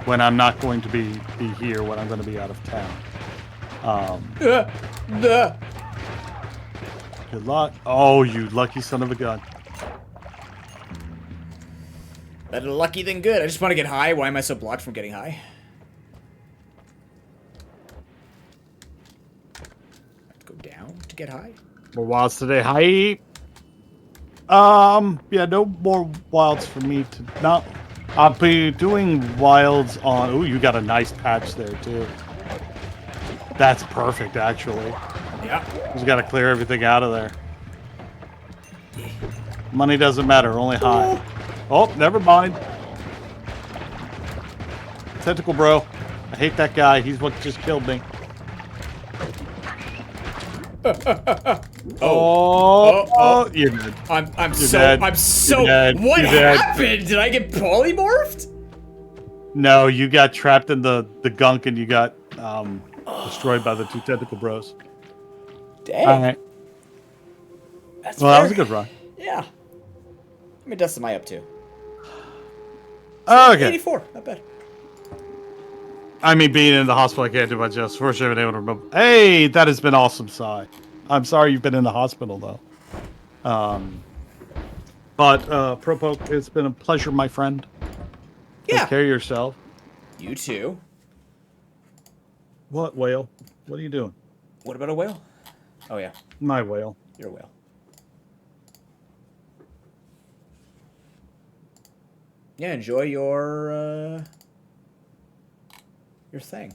When I'm not going to be here, when I'm going to be out of town. Good luck. Oh, you lucky son of a gun. Better lucky than good. I just want to get high. Why am I so blocked from getting high? I have to go down to get high? More wilds today. Hi. Yeah, no more wilds for me to not. I'll be doing wilds on. Oh, you got a nice patch there too. That's perfect, actually. Yeah. Just got to clear everything out of there. Money doesn't matter, only high. Oh, never mind. Tentacle bro. I hate that guy. He's what just killed me. Oh, you're dead. I'm You're so dead. I'm so You're dead. What You're dead. happened? Did I get polymorphed? No, you got trapped in the gunk and you got destroyed by the two tentacle bros. Dang. All right. That's Well, that was a good run. Yeah. How many deaths am I up to? Okay. 84. Not bad. I mean, being in the hospital, I can't do much else. For sure, I've been able to remember. Hey, that has been awesome, Sai. I'm sorry you've been in the hospital, though. But, Propoke, it's been a pleasure, my friend. Yeah. Take care of yourself. You too. What, whale? What are you doing? What about a whale? Oh, yeah. My whale. You're a whale. Yeah, enjoy your thing.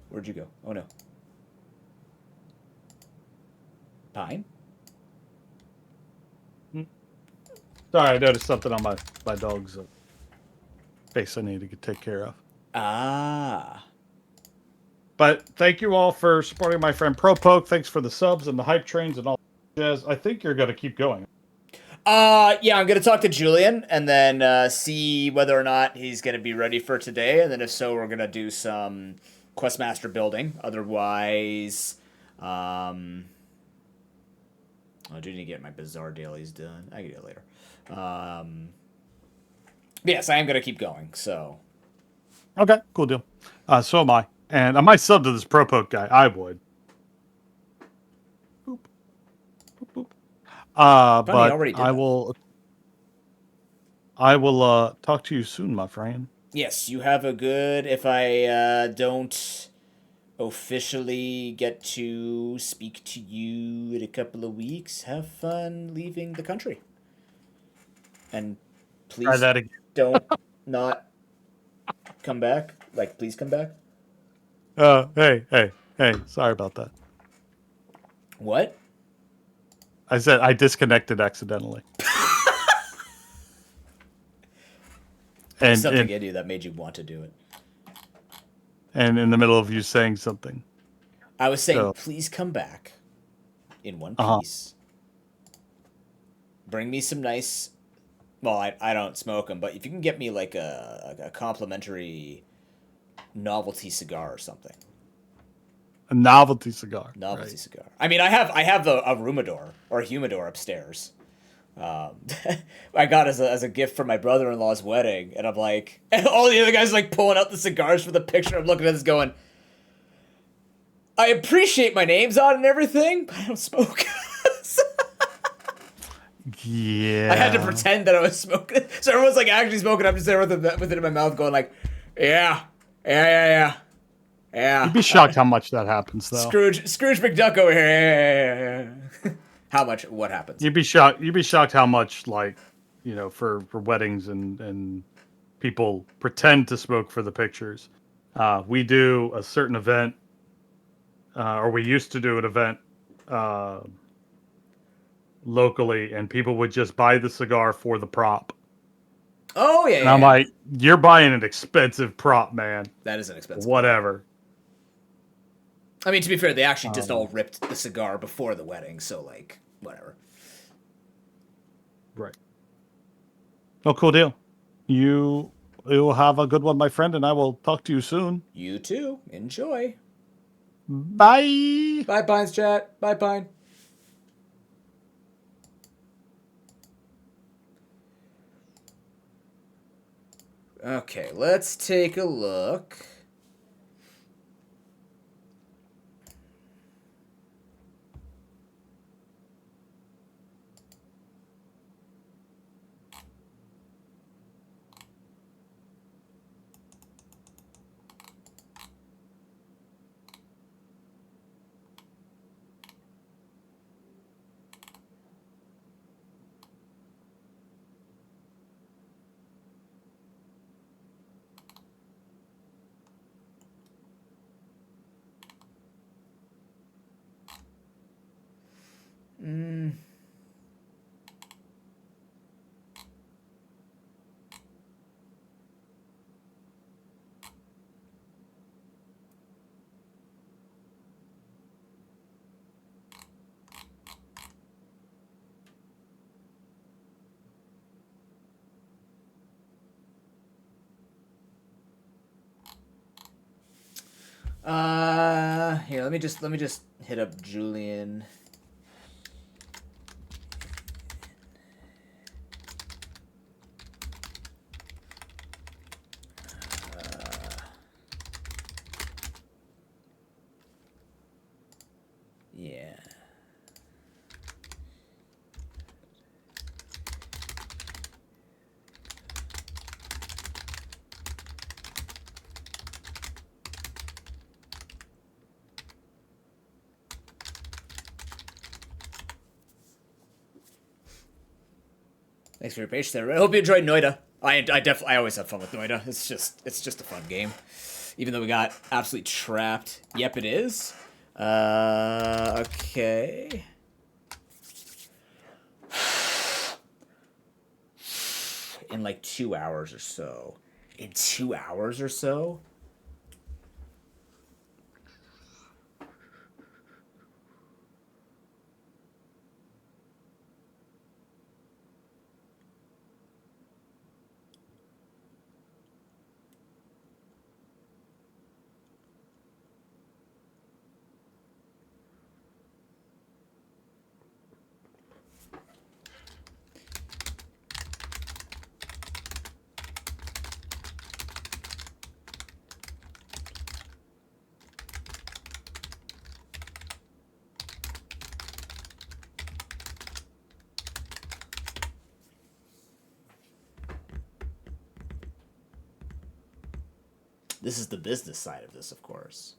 Where'd you go? Oh, no. Pine? Sorry, I noticed something on my dog's face I need to take care of. Ah. But thank you all for supporting my friend Propoke. Thanks for the subs and the hype trains and all that jazz. I think you're going to keep going. Yeah, I'm gonna talk to Julian and then see whether or not he's gonna be ready for today, and then if so, we're gonna do some Questmaster building. Otherwise, I do need to get my bizarre dailies done. I can do it later. Yes, I am gonna keep going. So, Okay, cool deal. So am I, and I might sub to this pro poke guy. I would. Boop, boop, boop. Funny, I But already did I that. will. I will talk to you soon, my friend. Yes, you have a good. If I don't officially get to speak to you in a couple of weeks, have fun leaving the country. And Try please that again. don't not come back. Like, please come back. Hey. Sorry about that. What? I said I disconnected accidentally, There's and something and in you that made you want to do it. and in the middle of you saying something. I was saying, So, please come back in one uh-huh. piece. Bring me some nice. Well, I don't smoke them, but if you can get me like a complimentary novelty cigar or something. A novelty cigar, Novelty right? cigar. I mean, I have a Rumidor or a Humidor upstairs. Um, I got as a gift for my brother in law's wedding, and I'm like, and all the other guys like pulling out the cigars for the picture. I'm looking at this going, I appreciate my name's on and everything, but I don't smoke. I had to Yeah. pretend that I was smoking, so everyone's like actually smoking. I'm just there with it in my mouth, going like, yeah, yeah, You'd be yeah. shocked how much that happens, though. Scrooge McDuck over here. Yeah. How much? What happens? You'd be shocked. You'd be shocked how much, like, for weddings and people pretend to smoke for the pictures. We do a certain event, or we used to do an event uh, locally, and people would just buy the cigar for the prop. Oh yeah, And I'm yeah. like, you're buying an expensive prop, man. That is an expensive prop. Whatever. I mean, to be fair, they actually just all Um, ripped the cigar before the wedding, so like, whatever. right. Oh, cool deal. You will have a good one, my friend, and I will talk to you soon. You too. Enjoy. Bye. Bye, Pines chat. Bye, Pine. Okay, let's take a look. Mm. Here, let me just hit up Julian. Yeah. Thanks for your patience there. I hope you enjoyed Noita. I always have fun with Noita. It's just a fun game. Even though we got absolutely trapped. Yep, it is. Okay. In like 2 hours or so. In 2 hours or so? This is the business side of this, of course.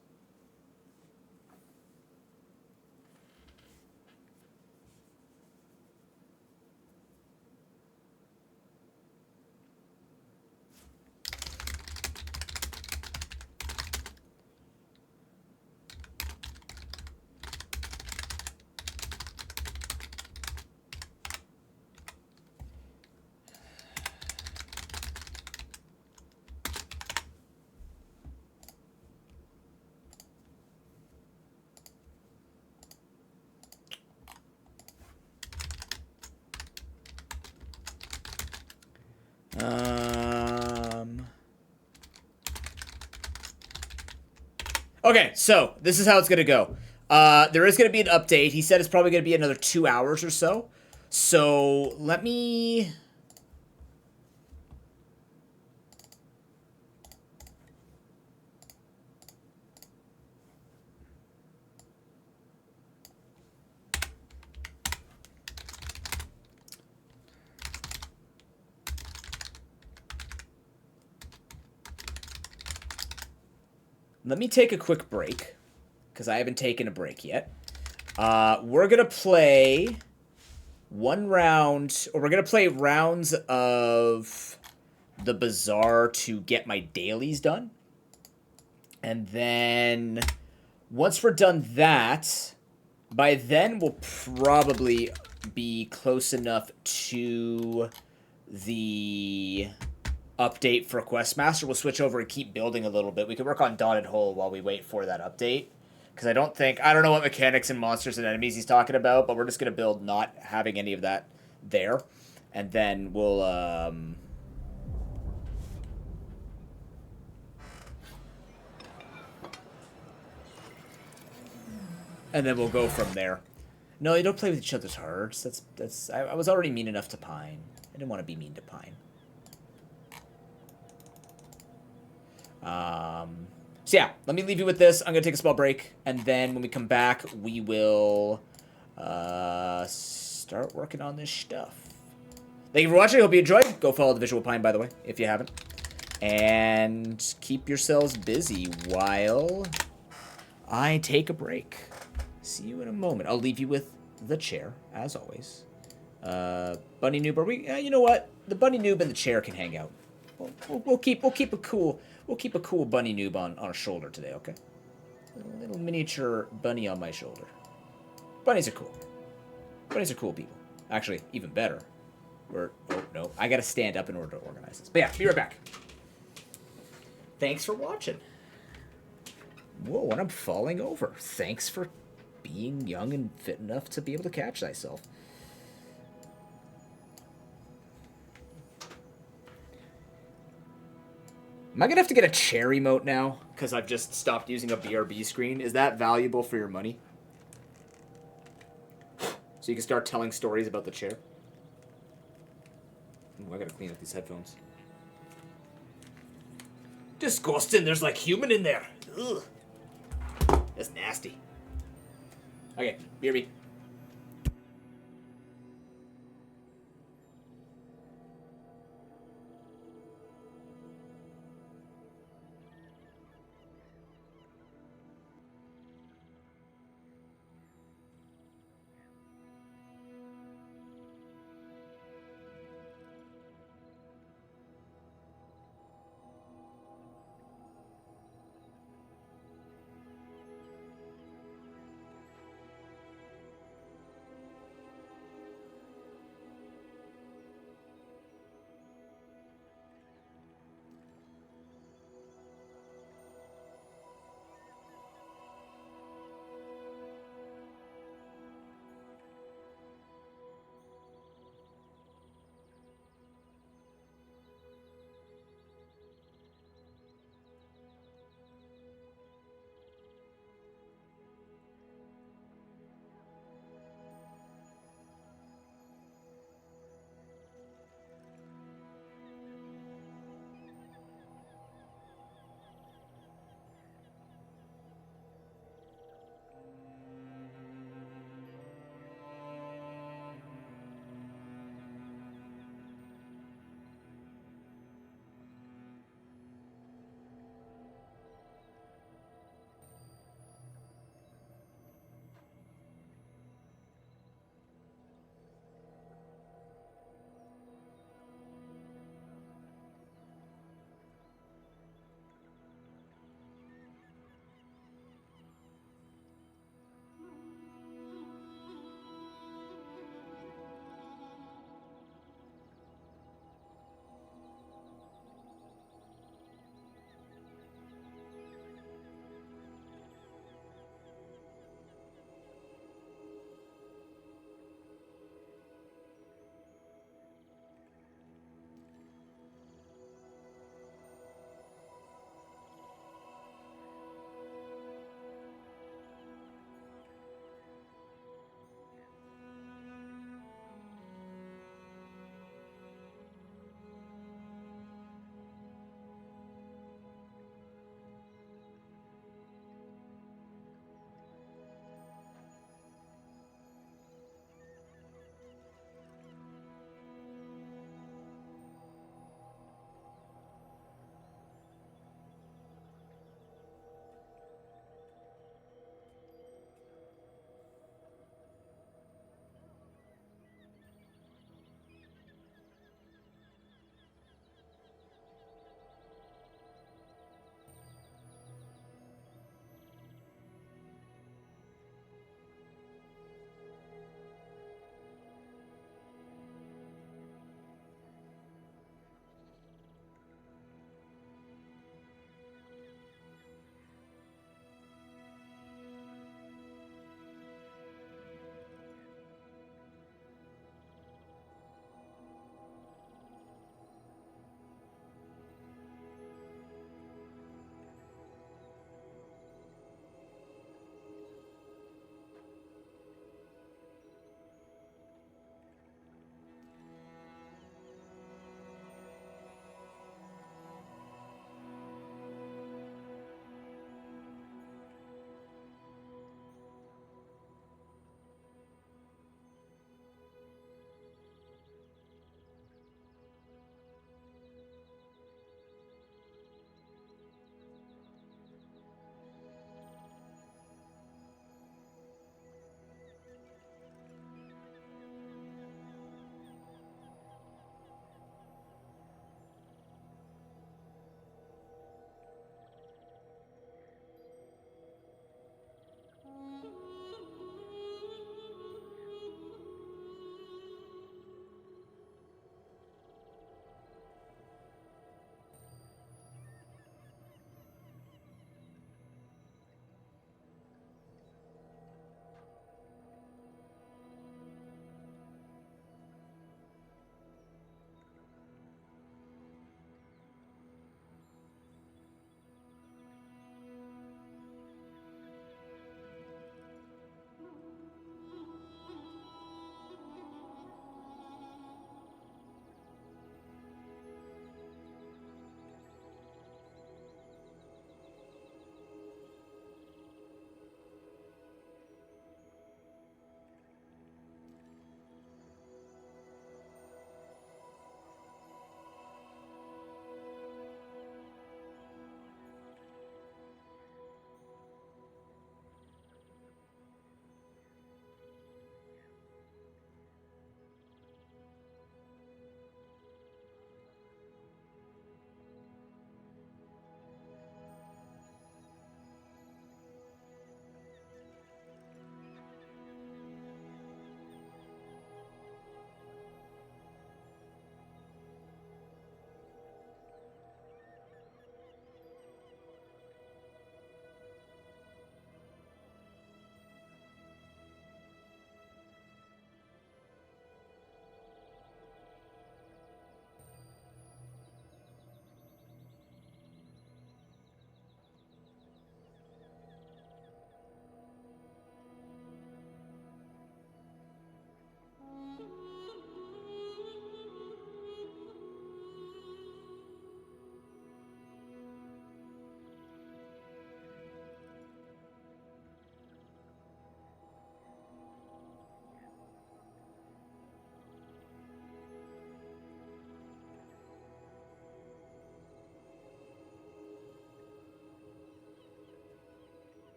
Okay, so this is how it's gonna go. There is gonna be an update. He said it's probably gonna be another 2 hours or so. So let me. Let me take a quick break, because I haven't taken a break yet. We're going to play one round, or we're going to play rounds of the Bazaar to get my dailies done. And then, once we're done that, by then we'll probably be close enough to the update for Questmaster. We'll switch over and keep building a little bit. We could work on Dotted Hole while we wait for that update. Because I don't know what mechanics and monsters and enemies he's talking about, but we're just going to build not having any of that there. And then we'll, and then we'll go from there. No, you don't play with each other's hearts. I was already mean enough to Pine. I didn't want to be mean to Pine. So yeah, let me leave you with this. I'm going to take a small break, and then when we come back, we will start working on this stuff. Thank you for watching. I hope you enjoyed. Go follow the Visual Pine, by the way, if you haven't. And keep yourselves busy while I take a break. See you in a moment. I'll leave you with the chair, as always. Bunny Noob, are we? You know what? The Bunny Noob and the chair can hang out. We'll keep a cool Bunny Noob on our shoulder today, okay? A little miniature bunny on my shoulder. Bunnies are cool. Bunnies are cool people. Actually, even better. Oh no, I gotta stand up in order to organize this. But yeah, be right back. Thanks for watching. Whoa, and I'm falling over. Thanks for being young and fit enough to be able to catch thyself. Am I going to have to get a chair emote now? Because I've just stopped using a BRB screen. Is that valuable for your money? So you can start telling stories about the chair? Ooh, I got to clean up these headphones. Disgusting. There's like human in there. Ugh. That's nasty. Okay, BRB.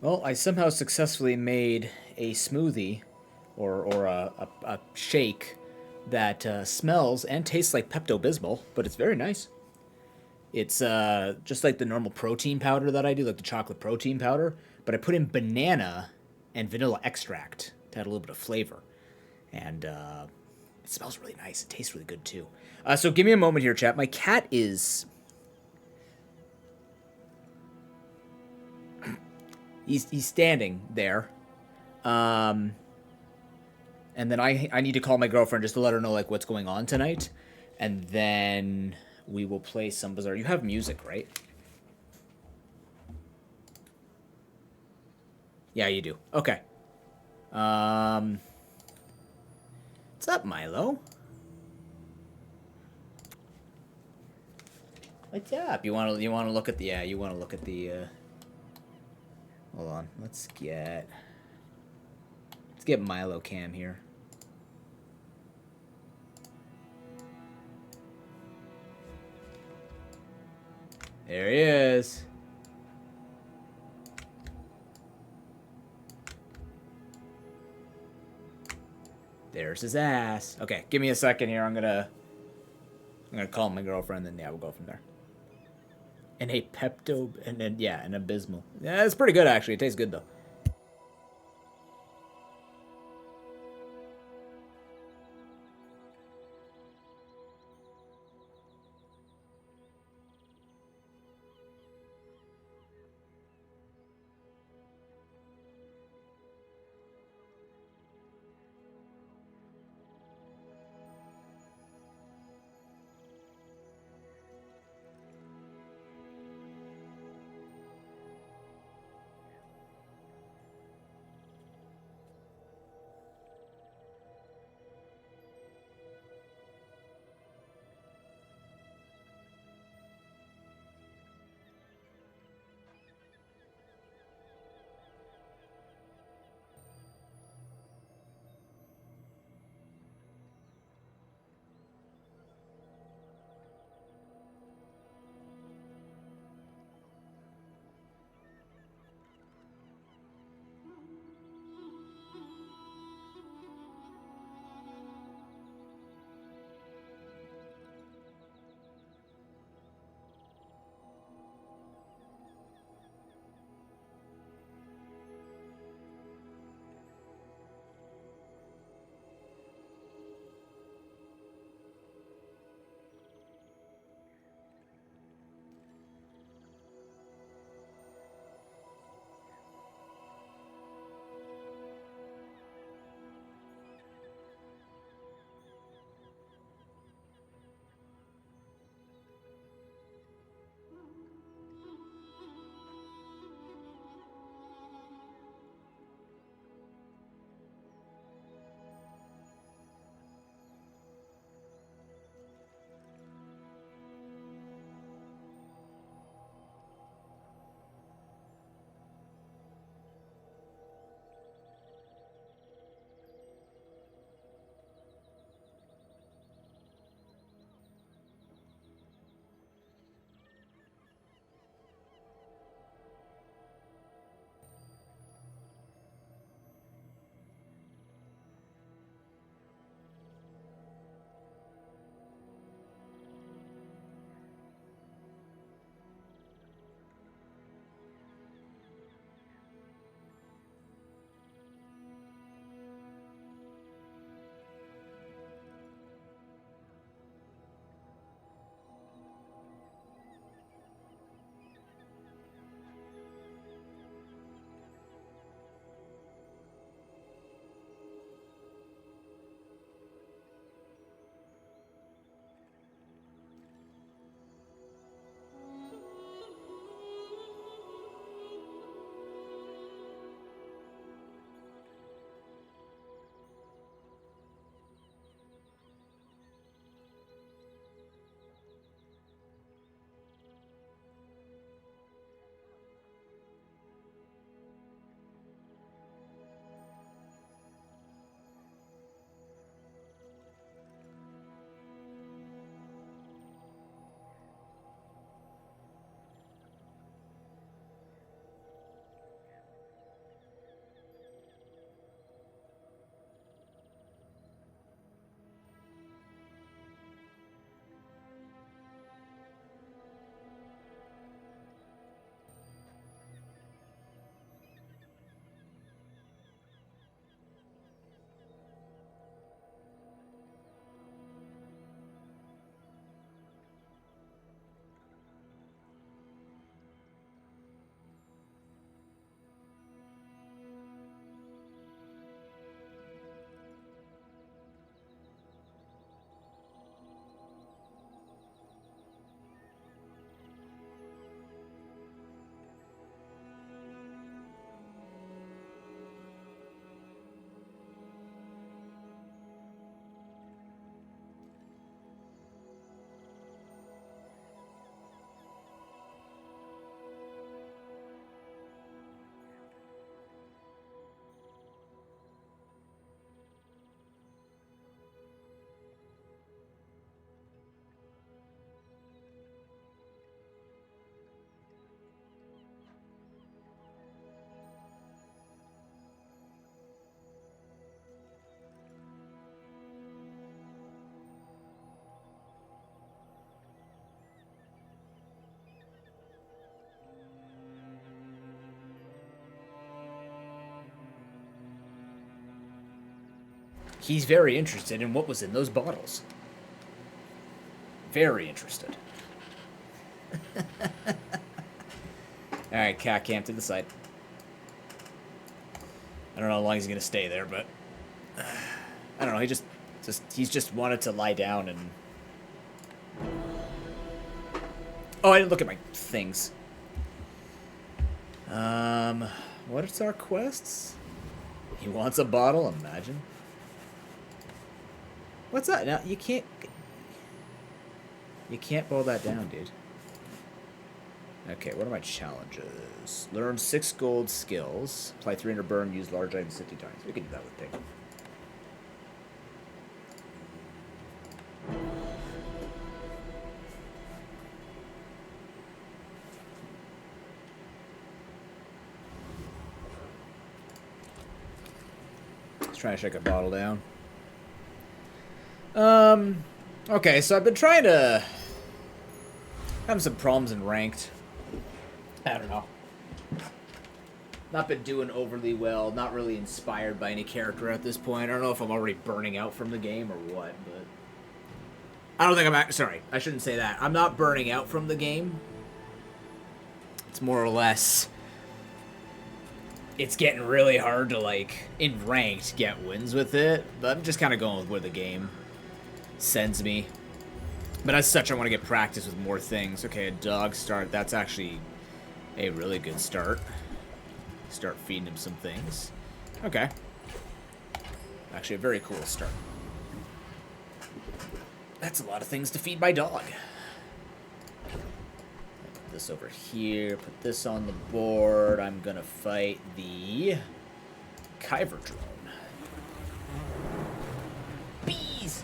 Well, I somehow successfully made a smoothie or a shake that smells and tastes like Pepto Bismol, but it's very nice. It's just like the normal protein powder that I do, like the chocolate protein powder, but I put in banana and vanilla extract to add a little bit of flavor. And it smells really nice. It tastes really good too. So give me a moment here, chat. My cat is. He's standing there. And then I need to call my girlfriend just to let her know like what's going on tonight. And then we will play some Bizarre. You have music, right? Yeah, you do. Okay. What's up, Milo? What's up? You want to look at the you want to look at the hold on. Let's get Milo cam here. There he is. There's his ass. Okay, give me a second here. I'm gonna call my girlfriend, and yeah, we'll go from there. And a Pepto, and then yeah, an Abysmal. Yeah, it's pretty good actually. It tastes good though. He's very interested in what was in those bottles. Very interested. Alright, cat camp to the side. I don't know how long he's gonna stay there, but I don't know, he's just wanted to lie down and oh, I didn't look at my things. What is our quests? He wants a bottle, imagine. What's that? Now you can't boil that down, dude. Okay, what are my challenges? Learn 6 gold skills. Apply 300 burn, use large items 50 times. We can do that with Pig. Let's try to shake a bottle down. Okay, so I've been trying to have some problems in ranked. I don't know. Not been doing overly well. Not really inspired by any character at this point. I don't know if I'm already burning out from the game or what, but I don't think I'm sorry, I shouldn't say that. I'm not burning out from the game. It's more or less it's getting really hard to, like, in ranked, get wins with it. But I'm just kind of going with where the game sends me. But as such, I want to get practice with more things. Okay, a dog start. That's actually a really good start. Start feeding him some things. Okay. Actually, a very cool start. That's a lot of things to feed my dog. Put this over here. Put this on the board. I'm going to fight the Kyver drone. Bees!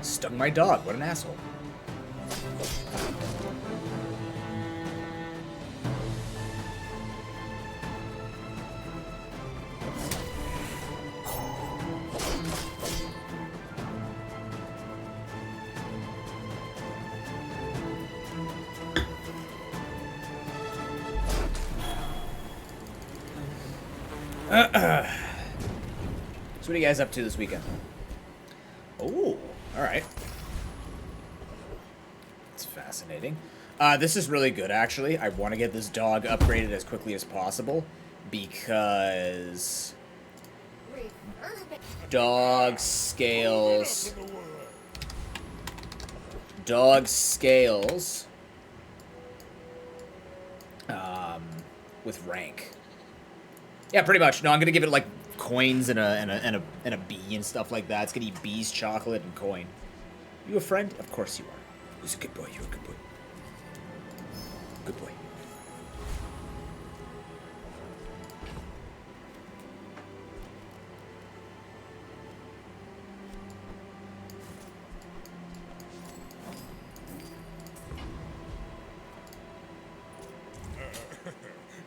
Stung my dog. What an asshole. So what are you guys up to this weekend? Oh, all right. It's fascinating. This is really good, actually. I want to get this dog upgraded as quickly as possible because dog scales with rank. Yeah, pretty much. No, I'm gonna give it like coins and a bee and stuff like that. It's gonna eat bees, chocolate, and coin. You a friend? Of course you are. Who's a good boy? You're a good boy. Good boy.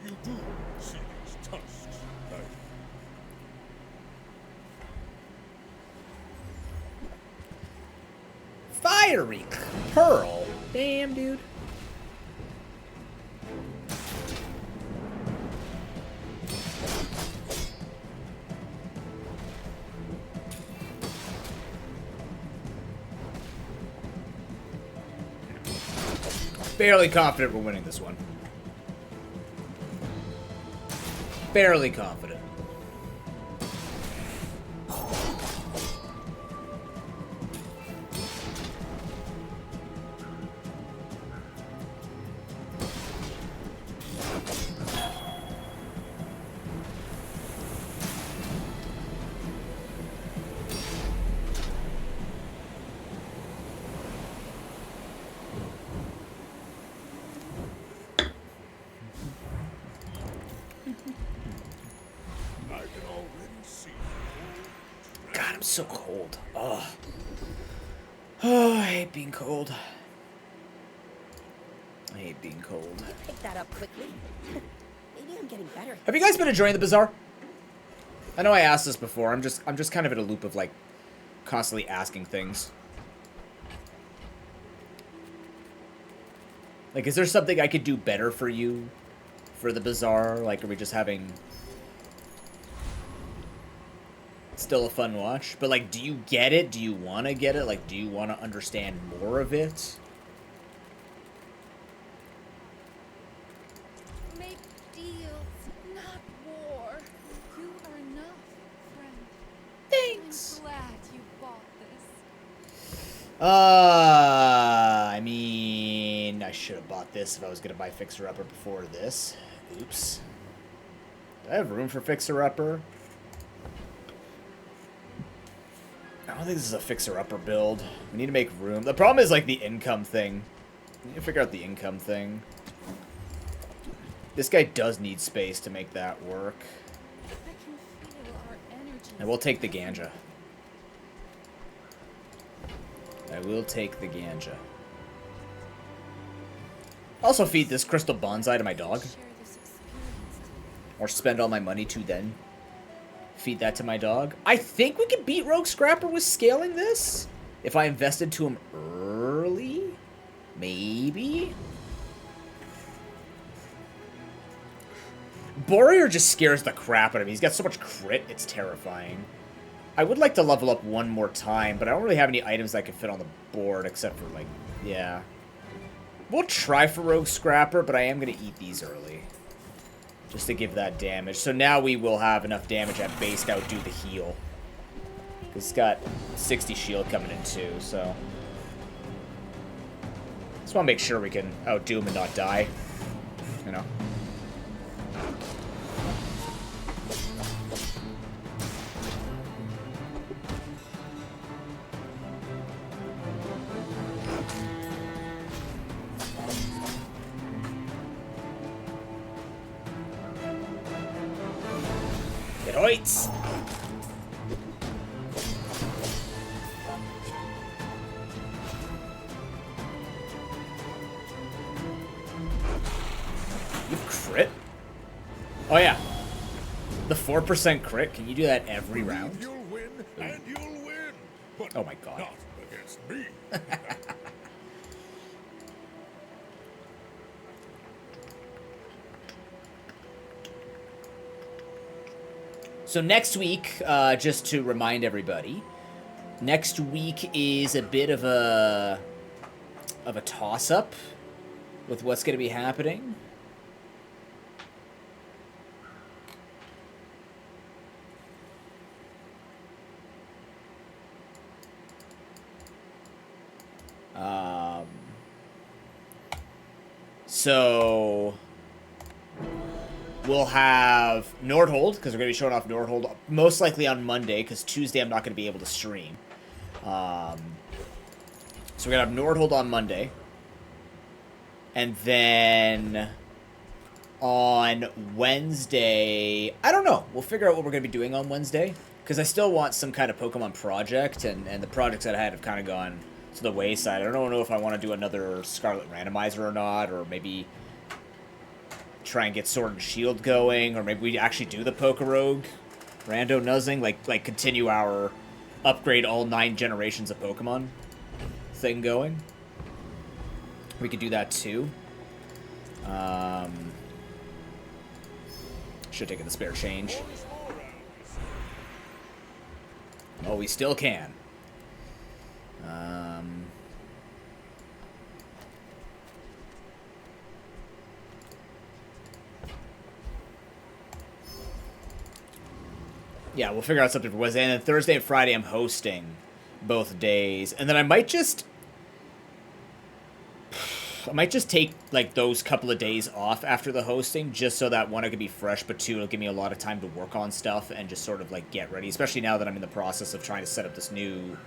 You do see these tusks, right? Fiery Pearl. Damn, dude. Fairly confident we're winning this one. Fairly confident. I can already see. God, I'm so cold. Oh. Oh, I hate being cold. I hate being cold. Pick that up quickly. Maybe I'm getting better. Have you guys been enjoying the bazaar? I know I asked this before. I'm just kind of in a loop of like constantly asking things. Like, is there something I could do better for you for the bazaar? Like, are we just having still a fun watch? But, like, do you get it? Do you want to get it? Like, do you want to understand more of it? Make deals, not war. You are enough, friend. Thanks. I'm glad you bought this. I mean, I should have bought this if I was going to buy Fixer Upper before this. Oops. Do I have room for Fixer Upper? I don't think this is a Fixer Upper build. We need to make room. The problem is, like, the income thing. We need to figure out the income thing. This guy does need space to make that work. I can feel our energy. I will take the ganja. I will take the ganja. Also feed this crystal bonsai to my dog. Share this experience. Or spend all my money to then feed that to my dog. I think we could beat Rogue Scrapper with scaling this. If I invested to him early. Maybe. Borear just scares the crap out of me. He's got so much crit, it's terrifying. I would like to level up one more time, but I don't really have any items that can fit on the board except for, like, yeah. We'll try for Rogue Scrapper, but I am going to eat these early. Just to give that damage. So now we will have enough damage at base to outdo the heal. It's got 60 shield coming in too, so. Just want to make sure we can outdo him and not die. You know? It hoits! You crit? Oh yeah. The 4% crit? Can you do that every round? You'll win, and you'll win. But Oh my god. not against me. So next week, just to remind everybody, next week is a bit of a toss-up with what's going to be happening. So we'll have Nordhold, because we're going to be showing off Nordhold most likely on Monday, because Tuesday I'm not going to be able to stream. So we're going to have Nordhold on Monday. And then on Wednesday, I don't know. We'll figure out what we're going to be doing on Wednesday, because I still want some kind of Pokemon project, and the projects that I had have kind of gone to the wayside. I don't know if I want to do another Scarlet Randomizer or not, or maybe try and get Sword and Shield going, or maybe we actually do the Pokerogue Rando Nuzzing, like continue our upgrade all 9 generations of Pokemon thing going. We could do that too. Should have taken the spare change. Oh, we still can. Yeah, we'll figure out something for Wednesday. And then Thursday and Friday I'm hosting both days. And then I might just take, like, those couple of days off after the hosting, just so that, one, I could be fresh, but two, it'll give me a lot of time to work on stuff and just sort of, like, get ready, especially now that I'm in the process of trying to set up this new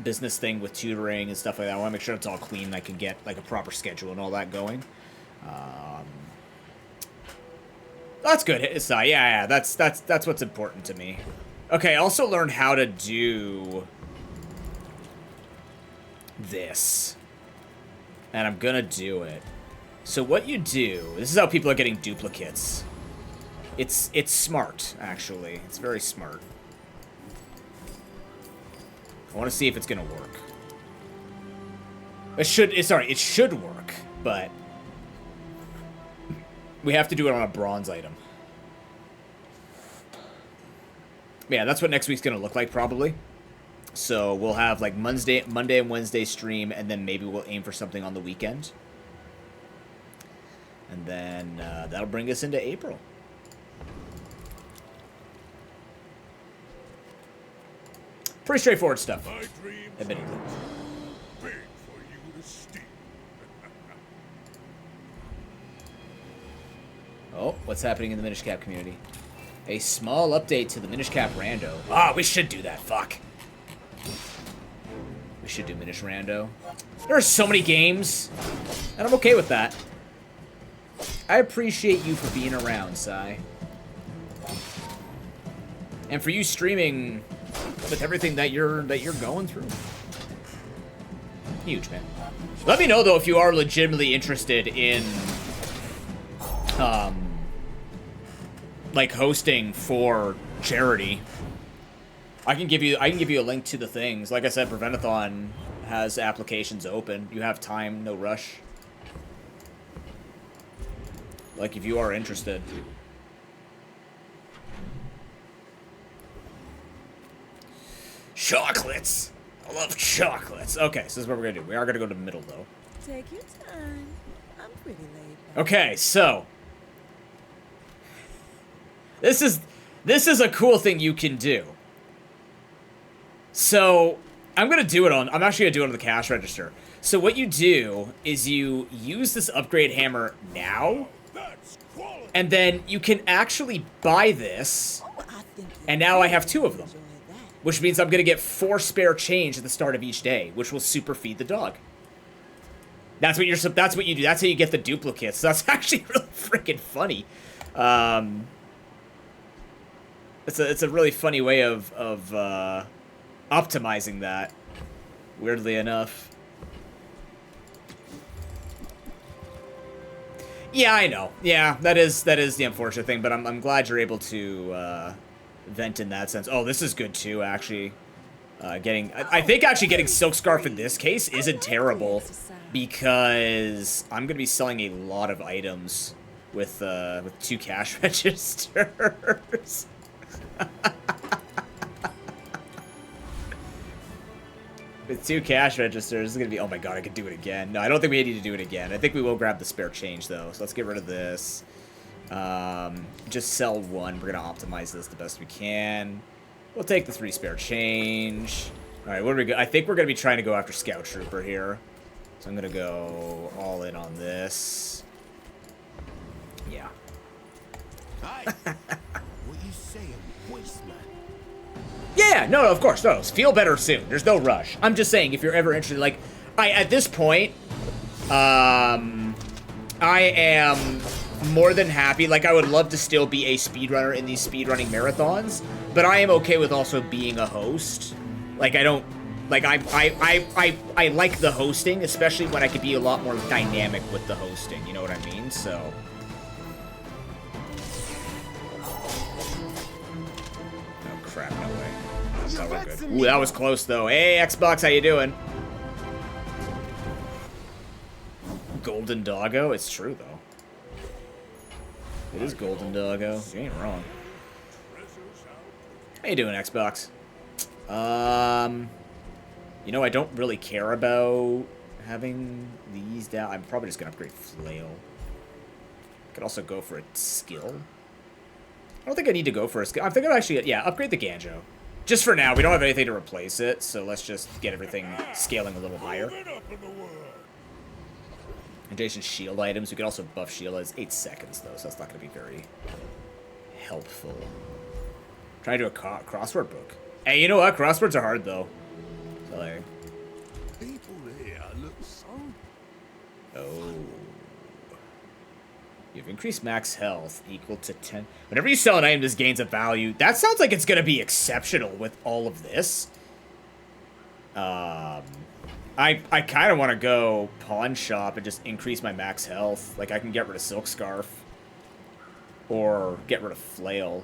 business thing with tutoring and stuff like that. I want to make sure it's all clean and I can get, like, a proper schedule and all that going. That's good. It's yeah, that's what's important to me. Okay, also learn how to do this. And I'm gonna do it. So what you do, this is how people are getting duplicates. It's smart, actually. It's very smart. I want to see if it's gonna work. It should work, but we have to do it on a bronze item. Yeah, that's what next week's gonna look like, probably. So we'll have like Monday and Wednesday stream, and then maybe we'll aim for something on the weekend. And then that'll bring us into April. Pretty straightforward stuff, My dreams admittedly. are big for you to steal. Oh, what's happening in the Minish Cap community? A small update to the Minish Cap Rando. Ah, we should do that, fuck. We should do Minish Rando. There are so many games, and I'm okay with that. I appreciate you for being around, Sai. And for you streaming with everything that you're going through. Huge, man. Let me know, though, if you are legitimately interested in like hosting for charity. I can give you a link to the things. Like I said, Preventathon has applications open. You have time, no rush. Like if you are interested. Chocolates. I love chocolates. Okay, so this is what we're gonna do. We are gonna go to the middle though. Take your time. I'm pretty laid back. Okay, so this is a cool thing you can do. So I'm actually gonna do it on the cash register. So what you do is you use this upgrade hammer now, That's quality. and then you can actually buy this, Oh, I think and now I have 2 of them, enjoy that. which means I'm gonna get 4 spare change at the start of each day, which will super feed the dog. That's what you do. That's how you get the duplicates. So that's actually really freaking funny. It's a really funny way of optimizing that. Weirdly enough. Yeah, I know. Yeah, that is the unfortunate thing. But I'm glad you're able to vent in that sense. Oh, this is good too, actually. I think actually getting Silk Scarf in this case isn't terrible, because I'm gonna be selling a lot of items with 2 cash registers. With 2 cash registers, this is gonna be, oh my god, I could do it again. No, I don't think we need to do it again. I think we will grab the spare change though, so let's get rid of this. Just sell 1. We're gonna optimize this the best we can. We'll take the 3 spare change. Alright, what are we go? I think we're gonna be trying to go after Scout Trooper here. So I'm gonna go all in on this. Yeah. Hi. What you saying, wasteman? Yeah, no, of course, no. Feel better soon. There's no rush. I'm just saying, if you're ever interested, like, at this point, I am more than happy. Like, I would love to still be a speedrunner in these speedrunning marathons, but I am okay with also being a host. Like, I don't, like, I like the hosting, especially when I could be a lot more dynamic with the hosting, you know what I mean? So. Oh, crap, no way. Oh, we're good. Ooh, that was close, though. Hey, Xbox, how you doing? Golden Doggo? It's true, though. It is Golden Doggo. You ain't wrong. How you doing, Xbox? You know, I don't really care about having these down. I'm probably just gonna upgrade Flail. Could also go for a skill. I don't think I need to go for a skill. I think I'll actually, yeah, upgrade the Ganjo. Just for now, we don't have anything to replace it, so let's just get everything scaling a little higher. Moving up in the world. Adjacent shield items. We could also buff shield as 8 seconds, though, so that's not going to be very helpful. Try to do a crossword book. Hey, you know what? Crosswords are hard, though. So, like, People here look so. oh. You have increased max health equal to 10. Whenever you sell an item, this gains a value. That sounds like it's going to be exceptional with all of this. I kind of want to go pawn shop and just increase my max health. Like, I can get rid of Silk Scarf. Or get rid of Flail.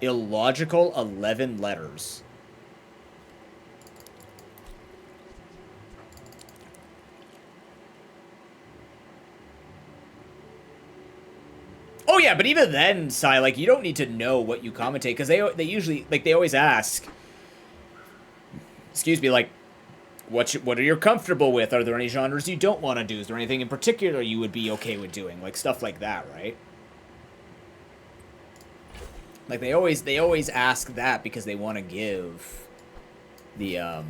Illogical 11 letters. Oh yeah, but even then, Sai, like, you don't need to know what you commentate, because they usually, like, they always ask, excuse me, like, what are you comfortable with? Are there any genres you don't want to do? Is there anything in particular you would be okay with doing? Like, stuff like that, right? Like, they always ask that because they want to give the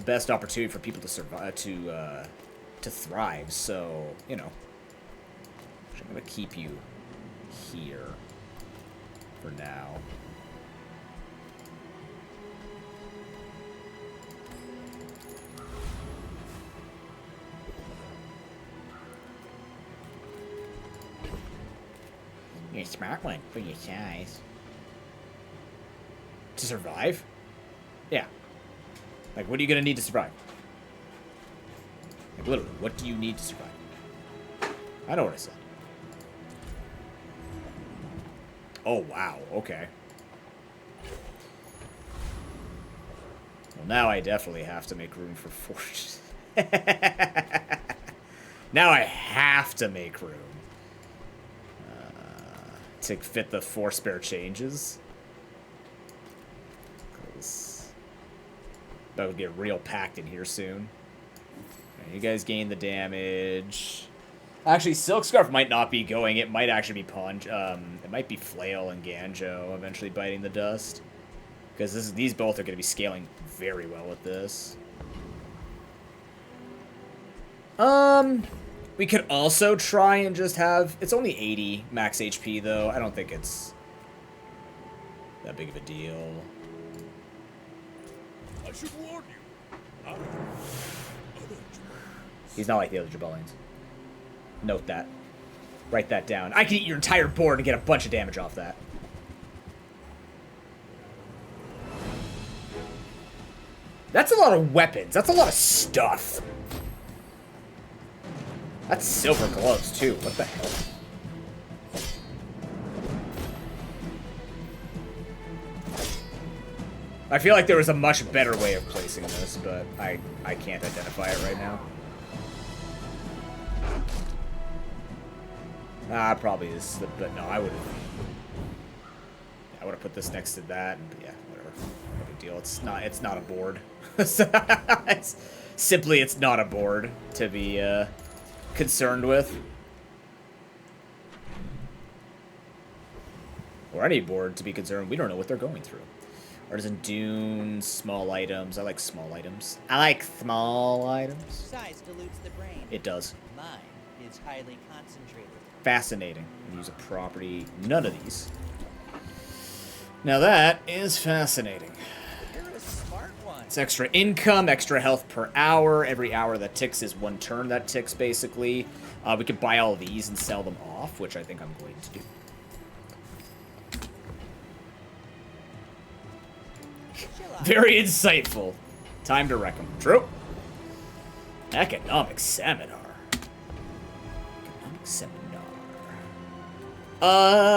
best opportunity for people to survive, to thrive. So, you know, I'm gonna keep you here for now. You're a smart one for your size. To survive? Yeah. Like, what are you gonna need to survive? Like, literally, what do you need to survive? I know what I said. Oh, wow. Okay. Well, now I definitely have to make room for fortune. Now I have to make room. To fit the 4 spare changes. Because that would get real packed in here soon. Okay, you guys gain the damage. Actually, Silk Scarf might not be going. It might actually be Punch. It might be Flail and Ganjo eventually biting the dust. Because these both are going to be scaling very well with this. We could also try and just have... It's only 80 max HP, though. I don't think it's that big of a deal. I should warn you. Other He's not like the other Jabalians. Note that. Write that down. I can eat your entire board and get a bunch of damage off that. That's a lot of weapons. That's a lot of stuff. That's silver gloves, too. What the hell? I feel like there was a much better way of placing this, but I can't identify it right now. Probably is, but no, I would have put this next to that, and yeah, whatever. No big deal. It's not a board. It's not a board to be concerned with. Or any board to be concerned. We don't know what they're going through. Artisan Dunes, small items. I like small items. I like small items. Size dilutes the brain. It does. Mine is highly concentrated. Fascinating. Use a property. None of these. Now that is fascinating. You're a smart one. It's extra income, extra health per hour. Every hour that ticks is 1 turn that ticks, basically. We could buy all of these and sell them off, which I think I'm going to do. Very insightful. Time to wreck them. True. Economic seminar. Economic seminar.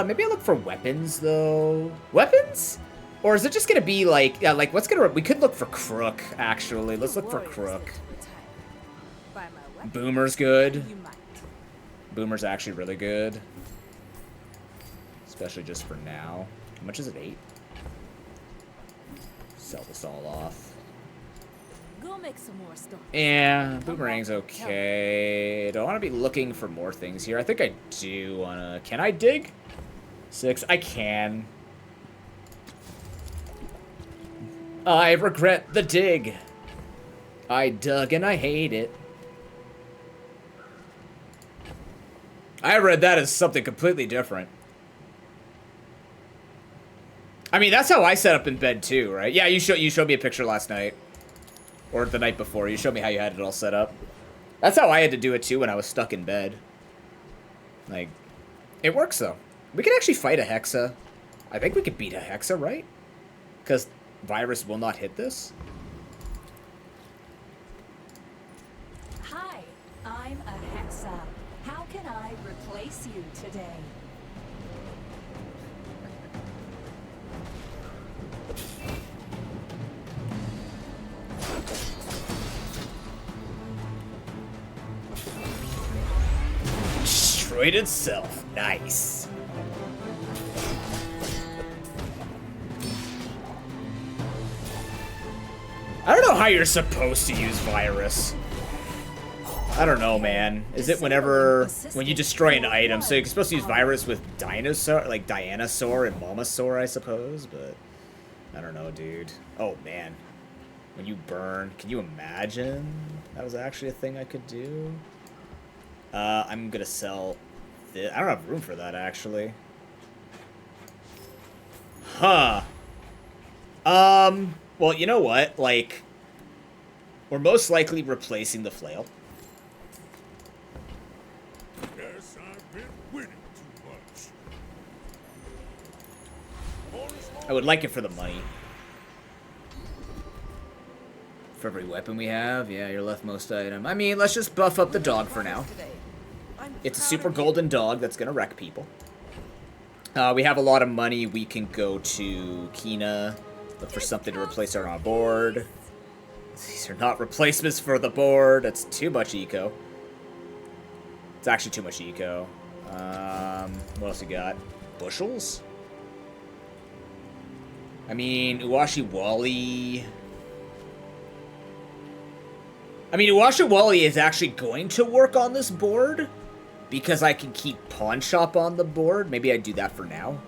Maybe I'll look for weapons, though. Weapons? Or is it just gonna be like, yeah, like, what's gonna... We could look for Crook, actually. Let's look for Crook. Boomer's good. Boomer's actually really good. Especially just for now. How much is it? 8? Sell this all off. Go make some more stuff. Yeah, Boomerang's okay. Do I want to be looking for more things here? I think I do want to... Can I dig? 6. I can. I regret the dig. I dug and I hate it. I read that as something completely different. I mean, that's how I set up in bed too, right? Yeah, you showed me a picture last night. Or the night before. You showed me how you had it all set up. That's how I had to do it too when I was stuck in bed. Like, it works though. We can actually fight a Hexa. I think we could beat a Hexa, right? Because virus will not hit this. Hi, I'm a Hexa. How can I replace you today? destroyed itself. Nice. I don't know how you're supposed to use virus. I don't know, man. Is it when you destroy an item? So you're supposed to use virus with dinosaur, like Dinosaur and Momosaur, I suppose, but I don't know, dude. Oh, man. When you burn, can you imagine that was actually a thing I could do? I'm gonna sell this. I don't have room for that, actually. Huh. Well, you know what? Like, we're most likely replacing the flail. Guess I've been winning too much. I would like it for the money. For every weapon we have, yeah, your leftmost item. I mean, let's just buff up the dog for now. It's a super golden dog that's gonna wreck people. We have a lot of money. We can go to Kina, look for something to replace our board. These are not replacements for the board. That's too much eco. It's actually too much eco. What else we got? Bushels? I mean, Uwashi Wally. I mean, Uwashi Wally is actually going to work on this board because I can keep Pawn Shop on the board. Maybe I do that for now.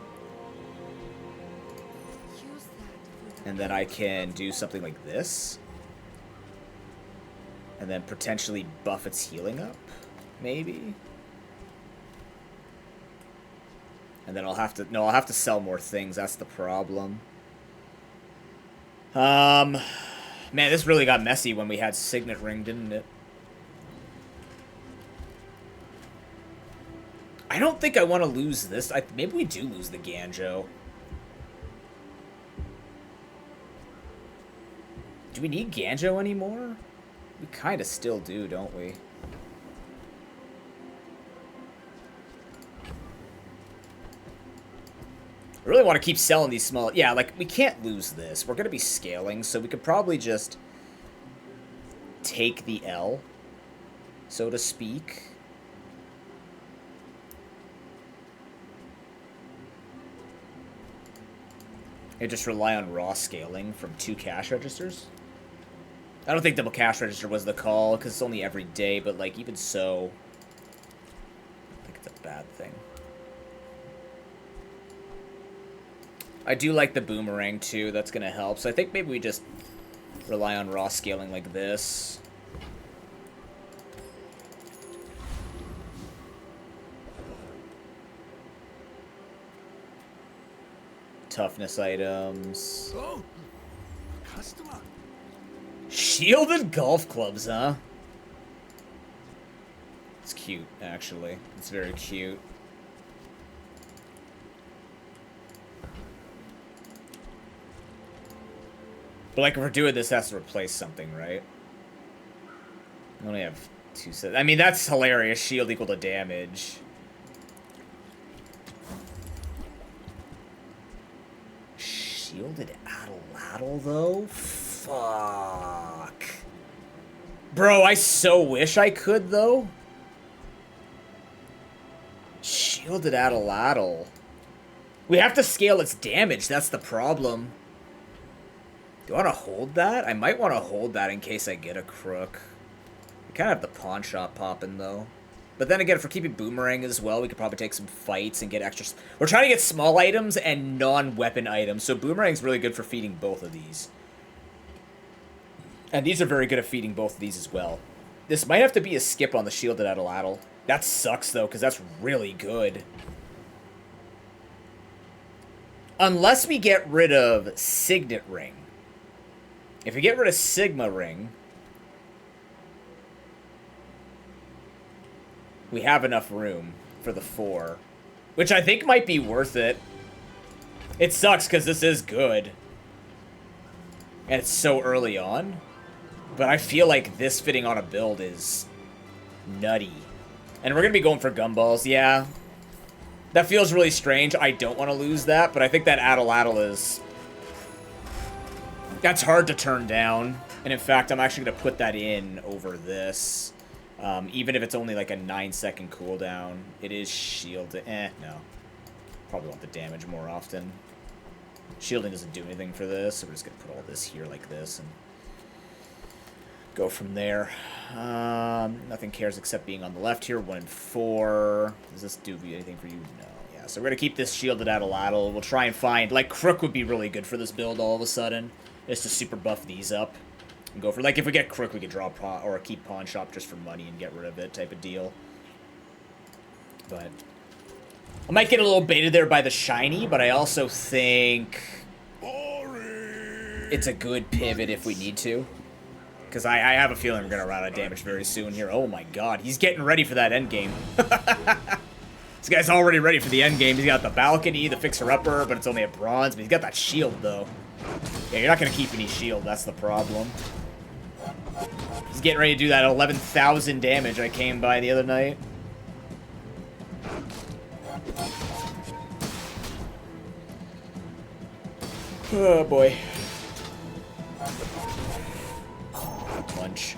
And then I can do something like this. And then potentially buff its healing up, maybe. And then I'll have to sell more things. That's the problem. Man, this really got messy when we had Signet Ring, didn't it? I don't think I want to lose this. Maybe we do lose the Ganjo. Do we need Ganjo anymore? We kind of still do, don't we? I really want to keep selling these small... Yeah, like, we can't lose this. We're going to be scaling, so we could probably just take the L, so to speak. And just rely on raw scaling from 2 cash registers. I don't think double cash register was the call, because it's only every day, but, like, even so, I think it's a bad thing. I do like the boomerang, too. That's going to help. So I think maybe we just rely on raw scaling like this. Toughness items. Oh, customer. Shielded golf clubs, huh? It's cute, actually. It's very cute. But, like, if we're doing this, it has to replace something, right? We only have 2 sets. I mean, that's hilarious. Shield equal to damage. Shielded Atlatl, though? Fuck. Bro, I so wish I could, though. Shielded Atlatl. We have to scale its damage. That's the problem. Do I want to hold that? I might want to hold that in case I get a crook. We kind of have the pawn shop popping, though. But then again, if we're keeping boomerang as well, we could probably take some fights and get extra... We're trying to get small items and non-weapon items, so boomerang's really good for feeding both of these. And these are very good at feeding both of these as well. This might have to be a skip on the Shielded Atlatl. That sucks, though, because that's really good. Unless we get rid of Signet Ring. If we get rid of Sigma Ring, we have enough room for the 4, which I think might be worth it. It sucks because this is good. And it's so early on. But I feel like this fitting on a build is nutty. And we're going to be going for gumballs, yeah. That feels really strange. I don't want to lose that, but I think that Atlatl is... That's hard to turn down. And in fact, I'm actually going to put that in over this. Even if it's only like a 9-second cooldown, it is shielded. No. Probably want the damage more often. Shielding doesn't do anything for this, so we're just going to put all this here like this and go from there. Nothing cares except being on the left here. 1 and 4. Does this do anything for you? No. Yeah, so we're going to keep this shielded Atlatl. We'll try and find... Like, Crook would be really good for this build all of a sudden. Is to super buff these up. And go for... Like, if we get Crook, we could draw Pawn... Or keep Pawn Shop just for money and get rid of it type of deal. But... I might get a little baited there by the shiny, but I also think... It's a good pivot if we need to. Because I have a feeling we're going to run out of damage very soon here. Oh my god, he's getting ready for that endgame. This guy's already ready for the endgame. He's got the balcony, the fixer-upper, but it's only a bronze. But he's got that shield, though. Yeah, you're not going to keep any shield. That's the problem. He's getting ready to do that 11,000 damage I came by the other night. Oh, boy. Punch.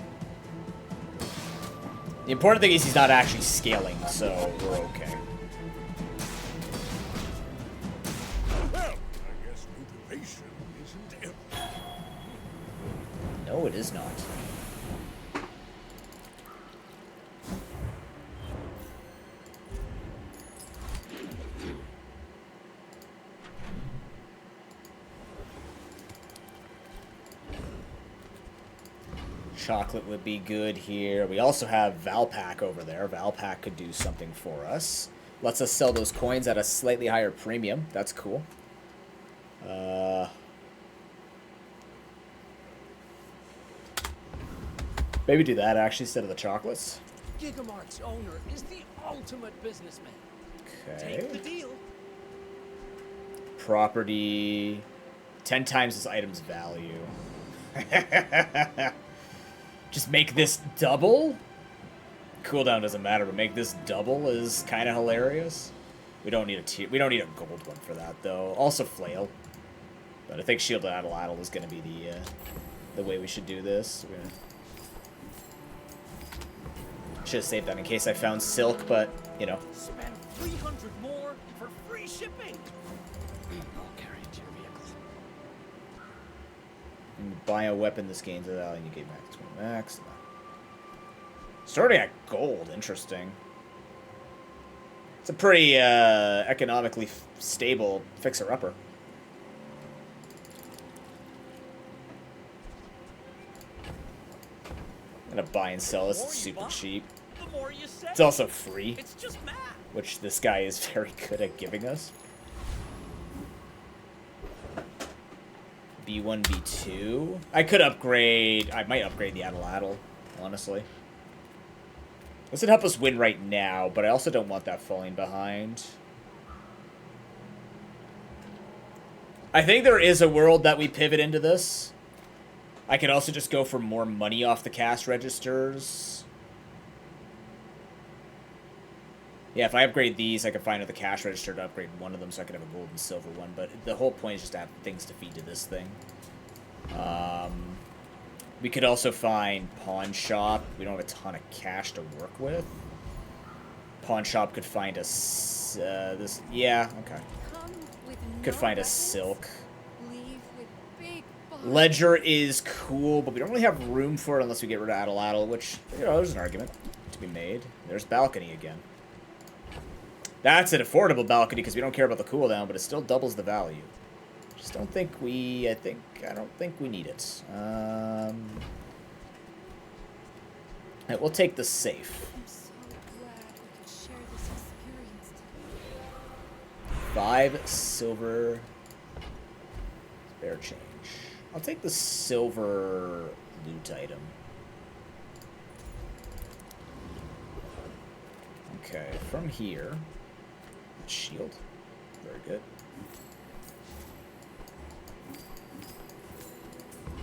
The important thing is he's not actually scaling, so we're okay. Well, I guess motivation isn't everything. No, it is not. Chocolate would be good here. We also have Valpak over there. Valpak could do something for us. Lets us sell those coins at a slightly higher premium. That's cool. Maybe do that actually instead of the chocolates. Gigamart's owner is the ultimate businessman. Okay. Take the deal. Property. 10 times this item's value. Just make this double? Cooldown doesn't matter, but make this double is kind of hilarious. We don't need a gold one for that though. Also flail. But I think shielded Atlatl is going to be the way we should do this. Should have saved that in case I found silk, but you know. Spend 300 more for free shipping. I'll carry it to your vehicle. You buy a weapon this gains it out and you get max 20 max. Starting at gold, interesting. It's a pretty economically stable fixer-upper. I'm gonna buy and sell this. It's super cheap. The more you save. It's also free, It's just math. which this guy is very good at giving us. B1, B2. I could upgrade. I might upgrade the Atlatl, honestly. This would help us win right now, but I also don't want that falling behind. I think there is a world that we pivot into this. I could also just go for more money off the cash registers. Yeah, if I upgrade these, I could find another cash register to upgrade one of them so I could have a gold and silver one. But the whole point is just to have things to feed to this thing. We could also find Pawn Shop. We don't have a ton of cash to work with. Pawn Shop could find us this. Yeah, okay. Come with Could no find a weapons, silk. leave with big bonds. Ledger is cool, but we don't really have room for it unless we get rid of Atlatl, which, you know, there's an argument to be made. There's Balcony again. That's an affordable Balcony because we don't care about the cooldown, but it still doubles the value. Just don't think we, I don't think we need it. Alright, we'll take the safe. I'm so glad we could share this experience together. 5 silver spare change. I'll take the silver loot item. Okay, from here. Shield. Very good.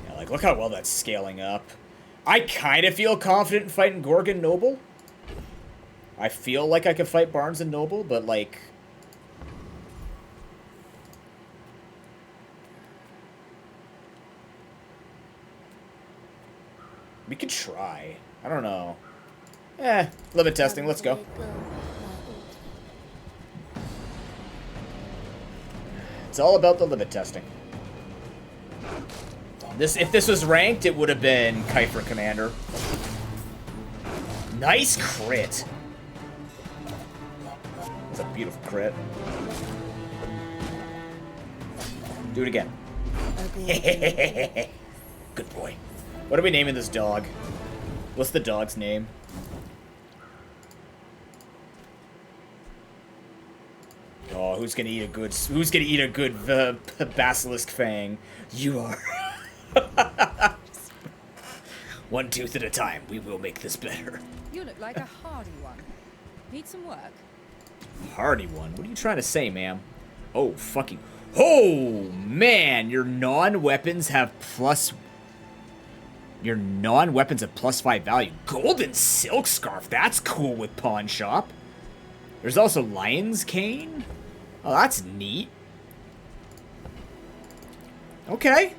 Yeah, like, look how well that's scaling up. I kind of feel confident in fighting Gorgon Noble. I feel like I could fight Barnes and Noble, but, like... we could try. I don't know. Limit testing, let's go. It's all about the limit testing. If this was ranked, it would have been Kiefer Commander. Nice crit. That's a beautiful crit. Do it again. Good boy. What are we naming this dog? What's the dog's name? Oh, who's gonna eat a good basilisk fang? You are. One tooth at a time. We will make this better. You look like a hardy one. Need some work? Hardy one? What are you trying to say, ma'am? Oh, fucking... Oh, man! Your non-weapons have plus... Your non-weapons have +5 value. Golden silk scarf. That's cool with pawn shop. There's also lion's cane. Oh, that's neat. Okay.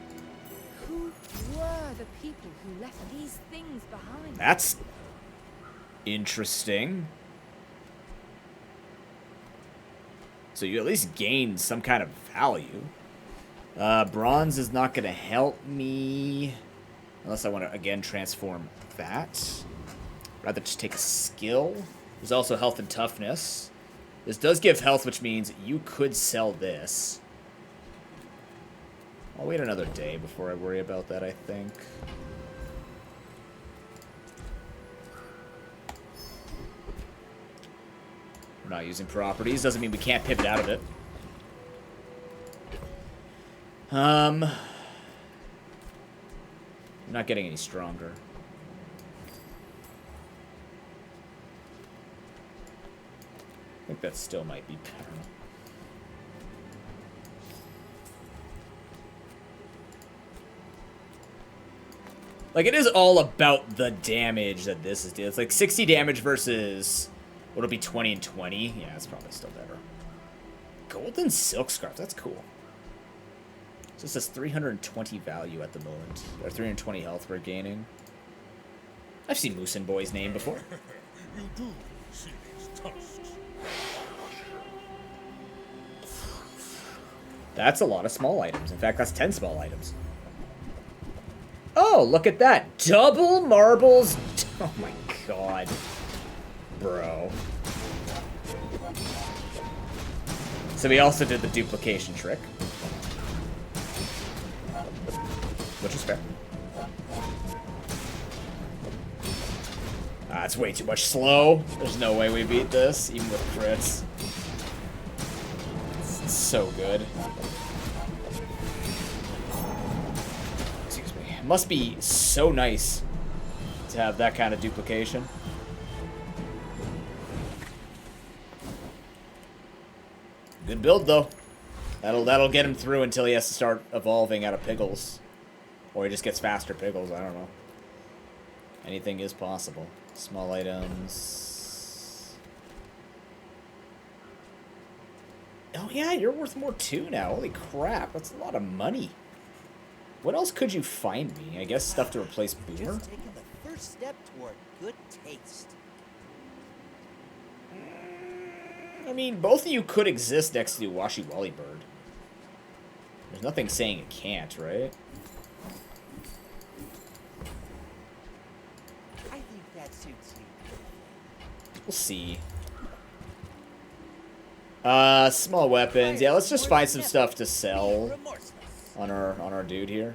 Who were the people who left these things behind? That's interesting. So you at least gain some kind of value. Bronze is not going to help me. Unless I want to, again, transform that. Rather just take a skill. There's also health and toughness. This does give health, which means you could sell this. I'll wait another day before I worry about that, I think. We're not using properties. Doesn't mean we can't pivot out of it. I'm not getting any stronger. I think that still might be better. Like, it is all about the damage that this is doing. It's like 60 damage versus... What'll be 20 and 20? Yeah, it's probably still better. Golden silk scarf. That's cool. So it says 320 value at the moment. Or 320 health we're gaining. I've seen Moose and Boy's name before. You do see these tusks. That's a lot of small items. In fact, that's 10 small items. Oh, look at that. Double marbles. Oh my god. Bro. So we also did the duplication trick. Which is fair. It's way too much slow. There's no way we beat this, even with crits. It's so good. Excuse me. It must be so nice to have that kind of duplication. Good build, though. That'll get him through until he has to start evolving out of Piggles. Or he just gets faster Piggles, I don't know. Anything is possible. Small items. Oh yeah, you're worth more too now. Holy crap, that's a lot of money. What else could you find me? I guess stuff to replace Boomer? Just taking the first step toward good taste. I mean, both of you could exist next to Washi Wally Bird. There's nothing saying it can't, right? I think that suits you. We'll see. Small weapons. Yeah, let's just find some stuff to sell on our dude here.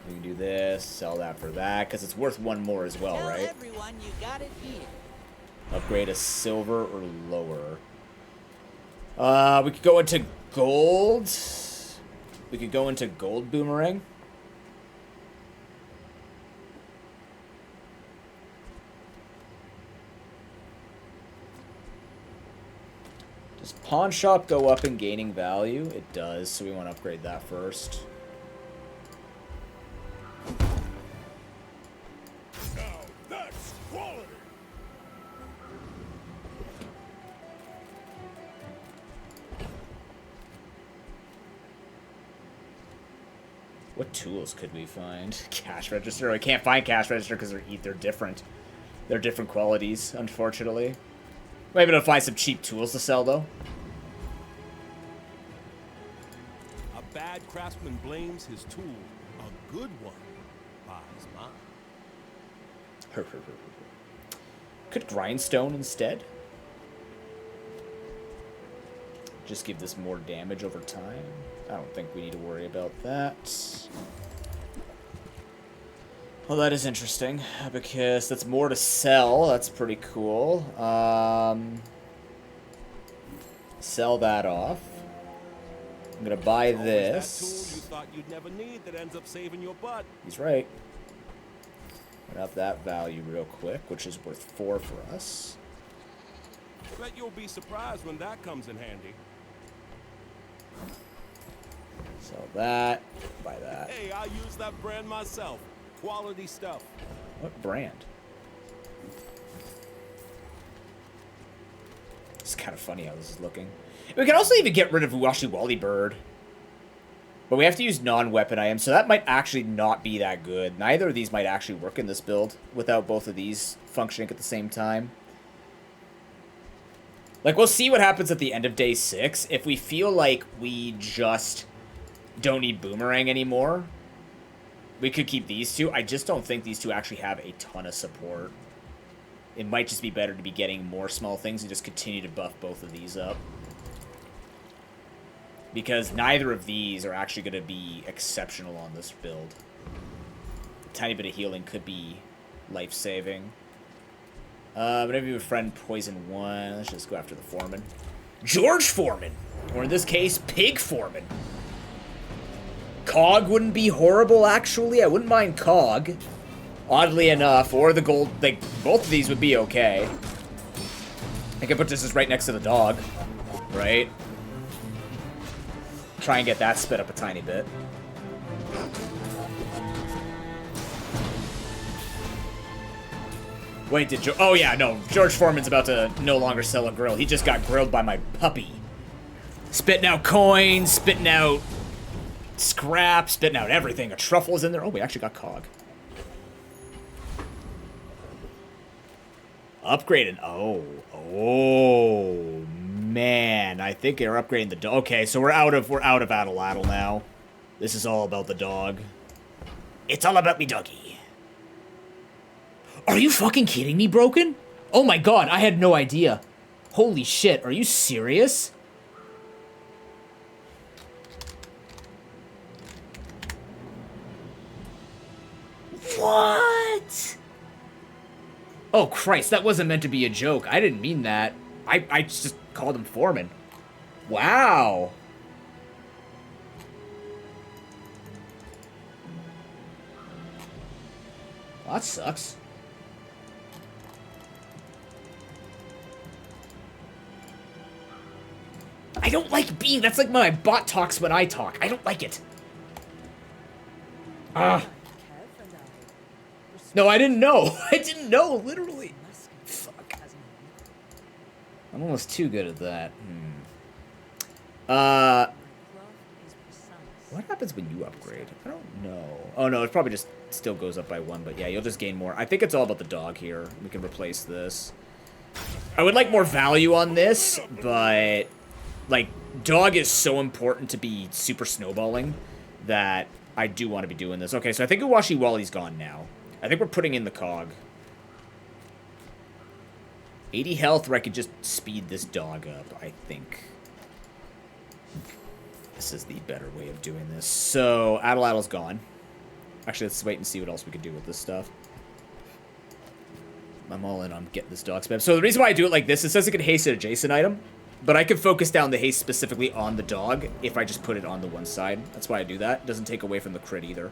We can do this, sell that for that, because it's worth one more as well, right? Everyone you got it here. Upgrade a silver or lower. We could go into gold. We could go into gold boomerang. Does pawn shop go up in gaining value? It does, so we want to upgrade that first. Now that's quality. What tools could we find? Cash register. I can't find cash register because they're different. They're different qualities, unfortunately. Maybe to find some cheap tools to sell, though. A bad craftsman blames his tool. A good one buys mine. Could grindstone instead. Just give this more damage over time. I don't think we need to worry about that. Well, that is interesting, because that's more to sell. That's pretty cool. Sell that off. I'm gonna buy this. That tool you thought you'd never need that ends up saving your butt. He's right. Put up that value real quick, which is worth 4 for us. Bet you'll be surprised when that comes in handy. Sell that. Buy that. Hey, I use that brand myself. Quality stuff. What brand? It's kind of funny how this is looking. We can also even get rid of Washi Wally Bird. But we have to use non-weapon items, so that might actually not be that good. Neither of these might actually work in this build without both of these functioning at the same time. Like, we'll see what happens at the end of day 6. If we feel like we just don't need Boomerang anymore, we could keep these two. I just don't think these two actually have a ton of support. It might just be better to be getting more small things and just continue to buff both of these up. Because neither of these are actually going to be exceptional on this build. A tiny bit of healing could be life-saving. Whenever you befriend Poison 1, let's just go after the Foreman. George Foreman! Or in this case, Pig Foreman. Cog wouldn't be horrible, actually. I wouldn't mind Cog. Oddly enough. Or the gold. Like, both of these would be okay. I could put this as right next to the dog. Right? Try and get that sped up a tiny bit. Wait, did George... Oh, yeah, no. George Foreman's about to no longer sell a grill. He just got grilled by my puppy. Spitting out coins, spitting out scrap, spitting out everything. A truffle's in there. Oh, we actually got Cog. Upgraded. Oh, man. I think they're upgrading the dog. Okay, so we're out of Ataladdle now. This is all about the dog. It's all about me doggy. Are you fucking kidding me, Broken? Oh my god, I had no idea. Holy shit, are you serious? What? Oh, Christ, that wasn't meant to be a joke. I didn't mean that. I just called him Foreman. Wow. Well, that sucks. I don't like being... That's like my bot talks when I talk. I don't like it. Ah. No, I didn't know. I didn't know, literally. Fuck. I'm almost too good at that. What happens when you upgrade? I don't know. Oh, no, it probably just still goes up by 1, but yeah, you'll just gain more. I think it's all about the dog here. We can replace this. I would like more value on this, but... Like, dog is so important to be super snowballing that I do want to be doing this. Okay, so I think Uwashi Wally's gone now. I think we're putting in the Cog. 80 health where I could just speed this dog up, I think. This is the better way of doing this. So, Ataladdle's gone. Actually, let's wait and see what else we can do with this stuff. I'm all in on getting this dog spam. So the reason why I do it like this, it says it can haste an adjacent item. But I can focus down the haste specifically on the dog if I just put it on the one side. That's why I do that. It doesn't take away from the crit either.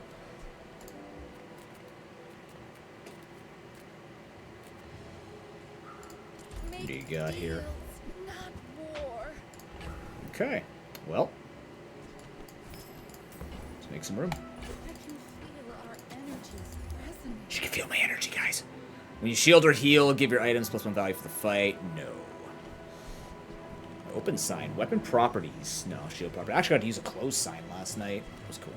What do you got here? Not war. Okay. Well. Let's make some room. I can feel our energies resonate. She can feel my energy, guys. When you shield or heal, give your items +1 value for the fight. No. Open sign. Weapon properties. No, shield property. I actually got to use a closed sign last night. That was cool.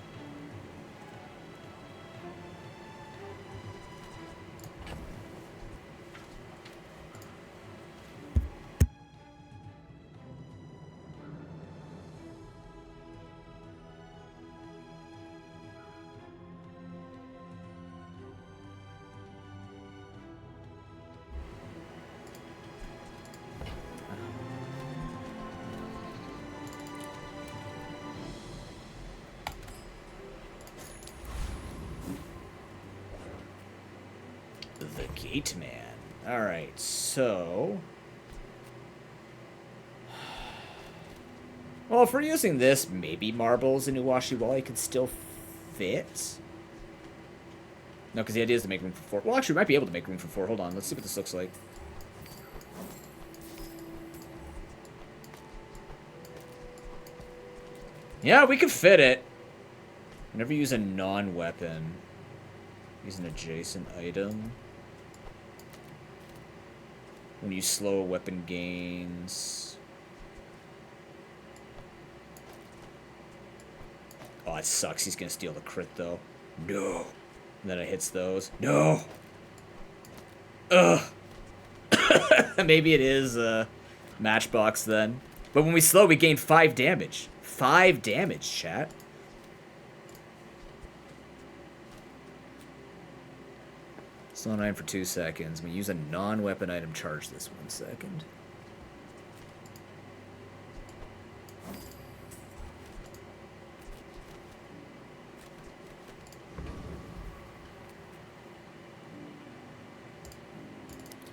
8 man. Alright, so... Well, if we're using this, maybe marbles in Uwashi Wally could still fit. No, because the idea is to make room for 4. Well, actually, we might be able to make room for 4. Hold on, let's see what this looks like. Yeah, we can fit it. Whenever you use a non-weapon, use an adjacent item. When you slow weapon gains. Oh, it sucks. He's gonna steal the crit, though. No. And then it hits those. No! Ugh! Maybe it is Matchbox, then. But when we slow, we gain 5 damage. 5 damage, chat. Slow 9 for 2 seconds. We use a non-weapon item. Charge this 1 second.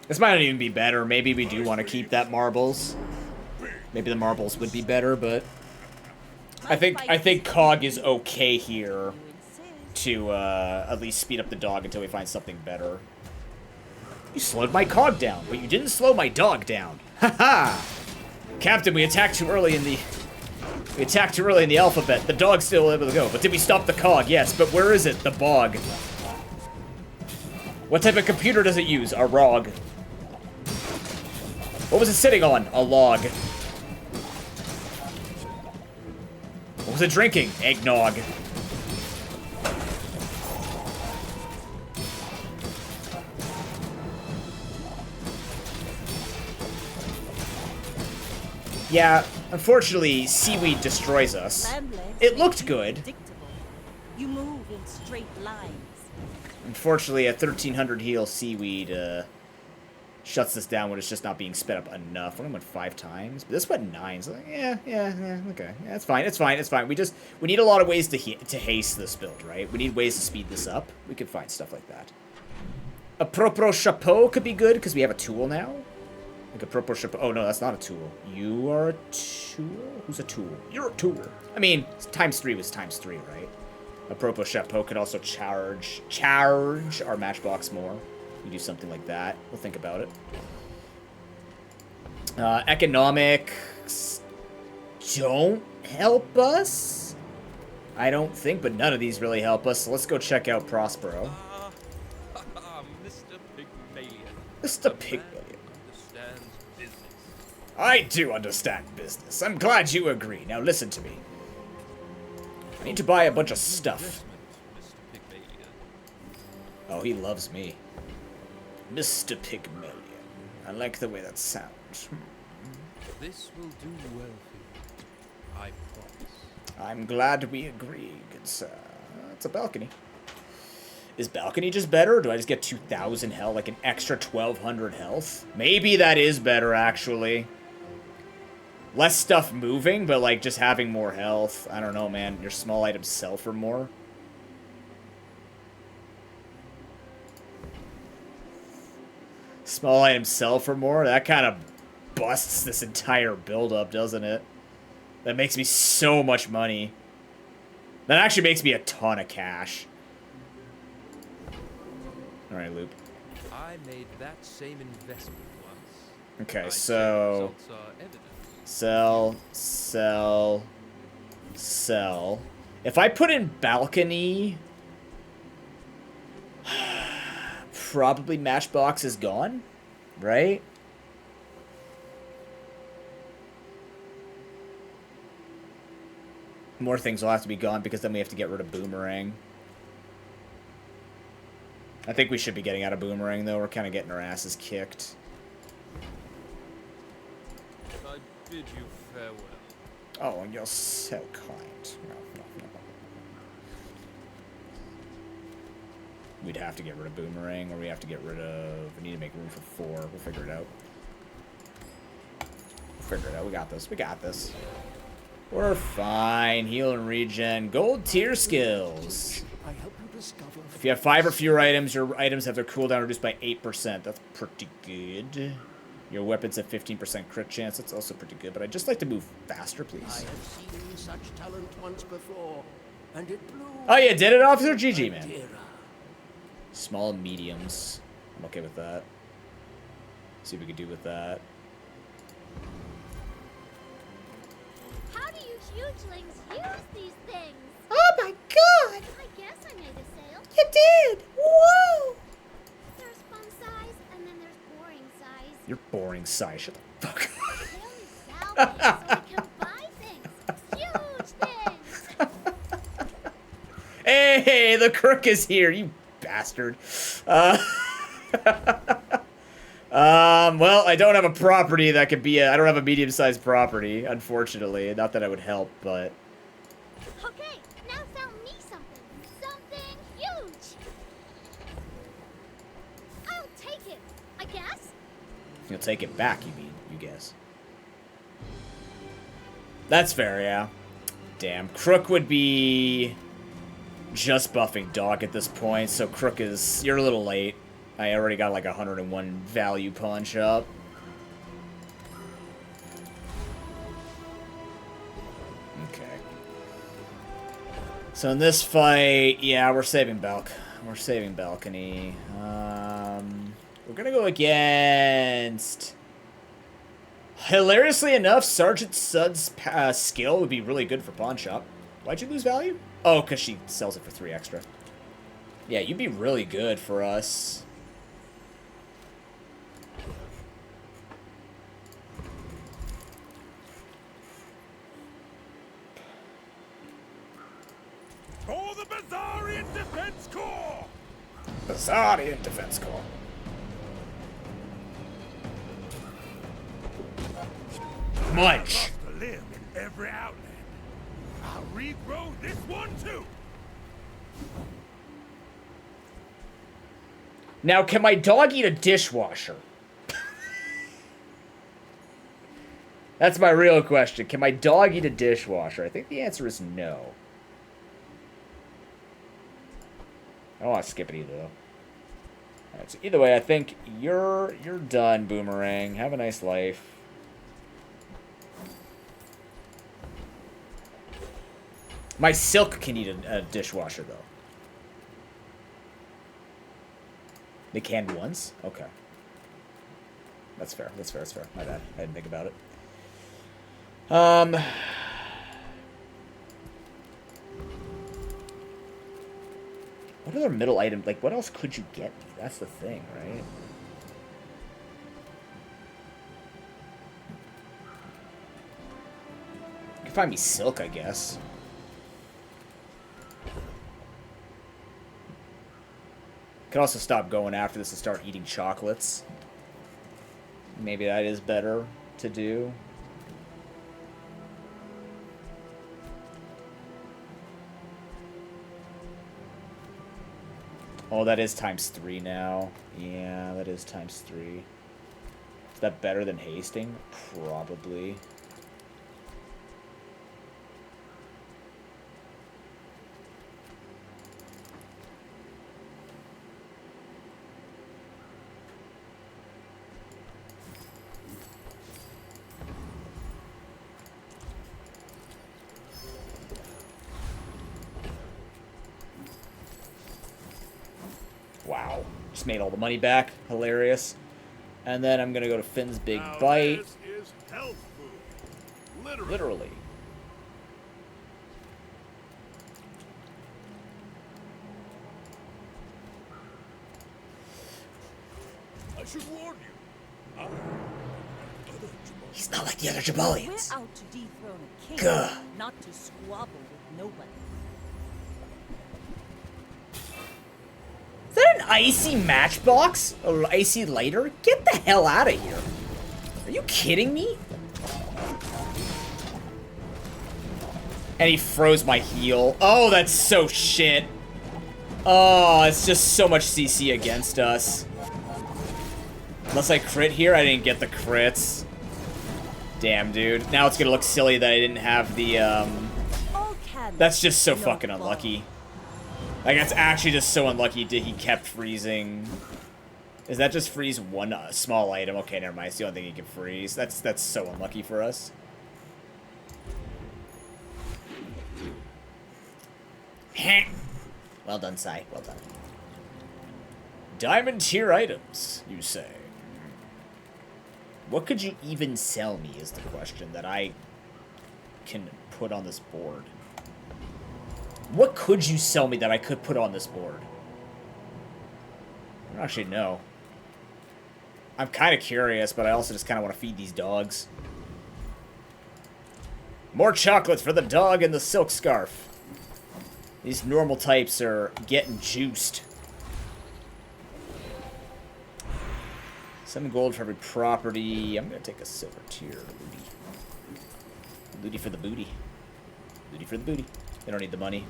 This might not even be better. Maybe we do want to keep that marbles. Maybe the marbles would be better, but I think Cog is okay here to at least speed up the dog until we find something better. You slowed my Cog down, but you didn't slow my dog down. Haha! Captain, we attacked too early in the alphabet. The dog's still able to go, but did we stop the Cog? Yes, but where is it? The bog. What type of computer does it use? A ROG. What was it sitting on? A log. What was it drinking? Eggnog. Yeah, unfortunately, seaweed destroys us. It looked good. You move in straight lines. Unfortunately, a 1300 heal seaweed shuts this down when it's just not being sped up enough. Only went 5 times, but this went 9. So yeah, okay, yeah, it's fine, it's fine. We need a lot of ways to haste this build, right? We need ways to speed this up. We could find stuff like that. A propre chapeau could be good because we have a tool now. Like a propre chapeau. Oh no, that's not a tool. You are a tool. Who's a tool? You're a tool. I mean, ×3 was ×3, right? A propre chapeau could also charge our matchbox more. We do something like that. We'll think about it. Economics don't help us. I don't think, but none of these really help us. So let's go check out Prospero. Mr. Pygmalion. Mr. Pygmalion. Understands business. I do understand business. I'm glad you agree. Now listen to me. I need to buy a bunch of stuff. Mr. Pygmalion. Oh, he loves me. Mr. Pygmalion. I like the way that sounds. This will do well for you. I promise. I'm glad we agree, good sir. It's a balcony. Is balcony just better, or do I just get 2,000 health, like an extra 1,200 health? Maybe that is better, actually. Less stuff moving, but like just having more health. I don't know, man. Your small items sell for more. Small items sell for more? That kind of busts this entire build-up, doesn't it? That makes me so much money. That actually makes me a ton of cash. Alright, Loop. I made that same investment once. Okay, I so... said the results are evident. Sell, sell, sell. If I put in balcony... Probably Matchbox is gone, right? More things will have to be gone because then we have to get rid of Boomerang. I think we should be getting out of Boomerang, though. We're kind of getting our asses kicked. I bid you farewell. Oh, you're so kind. No. We'd have to get rid of Boomerang, or we have to get rid of... We need to make room for 4. We'll figure it out. We got this. We're fine. Heal and regen. Gold tier skills. discover. If you have 5 or fewer items, your items have their cooldown reduced by 8%. That's pretty good. Your weapons have 15% crit chance. That's also pretty good, but I'd just like to move faster, I please. have seen such talent once before, and it blew. Oh, you did it, Officer? GG, man. Madeira. Small and mediums. I'm okay with that. See what we can do with that. How do you hugelings use these things? Oh my god! I guess I made a sale. You did! Whoa! There's fun size, and then there's boring size. You're boring, Sai. Shut the fuck They up. only sell things so I can buy things. Huge things. Hey, the crook is here, you bastard. Well, I don't have a property that could be I don't have a medium-sized property, unfortunately. Not that I would help, but... Okay, now sell me something. Something huge. I'll take it, I guess. You'll take it back, you mean, you guess. That's fair, yeah. Damn. Crook would be just buffing Dog at this point, so Crook is... You're a little late. I already got like 101 value punch up. Okay. So in this fight, yeah, we're saving Balk. We're saving Balcony. We're gonna go against... Hilariously enough, Sergeant Sud's skill would be really good for Pawn Shop. Why'd you lose value? Oh, because she sells it for 3 extra. Yeah, you'd be really good for us. For the Bazarian Defense Corps! Bazarian Defense Corps. Munch. Lost a limb in every outland. I'll regrow this one too. Now, can my dog eat a dishwasher? That's my real question. Can my dog eat a dishwasher? I think the answer is no. I don't want to skip it either, though. Alright, so either way, I think you're done, Boomerang. Have a nice life. My Silk can eat a dishwasher, though. They can once? Okay. That's fair. That's fair. That's fair. My bad. I didn't think about it. What other middle item? Like, what else could you get me? That's the thing, right? You can find me Silk, I guess. Could also stop going after this and start eating chocolates. Maybe that is better to do. Oh, that is ×3 now. Yeah, that is ×3. Is that better than hasting? Probably. Wow. Just made all the money back. Hilarious. And then I'm going to go to Finn's Big Now Bite. This is health food. Literally. I should warn you. He's not like the other We're Jabalians. out to dethrone a king, Gah. not to squabble with nobody. Is that an icy matchbox? Or icy lighter? Get the hell out of here. Are you kidding me? And he froze my heal. Oh, that's so shit. Oh, it's just so much CC against us. Unless I crit here, I didn't get the crits. Damn, dude. Now it's gonna look silly that I didn't have the, All cannons That's just so no fucking fall. unlucky. Like, that's actually just so unlucky he kept freezing. Is that just freeze one small item? Okay, never mind. It's the only thing he can freeze. That's so unlucky for us. Well done, Sai. Well done. Diamond tier items, you say? What could you even sell me is the question that I can put on this board. What could you sell me that I could put on this board? I don't actually know. I'm kind of curious, but I also just kind of want to feed these dogs. More chocolate for the dog and the silk scarf. These normal types are getting juiced. 7 gold for every property. I'm going to take a silver tier. Looty for the booty. Looty for the booty. They don't need the money.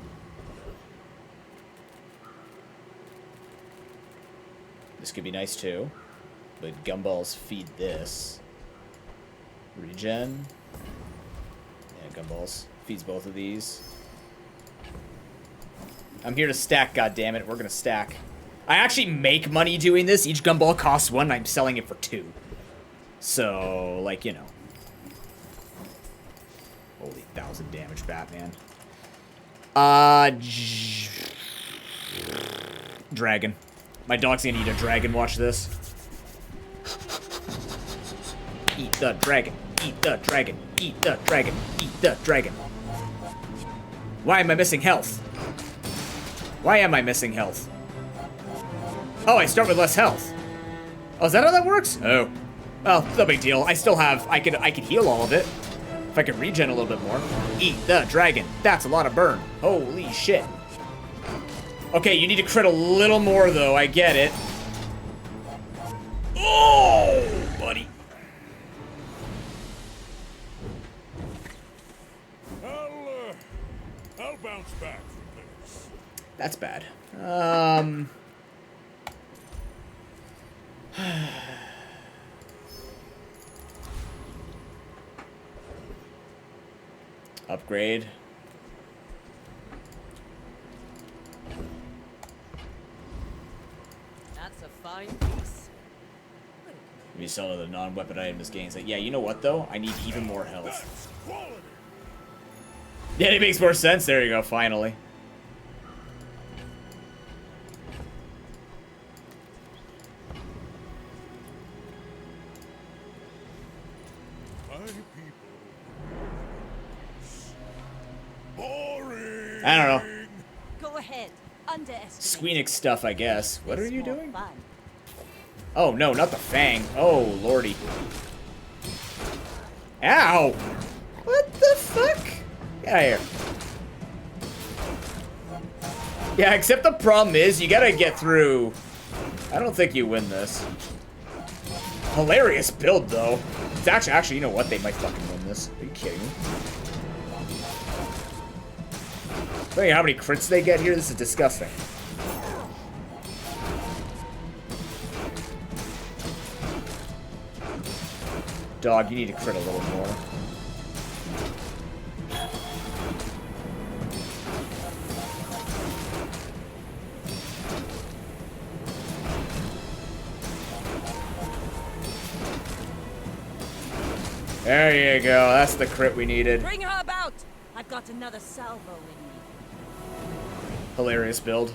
This could be nice too. But gumballs feed this. Regen. Yeah, gumballs feeds both of these. I'm here to stack, goddammit. We're gonna stack. I actually make money doing this. Each gumball costs 1, and I'm selling it for 2. So, like, you know. Holy 1,000 damage, Batman. Dragon. My dog's gonna eat a dragon. Watch this. Eat the dragon. Eat the dragon. Eat the dragon. Eat the dragon. Why am I missing health? Why am I missing health? Oh, I start with less health. Oh, is that how that works? Oh. Well, no big deal. I still have... I could heal all of it. If I could regen a little bit more. Eat the dragon. That's a lot of burn. Holy shit. Okay, you need to crit a little more, though. I get it. Oh, buddy. I'll bounce back from this. That's bad. Upgrade. That's a fine piece. We sell the non-weapon items gains. Like, yeah, you know what though? I need even more health. That's quality. Yeah, it makes more sense. There you go. Finally. My people. Boring. I don't know. Go ahead. Underestimate. Squeenix stuff, I guess. What are It's you more doing? fun. Oh no, not the fang. Oh lordy. Ow! What the fuck? Get out of here. Yeah, except the problem is you gotta get through. I don't think you win this. Hilarious build though. It's actually, you know what? They might fucking win this. Are you kidding me? Look at how many crits they get here. This is disgusting. Dog, you need to crit a little more. There you go. That's the crit we needed. Bring her about. I've got another salvo in me. Hilarious build.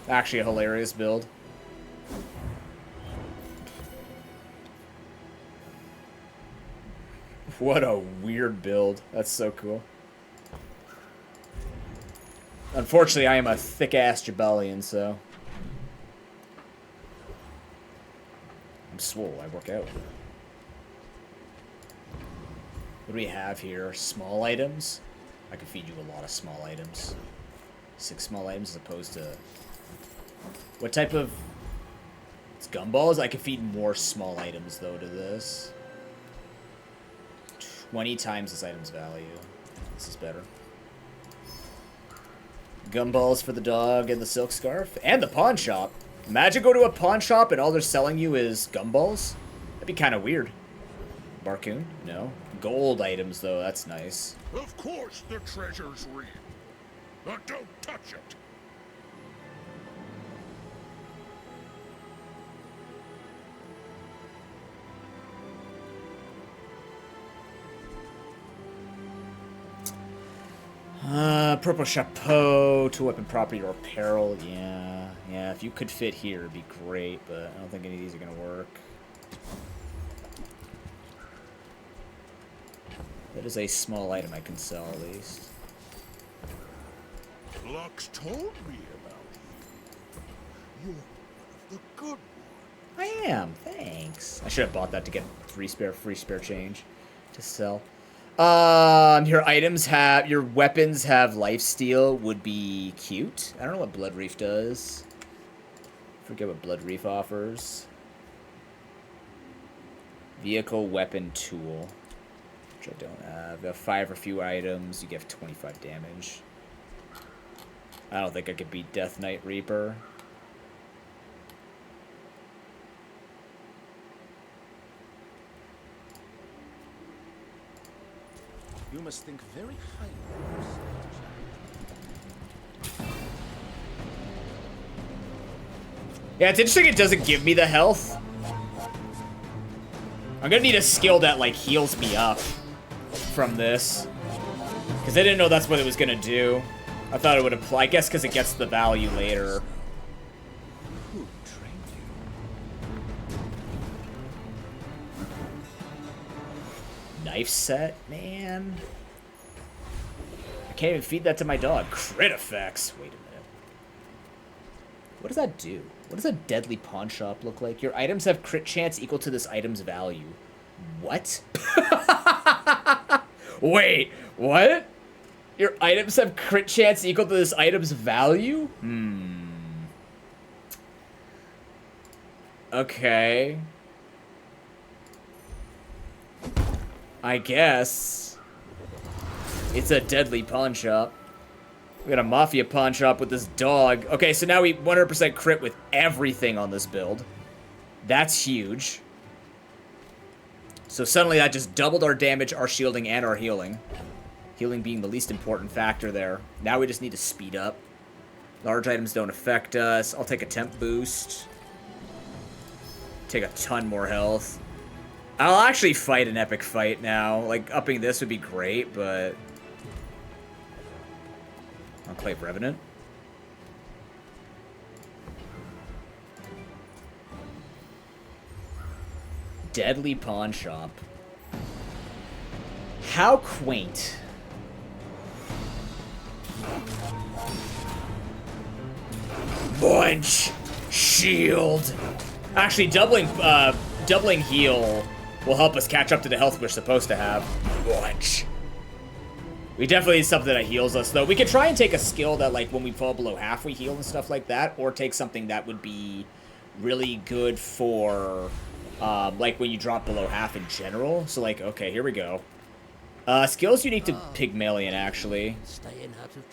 Actually a hilarious build. What a weird build. That's so cool. Unfortunately, I am a thick-ass Jabalian, so... I'm swole. I work out. What do we have here? Small items? I can feed you a lot of small items. 6 small items as opposed to... What type of... It's gumballs? I can feed more small items, though, to this. 20 times this item's value. This is better. Gumballs for the dog and the silk scarf. And the pawn shop. Imagine go to a pawn shop and all they're selling you is gumballs. That'd be kind of weird. Barcoon? No. Gold items, though. That's nice. Of course the treasure's real. But don't touch it. Purple chapeau, two weapon property or apparel. Yeah, yeah. If you could fit here, it'd be great, but I don't think any of these are gonna work. That is a small item I can sell at least. Lux told me about you. You're one of the good ones. I am. Thanks. I should have bought that to get free spare change to sell. Your items have, your weapons have lifesteal would be cute. I don't know what Blood Reef does. Forget what Blood Reef offers. Vehicle, weapon, tool. Which I don't have. You have 5 or fewer items. You get 25 damage. I don't think I could beat Death Knight Reaper. You must think very highly of yourself. Yeah, it's interesting it doesn't give me the health. I'm gonna need a skill that, like, heals me up from this. Because I didn't know that's what it was gonna do. I thought it would apply, I guess because it gets the value later. Who trained you? Knife set, man. I can't even feed that to my dog. Crit effects. Wait a minute. What does that do? What does a deadly pawn shop look like? Your items have crit chance equal to this item's value. What? Wait, what? Your items have crit chance equal to this item's value? Okay. I guess. It's a deadly pawn shop. We got a mafia pawn shop with this dog. Okay, so now we 100% crit with everything on this build. That's huge. So suddenly that just doubled our damage, our shielding, and our healing. Healing being the least important factor there. Now we just need to speed up. Large items don't affect us. I'll take a temp boost. Take a ton more health. I'll actually fight an epic fight now. Like, upping this would be great, but... Enclave Revenant. Deadly Pawn Shop. How quaint. Bunch. Shield. Actually, doubling heal will help us catch up to the health we're supposed to have. Bunch. We definitely need something that heals us, though. We could try and take a skill that, like, when we fall below half, we heal and stuff like that. Or take something that would be really good for, like, when you drop below half in general. So, like, okay, here we go. Skills unique to Pygmalion, actually.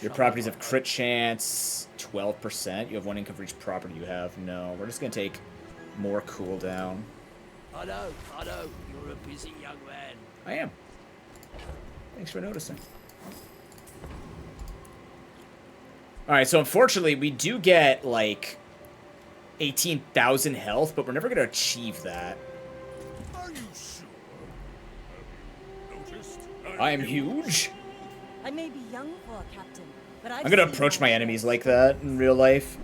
Your properties have crit chance, 12%. You have 1 income for each property you have. No, we're just going to take more cooldown. I know, you're a busy young man. I am. Thanks for noticing. Alright, so unfortunately, we do get, like, 18,000 health, but we're never going to achieve that. Are you sure? Noticed? I am huge. I may be young for a captain, but I'm gonna approach my enemies like that in real life.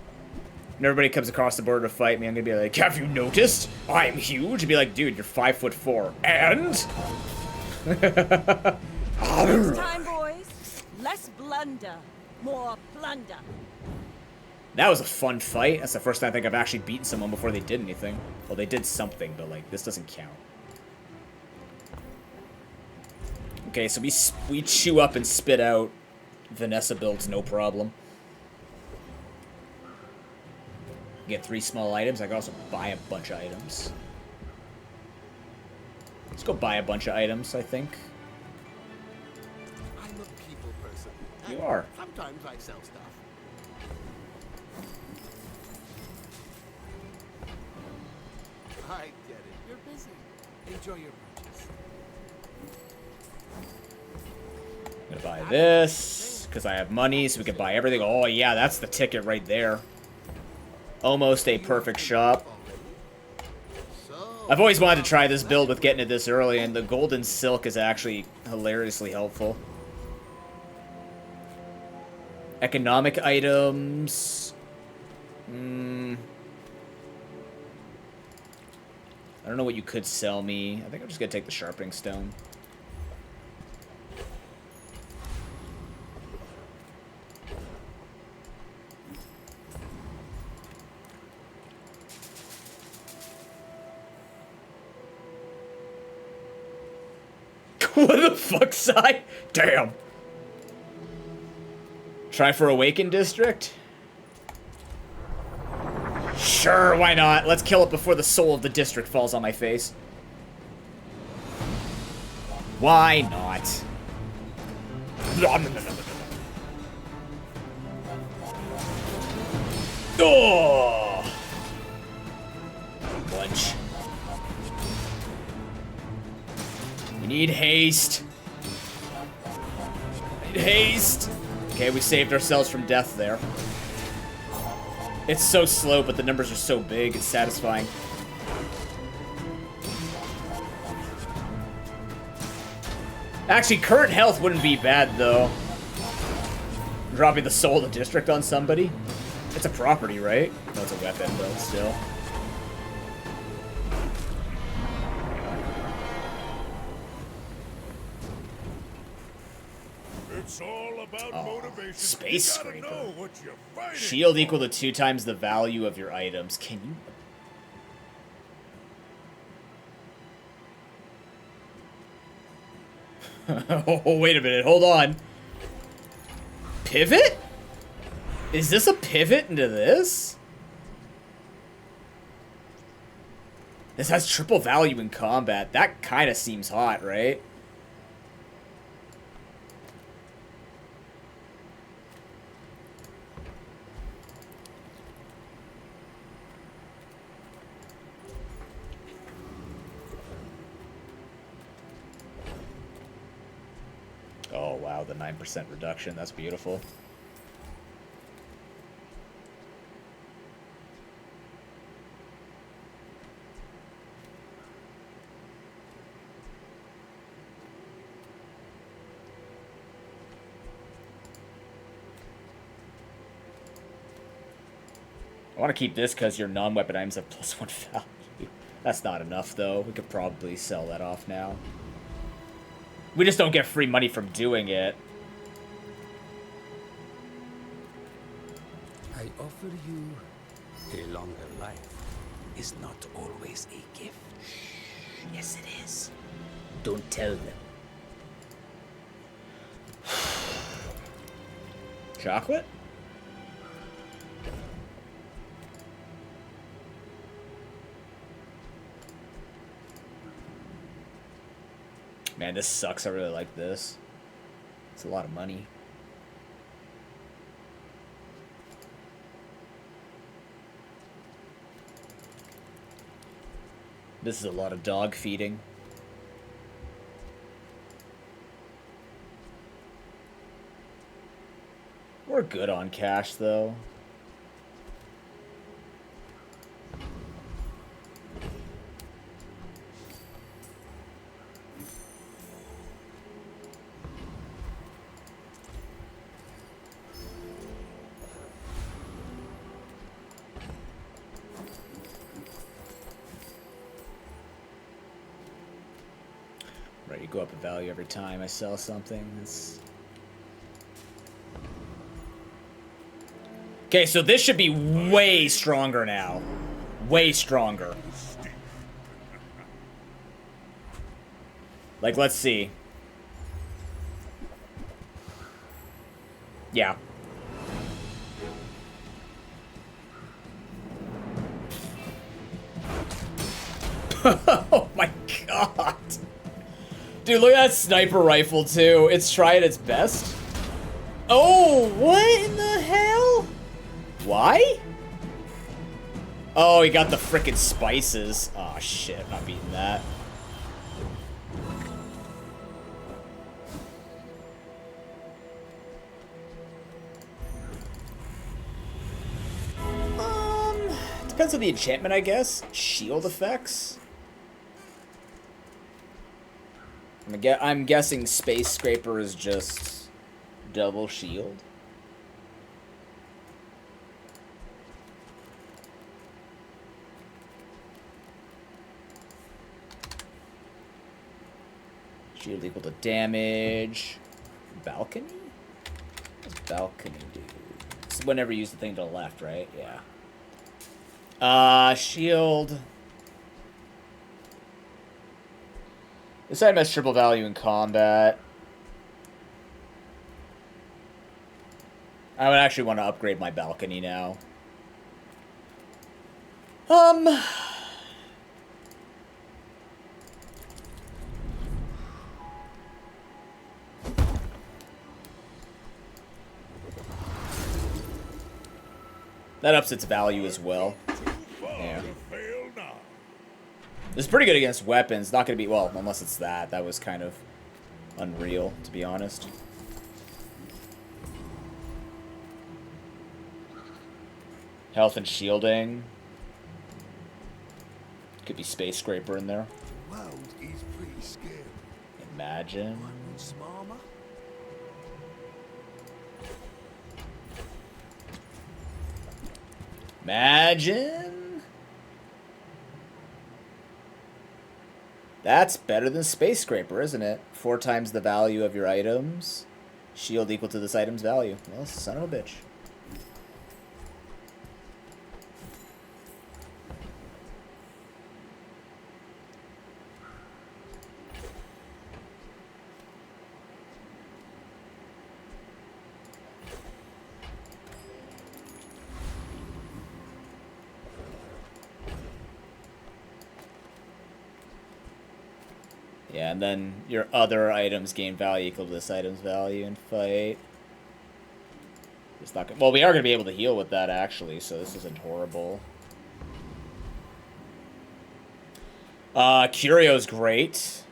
When everybody comes across the border to fight me, I'm gonna be like, have you noticed? I'm huge. And be like, dude, you're 5'4". And? It's time, boys. Less blunder, more plunder. That was a fun fight. That's the first time I think I've actually beaten someone before they did anything. Well, they did something, but, like, this doesn't count. Okay, so we chew up and spit out Vanessa builds, no problem. Get 3 small items. I can also buy a bunch of items. Let's go buy a bunch of items, I think. I'm a people person. You and are. Sometimes I sell stuff. I get it. You're busy. Enjoy your purchase. I'm gonna buy this, because I have money, so we can buy everything. Oh, yeah, that's the ticket right there. Almost a perfect shop. I've always wanted to try this build with getting it this early, and the golden silk is actually hilariously helpful. Economic items. I don't know what you could sell me. I think I'm just gonna take the sharpening stone. What the fuck, Sai? Damn. Try for Awakened District? Sure, why not? Let's kill it before the soul of the district falls on my face. Why not? Oh! Bunch. We need haste. We need haste. Okay, we saved ourselves from death there. It's so slow, but the numbers are so big, it's satisfying. Actually, current health wouldn't be bad, though. Dropping the soul of the district on somebody. It's a property, right? No, it's a weapon, but still. It's all about motivation. Space You gotta Scraper. know what you're fighting Shield equal to 2 times the value of your items. Can you... Oh, wait a minute. Hold on. Pivot? Is this a pivot into this? This has triple value in combat. That kind of seems hot, right? Oh, wow, the 9% reduction. That's beautiful. I want to keep this because your non-weapon items have +1 value. That's not enough, though. We could probably sell that off now. We just don't get free money from doing it. I offer you a longer life. Is not always a gift. Yes, it is. Don't tell them. Chocolate? Man, this sucks. I really like this. It's a lot of money. This is a lot of dog feeding. We're good on cash, though. Right, you go up in value every time I sell something. It's... Okay, so this should be way stronger now. Way stronger. Like, let's see. Yeah. Oh my god. Dude, look at that sniper rifle, too. It's trying its best. Oh, what in the hell? Why? Oh, he got the frickin' spices. Oh, shit. Not beating that. Depends on the enchantment, I guess. Shield effects. I'm guessing Space Scraper is just double shield. Shield equal to damage. Balcony? What does balcony do? It's whenever you use the thing to the left, right? Yeah. Shield. This item has triple value in combat. I would actually want to upgrade my balcony now. That ups its value as well. Yeah. It's pretty good against weapons. Not going to be, well, unless it's that. That was kind of unreal, to be honest. Health and shielding. Could be Space Scraper in there. The world is pretty scary. Imagine. Imagine. That's better than Space Scraper, isn't it? 4 times the value of your items. Shield equal to this item's value. Well, son of a bitch. Yeah, and then your other items gain value equal to this item's value in fight. It's not gonna, well, we are going to be able to heal with that, actually, so this isn't horrible. Curio's great.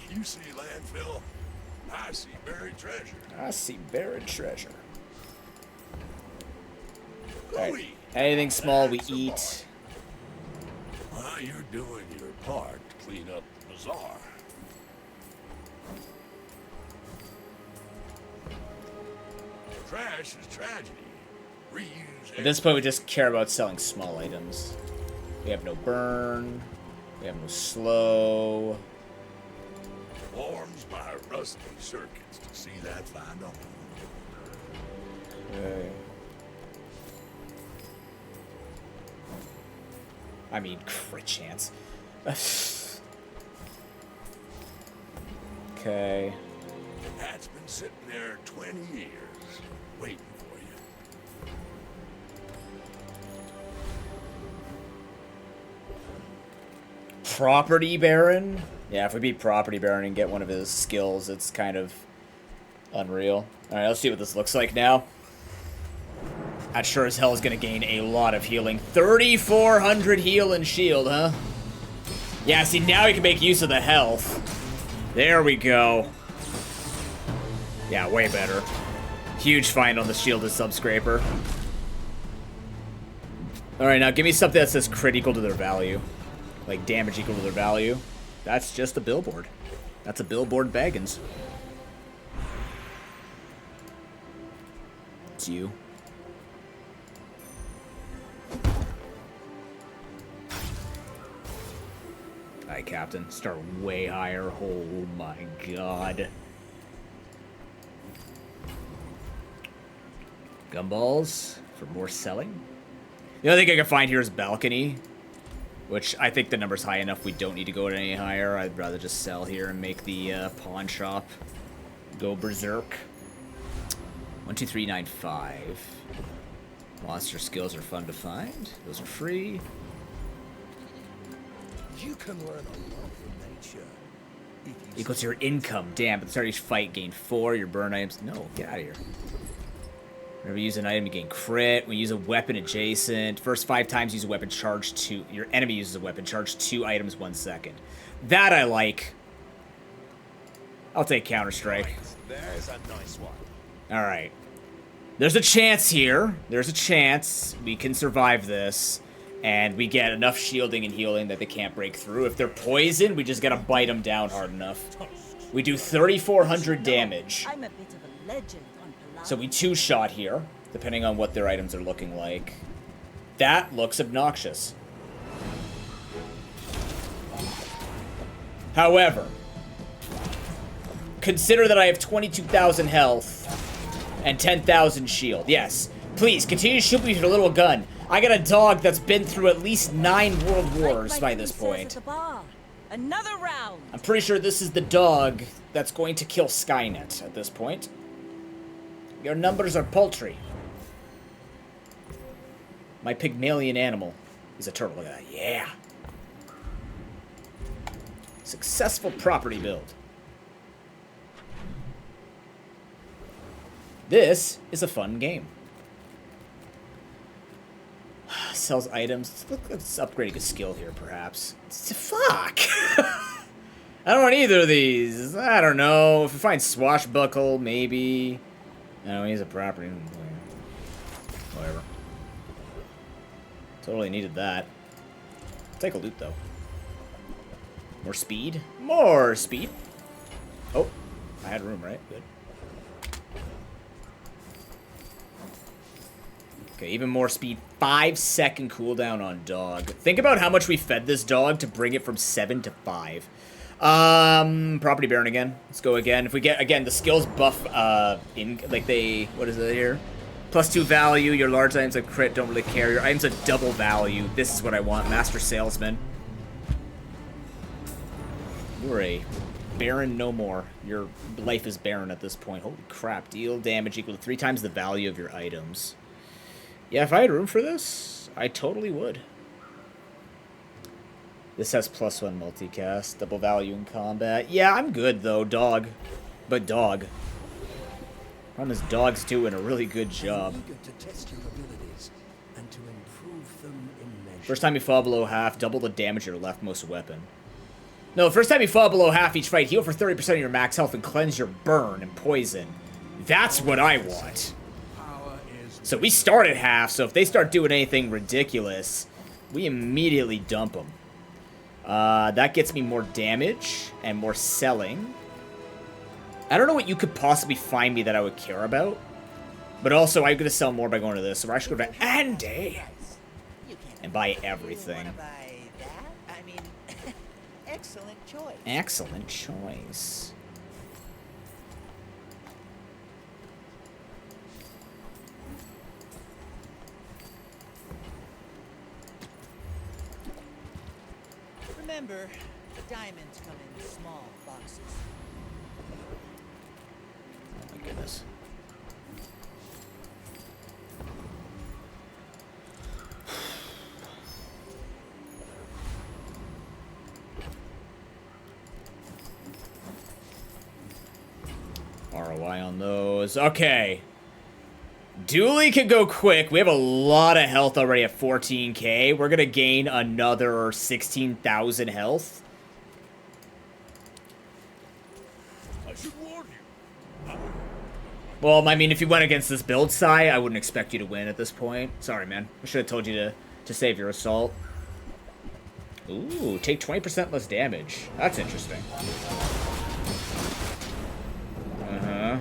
You see landfill, I see buried treasure. I see buried treasure. Alright, anything small we eat. Well, you're doing your part to clean up the bazaar. Trash is tragedy. Reuse. At this point, we just care about selling small items. We have no burn. We have no slow. Warms my rusty circuits to see that find on. Okay. I mean, crit chance. Okay. That's been sitting there 20 years, waiting for you. Property Baron? Yeah, if we beat Property Baron and get one of his skills, it's kind of unreal. Alright, let's see what this looks like now. That sure as hell is going to gain a lot of healing. 3,400 heal and shield, huh? Yeah, see, now you can make use of the health. There we go. Yeah, way better. Huge find on the shielded subscraper. Alright, now give me something that says crit equal to their value. Like damage equal to their value. That's just a billboard. That's a billboard baggins. It's you. Alright, Captain. Start way higher. Oh my god. Gumballs for more selling. The only thing I can find here is balcony, which I think the number's high enough. We don't need to go any higher. I'd rather just sell here and make the pawn shop go berserk. 12395. Monster skills are fun to find. Those are free. You can learn a lot from nature. Equals your income. Damn, at the start of each fight, gain 4. Your burn items. No, get out of here. Whenever you use an item, you gain crit. When you use a weapon adjacent, first 5 times use a weapon, charge 2. Your enemy uses a weapon, charge 2 items 1 second. That I like. I'll take Counter-Strike. There's a nice one. Alright. There's a chance here. There's a chance we can survive this. And we get enough shielding and healing that they can't break through. If they're poisoned, we just gotta bite them down hard enough. We do 3,400 damage. I'm a bit of a legend on Palace. So we 2-shot here, depending on what their items are looking like. That looks obnoxious. However, consider that I have 22,000 health and 10,000 shield. Yes, please continue to shoot me with your little gun. I got a dog that's been through at least 9 world wars by this point. Another round. I'm pretty sure this is the dog that's going to kill Skynet at this point. Your numbers are paltry. My Pygmalion animal is a turtle. Look at that. Yeah. Successful property build. This is a fun game. Sells items. Let's upgrade a skill here, perhaps. Fuck! I don't want either of these. I don't know. If we find Swashbuckle, maybe. No, he's a property. Whatever. Totally needed that. Take a loot, though. More speed? More speed! Oh, I had room, right? Good. Okay, even more speed. 5-second cooldown on dog. Think about how much we fed this dog to bring it from 7 to 5. Property Baron again. Let's go again. If we get, again, the skills buff, like they, what is it here? +2 value, your large items of crit, don't really care. Your items of double value. This is what I want. Master Salesman. You're a Baron no more. Your life is barren at this point. Holy crap. Deal damage equal to 3 times the value of your items. Yeah, if I had room for this, I totally would. This has +1 multicast, double value in combat. Yeah, I'm good though, dog. But dog. Problem is, dog's doing a really good job. First time you fall below half, double the damage of your leftmost weapon. No, first time you fall below half each fight, heal for 30% of your max health and cleanse your burn and poison. That's what I want. So we start at half, so if they start doing anything ridiculous, we immediately dump them. That gets me more damage and more selling. I don't know what you could possibly find me that I would care about. But also, I'm going to sell more by going to this. So I should go to Andy and buy everything. I mean, excellent choice. Excellent choice. Remember, the diamonds come in small boxes. Oh my goodness. ROI on those. Okay. Dooley can go quick. We have a lot of health already at 14k. We're going to gain another 16,000 health. I should warn you. Well, I mean, if you went against this build, Sai, I wouldn't expect you to win at this point. Sorry, man. I should have told you to save your assault. Ooh, take 20% less damage. That's interesting. Uh-huh.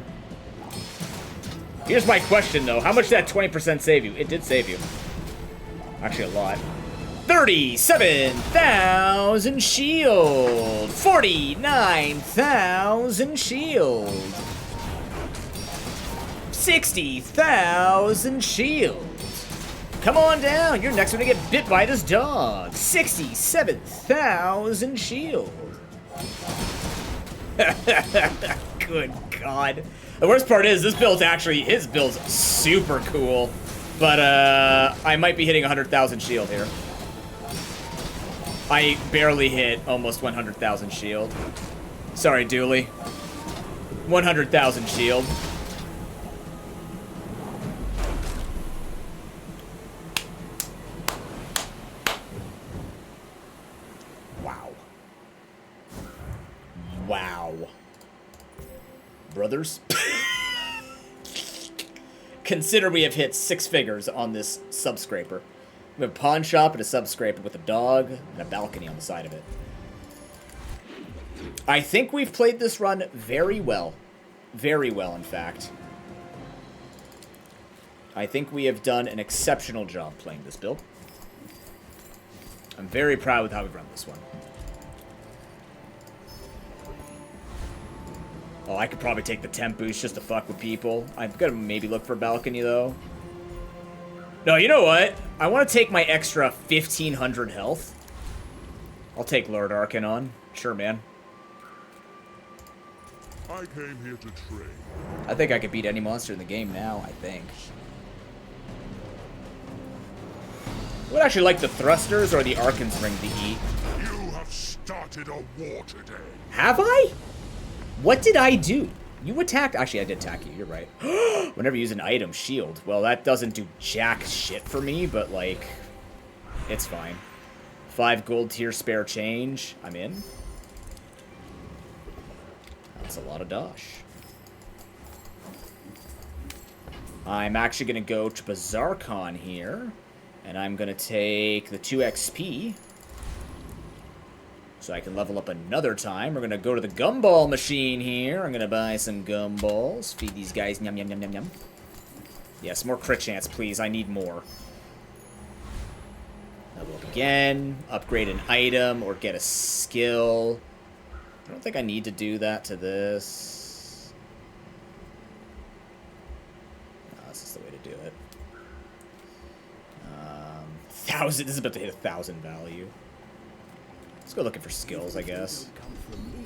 Here's my question, though. How much did that 20% save you? It did save you. Actually, a lot. 37,000 shield. 49,000 shield. 60,000 shield. Come on down. You're next one to get bit by this dog. 67,000 shield. Good God. The worst part is, this build's actually, his build's super cool. But, I might be hitting 100,000 shield here. I barely hit almost 100,000 shield. Sorry, Dooley. 100,000 shield. Wow. Wow. Brothers? Consider we have hit 6 figures on this sub-scraper. We have a pawn shop and a sub-scraper with a dog and a balcony on the side of it. I think we've played this run very well. Very well, in fact. I think we have done an exceptional job playing this build. I'm very proud with how we've run this one. Oh, I could probably take the temp boost just to fuck with people. I'm gonna maybe look for a balcony, though. No, you know what? I want to take my extra 1,500 health. I'll take Lord Arcanon. Sure, man. I came here to trade. I think I could beat any monster in the game now, I think. I would actually like the thrusters or the Arcan's ring to eat. You have started a war today. Have I? What did I do? You attacked. Actually, I did attack you. You're right. Whenever you use an item, shield. Well, that doesn't do jack shit for me, but, like, it's fine. 5 gold tier spare change. I'm in. That's a lot of dosh. I'm actually going to go to Bazaarcon here. And I'm going to take the 2 XP. So I can level up another time. We're going to go to the gumball machine here. I'm going to buy some gumballs. Feed these guys. Yum, yum, yum, yum, yum. Yes, more crit chance, please. I need more. Level up again. Upgrade an item or get a skill. I don't think I need to do that to this. No, this is the way to do it. 1,000. This is about to hit 1,000 value. Let's go looking for skills, I guess. Come from me.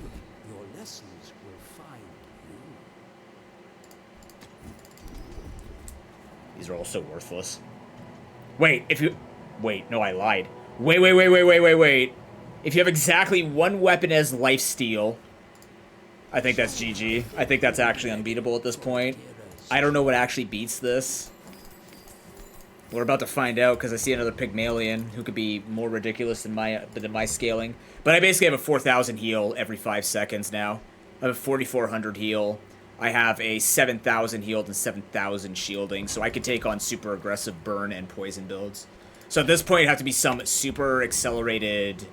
Your lessons will find you. These are all so worthless. Wait, if you... Wait, no, I lied. Wait. If you have exactly 1 weapon as lifesteal, I think that's GG. I think that's actually unbeatable at this point. I don't know what actually beats this. We're about to find out because I see another Pygmalion who could be more ridiculous than my scaling. But I basically have a 4,000 heal every 5 seconds now. I have a 4,400 heal. I have a 7,000 healed and 7,000 shielding. So I could take on super aggressive burn and poison builds. So at this point, it'd have to be some super accelerated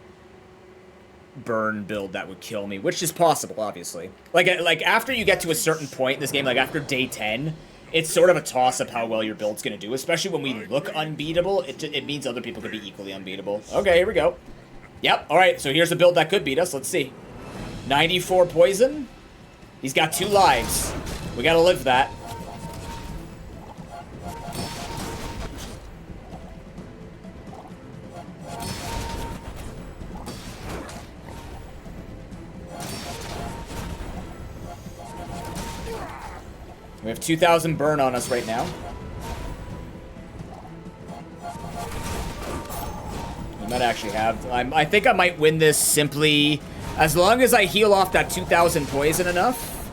burn build that would kill me, which is possible, obviously. Like after you get to a certain point in this game, like after day 10... It's sort of a toss-up how well your build's going to do, especially when we look unbeatable. It means other people could be equally unbeatable. Okay, here we go. Yep, alright, so here's a build that could beat us. Let's see. 94 poison. He's got 2 lives. We gotta live that. We have 2,000 burn on us right now. We might actually have... I think I might win this simply... As long as I heal off that 2,000 poison enough.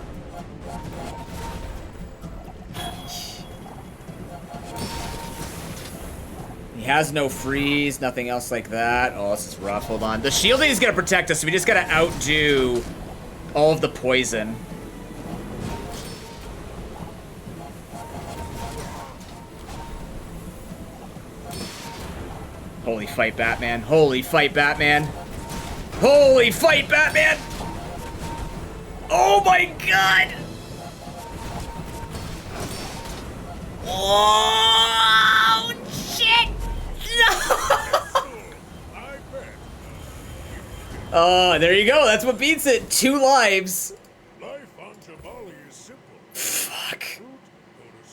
He has no freeze, nothing else like that. Oh, this is rough. Hold on. The shielding is going to protect us, so we just got to outdo all of the poison. Holy fight, Batman. Holy fight, Batman. Holy fight, Batman! Oh my god! Oh, shit! No! Oh, there you go. That's what beats it. 2 lives. Life on Jabali is simple. Fuck.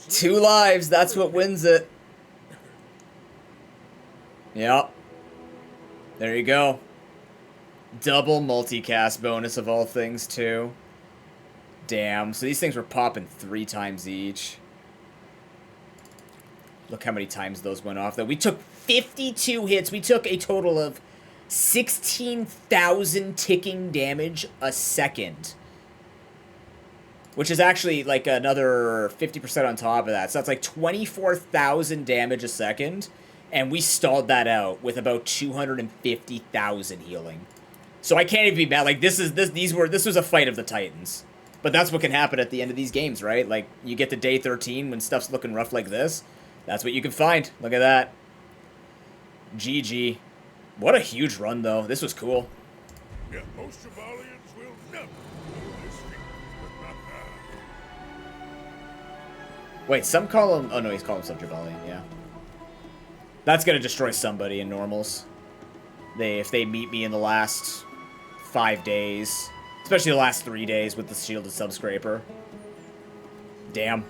2 lives. That's what wins it. Yep. There you go. Double multicast bonus of all things, too. Damn. So these things were popping 3 times each. Look how many times those went off, though. We took 52 hits. We took a total of 16,000 ticking damage a second. Which is actually like another 50% on top of that. So that's like 24,000 damage a second. And we stalled that out with about 250,000 healing. So I can't even be mad. Like this was a fight of the Titans. But that's what can happen at the end of these games, right? Like you get to day 13 when stuff's looking rough like this. That's what you can find. Look at that. GG. What a huge run though. This was cool. Yeah, most Jabalians will never do this thing. Wait, some call him... Oh no, he's calling himself Jabalian, yeah. That's gonna destroy somebody in normals. If they meet me in the last 5 days. Especially the last 3 days with the shielded subscraper. Damn.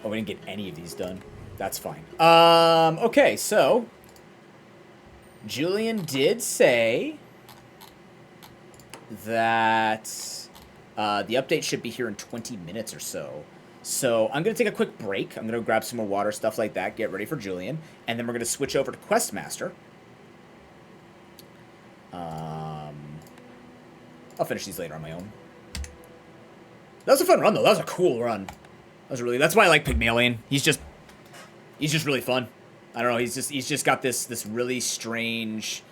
Oh, we didn't get any of these done. That's fine. Okay, so Julian did say that the update should be here in 20 minutes or so. So I'm going to take a quick break. I'm going to grab some more water, stuff like that, get ready for Julian. And then we're going to switch over to Questmaster. I'll finish these later on my own. That was a fun run, though. That was a cool run. That's why I like Pygmalion. He's just really fun. I don't know. He's just got this really strange,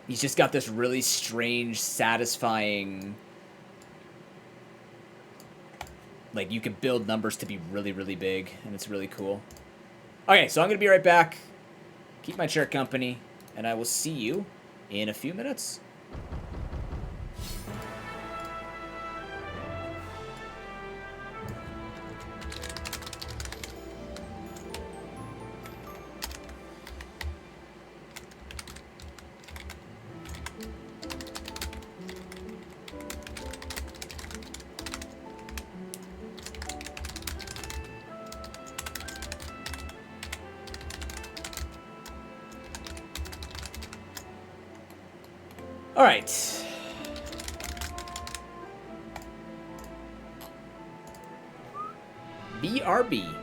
he's just got this really strange, satisfying, like, you can build numbers to be really, really big, and it's really cool. Okay, so I'm going to be right back. Keep my chair company, and I will see you in a few minutes. All right. BRB.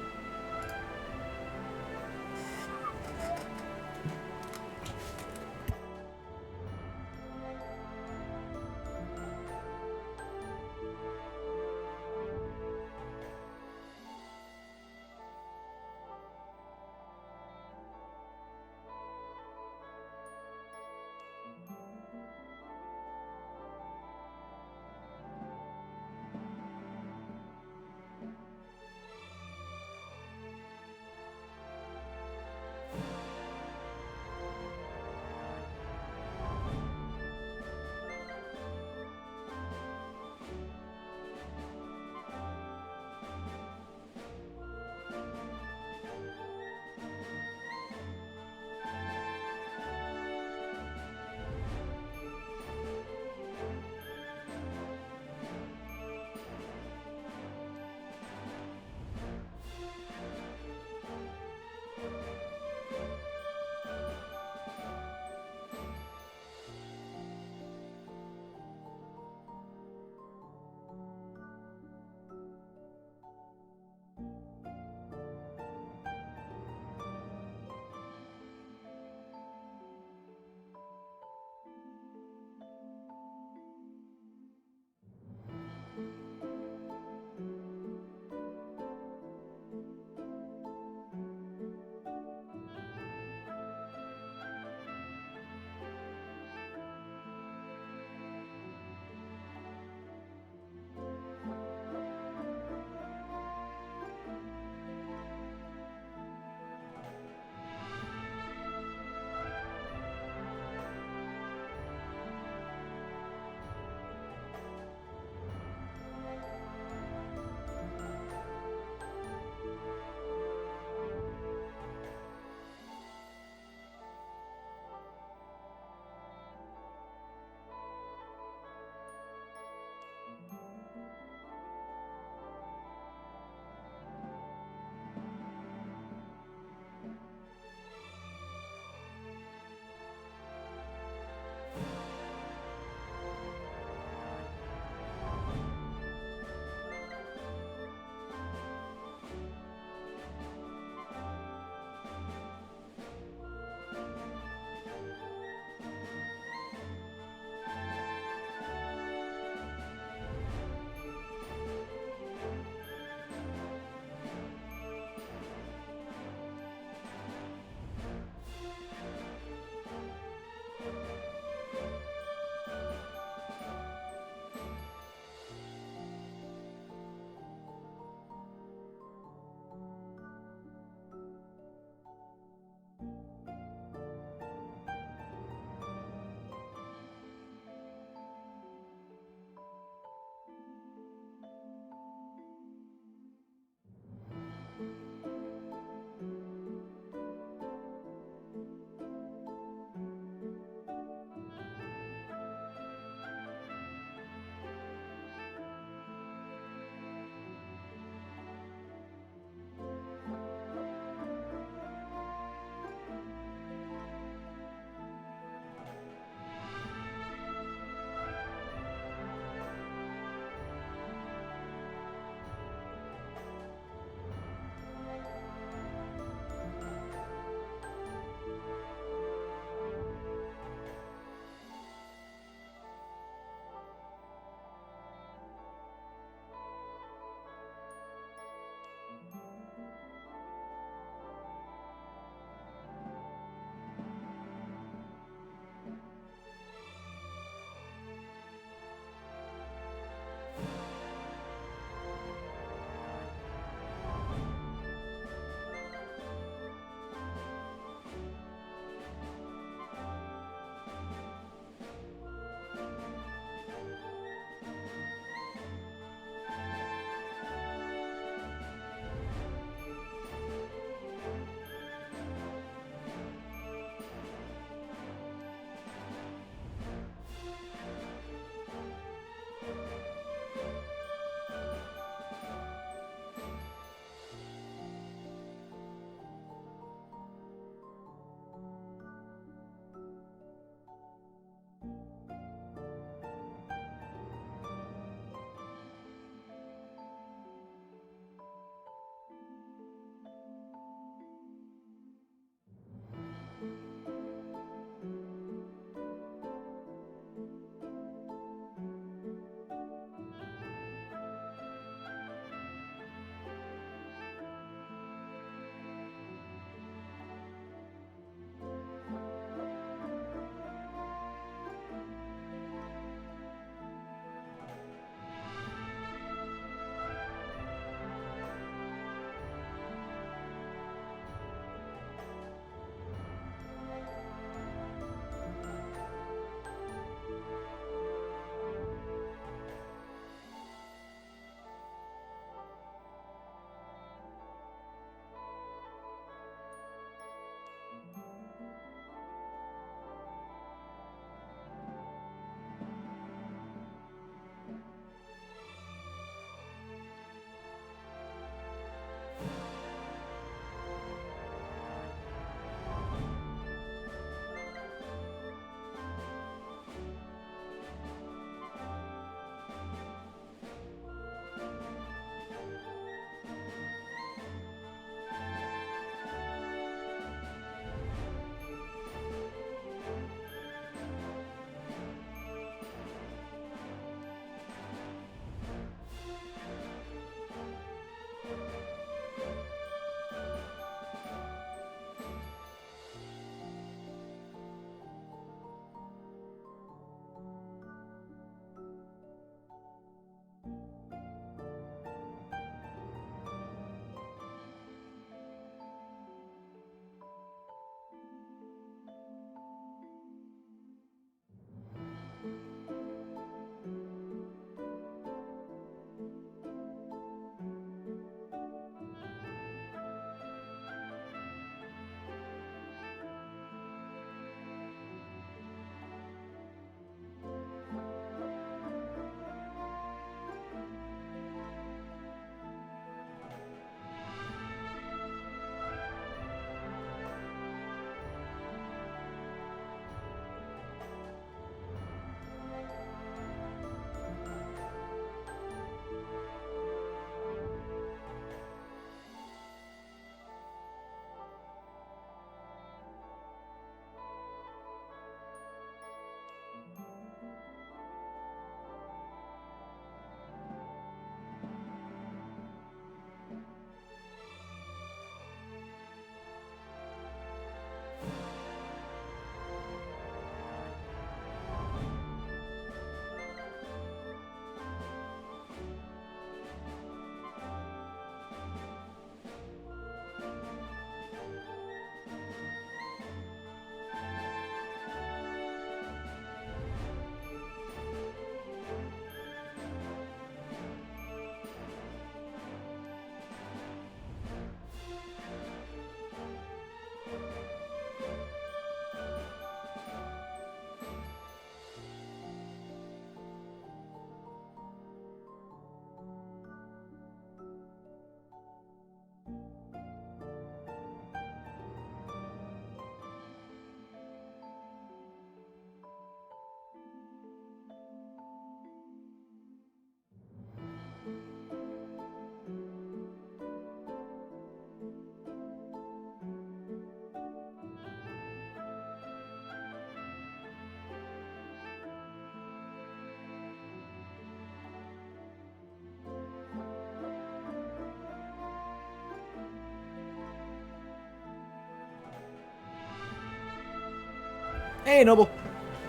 Hey, Noble.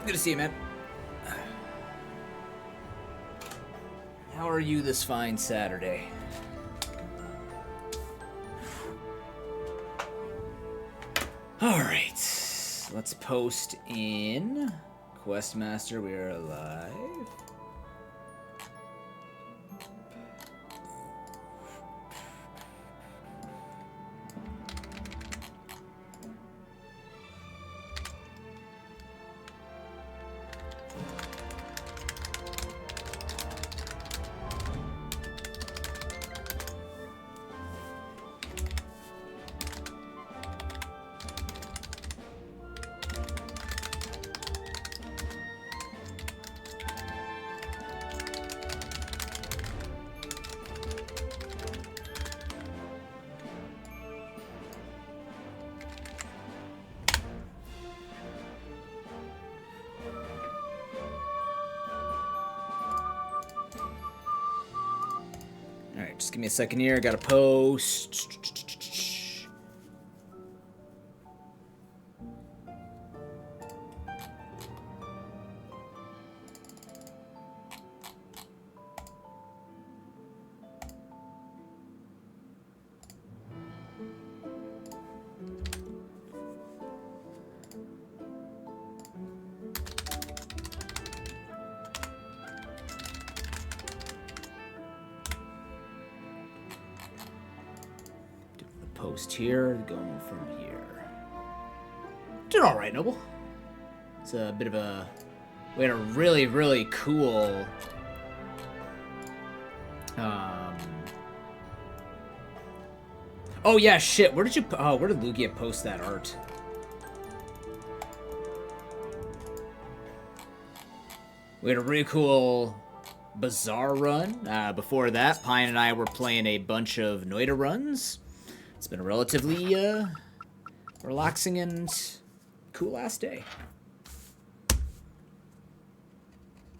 Good to see you, man. How are you this fine Saturday? Alright. Let's post in. Questmaster, we are alive. Alright, just give me a second here. Gotta post. Post here, going from here. Doing alright, Noble. It's a bit of a... We had a really, really cool... Oh yeah, shit. Where did you... Oh, where did Lugia post that art? We had a really cool Bazaar run. Before that, Pine and I were playing a bunch of Noita runs. It's been a relatively relaxing and cool last day.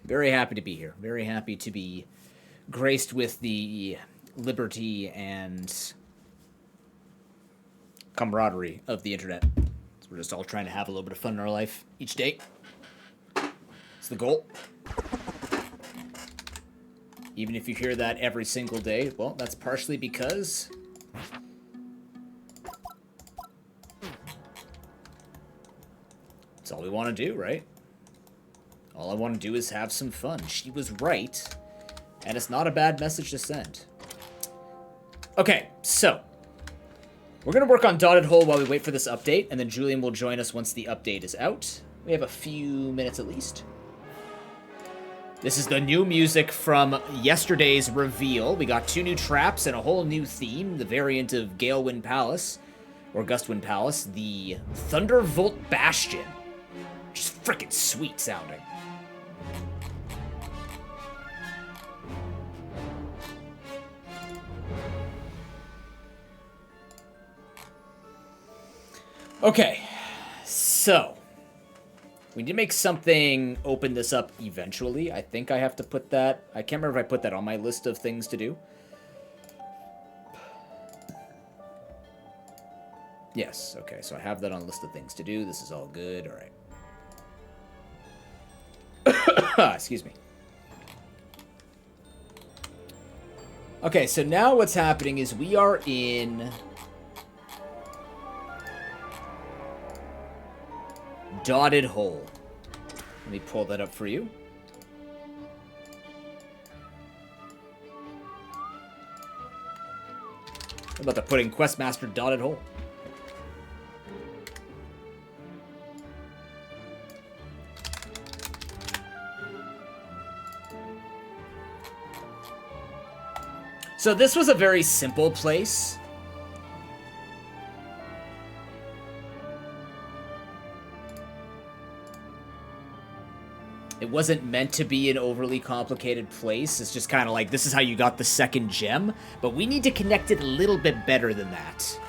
Very happy to be here. Very happy to be graced with the liberty and camaraderie of the internet. So we're just all trying to have a little bit of fun in our life each day. It's the goal. Even if you hear that every single day, well, that's partially because... That's all we want to do, right? All I want to do is have some fun. She was right, and it's not a bad message to send. Okay, so we're going to work on Dotted Hole while we wait for this update, and then Julian will join us once the update is out. We have a few minutes at least. This is the new music from yesterday's reveal. We got 2 new traps and a whole new theme, the variant of Galewind Palace, or Gustwind Palace, the Thundervolt Bastion. Just freaking sweet sounding. Okay, so we need to make something open this up eventually. I think I have to put that... I can't remember if I put that on my list of things to do. Yes, okay, so I have that on a list of things to do. This is all good, all right. Excuse me. Okay, so now what's happening is we are in... Dotted Hole. Let me pull that up for you. How about the putting Questmaster Dotted Hole? So this was a very simple place. It wasn't meant to be an overly complicated place. It's just kind of like, this is how you got the second gem. But we need to connect it a little bit better than that.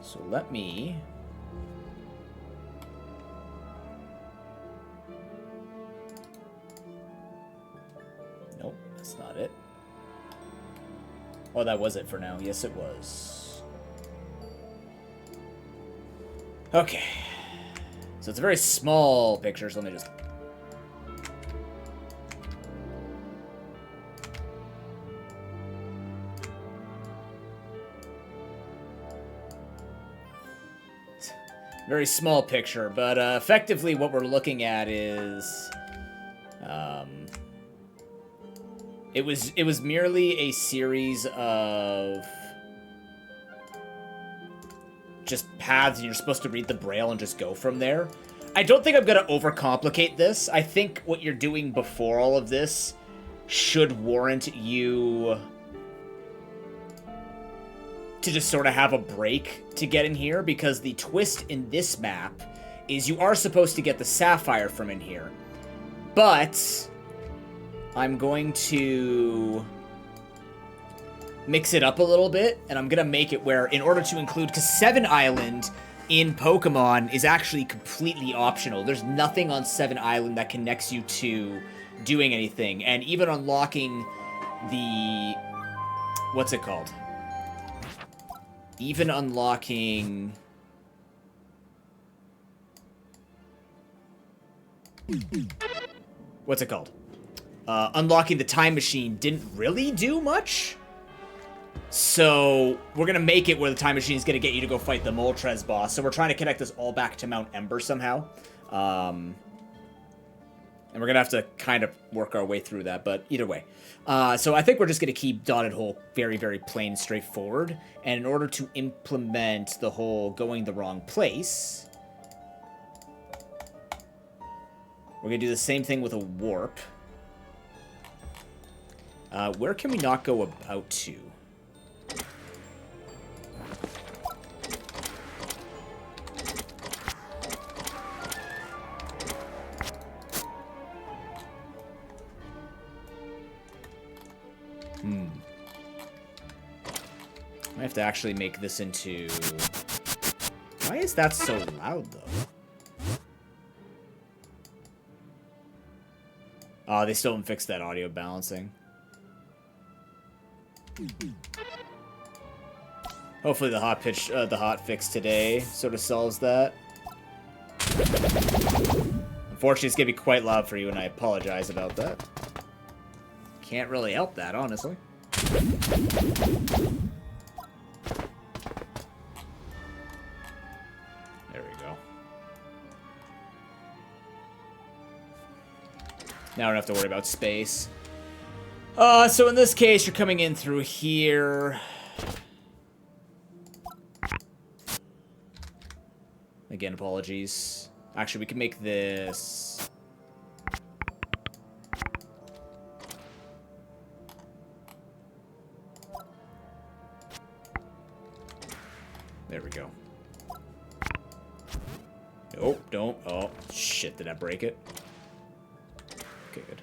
So let me... Nope, that's not it. Oh, that was it for now. Yes, it was. Okay. So it's a very small picture, so let me just... Very small picture, but effectively what we're looking at is... It was merely a series of just paths, and you're supposed to read the Braille and just go from there. I don't think I'm going to overcomplicate this. I think what you're doing before all of this should warrant you to just sort of have a break to get in here, because the twist in this map is you are supposed to get the sapphire from in here. But I'm going to mix it up a little bit, and I'm going to make it where, in order to include, because 7 Island in Pokemon is actually completely optional. There's nothing on 7 Island that connects you to doing anything, and even unlocking the... what's it called? Even unlocking... what's it called? Unlocking the time machine didn't really do much. So we're going to make it where the time machine is going to get you to go fight the Moltres boss. So we're trying to connect this all back to Mount Ember somehow. And we're going to have to kind of work our way through that, but either way. So I think we're just going to keep Dotted Hole very, very plain and straightforward. And in order to implement the whole going the wrong place, we're going to do the same thing with a warp. Where can we not go about to? I have to actually make this into... Why is that so loud, though? Oh, they still haven't fixed that audio balancing. Hopefully the hot fix today sort of solves that. Unfortunately, it's gonna be quite loud for you, and I apologize about that. Can't really help that, honestly. There we go. Now I don't have to worry about space. So in this case, you're coming in through here. Again, apologies. Actually, we can make this... There we go. Oh, don't. Oh, shit. Did I break it? Okay, good.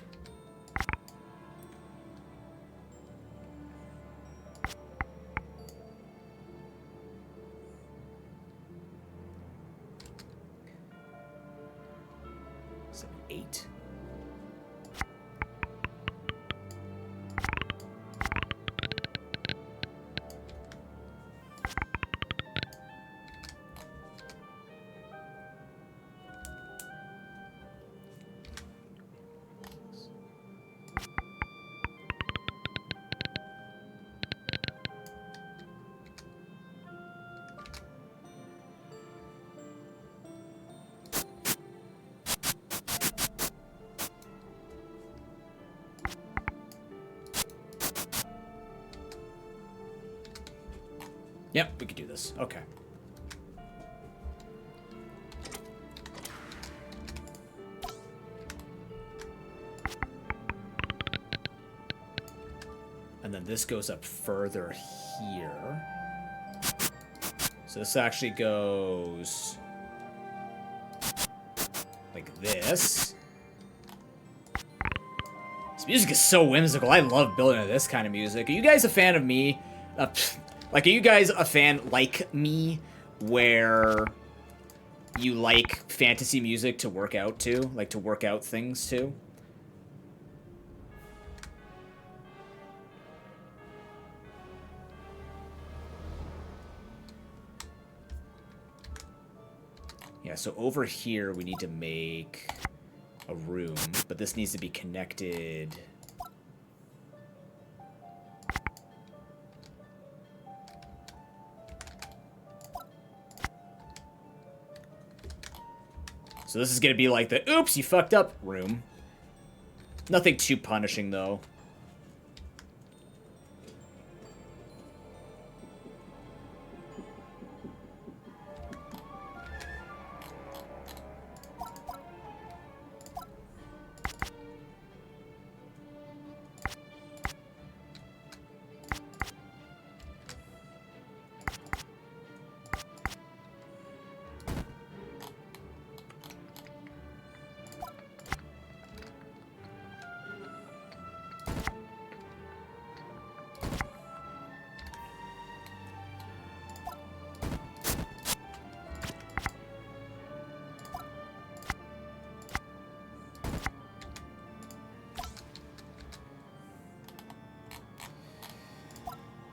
Yep, we could do this. Okay. And then this goes up further here. So this actually goes like this. This music is so whimsical. I love building this kind of music. Are you guys a fan of me? Like, are you guys a fan, like me, where you like fantasy music to work out to, like to work out things to. Yeah, so over here we need to make a room, but this needs to be connected. So this is gonna be like the oops, you fucked up room. Nothing too punishing though.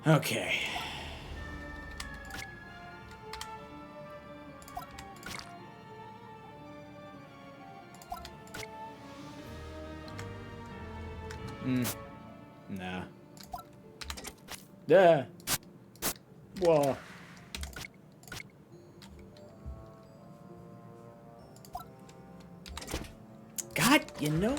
Okay. Nah. Yeah. Whoa. God, you know.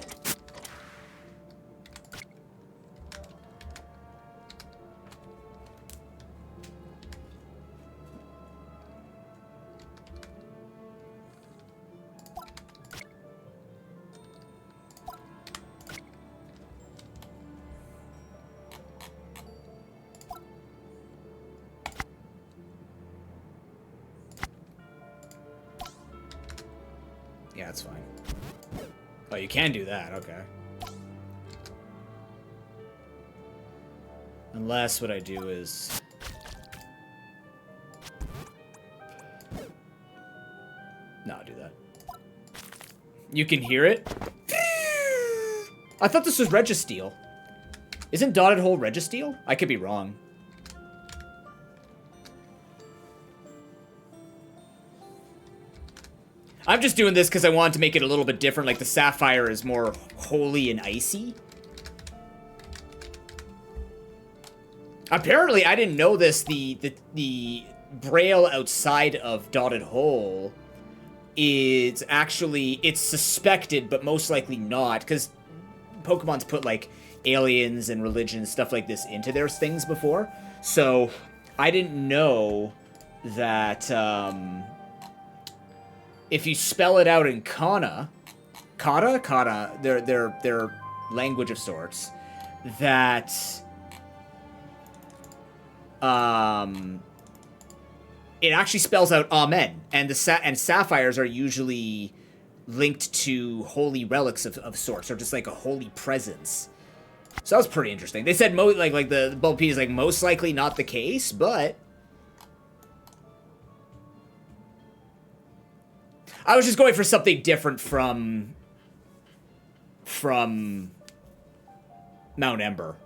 Yeah, that's fine. Oh, you can do that, okay. Unless what I do is... No, I'll do that. You can hear it? I thought this was Registeel. Isn't Dotted Hole Registeel? I could be wrong. I'm just doing this because I wanted to make it a little bit different. Like, the Sapphire is more holy and icy. Apparently, I didn't know this. The Braille outside of Dotted Hole is actually... It's suspected, but most likely not. Because Pokemon's put, like, aliens and religion and stuff like this into their things before. So, I didn't know that... if you spell it out in kata, their language of sorts, that it actually spells out amen, and and sapphires are usually linked to holy relics of sorts, or just like a holy presence. So that was pretty interesting. They said like the Bulb P is like most likely not the case, but I was just going for something different from Mount Ember.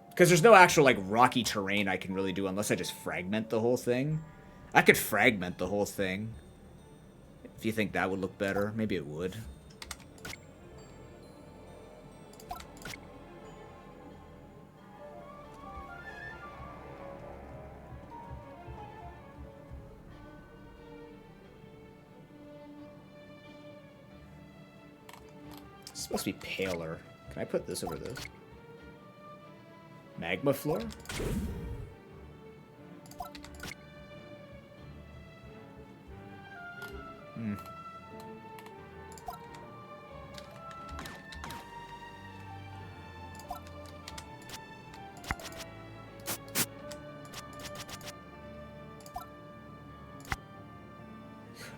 Because there's no actual, like, rocky terrain I can really do unless I just fragment the whole thing. I could fragment the whole thing. If you think that would look better, maybe it would. It's supposed to be paler. Can I put this over this? Magma floor? Hmm.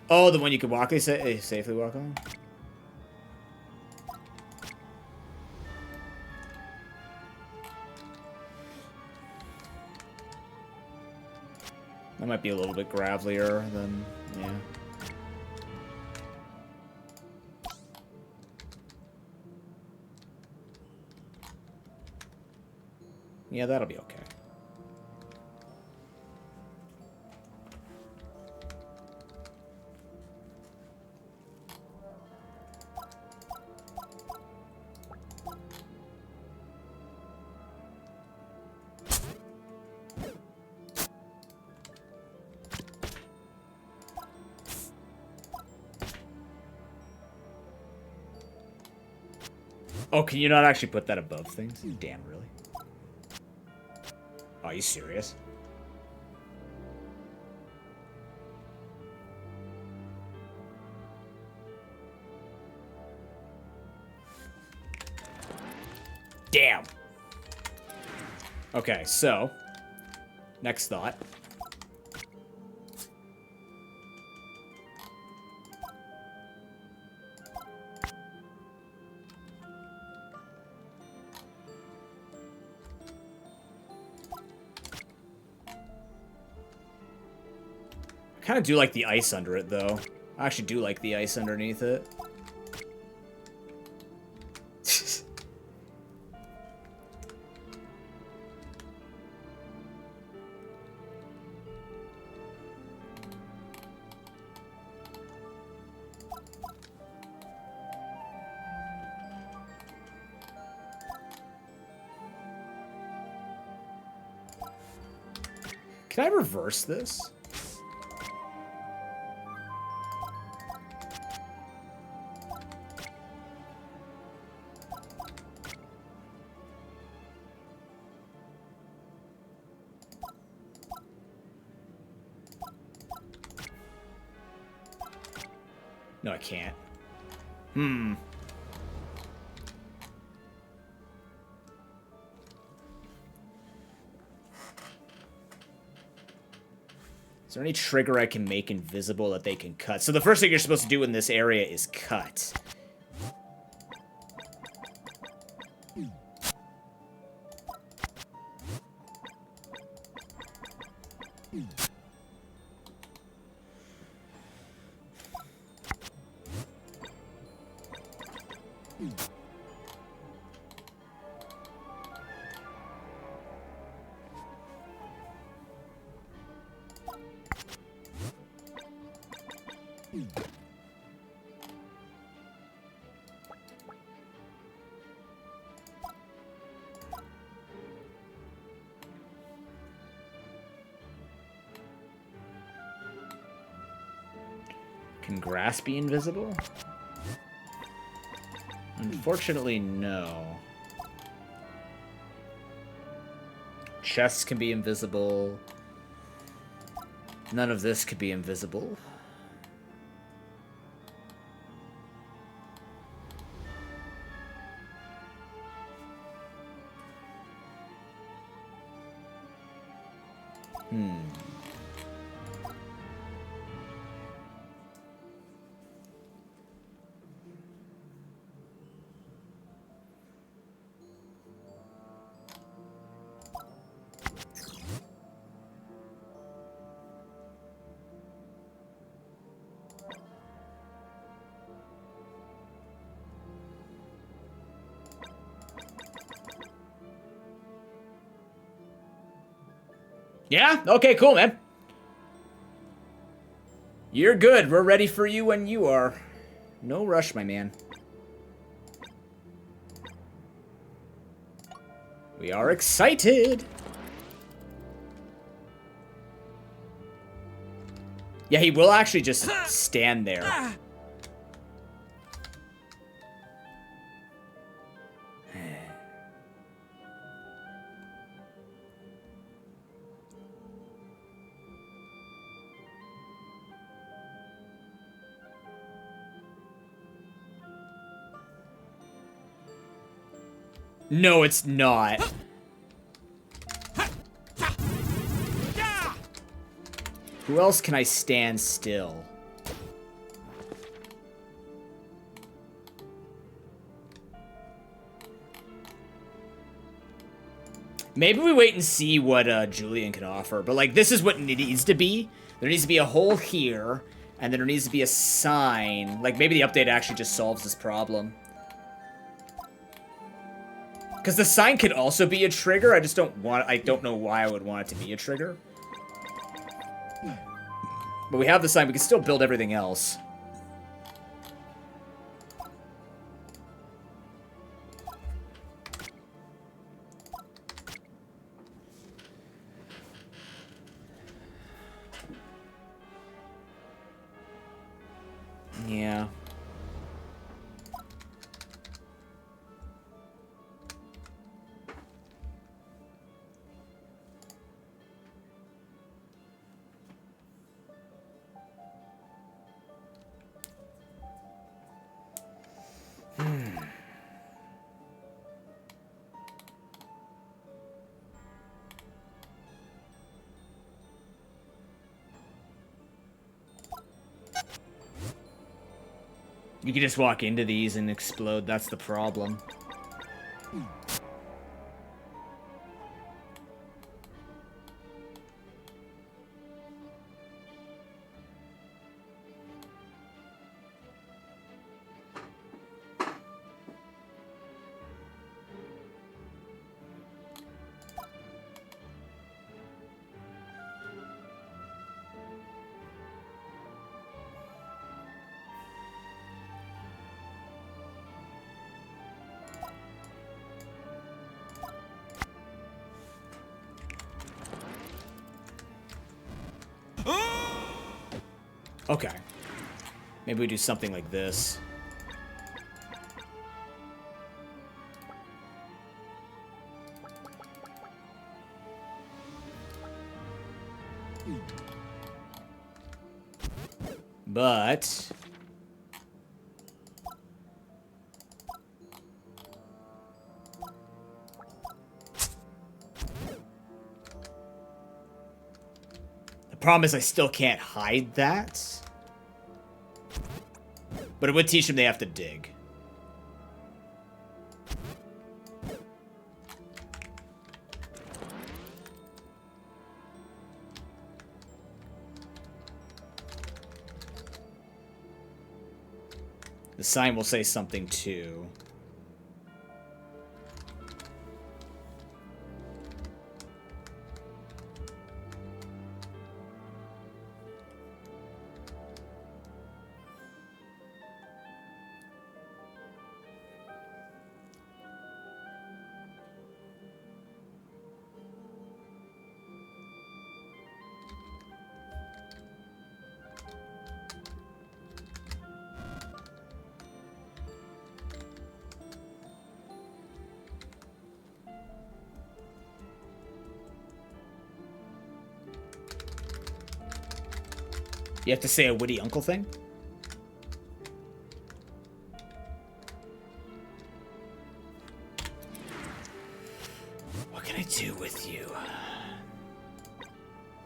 Oh, the one you could safely walk on? might be a little bit gravelier than, yeah. Yeah, that'll be okay. Oh, can you not actually put that above things? Damn, really? Oh, are you serious? Damn. Okay, so next thought. I kind of do like the ice under it, though. I actually do like the ice underneath it. Can I reverse this? No, I can't. Hmm. Is there any trigger I can make invisible that they can cut? So the first thing you're supposed to do in this area is cut. Can grass be invisible? Unfortunately, no. Chests can be invisible. None of this could be invisible. Yeah? Okay, cool, man. You're good. We're ready for you when you are. No rush, my man. We are excited. Yeah, he will actually just stand there. No, it's not. Who else can I stand still? Maybe we wait and see what Julian can offer. But, like, this is what it needs to be. There needs to be a hole here, and then there needs to be a sign. Like, maybe the update actually just solves this problem. Because the sign could also be a trigger. I just don't want... I don't know why I would want it to be a trigger. But we have the sign. We can still build everything else. Yeah. You can just walk into these and explode. That's the problem. Okay. Maybe we do something like this. But... the problem is I still can't hide that. But it would teach them they have to dig. The sign will say something too. You have to say a witty uncle thing? What can I do with you?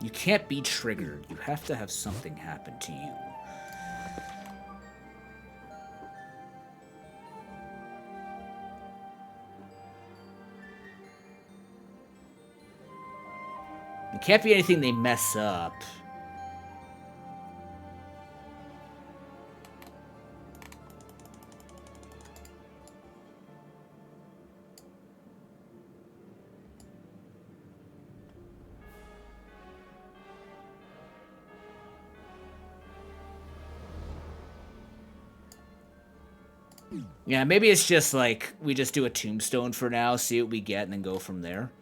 You can't be triggered. You have to have something happen to you. It can't be anything they mess up. Yeah, maybe it's just like, we just do a tombstone for now, see what we get, and then go from there.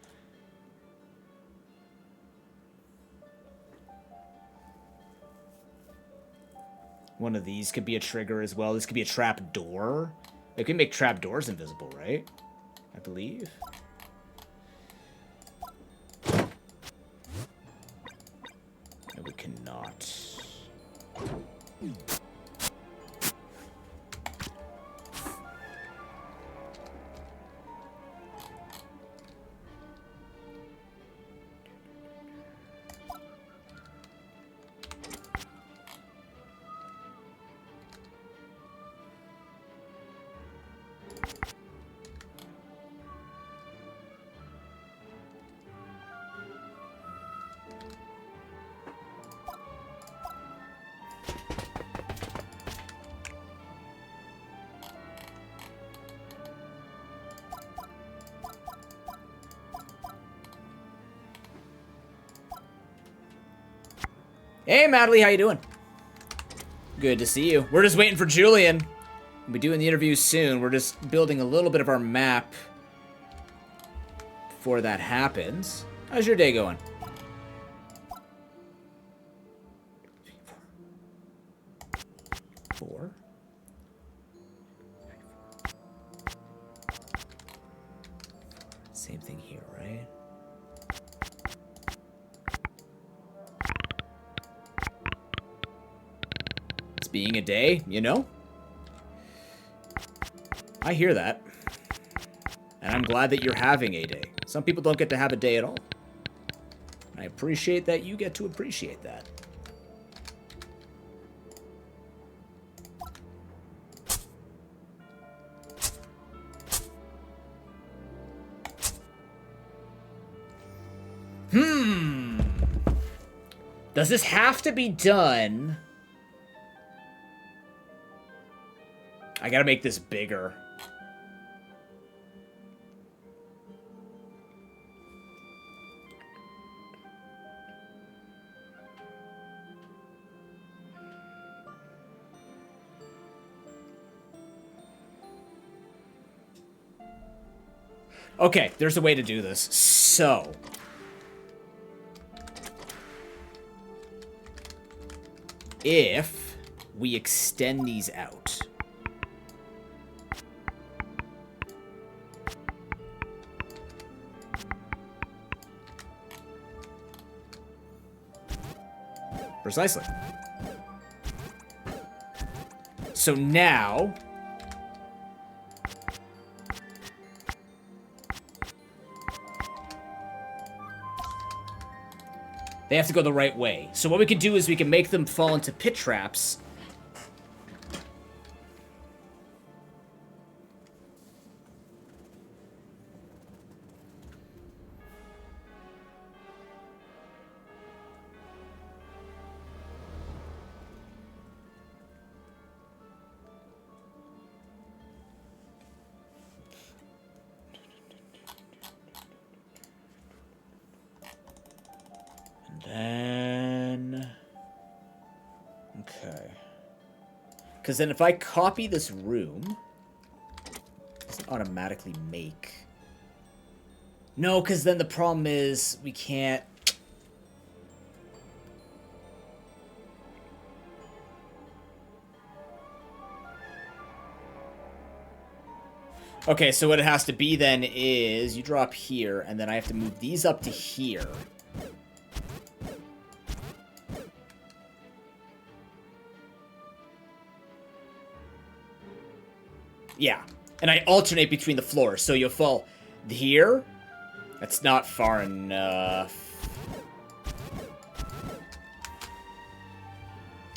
One of these could be a trigger as well. This could be a trap door. They can make trap doors invisible, right? I believe. No, we cannot. Hey, Madeline, how you doing? Good to see you. We're just waiting for Julian. We'll be doing the interview soon. We're just building a little bit of our map before that happens. How's your day going? Four. Same thing here, right? It's being a day, you know? I hear that. And I'm glad that you're having a day. Some people don't get to have a day at all. I appreciate that you get to appreciate that. Does this have to be done? I gotta make this bigger. Okay, there's a way to do this. So, if we extend these out. Precisely. So now, they have to go the right way. So what we can do is we can make them fall into pit traps. Then, okay. Because then if I copy this room, it doesn't automatically make. No, because then the problem is we can't. Okay, so what it has to be then is you drop here, and then I have to move these up to here. Yeah, and I alternate between the floors, so you'll fall here. That's not far enough.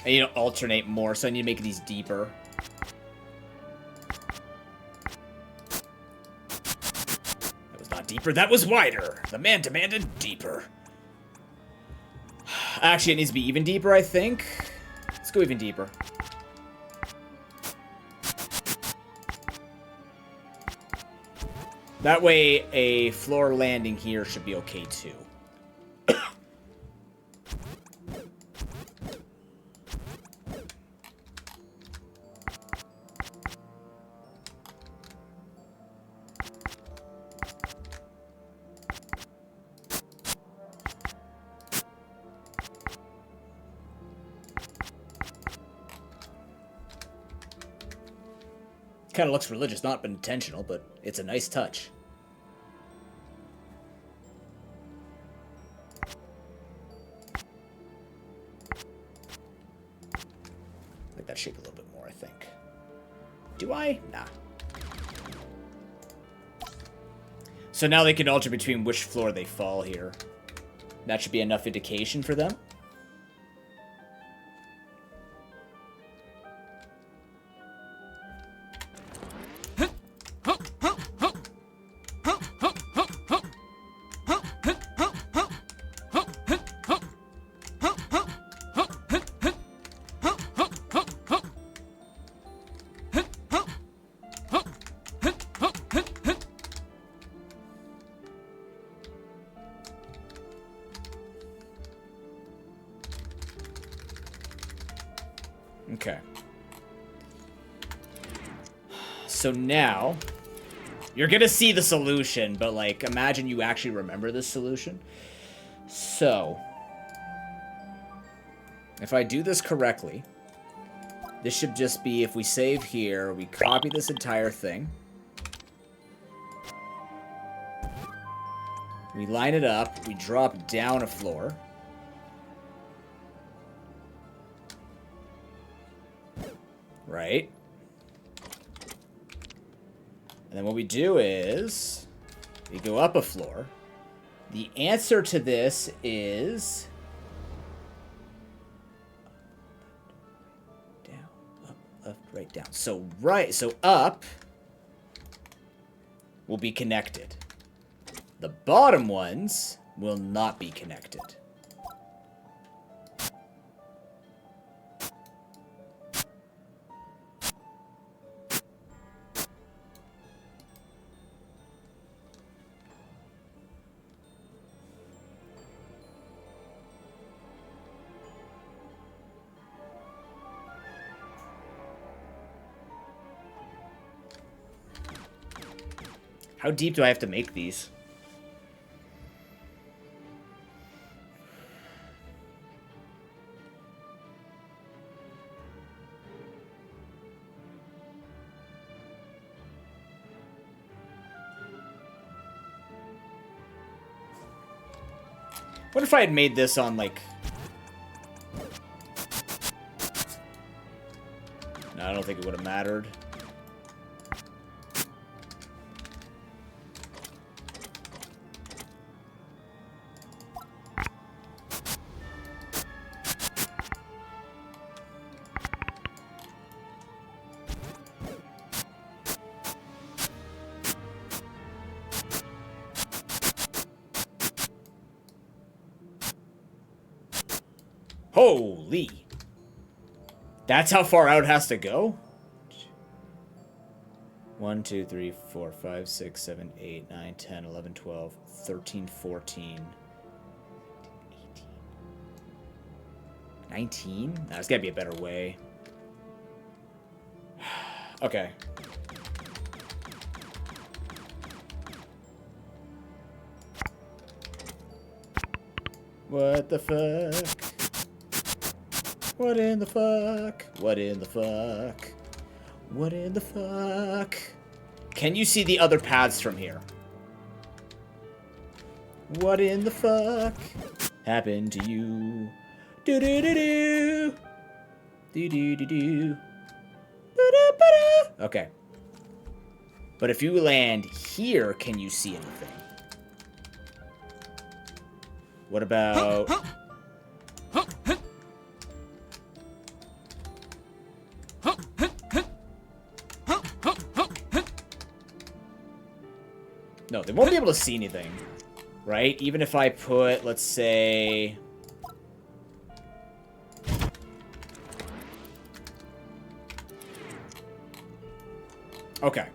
I need to alternate more, so I need to make these deeper. That was not deeper, that was wider. The man demanded deeper. Actually, it needs to be even deeper, I think. Let's go even deeper. That way, a floor landing here should be okay, too. Kind of looks religious, not intentional, but it's a nice touch. Like that shape a little bit more, I think. Do I? Nah. So now they can alter between which floor they fall here. That should be enough indication for them. Okay. So now, you're gonna see the solution, but, like, imagine you actually remember this solution. So, if I do this correctly, this should just be, if we save here, we copy this entire thing. We line it up, we drop down a floor. Right? And then what we do is, we go up a floor. The answer to this is... down, up, left, right, down. So up will be connected. The bottom ones will not be connected. How deep do I have to make these? What if I had made this on, like... No, I don't think it would have mattered. Holy. That's how far out it has to go? 1, 2, 3, 4, 5, 6, 7, 8, 9, 10, 11, 12, 13, 14, 18, 19? No, there's gotta be a better way. Okay. What the fuck? What in the fuck? What in the fuck? What in the fuck? Can you see the other paths from here? What in the fuck happened to you? Do do do do. Do do do do. Ba-da-ba-da. Okay. But if you land here, can you see anything? What about... No, they won't be able to see anything, right? Even if I put, let's say... Okay.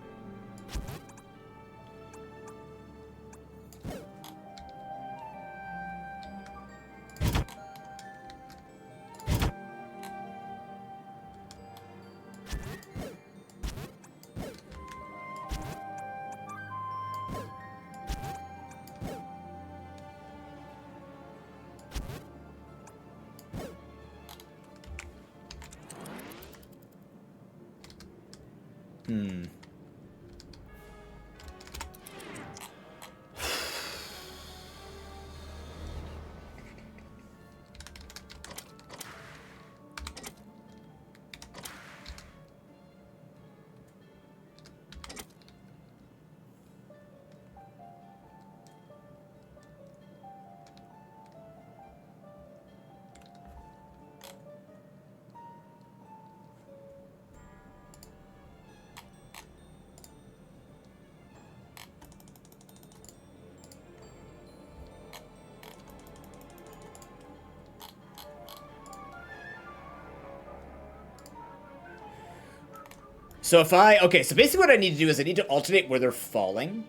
So if I... Okay, so basically what I need to do is I need to alternate where they're falling.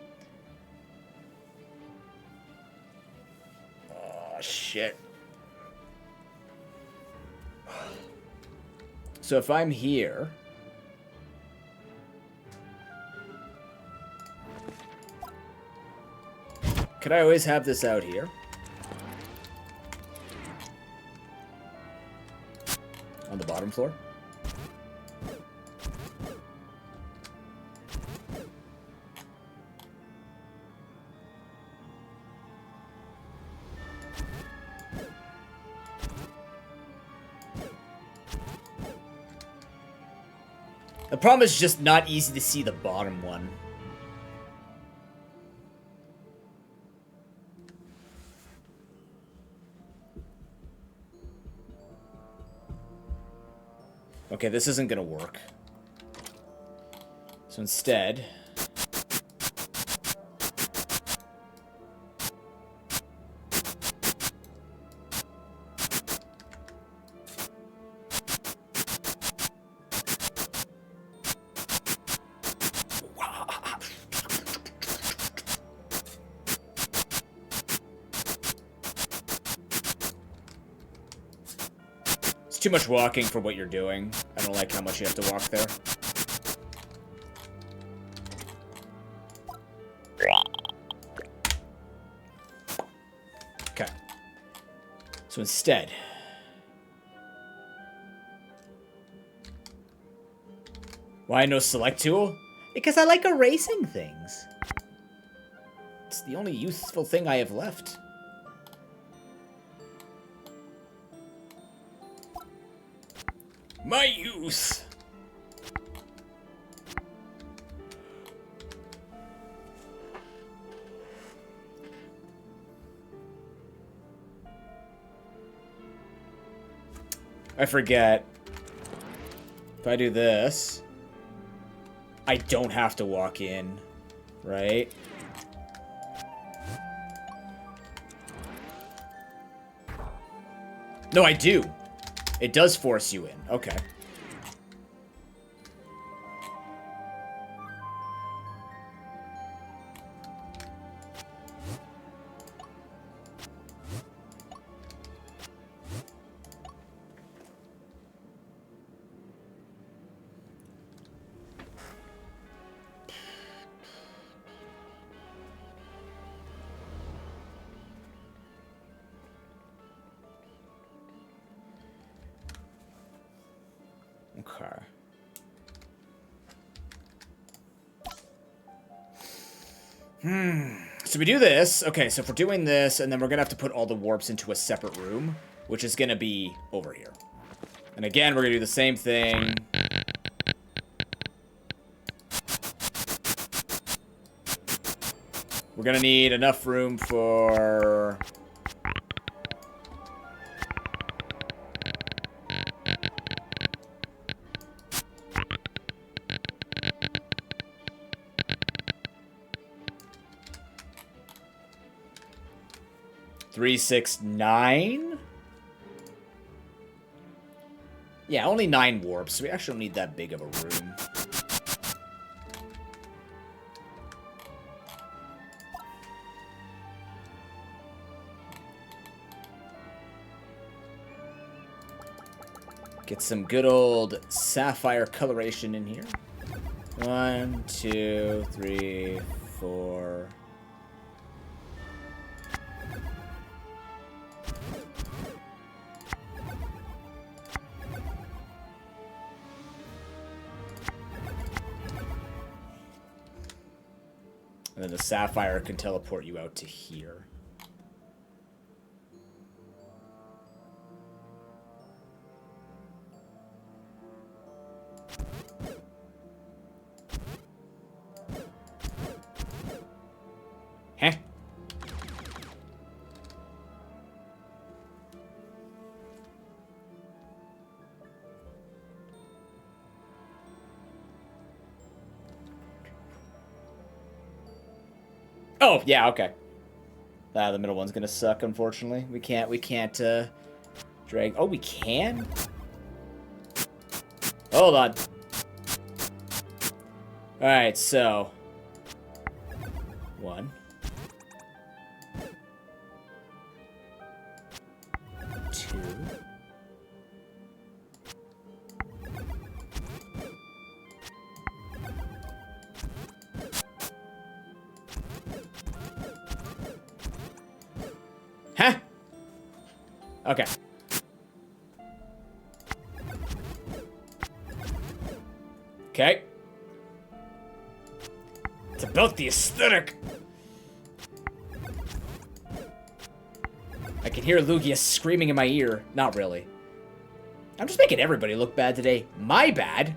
Oh, shit. So if I'm here... Could I always have this out here? On the bottom floor? The problem is just not easy to see the bottom one. Okay, this isn't gonna work. So instead... It's too much walking for what you're doing. I don't like how much you have to walk there. Okay. So instead... Why no select tool? Because I like erasing things. It's the only useful thing I have left. My youth! I forget. If I do this, I don't have to walk in, right? No, I do. It does force you in. Okay. Okay. So we do this. Okay, so if we're doing this, and then we're gonna have to put all the warps into a separate room, which is gonna be over here. And again, we're gonna do the same thing. We're gonna need enough room for... Three, 6, 9? Yeah, only 9 warps. So we actually don't need that big of a room. Get some good old sapphire coloration in here. 1, 2, 3, 4... And then the sapphire can teleport you out to here. Heh. Oh, yeah, okay. The middle one's gonna suck, unfortunately. We can't, drag... Oh, we can? Hold on. Alright, so... 1. 2. Okay. Okay. It's about the aesthetic. I can hear Lugia screaming in my ear. Not really. I'm just making everybody look bad today. My bad.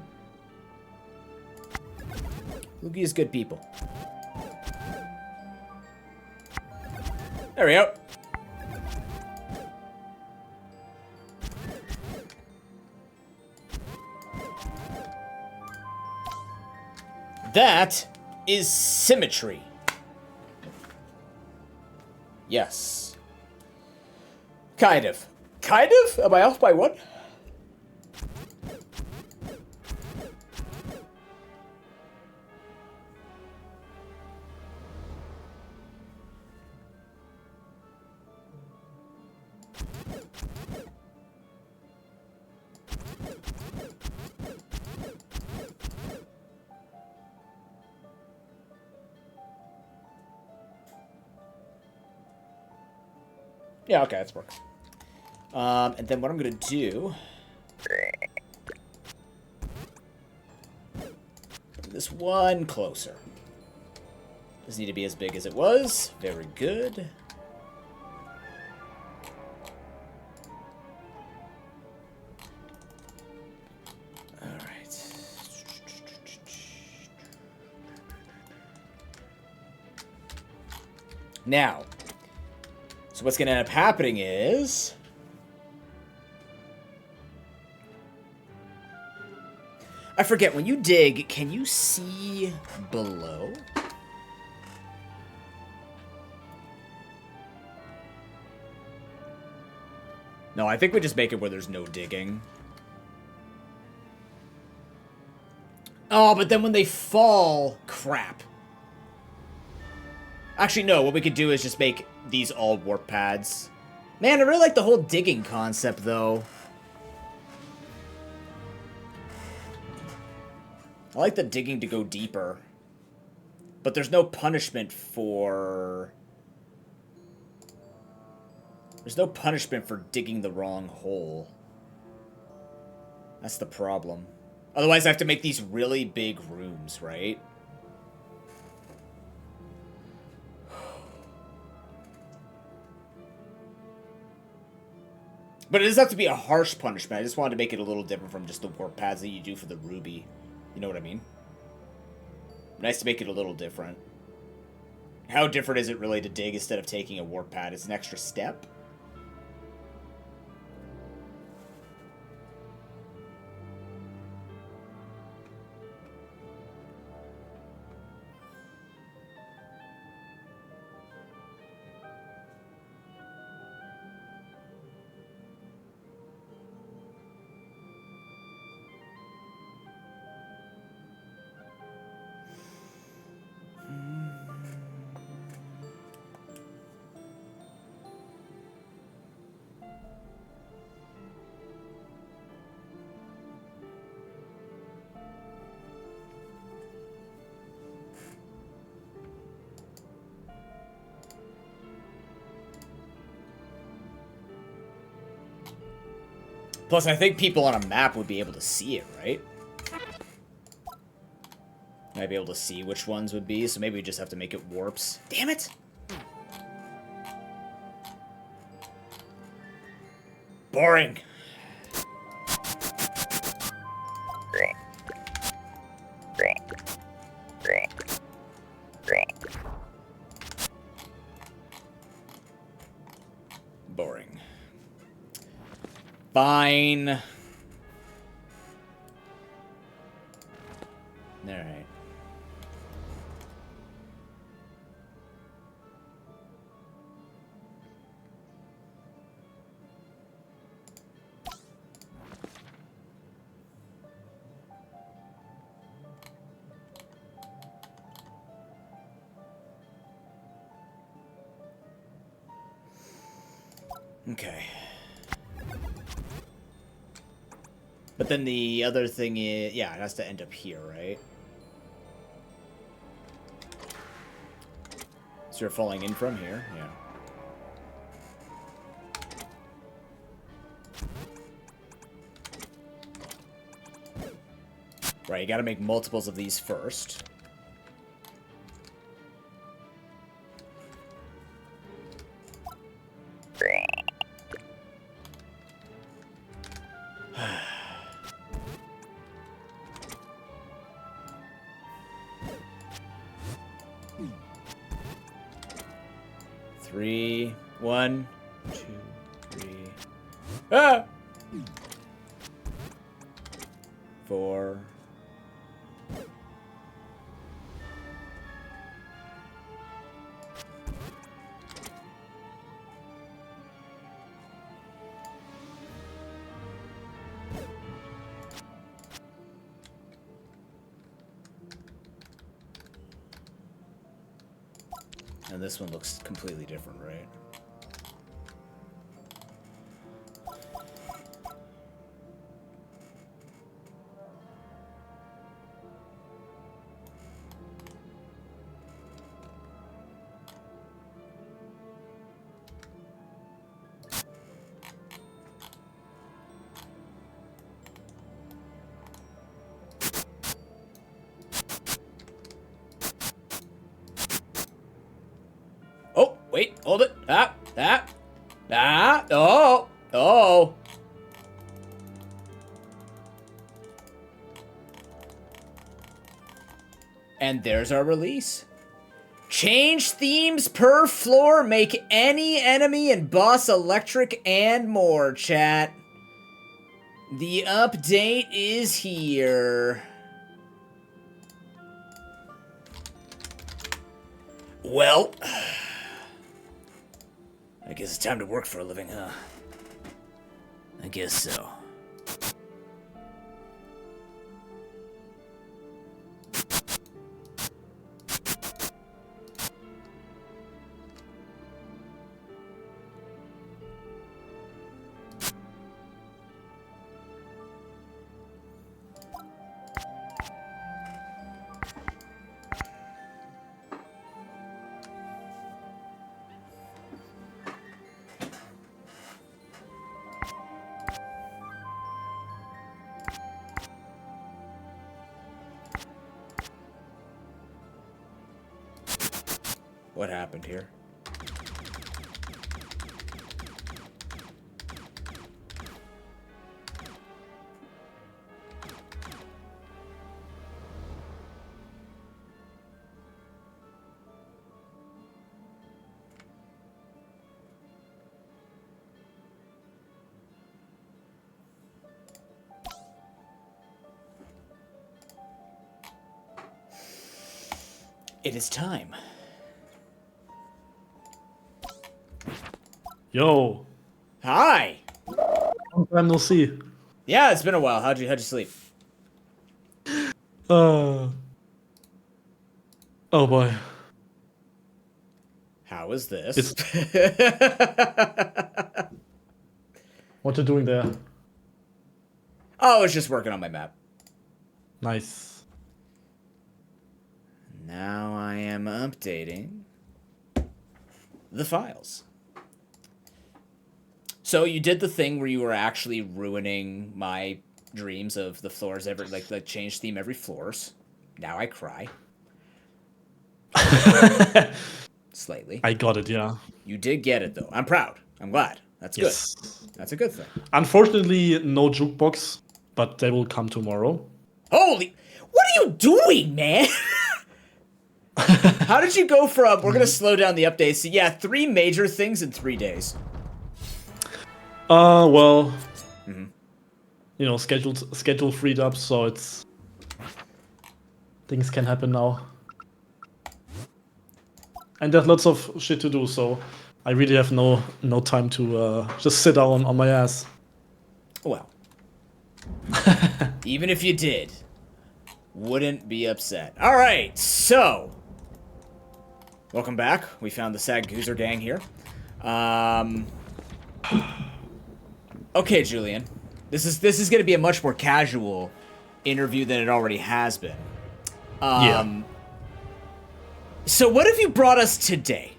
Lugia's good people. There we go. That is symmetry. Yes. Kind of. Kind of? Am I off by one? Yeah, okay, that's works. And then what I'm gonna do... this one closer. Doesn't need to be as big as it was. Very good. Alright. Now... so what's going to end up happening is... I forget, when you dig, can you see below? No, I think we just make it where there's no digging. Oh, but then when they fall... crap. Actually, no, what we could do is just make these all warp pads. Man, I really like the whole digging concept, though. I like the digging to go deeper. But there's no punishment for... there's no punishment for digging the wrong hole. That's the problem. Otherwise, I have to make these really big rooms, right? But it doesn't have to be a harsh punishment. I just wanted to make it a little different from just the warp pads that you do for the ruby. You know what I mean? Nice to make it a little different. How different is it really to dig instead of taking a warp pad? It's an extra step? Plus, I think people on a map would be able to see it, right? Might be able to see which ones would be, so maybe we just have to make it warps. Damn it! Boring. Boring. Fine. Alright. Okay. But then the other thing is... yeah, it has to end up here, right? So you're falling in from here? Yeah. Right, you gotta make multiples of these first. Three, 1, 2, 3. Ah! 4. And this one looks completely different, right? Oh, wait, hold it. Oh. And there's our release. Change themes per floor, make any enemy and boss electric and more, chat. The update is here. Well, I guess it's time to work for a living, huh? I guess so. What happened here? It is time. Yo. Hi. Long time no see. Yeah, it's been a while. How'd you sleep? Oh boy. How is this? What you doing there? Oh, I was just working on my map. Nice. Now I am updating the files. So you did the thing where you were actually ruining my dreams of the floors every like change theme every floors. Now I cry. Slightly. I got it, yeah. You did get it though. I'm proud. I'm glad. That's Yes. good. That's a good thing. Unfortunately, no jukebox, but they will come tomorrow. Holy, what are you doing, man? How did you go from, we're going to slow down the updates, so yeah, 3 major things in 3 days? Well, you know, schedule freed up, so it's things can happen now. And there's lots of shit to do, so I really have no time to just sit down on my ass. Well, even if you did, wouldn't be upset. All right, so welcome back. We found the Sag Goozer gang here. Okay, Julian, this is going to be a much more casual interview than it already has been. Yeah. So what have you brought us today?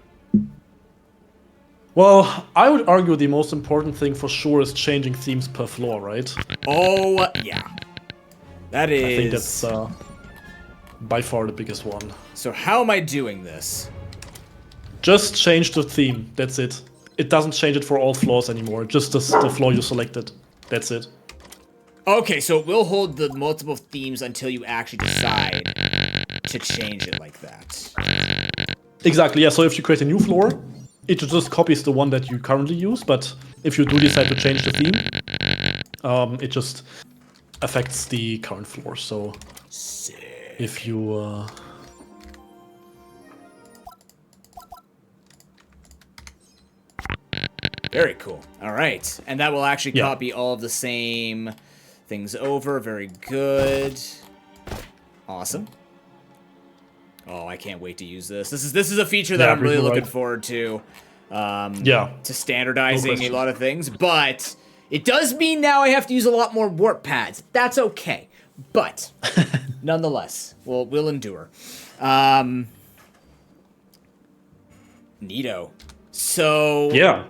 Well, I would argue the most important thing for sure is changing themes per floor, right? Oh, yeah. That is... I think that's by far the biggest one. So how am I doing this? Just change the theme. That's it. It doesn't change it for all floors anymore. Just the floor you selected. That's it. Okay, so it will hold the multiple themes until you actually decide to change it like that. Exactly, yeah. So if you create a new floor, it just copies the one that you currently use. But if you do decide to change the theme, it just affects the current floor. So if you... Very cool. All right. And that will actually copy all of the same things over. Very good. Awesome. Oh, I can't wait to use this. This is a feature that I'm really looking forward to. To standardizing a lot of things. But it does mean now I have to use a lot more warp pads. That's okay. But nonetheless, we'll endure. Neato. So... Yeah.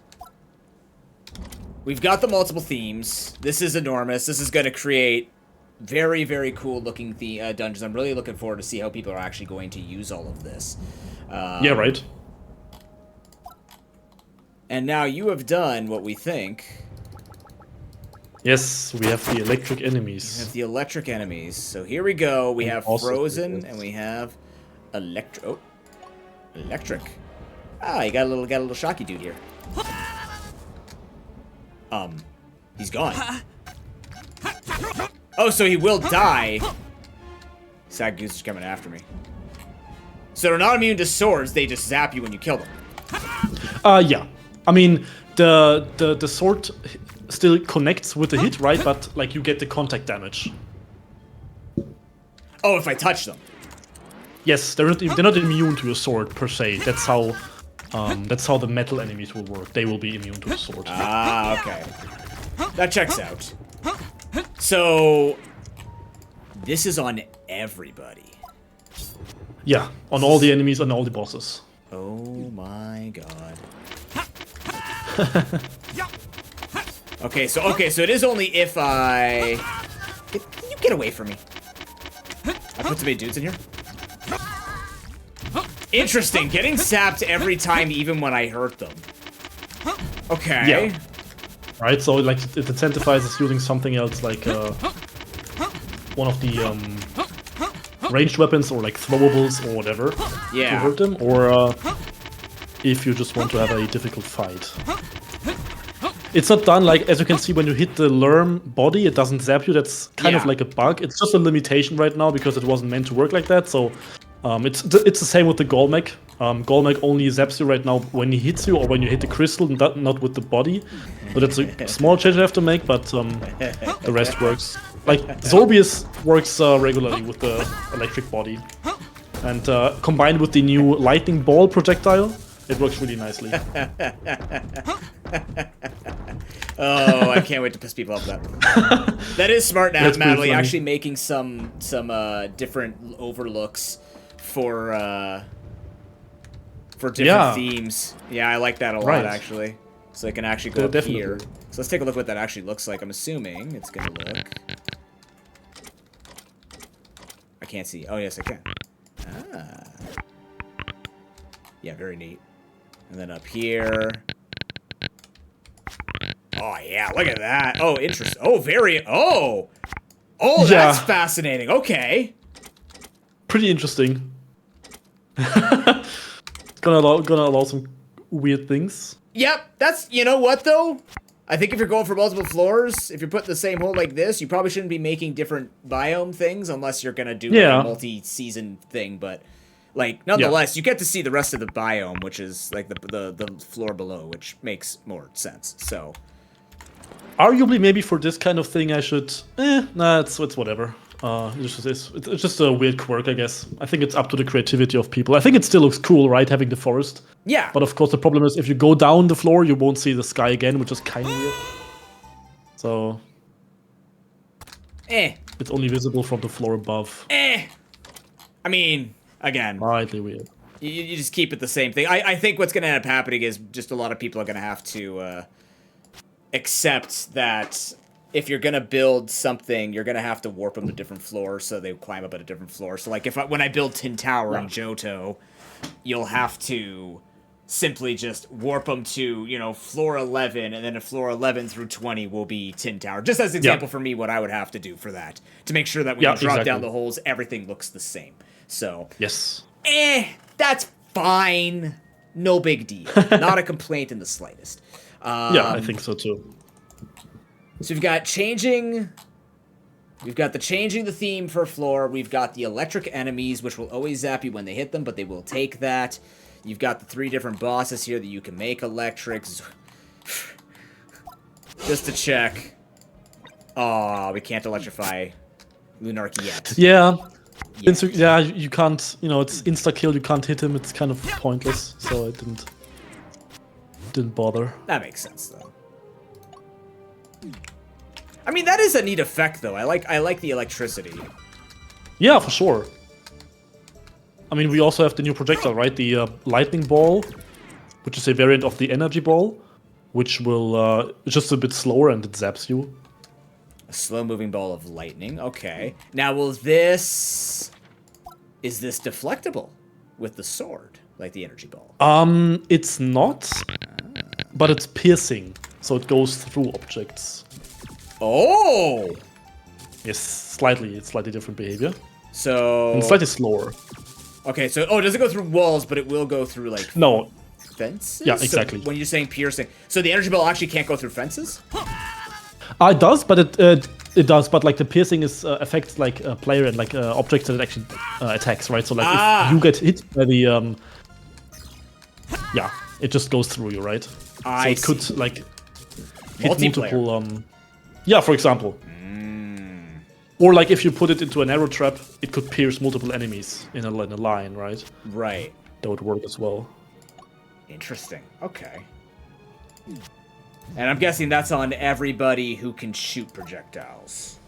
We've got the multiple themes. This is enormous. This is going to create very, very cool looking dungeons. I'm really looking forward to see how people are actually going to use all of this. Yeah, right. And now you have done what we think. Yes, we have the electric enemies. We have the electric enemies. So here we go. We have frozen and we have electric. Oh, electric. Ah, you got a little shocky dude here. He's gone. Oh, so he will die. Sad Goose is coming after me. So they're not immune to swords, they just zap you when you kill them. Yeah. I mean, the sword still connects with the hit, right? But, like, you get the contact damage. Oh, if I touch them. Yes, they're not immune to a sword, per se. That's how the metal enemies will work. They will be immune to a sword. Ah, okay. That checks out. So, this is on everybody. Yeah, on all the enemies and all the bosses. Oh my god. Okay, so it is only if I... You get away from me. I put too many dudes in here. Interesting, getting sapped every time, even when I hurt them. Okay. Yeah. Right, so like it incentivizes using something else, like one of the ranged weapons or like throwables or whatever to hurt them, or if you just want to have a difficult fight. It's not done, like, as you can see, when you hit the Lerm body, it doesn't zap you. That's kind of like a bug. It's just a limitation right now because it wasn't meant to work like that. So it's the same with the Golmec. Golmec only zaps you right now when he hits you or when you hit the crystal, not with the body. So that's a small change I have to make, but the rest works. Like, Zorbius works regularly with the electric body. And combined with the new lightning ball projectile, it works really nicely. Oh, I can't wait to piss people off with that. That is smart now, Madly, actually making some different overlooks for different themes. Yeah, I like that a lot, actually. So I can actually go up here. So let's take a look what that actually looks like. I'm assuming it's gonna look... I can't see. Oh, yes, I can. Ah. Yeah, very neat. And then up here... Oh, yeah, look at that. Oh, interesting. Oh, very... Oh! Oh, that's fascinating. Okay. Pretty interesting. gonna allow some weird things. Yep, that's... You know what, though? I think if you're going for multiple floors, if you're putting the same hole like this, you probably shouldn't be making different biome things unless you're gonna do like a multi-season thing, but... Like, nonetheless, you get to see the rest of the biome, which is, like, the floor below, which makes more sense, so... Arguably, maybe for this kind of thing, I should... Nah, it's whatever. It's just a weird quirk, I guess. I think it's up to the creativity of people. I think it still looks cool, right, having the forest? Yeah. But of course, the problem is, if you go down the floor, you won't see the sky again, which is kind of weird. So... It's only visible from the floor above. I mean... Again, slightly weird. You just keep it the same thing. I think what's going to end up happening is just a lot of people are going to have to accept that if you're gonna build something, you're gonna have to warp them to different floors so they climb up at a different floor. So like when I build Tin Tower in Johto, you'll have to simply just warp them to, you know, floor 11, and then a floor 11 through 20 will be Tin Tower. Just as an example for me, what I would have to do for that, to make sure that when you drop down the holes, everything looks the same. So, that's fine. No big deal. Not a complaint in the slightest. Yeah, I think so too. So we've got changing the theme for floor. We've got the electric enemies, which will always zap you when they hit them, but they will take that. You've got the 3 different bosses here that you can make electrics. Just to check. Oh, we can't electrify Lunark yet. Yeah. You can't, you know, it's insta-kill, you can't hit him, it's kind of pointless, so I didn't bother. That makes sense, though. I mean, that is a neat effect, though. I like the electricity. Yeah, for sure. I mean, we also have the new projectile, right? The lightning ball, which is a variant of the energy ball, which will it's just a bit slower and it zaps you. A slow-moving ball of lightning. Okay. Now, is this deflectable with the sword, like the energy ball? It's not, but it's piercing, so it goes through objects. Oh! Yes, slightly. It's slightly different behavior. So... And slightly slower. Okay, so... Oh, does it go through walls, but it will go through, like... No. Fences? Yeah, exactly. So when you're saying piercing... So the energy ball actually can't go through fences? It does, but it does, but like the piercing is affects like a player and like objects that it actually attacks, right? So like if you get hit by the... yeah, it just goes through you, right? So it could like hit multiple... Yeah, for example. Or like if you put it into an arrow trap, it could pierce multiple enemies in a line, right? Right. That would work as well. Interesting. Okay. And I'm guessing that's on everybody who can shoot projectiles.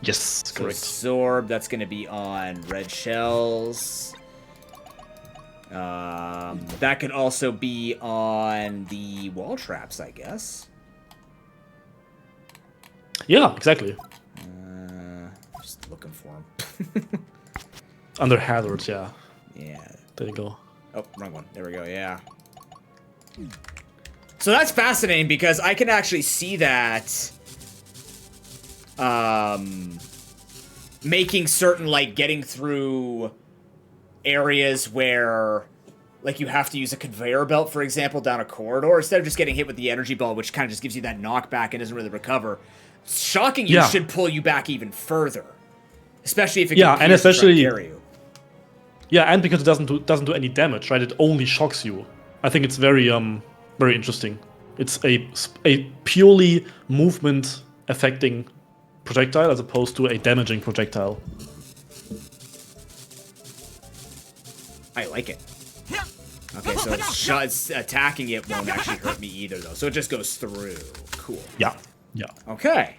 Yes, so correct. Absorb, that's going to be on red shells. That could also be on the wall traps, I guess. Yeah, exactly. Just looking for them. Under hazards, yeah. Yeah. There you go. Oh, wrong one. There we go, yeah. So that's fascinating because I can actually see that making certain, like, getting through areas where, like, you have to use a conveyor belt, for example, down a corridor, instead of just getting hit with the energy ball, which kind of just gives you that knockback and doesn't really recover. Shocking you should pull you back even further. Especially if it can and especially carry you. Yeah, and because it doesn't do any damage, right? It only shocks you. I think it's very very interesting. It's a purely movement affecting projectile as opposed to a damaging projectile. I like it. Okay, so attacking it won't actually hurt me either, though. So it just goes through. Cool. Yeah. Yeah. Okay.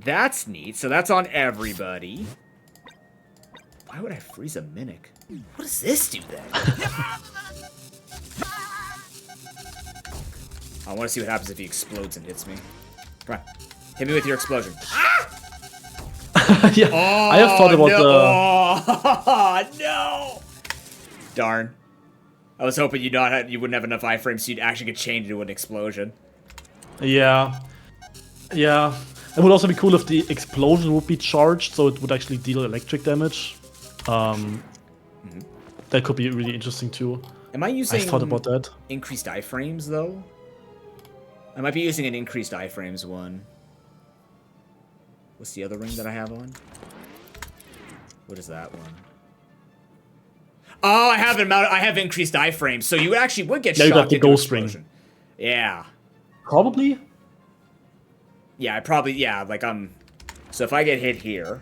That's neat. So that's on everybody. Why would I freeze a Mimic? What does this do then? I want to see what happens if he explodes and hits me. Come on. Hit me with your explosion. Yeah. I have thought about Oh, no! Darn. I was hoping you wouldn't have enough iframes so you'd actually get chained into an explosion. Yeah. Yeah. It would also be cool if the explosion would be charged, so it would actually deal electric damage. That could be really interesting too. Am I using I thought about that. Increased iframes, though? I might be using an increased iframes one. What's the other ring that I have on? What is that one? Oh, I have increased iframes, so you actually would get shocked into you got the ghost ring. Yeah. Probably? Yeah, like so if I get hit here.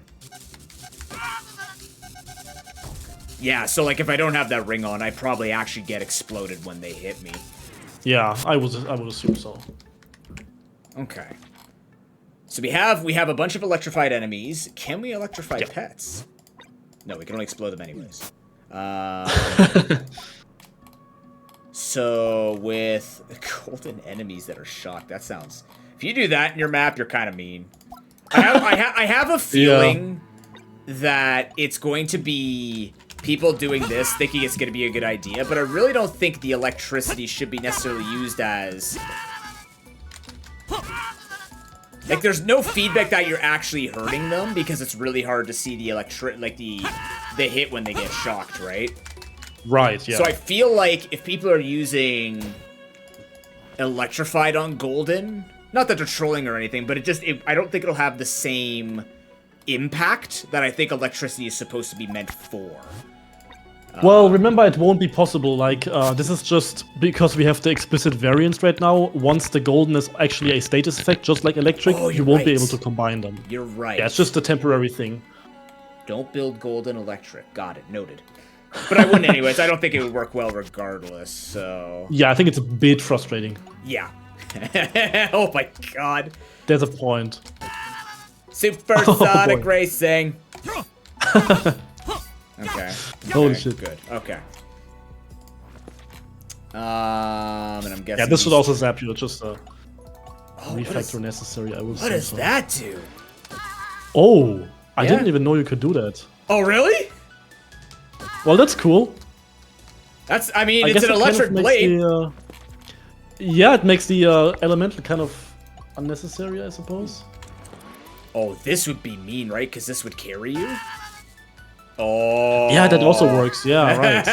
Yeah, so like if I don't have that ring on, I probably actually get exploded when they hit me. Yeah, I would assume so. Okay. So we have a bunch of electrified enemies. Can we electrify pets? No, we can only explode them anyways. So with golden enemies that are shocked, that sounds If you do that in your map, you're kind of mean. I have a feeling that it's going to be people doing this thinking it's going to be a good idea, but I really don't think the electricity should be necessarily used as... Like, there's no feedback that you're actually hurting them because it's really hard to see the the hit when they get shocked, right? Right, yeah. So I feel like if people are using Electrified on Golden, not that they're trolling or anything, but I don't think it'll have the same impact that I think electricity is supposed to be meant for. Well, remember, it won't be possible. Like, this is just because we have the explicit variants right now. Once the golden is actually a status effect, just like electric, you won't be able to combine them. You're right. Yeah, it's just a temporary thing. Don't build golden electric. Got it. Noted. But I wouldn't anyways. I don't think it would work well regardless, so... Yeah, I think it's a bit frustrating. Yeah. Oh my god. There's a point. Supersonic racing. Okay. Holy shit. Good. Okay. And I'm guessing... Yeah, this should also zap you. It's just a Oh, refactor necessary, I would say. What does so. that do? Oh! I Yeah. didn't even know you could do that. Oh, really? Well, that's cool. That's, I mean, I it's guess an it kind of electric makes blade. Yeah, it makes the elemental kind of unnecessary, I suppose. Oh, this would be mean, right? Because this would carry you? Oh. Yeah, that also works. Yeah, right.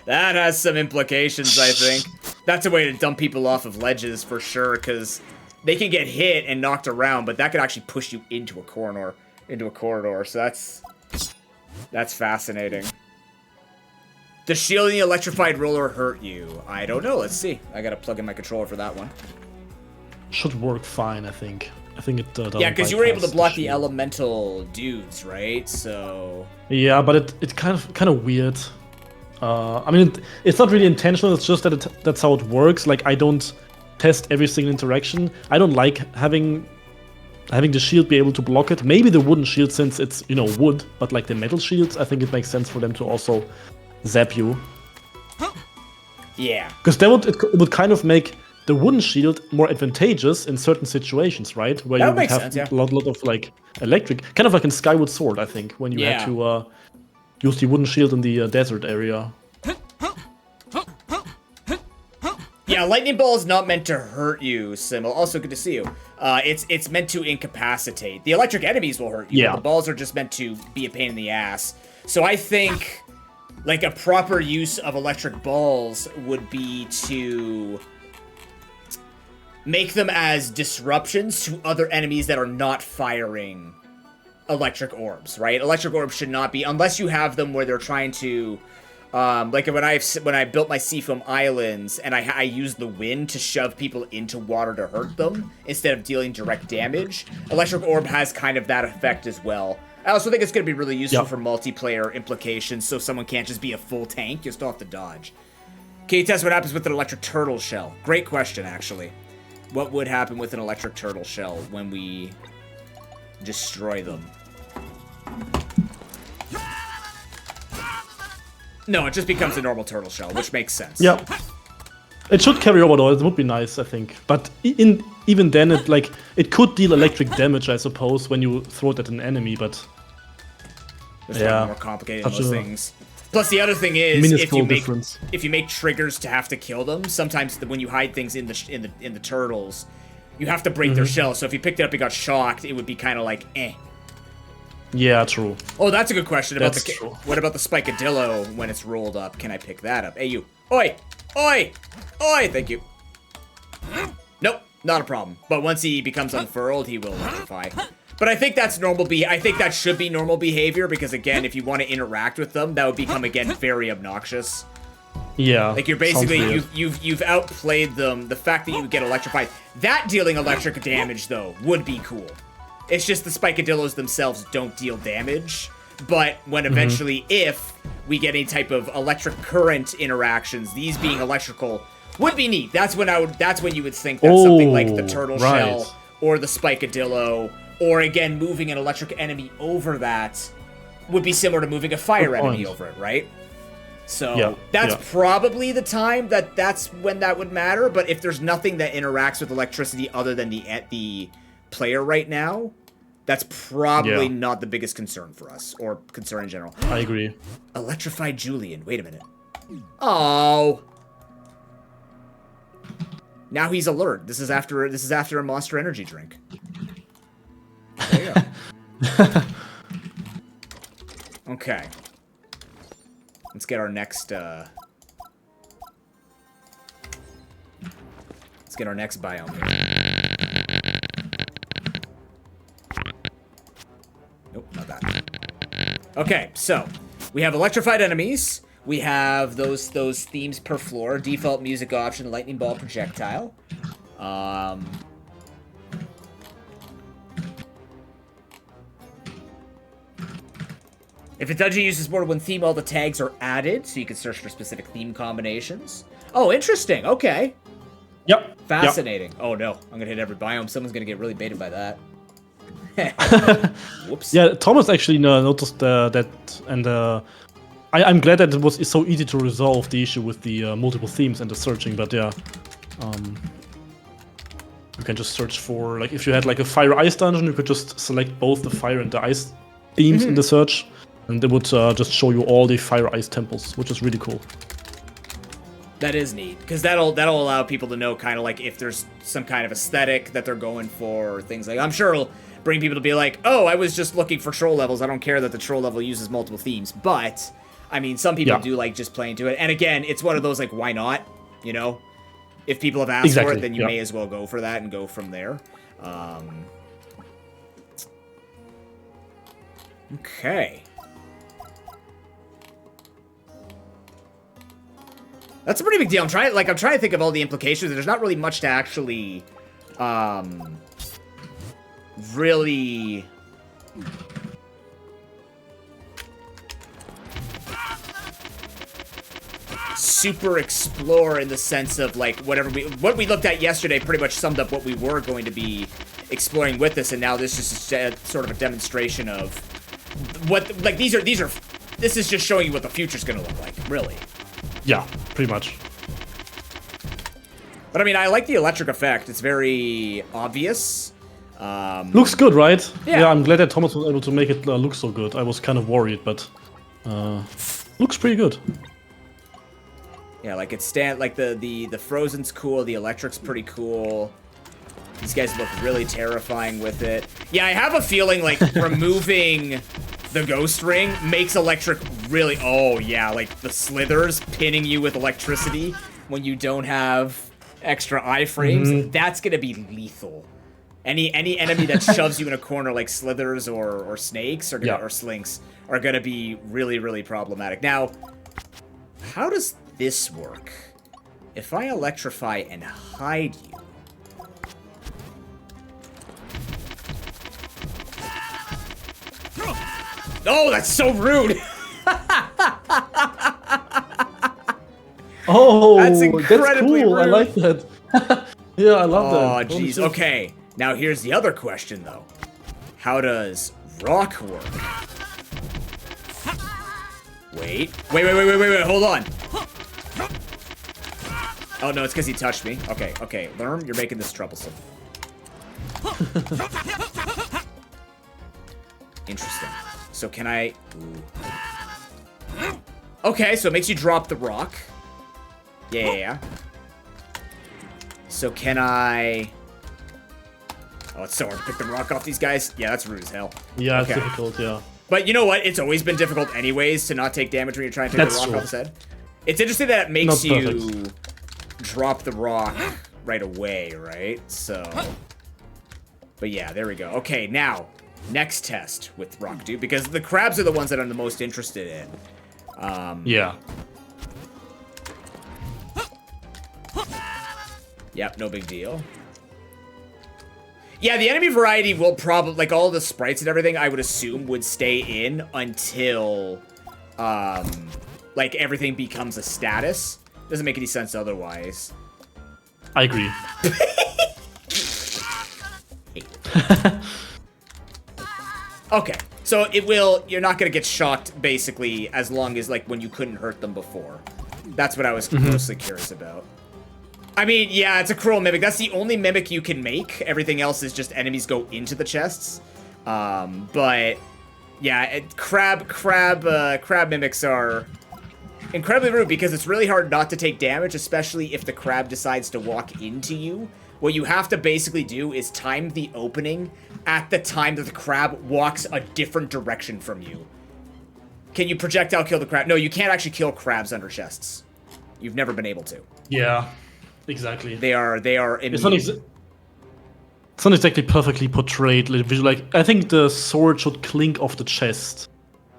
That has some implications, I think. That's a way to dump people off of ledges for sure, because they can get hit and knocked around, but that could actually push you into a corridor. So that's fascinating. Does shielding the electrified roller hurt you? I don't know. Let's see. I gotta plug in my controller for that one. Should work fine, I think. I think it doesn't. Yeah, because you were able to bypass block the shield. elemental dudes, right? So... Yeah, but it's kind of weird. I mean, it's not really intentional. It's just that that's how it works. Like, I don't test every single interaction. I don't like having the shield be able to block it. Maybe the wooden shield, since it's, you know, wood, but like the metal shields, I think it makes sense for them to also zap you. Yeah. Because then it would kind of make the wooden shield more advantageous in certain situations, right? Where That you would makes have sense, yeah. a lot of like electric, kind of like in Skyward Sword, I think, when you had to use the wooden shield in the desert area. Yeah, lightning ball is not meant to hurt you, Simmel. Also, good to see you. It's meant to incapacitate. The electric enemies will hurt you. Yeah. But the balls are just meant to be a pain in the ass. So I think, like, a proper use of electric balls would be to make them as disruptions to other enemies that are not firing electric orbs, right? Electric orbs should not be, unless you have them where they're trying to, like when I built my Seafoam Islands and I used the wind to shove people into water to hurt them instead of dealing direct damage, electric orb has kind of that effect as well. I also think it's going to be really useful for multiplayer implications, so someone can't just be a full tank, you still have to dodge. Can you test what happens with an electric turtle shell? Great question, actually. What would happen with an electric turtle shell when we destroy them? No, it just becomes a normal turtle shell, which makes sense. Yeah. It should carry over though, it would be nice, I think. But even then, it could deal electric damage, I suppose, when you throw it at an enemy, but... It's a lot more complicated than those things. Plus, the other thing is, if you make triggers to have to kill them, sometimes when you hide things in the turtles, you have to break their shell. So if you picked it up and got shocked, it would be kind of like, eh. Yeah, true. Oh, that's a good question. What about the spikadillo when it's rolled up? Can I pick that up? Hey, you. Oi! Oi! Oi! Thank you. Nope, not a problem. But once he becomes unfurled, he will electrify. But I think that's normal. I think that should be normal behavior because, again, if you want to interact with them, that would become, again, very obnoxious. Yeah. Like, you're basically, you've outplayed them. The fact that you get electrified. That dealing electric damage, though, would be cool. It's just the spikadillos themselves don't deal damage. But when eventually, if we get any type of electric current interactions, these being electrical, would be neat. That's when you would think that something like the turtle shell or the spikadillo, or again, moving an electric enemy over that would be similar to moving a fire enemy over it, right? So that's probably the time that's when that would matter. But if there's nothing that interacts with electricity other than the player right now, that's probably not the biggest concern for us, or concern in general. I agree. Electrified Julian. Wait a minute. Oh. Now he's alert. This is after a Monster Energy drink. There you go. Okay. Let's get our next let's get our next biome here. Nope, not that. Okay, so we have electrified enemies. We have those themes per floor. Default music option, lightning ball projectile. If a dungeon uses more than one theme, all the tags are added, so you can search for specific theme combinations. Oh, interesting. Okay. Yep. Fascinating. Yep. Oh no, I'm gonna hit every biome. Someone's gonna get really baited by that. Whoops. Yeah, Thomas actually noticed that, and I'm glad that it's so easy to resolve the issue with the multiple themes and the searching. But yeah, you can just search for, like, if you had like a fire ice dungeon, you could just select both the fire and the ice themes in the search, and it would just show you all the fire ice temples, which is really cool. That is neat, because that'll allow people to know kind of like if there's some kind of aesthetic that they're going for, or things like. I'm sure it'll bring people to be like, oh, I was just looking for troll levels. I don't care that the troll level uses multiple themes, but I mean, some people do like just playing to it. And again, it's one of those like, why not? You know, if people have asked for it, then you may as well go for that and go from there. Okay. That's a pretty big deal. I'm trying to think of all the implications. There's not really much to actually, really super explore in the sense of like what we looked at yesterday pretty much summed up what we were going to be exploring with this, and now this is just sort of a demonstration of what, like, this is just showing you what the future's going to look like, really. Yeah, pretty much. But I mean, I like the electric effect. It's very obvious. Looks good, right? Yeah. I'm glad that Thomas was able to make it look so good. I was kind of worried, but looks pretty good. Yeah, like the Frozen's cool, the electric's pretty cool. These guys look really terrifying with it. Yeah, I have a feeling like removing the ghost ring makes electric really, oh yeah, like the slithers pinning you with electricity when you don't have extra iframes, that's gonna be lethal. Any enemy that shoves you in a corner like slithers or snakes or slinks are gonna be really, really problematic. Now, how does this work? If I electrify and hide you, oh, that's so rude. Oh, that's incredibly cool. rude. I like that. Yeah, I love that. Oh, jeez. Okay, now here's the other question, though. How does rock work? Wait, hold on. Oh, no, it's because he touched me. Okay, Lerm, you're making this troublesome. Interesting. So can I... Ooh. Okay, so it makes you drop the rock. Yeah. So can I... Oh, it's so hard to pick the rock off these guys. Yeah, that's rude as hell. Yeah, it's difficult, yeah. But you know what? It's always been difficult anyways to not take damage when you're trying to pick the rock off his head. It's interesting that it makes you drop the rock right away, right? So... But yeah, there we go. Okay, now... Next test with rock, dude, because the crabs are the ones that I'm the most interested in. Yeah. Yep, no big deal. Yeah, the enemy variety will probably, like, all the sprites and everything, I would assume, would stay in until, like, everything becomes a status. Doesn't make any sense otherwise. I agree. Okay, So it will, you're not going to get shocked, basically, as long as, like, when you couldn't hurt them before. That's what I was mostly curious about. I mean, yeah, it's a cruel mimic. That's the only mimic you can make. Everything else is just enemies go into the chests. But, yeah, crab mimics are incredibly rude because it's really hard not to take damage, especially if the crab decides to walk into you. What you have to basically do is time the opening at the time that the crab walks a different direction from you. Can you projectile kill the crab? No, you can't actually kill crabs under chests. You've never been able to. Yeah, exactly. They are immune. It's not exactly perfectly portrayed. Like, I think the sword should clink off the chest.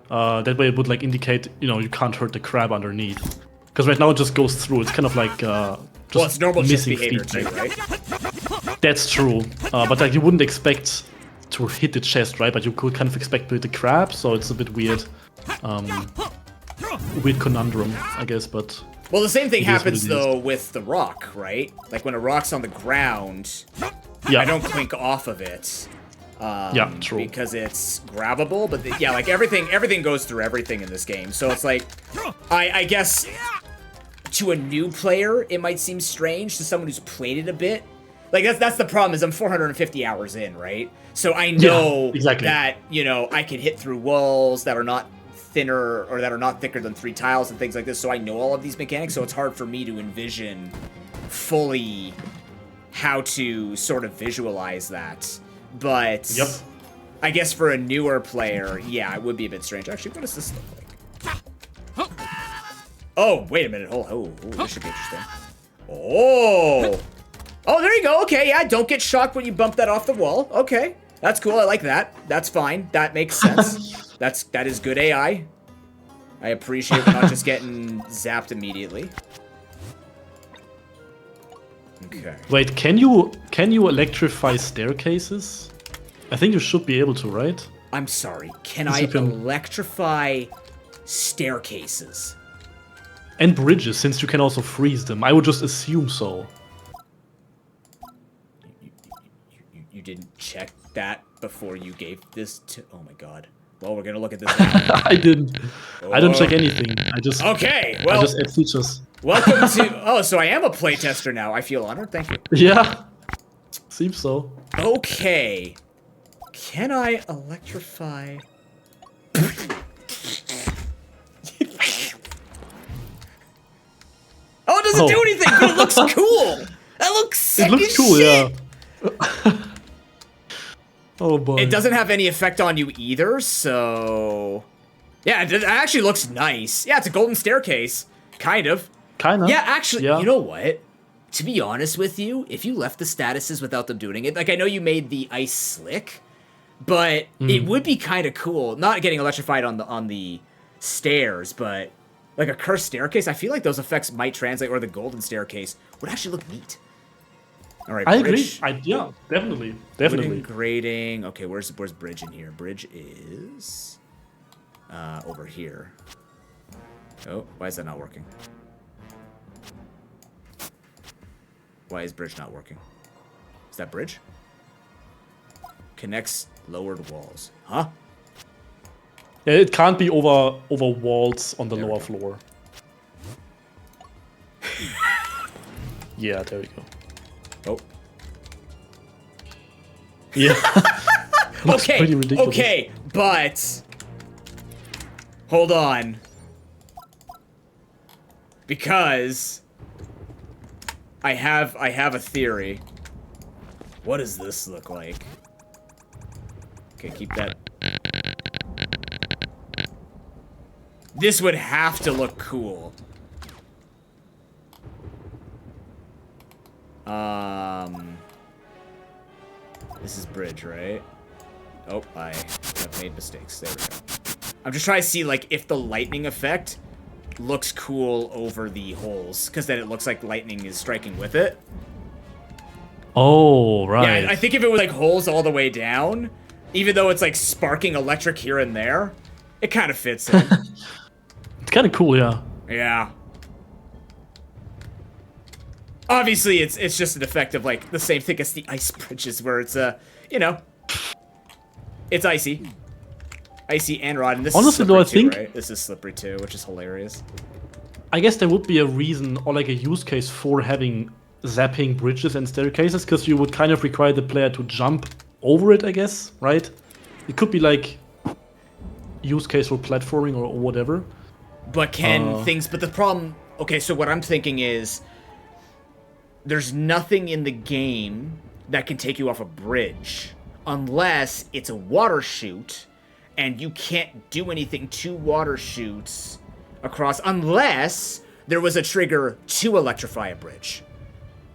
That way it would like indicate, you can't hurt the crab underneath. Because right now it just goes through. It's kind of like well, it's normal chest missing behavior too, feedback. right? That's true. But like you wouldn't expect to hit the chest, right? But you could kind of expect to hit the crab, so it's a bit weird. Weird conundrum, I guess, but... Well, the same thing happens, though, with the rock, right? Like, when a rock's on the ground, I don't clink off of it. Yeah, true. Because it's grabbable, but yeah, like, everything goes through everything in this game. So it's like, I guess, to a new player, it might seem strange. To someone who's played it a bit, like, that's the problem, is I'm 450 hours in, right? So I know that, I can hit through walls that are not thinner, or that are not thicker than 3 tiles and things like this, so I know all of these mechanics, so it's hard for me to envision fully how to sort of visualize that. But I guess for a newer player, yeah, it would be a bit strange. Actually, what does this look like? Oh, wait a minute. Oh, this should be interesting. Oh, there you go. Okay, yeah, don't get shocked when you bump that off the wall. Okay, that's cool. I like that. That's fine. That makes sense. That is good AI. I appreciate not just getting zapped immediately. Okay. Wait, can you electrify staircases? I think you should be able to, right? I'm sorry. Can I electrify staircases? And bridges, since you can also freeze them. I would just assume so. You didn't check that before you gave this to... Oh my god. Well, we're gonna look at this now. I didn't. I don't check anything. I just... Okay, well... I just add features. Welcome to... Oh, so I am a playtester now. I feel honored. Thank you. Yeah. Seems so. Okay. Can I electrify... Oh, it doesn't do anything, but it looks cool. That looks sick. It looks cool, shit. Yeah. Oh boy. It doesn't have any effect on you either, so... Yeah, it actually looks nice. Yeah, it's a golden staircase. Kind of. Kind of. Yeah, actually, you know what? To be honest with you, if you left the statuses without them doing it, like, I know you made the ice slick, but it would be kind of cool. Not getting electrified on the stairs, but... Like a cursed staircase, I feel like those effects might translate, or the golden staircase would actually look neat. All right, I bridge. agree. Yeah, definitely. Wooden grating. Okay, where's bridge in here? Bridge is over here. Oh, why is that not working? Why is bridge not working? Is that bridge? Connects lowered walls. Huh? Yeah, it can't be over walls on the lower floor. Yeah, there we go. Oh. Yeah. Okay, but hold on. Because I have a theory. What does this look like? Okay, keep that. This would have to look cool. This is bridge, right? Oh, I have made mistakes. There we go. I'm just trying to see, like, if the lightning effect looks cool over the holes, because then it looks like lightning is striking with it. Oh, right. Yeah, I think if it was, like, holes all the way down, even though it's, like, sparking electric here and there, it kind of fits in. It's kind of cool, yeah. Yeah. Obviously, it's just an effect of, like, the same thing as the ice bridges, where it's, you know, it's icy. Icy and rod, and this Honestly, is though, slippery I too, think- right? This is slippery too, which is hilarious. I guess there would be a reason or like a use case for having zapping bridges and staircases, because you would kind of require the player to jump over it, I guess, right? It could be like use case for platforming or whatever. But but the problem, okay, so what I'm thinking is there's nothing in the game that can take you off a bridge unless it's a water chute, and you can't do anything to water chutes across unless there was a trigger to electrify a bridge.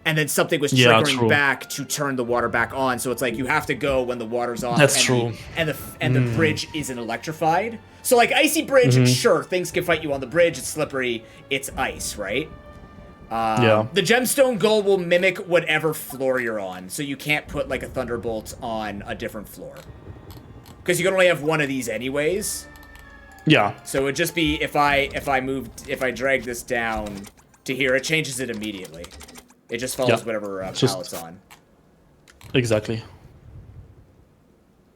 And then something was triggering back to turn the water back on. So it's like you have to go when the water's off. That's true. The bridge isn't electrified. So like icy bridge, sure, things can fight you on the bridge. It's slippery. It's ice, right? The gemstone goal will mimic whatever floor you're on. So you can't put like a thunderbolt on a different floor. Because you can only have one of these anyways. Yeah. So it would just be if I drag this down to here, it changes it immediately. It just follows whatever palette's on. Exactly.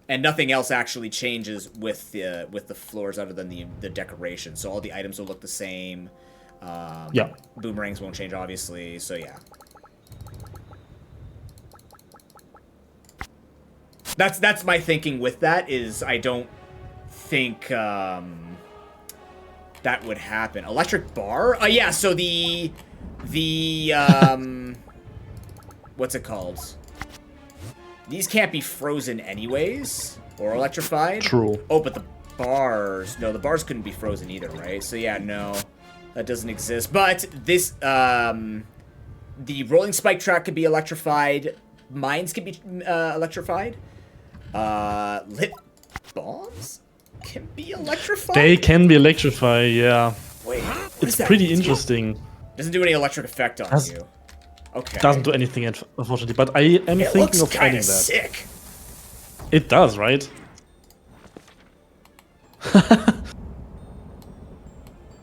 And nothing else actually changes with the floors other than the decoration. So all the items will look the same. Boomerangs won't change, obviously. So yeah. That's my thinking with that. Is I don't think that would happen. Electric bar? Yeah. So the what's it called? These can't be frozen anyways, or electrified. True. Oh, but the bars, no, the bars couldn't be frozen either, right? So yeah, no, that doesn't exist. But this, the rolling spike track could be electrified. Mines can be electrified. Lit bombs can be electrified. They can be electrified, yeah. Wait, it's pretty interesting. Doesn't do any electric effect on you. Okay. Doesn't do anything, unfortunately, but I am thinking of adding that. Sick. It does, right?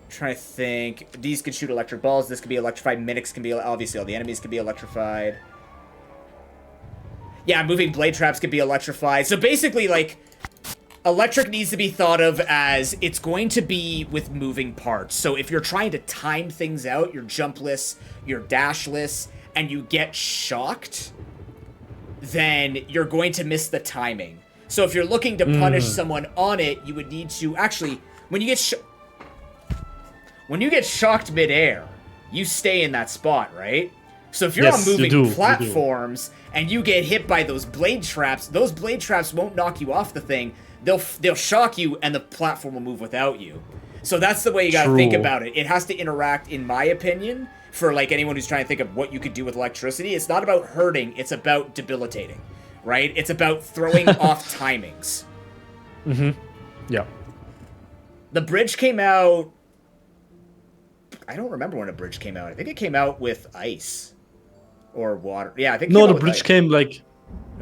Trying to think. These could shoot electric balls. This could be electrified. Mimics can be, obviously all the enemies can be electrified. Yeah, moving blade traps could be electrified. So basically, like, electric needs to be thought of as it's going to be with moving parts. So if you're trying to time things out, you're jumpless, you're dashless, and you get shocked, then you're going to miss the timing. So if you're looking to punish someone on it, you would need to actually, when you get shocked midair, you stay in that spot, right? So if you're on moving platforms and you get hit by those blade traps won't knock you off the thing. They'll shock you and the platform will move without you. So that's the way you gotta think about it. It has to interact, in my opinion, for like anyone who's trying to think of what you could do with electricity. It's not about hurting, it's about debilitating, right? It's about throwing off timings. Yeah. The bridge came out... I don't remember when a bridge came out. I think it came out with ice. Or water. Yeah, I think No, the bridge came like...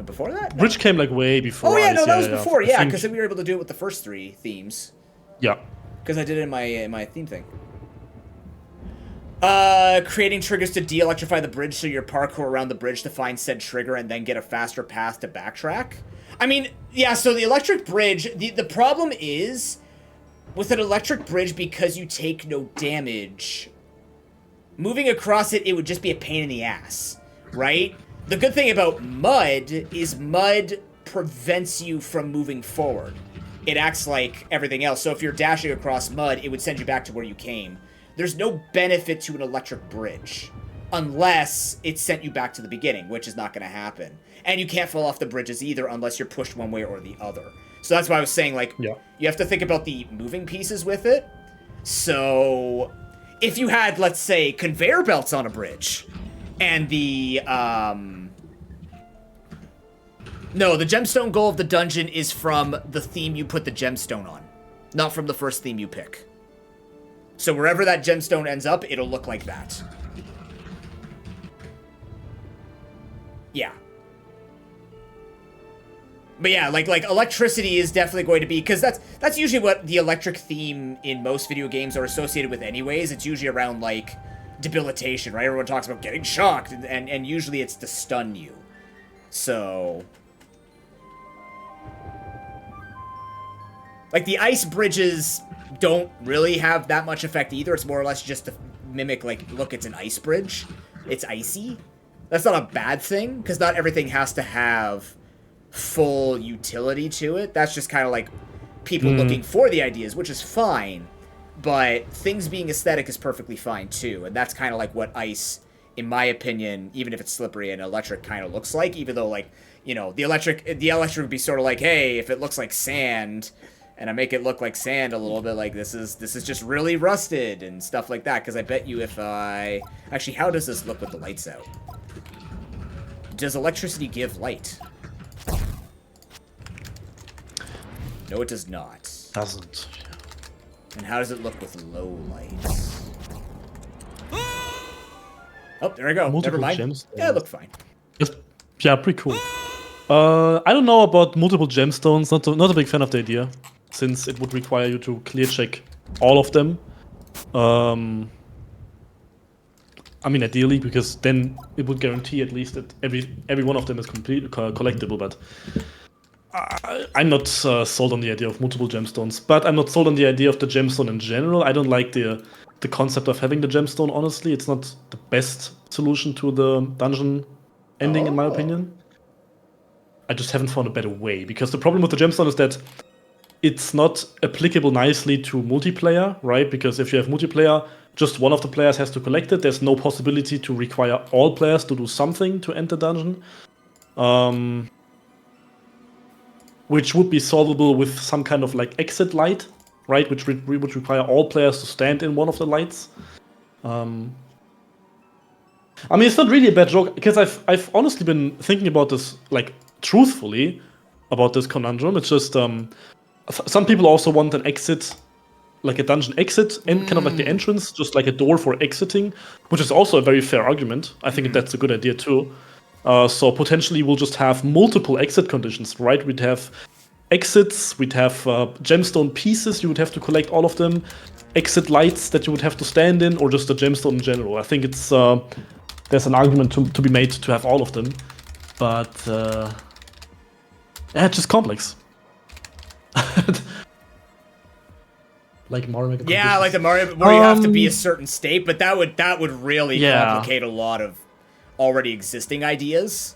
Before that? Bridge came like way before. Oh yeah, no, that was yeah, before. Yeah, because we were able to do it with the first 3 themes. Yeah. Because I did it in my theme thing. Creating triggers to de-electrify the bridge so your parkour around the bridge to find said trigger and then get a faster path to backtrack. I mean, yeah, so the electric bridge, the problem is, with an electric bridge, because you take no damage, moving across it would just be a pain in the ass, right? The good thing about mud is mud prevents you from moving forward. It acts like everything else. So if you're dashing across mud, it would send you back to where you came. There's no benefit to an electric bridge unless it sent you back to the beginning, which is not going to happen. And you can't fall off the bridges either unless you're pushed one way or the other. So that's why I was saying, like, you have to think about the moving pieces with it. So if you had, let's say, conveyor belts on a bridge, and the, no, the gemstone goal of the dungeon is from the theme you put the gemstone on, not from the first theme you pick. So wherever that gemstone ends up, it'll look like that. Yeah. But yeah, like electricity is definitely going to be, because that's usually what the electric theme in most video games are associated with anyways. It's usually around, like, debilitation, right? Everyone talks about getting shocked, and usually it's to stun you. So... Like, the ice bridges don't really have that much effect either. It's more or less just to mimic, like, look, it's an ice bridge. It's icy. That's not a bad thing, because not everything has to have full utility to it. That's just kind of like people looking for the ideas, which is fine. But things being aesthetic is perfectly fine, too. And that's kind of like what ice, in my opinion, even if it's slippery and electric, kind of looks like. Even though, like, you know, the electric would be sort of like, hey, if it looks like sand, and I make it look like sand a little bit, like, this is just really rusted and stuff like that. Because I bet you if I... Actually, how does this look with the lights out? Does electricity give light? No, it does not. Doesn't. And how does it look with low lights? Oh, there I go. Multiple Never mind. gemstones. Yeah, it looked fine. Yeah, pretty cool. I don't know about multiple gemstones. Not a big fan of the idea, since it would require you to clear check all of them. I mean, ideally, because then it would guarantee at least that every one of them is collectible. But I'm not sold on the idea of multiple gemstones. But I'm not sold on the idea of the gemstone in general. I don't like the concept of having the gemstone. Honestly, it's not the best solution to the dungeon ending, in my opinion. I just haven't found a better way, because the problem with the gemstone is that it's not applicable nicely to multiplayer, right? Because if you have multiplayer, just one of the players has to collect it. There's no possibility to require all players to do something to enter dungeon. Which would be solvable with some kind of like exit light, right? Which would require all players to stand in one of the lights. I mean, it's not really a bad joke, because I've honestly been thinking about this, like, truthfully, about this conundrum. It's just some people also want an exit, like a dungeon exit, and kind of like the entrance, just like a door for exiting, which is also a very fair argument. I think that's a good idea too. So potentially we'll just have multiple exit conditions, right? We'd have exits, we'd have gemstone pieces, you would have to collect all of them, exit lights that you would have to stand in, or just a gemstone in general. I think it's there's an argument to be made to have all of them, but yeah, it's just complex. Like Mario Maker. Yeah, like the Mario, where you have to be a certain state, but that would really complicate a lot of already existing ideas,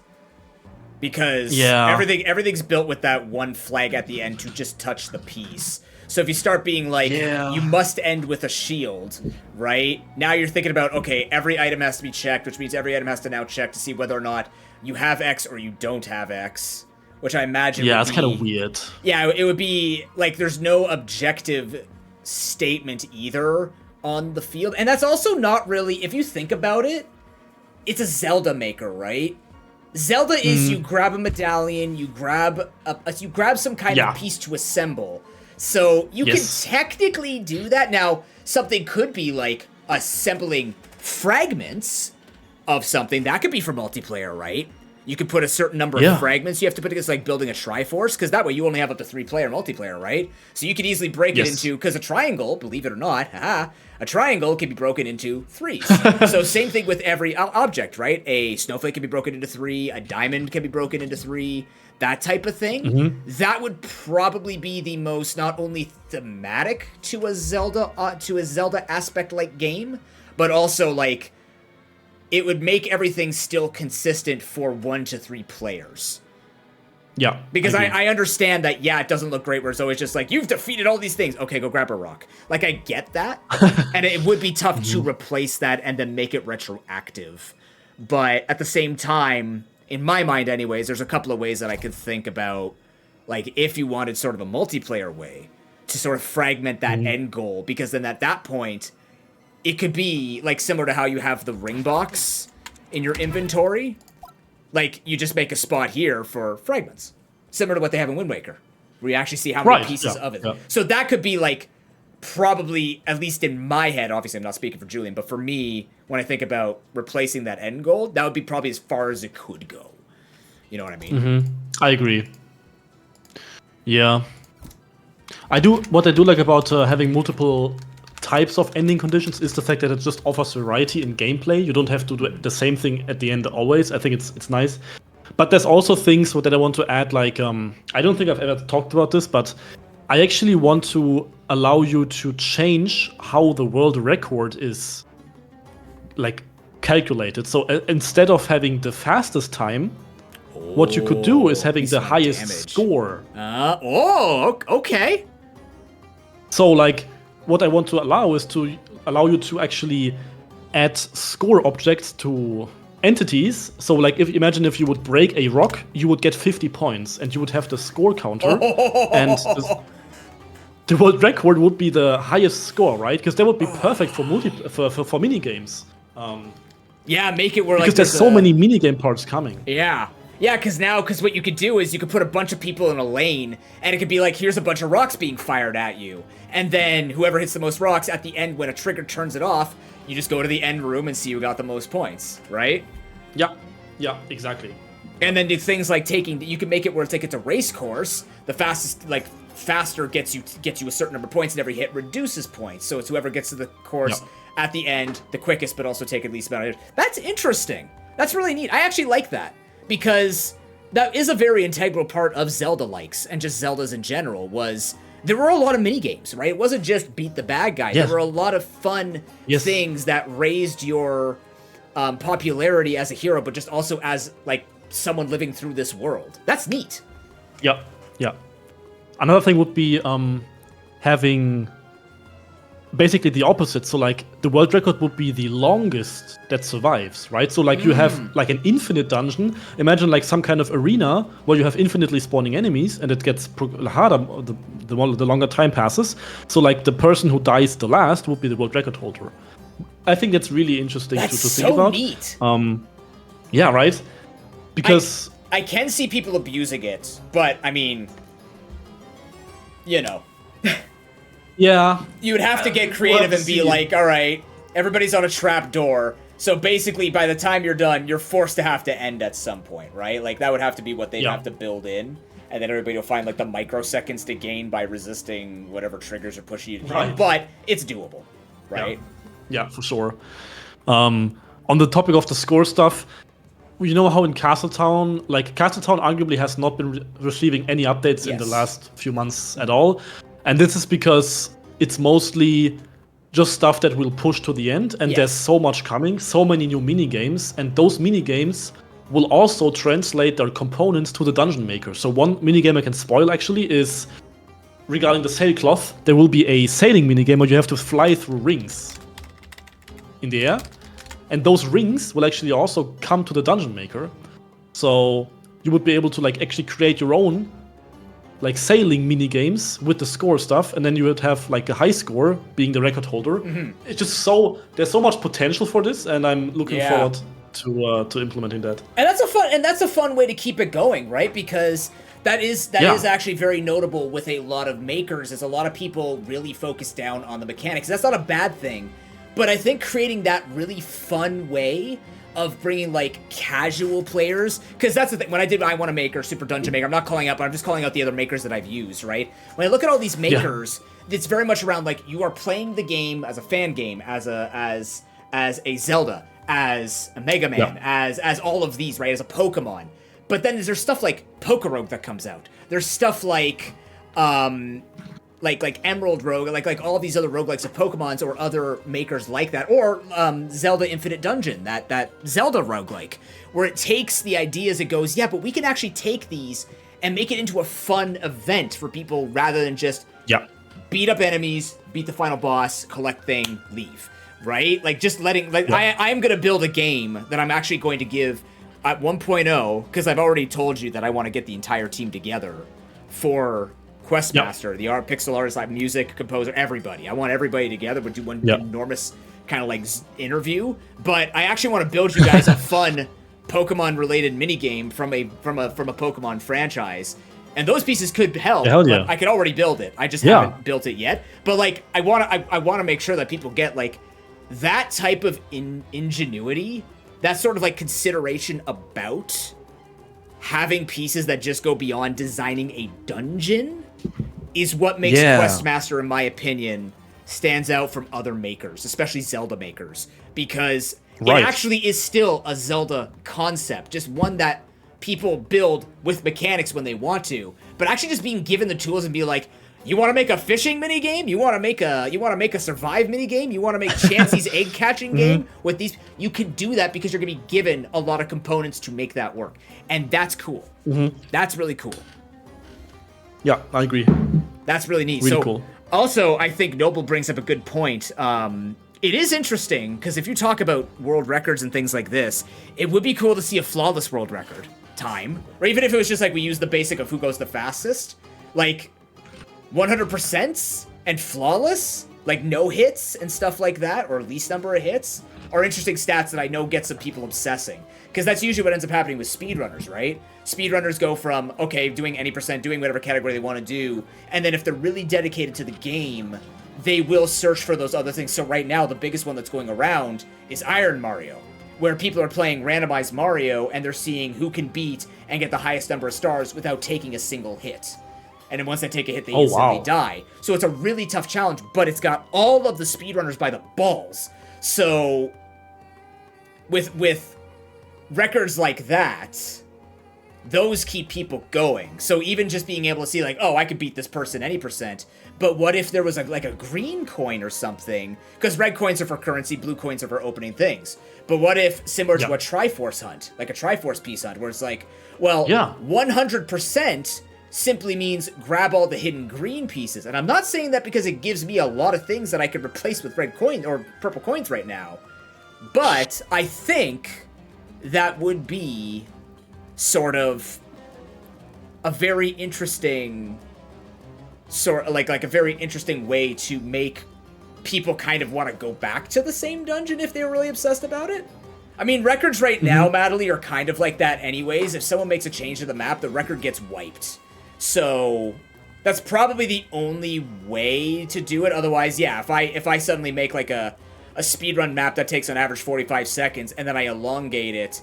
because everything's built with that one flag at the end to just touch the piece. So if you start being like, you must end with a shield, right? Now you're thinking about, okay, every item has to be checked, which means every item has to now check to see whether or not you have X or you don't have X, which I imagine would it's kind of weird. Yeah, it would be like there's no objective statement either on the field. And that's also not really, if you think about it, it's a Zelda maker, right? Zelda is you grab a medallion, you grab some kind of piece to assemble. So you can technically do that. Now, something could be like assembling fragments of something. That could be for multiplayer, right? You could put a certain number of fragments. You have to put it as like building a Triforce, because that way you only have up to 3-player multiplayer, right? So you could easily break it into, because a triangle, believe it or not, a triangle can be broken into 3s. So same thing with every object, right? A snowflake can be broken into 3, a diamond can be broken into 3, that type of thing. That would probably be the most not only thematic to a Zelda aspect like game, but also like it would make everything still consistent for 1 to 3 players. Yeah. Because I understand that, it doesn't look great where it's always just like, you've defeated all these things. Okay, go grab a rock. Like, I get that. And it would be tough to replace that and then make it retroactive. But at the same time, in my mind anyways, there's a couple of ways that I could think about, like, if you wanted sort of a multiplayer way to sort of fragment that end goal. Because then at that point, it could be, like, similar to how you have the ring box in your inventory. Like, you just make a spot here for fragments. Similar to what they have in Wind Waker, where you actually see how many pieces of it. So that could be, like, probably, at least in my head, obviously I'm not speaking for Julian, but for me, when I think about replacing that end goal, that would be probably as far as it could go. You know what I mean? I agree. Yeah. What I do like about having multiple types of ending conditions is the fact that it just offers variety in gameplay. You don't have to do the same thing at the end always. I think it's nice. But there's also things that I want to add, like, I don't think I've ever talked about this, but I actually want to allow you to change how the world record is like calculated. So instead of having the fastest time, what you could do is having the highest score. Okay. So like what I want to allow is to allow you to actually add score objects to entities. So like imagine if you would break a rock, you would get 50 points and you would have the score counter and the world record would be the highest score, right? Because that would be perfect for mini games. Yeah, make it where because there's so many minigame parts coming. Yeah, because what you could do is you could put a bunch of people in a lane, and it could be like, here's a bunch of rocks being fired at you, and then whoever hits the most rocks at the end, when a trigger turns it off, you just go to the end room and see who got the most points, right? Yeah, exactly. And then do things like you can make it where it's like it's a race course. The faster gets you a certain number of points, and every hit reduces points. So it's whoever gets to the course at the end the quickest, but also take the least amount of it. That's interesting. That's really neat. I actually like that, because that is a very integral part of Zelda likes, and just Zeldas in general, was there were a lot of mini games, right? It wasn't just beat the bad guy. Yes. There were a lot of fun things that raised your popularity as a hero, but just also as like someone living through this world. That's neat. Yeah. Another thing would be having basically the opposite. So like the world record would be the longest that survives, right? So like you have like an infinite dungeon. Imagine like some kind of arena where you have infinitely spawning enemies, and it gets harder the longer time passes. So like the person who dies the last would be the world record holder. I think that's really interesting to think about. Neat. Yeah, right? Because I can see people abusing it, but I mean, you know. Yeah. You would have to get creative and be like, all right, everybody's on a trap door. So basically, by the time you're done, you're forced to have to end at some point, right? Like, that would have to be what they'd have to build in. And then everybody will find, like, the microseconds to gain by resisting whatever triggers are pushing you to the end. But it's doable, right? Yeah, for sure. On the topic of the score stuff, you know how in Castletown, like, Castletown arguably has not been receiving any updates in the last few months at all. And this is because it's mostly just stuff that will push to the end, and there's so much coming, so many new mini-games, and those mini-games will also translate their components to the Dungeon Maker. So one minigame I can spoil, actually, is regarding the sailcloth. There will be a sailing minigame where you have to fly through rings in the air, and those rings will actually also come to the Dungeon Maker. So you would be able to like actually create your own like sailing mini games with the score stuff, and then you would have like a high score being the record holder. It's just there's so much potential for this, and I'm looking forward to implementing that. And that's a fun way to keep it going, right? Because that is actually very notable with a lot of makers, is a lot of people really focus down on the mechanics. That's not a bad thing, but I think creating that really fun way of bringing like casual players, because that's the thing. When I did I Want to Maker, Super Dungeon Maker, I'm not calling out, but I'm just calling out the other makers that I've used, right? When I look at all these makers, it's very much around like you are playing the game as a fan game, as a Zelda, as a Mega Man, as all of these, right? As a Pokemon. But then there's stuff like Pokorogue that comes out. There's stuff like Emerald Rogue, like all these other roguelikes of Pokemons or other makers like that, or Zelda Infinite Dungeon, that Zelda roguelike, where it takes the ideas, it goes, yeah, but we can actually take these and make it into a fun event for people rather than just beat up enemies, beat the final boss, collect thing, leave, right? Like just letting, I am going to build a game that I'm actually going to give at 1.0, because I've already told you that I want to get the entire team together for Questmaster, the art, pixel artist, like music composer, everybody. I want everybody together, but do one enormous kind of like interview. But I actually want to build you guys a fun Pokemon-related minigame from a Pokemon franchise, and those pieces could help. But I could already build it. I just haven't built it yet. But like, I want to make sure that people get like that type of ingenuity, that sort of like consideration about having pieces that just go beyond designing a dungeon is what makes Questmaster, in my opinion, stands out from other makers, especially Zelda makers, because it actually is still a Zelda concept, just one that people build with mechanics when they want to, but actually just being given the tools and be like, You want to make a fishing mini game? You want to make a survive mini game? You want to make Chansey's egg catching game with these? You can do that because you're going to be given a lot of components to make that work, and that's cool. That's really cool. Yeah, I agree. That's really neat. Really so, cool. Also, I think Noble brings up a good point. It is interesting because if you talk about world records and things like this, it would be cool to see a flawless world record time, or even if it was just like we use the basic of who goes the fastest, like 100% and flawless, like no hits and stuff like that, or least number of hits, are interesting stats that I know get some people obsessing. Because that's usually what ends up happening with speedrunners, right? Speedrunners go from, okay, doing any percent, doing whatever category they want to do, and then if they're really dedicated to the game, they will search for those other things. So right now, the biggest one that's going around is Iron Mario, where people are playing randomized Mario, and they're seeing who can beat and get the highest number of stars without taking a single hit. And then once they take a hit, they instantly die. So it's a really tough challenge, but it's got all of the speedrunners by the balls. So with records like that, those keep people going. So even just being able to see like, oh, I could beat this person any percent, but what if there was like a green coin or something? Because red coins are for currency, blue coins are for opening things. But what if, similar to a Triforce hunt, like a Triforce piece hunt, where it's like, well, 100% simply means grab all the hidden green pieces. And I'm not saying that because it gives me a lot of things that I could replace with red coin or purple coins right now. But I think that would be sort of a very interesting like a very interesting way to make people kind of want to go back to the same dungeon if they were really obsessed about it. I mean, records right now, Madeline, are kind of like that anyways. If someone makes a change to the map, the record gets wiped. So that's probably the only way to do it. Otherwise, yeah, if I suddenly make like a speedrun map that takes on average 45 seconds and then I elongate it,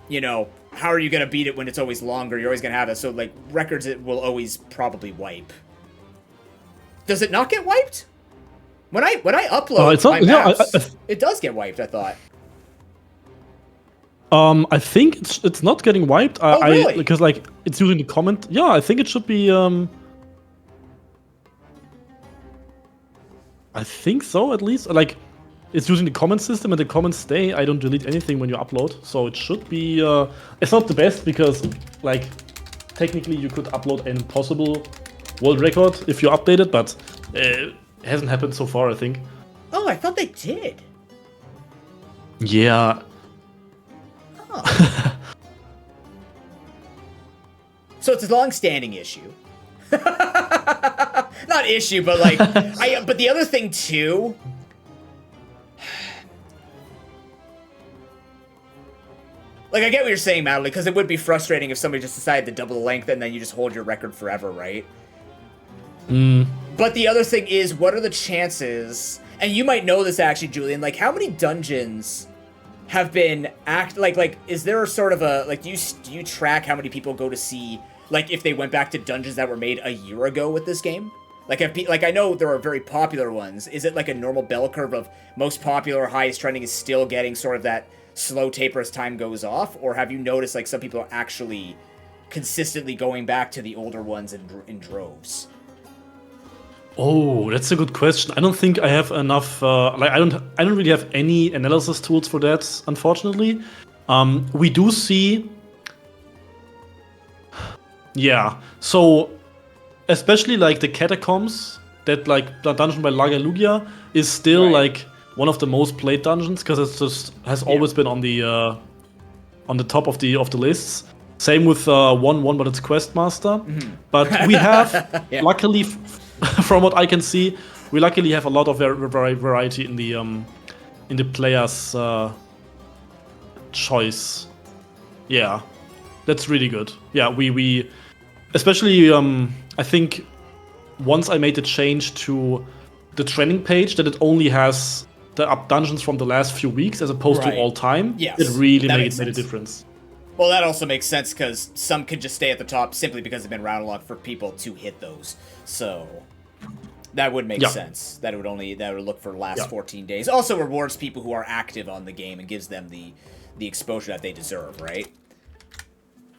you know, how are you going to beat it when it's always longer? You're always going to have it. So, like, records it will always probably wipe. Does it not get wiped? When I upload my maps, it does get wiped, I thought. I think it's not getting wiped. Really? Because like it's using the comment. Yeah, I think it should be. I think so, at least. Like, it's using the comment system, and the comments stay. I don't delete anything when you upload, so it should be. It's not the best because, like, technically you could upload an impossible world record if you update it, but it hasn't happened so far, I think. Oh, I thought they did. Yeah. Oh. So it's a long-standing issue. Not issue, but like, but the other thing too. Like, I get what you're saying, Madeline, because it would be frustrating if somebody just decided to double the length and then you just hold your record forever, right? But the other thing is, what are the chances, and you might know this actually, Julian, like, how many dungeons have been like, is there sort of a, like, do you track how many people go to see, like, if they went back to dungeons that were made a year ago with this game? Like, I know there are very popular ones. Is it like a normal bell curve of most popular, highest trending is still getting sort of that slow taper as time goes off? Or have you noticed, like, some people are actually consistently going back to the older ones in droves? Oh, that's a good question. I don't think I have enough. I don't really have any analysis tools for that, unfortunately. We do see. Yeah. So, especially like the catacombs, that like the dungeon by Lagalugia is still like one of the most played dungeons because it just has always been on the top of the lists. Same with 1-1, but it's Questmaster. But we have luckily. From what I can see, we luckily have a lot of variety in the players' choice. Yeah, that's really good. Yeah, we especially I think once I made the change to the trending page that it only has the up dungeons from the last few weeks as opposed to all time. Yes, it really made a difference. Well, that also makes sense because some could just stay at the top simply because they've been around a lot for people to hit those. So that would make sense. That would look for last 14 days. Also rewards people who are active on the game and gives them the exposure that they deserve, right?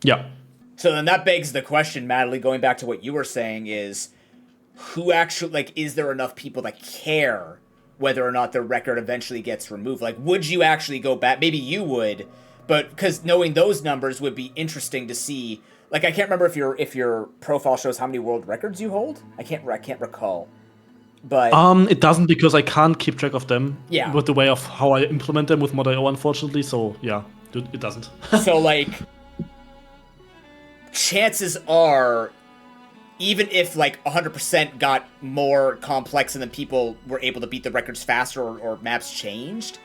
Yeah. So then that begs the question, Madeline, going back to what you were saying is, who actually, like, is there enough people that care whether or not the record eventually gets removed? Like, would you actually go back? Maybe you would, but because knowing those numbers would be interesting to see. Like, I can't remember if your profile shows how many world records you hold. I can't recall. But it doesn't, because I can't keep track of them. Yeah. With the way of how I implement them with Mod.io, unfortunately. So yeah, it doesn't. So like, chances are, even if like 100% got more complex and then people were able to beat the records faster or maps changed,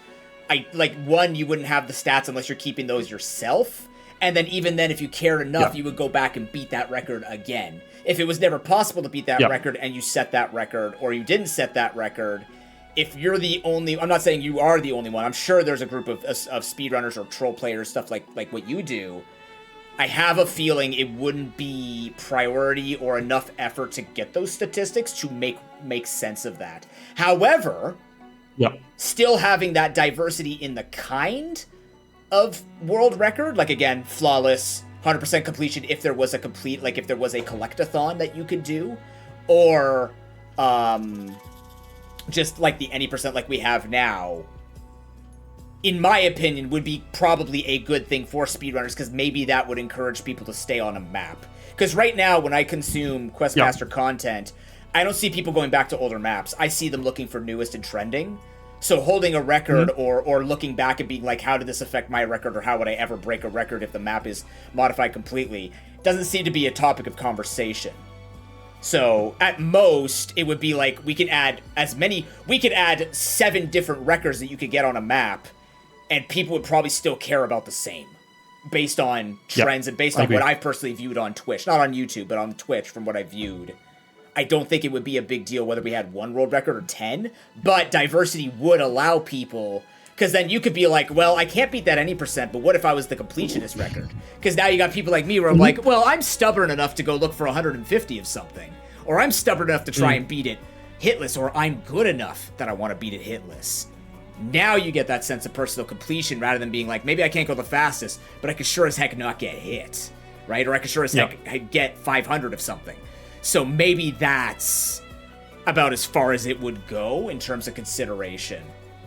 one, you wouldn't have the stats unless you're keeping those yourself. And then even then, if you cared enough, you would go back and beat that record again. If it was never possible to beat that record and you set that record, or you didn't set that record, if you're the only... I'm not saying you are the only one. I'm sure there's a group of speedrunners or troll players, stuff like what you do. I have a feeling it wouldn't be priority or enough effort to get those statistics to make sense of that. However, still having that diversity in the kind of world record, like, again, flawless, 100% completion if there was a complete, like, if there was a collect-a-thon that you could do, or just like the any percent like we have now, in my opinion, would be probably a good thing for speedrunners, because maybe that would encourage people to stay on a map. Because right now, when I consume Questmaster content, I don't see people going back to older maps. I see them looking for newest and trending. So holding a record or looking back and being like, how did this affect my record, or how would I ever break a record if the map is modified completely, doesn't seem to be a topic of conversation. So at most, it would be like, we could add 7 different records that you could get on a map, and people would probably still care about the same, based on trends and based on what I've personally viewed on Twitch. Not on YouTube, but on Twitch from what I viewed. I don't think it would be a big deal whether we had 1 world record or 10, but diversity would allow people, because then you could be like, well, I can't beat that any percent, but what if I was the completionist record? Because now you got people like me where I'm like, well, I'm stubborn enough to go look for 150 of something, or I'm stubborn enough to try and beat it hitless, or I'm good enough that I want to beat it hitless. Now you get that sense of personal completion rather than being like, maybe I can't go the fastest, but I could sure as heck not get hit, right? Or I could sure as heck get 500 of something. So maybe that's about as far as it would go in terms of consideration.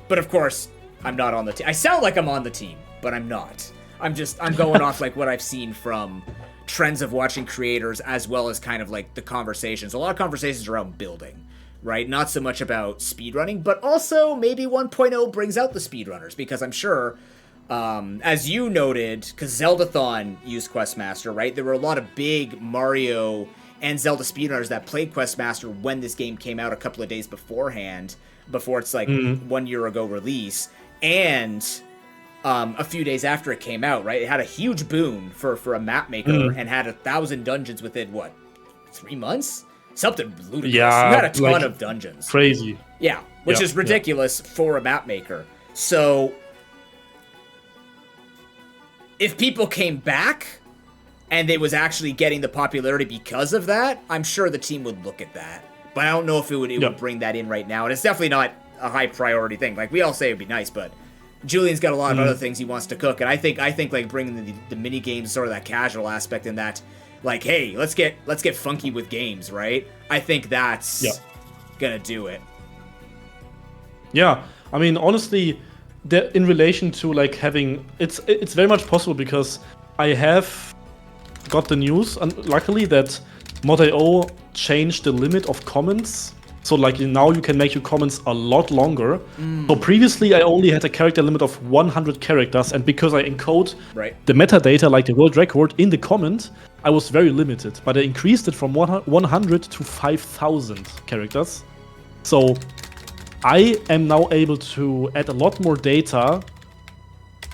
But of course, I'm not on the team. I sound like I'm on the team, but I'm not. I'm going off like what I've seen from trends of watching creators, as well as kind of like the conversations. A lot of conversations around building, right? Not so much about speedrunning, but also maybe 1.0 brings out the speedrunners, because I'm sure, as you noted, because Zeldathon used Questmaster, right? There were a lot of big Mario and Zelda speedrunners that played Questmaster when this game came out a couple of days beforehand, before its like 1 year ago release, and a few days after it came out, right? It had a huge boon for a map maker and had 1,000 dungeons within, 3 months? Something ludicrous. Yeah, you had a ton of dungeons. Crazy. Yeah, which is ridiculous for a map maker. So, if people came back and it was actually getting the popularity because of that, I'm sure the team would look at that. But I don't know if it would bring that in right now. And it's definitely not a high priority thing. Like, we all say it'd be nice, but Julian's got a lot of other things he wants to cook. And I think like bringing the mini games, sort of that casual aspect, in that, like, hey, let's get funky with games, right? I think that's gonna do it. Yeah, I mean, honestly, in relation to like having, it's very much possible, because I have got the news, luckily, that Mod.io changed the limit of comments. So like now you can make your comments a lot longer. So previously I only had a character limit of 100 characters, and because I encode the metadata, like the world record, in the comment, I was very limited. But I increased it from 100 to 5,000 characters. So I am now able to add a lot more data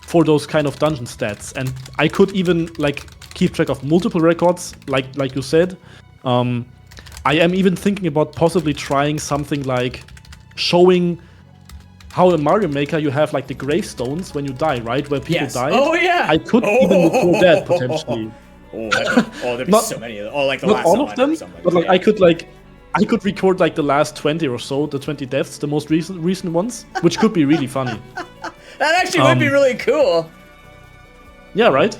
for those kind of dungeon stats, and I could even like keep track of multiple records, like you said. I am even thinking about possibly trying something like showing how in Mario Maker you have like the gravestones when you die, right? Where people died. Oh yeah. I could even record that potentially. There'd be so many of them. Oh, like the not last all of them, but like I could record like the last 20 or so, the 20 deaths, the most recent ones, which could be really funny. That actually would be really cool. Yeah, right?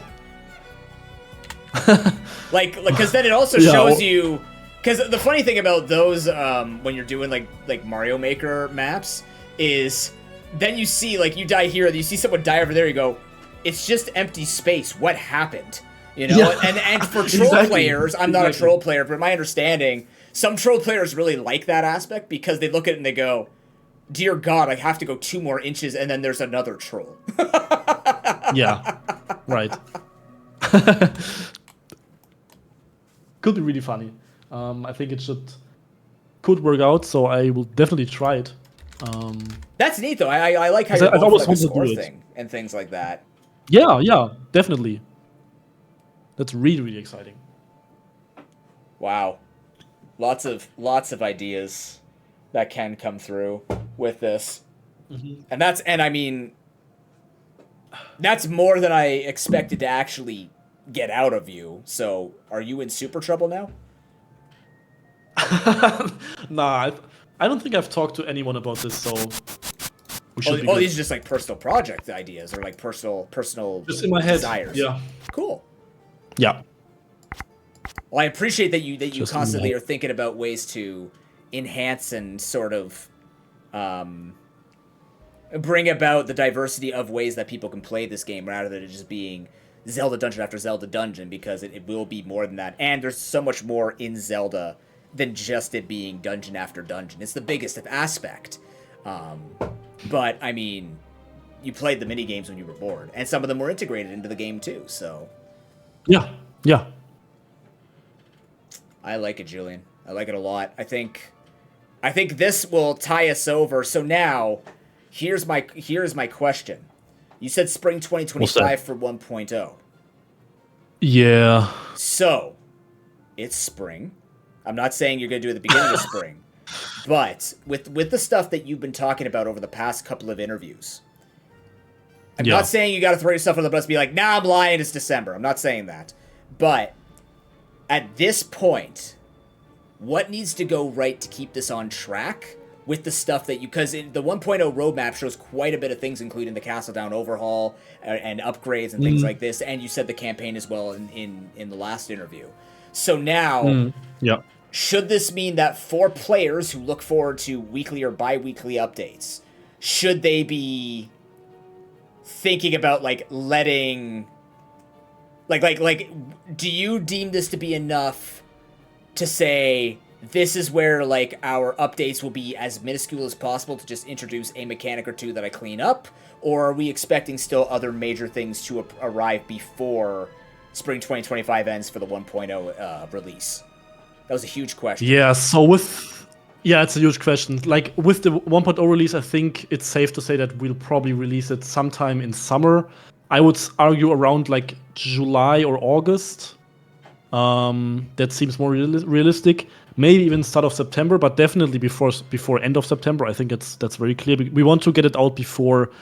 like, because then it also shows you, Because the funny thing about those, when you're doing like Mario Maker maps, is then you see like you die here, you see someone die over there, you go, it's just empty space. What happened? You know, and for troll players, I'm not a troll player, but my understanding, some troll players really like that aspect because they look at it and they go, dear God, I have to go 2 more inches and then there's another troll. Yeah, right. Could be really funny. I think it could work out, so I will definitely try it. That's neat though. I like how you're I've going always for like a wanted to score do it. thing and things like that. Yeah, definitely. That's really, really exciting. Wow. Lots of ideas that can come through with this. And I mean, that's more than I expected to actually get out of you. So, are you in super trouble now? Nah, I don't think I've talked to anyone about this, so we should be good. These are just like personal project ideas or like personal Just in my head. desires. Yeah. Cool. Yeah. Well, I appreciate that you Just constantly in my are thinking about ways to enhance and sort of bring about the diversity of ways that people can play this game rather than it just being Zelda dungeon after Zelda dungeon, because it will be more than that. And there's so much more in Zelda than just it being dungeon after dungeon. It's the biggest aspect. But, I mean, you played the mini games when you were bored, and some of them were integrated into the game too, so... Yeah. I like it, Julian. I like it a lot. I think this will tie us over. So now, here's my question. You said spring 2025 for 1.0. Yeah. So, it's spring. I'm not saying you're going to do it at the beginning of spring. But with the stuff that you've been talking about over the past couple of interviews, I'm not saying you got to throw yourself under the bus and be like, nah, I'm lying, it's December. I'm not saying that. But at this point, what needs to go right to keep this on track with the stuff that because the 1.0 roadmap shows quite a bit of things, including the Castle Down overhaul and upgrades and things like this. And you said the campaign as well in the last interview. So now, should this mean that for players who look forward to weekly or bi-weekly updates, should they be thinking about like letting like do you deem this to be enough to say this is where like our updates will be as minuscule as possible to just introduce a mechanic or two that I clean up, or are we expecting still other major things to arrive before spring 2025 ends for the 1.0 release? That was a huge question. Yeah, it's a huge question. Like with the 1.0 release, I think it's safe to say that we'll probably release it sometime in summer. I would argue around like July or August. That seems more realistic. Maybe even start of September, but definitely before end of September. I think that's very clear. We want to get it out before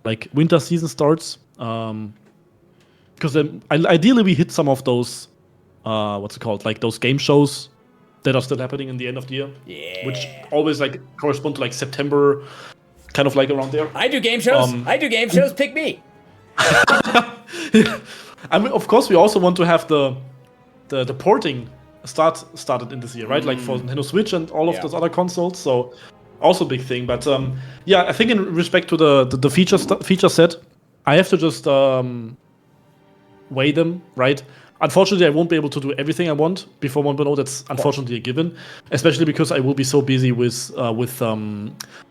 like winter season starts. Because then ideally we hit some of those like those game shows that are still happening in the end of the year. Yeah. Which always like correspond to like September, kind of like around there. I do game shows. Pick me. I mean, of course, we also want to have the porting started in this year, right? Like for Nintendo Switch and all of those other consoles. So also a big thing. But I think in respect to the feature set, I have to just weigh them, right? Unfortunately, I won't be able to do everything I want before 1.0. That's unfortunately a given, especially because I will be so busy with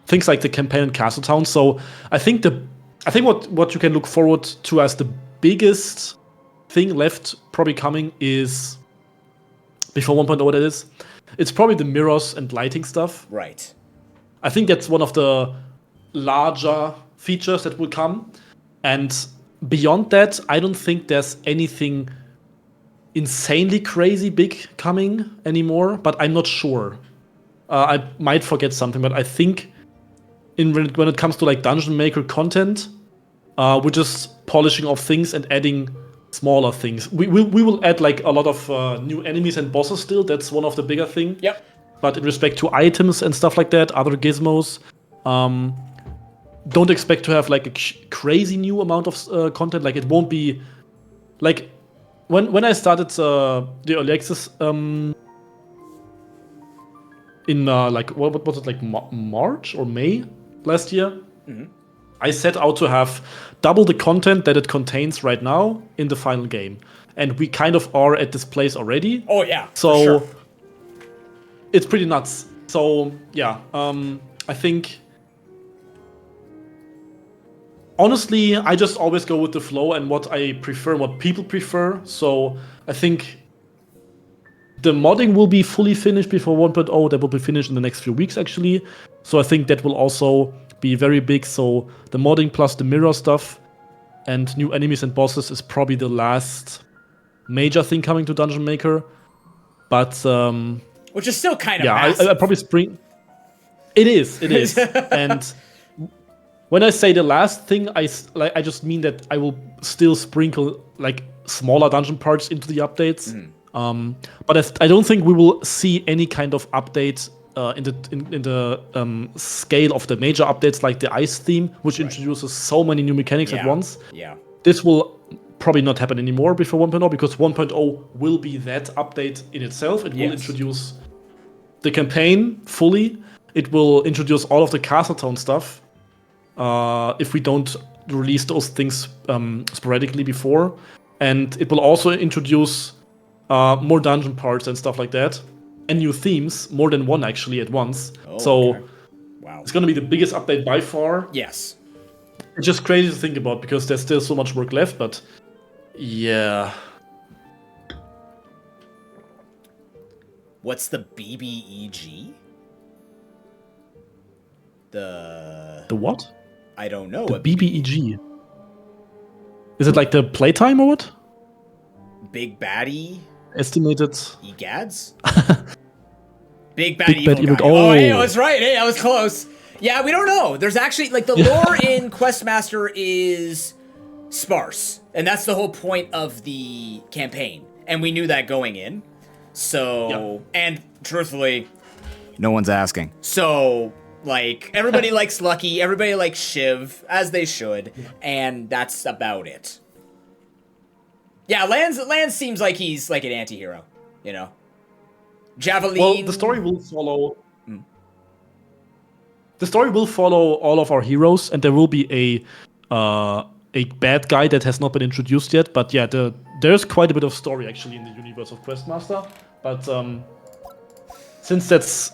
things like the campaign and Castle Town. So I think what you can look forward to as the biggest thing left probably coming is before 1.0. That is, it's probably the mirrors and lighting stuff. Right. I think that's one of the larger features that will come, and beyond that, I don't think there's anything insanely crazy big coming anymore, but I'm not sure. I might forget something, but I think when it comes to like Dungeon Maker content, we're just polishing off things and adding smaller things. We will add like a lot of new enemies and bosses still. That's one of the bigger things. Yep. But in respect to items and stuff like that, other gizmos, don't expect to have like a crazy new amount of content. Like it won't be like when I started the early access in like what was it, like March or May last year. I set out to have double the content that it contains right now in the final game, and we kind of are at this place already. Oh yeah, so for sure. It's pretty nuts. So yeah, I think honestly, I just always go with the flow and what I prefer, what people prefer. So I think the modding will be fully finished before 1.0. That will be finished in the next few weeks, actually. So I think that will also be very big. So the modding plus the mirror stuff and new enemies and bosses is probably the last major thing coming to Dungeon Maker. But which is still kind of yeah, massive. I probably spring. It is, and when I say the last thing, I just mean that I will still sprinkle like smaller dungeon parts into the updates. But I don't think we will see any kind of update in the scale of the major updates, like the ice theme, which introduces so many new mechanics at once. Yeah. This will probably not happen anymore before 1.0, because 1.0 will be that update in itself. It will introduce the campaign fully. It will introduce all of the Castletown stuff. If we don't release those things sporadically before. And it will also introduce more dungeon parts and stuff like that. And new themes, more than one actually at once. Okay. Wow. It's going to be the biggest update by far. Yes. It's just crazy to think about because there's still so much work left, but yeah. What's the BBEG? The what? I don't know. The BBEG. Is it like the playtime or what? Big Baddie? Estimated. Egads? Big Bad Evil Evil Guy. Guy. Oh, hey, I was right. Hey, I was close. Yeah, we don't know. There's actually, like, the lore in Questmaster is sparse. And that's the whole point of the campaign. And we knew that going in. So, and truthfully, no one's asking. So, like, everybody likes Lucky, everybody likes Shiv, as they should, and that's about it. Yeah, Lance seems like he's like an anti-hero, you know? Javelin... Well, the story will follow... The story will follow all of our heroes, and there will be a bad guy that has not been introduced yet. But yeah, there's quite a bit of story actually in the universe of Questmaster. But since that's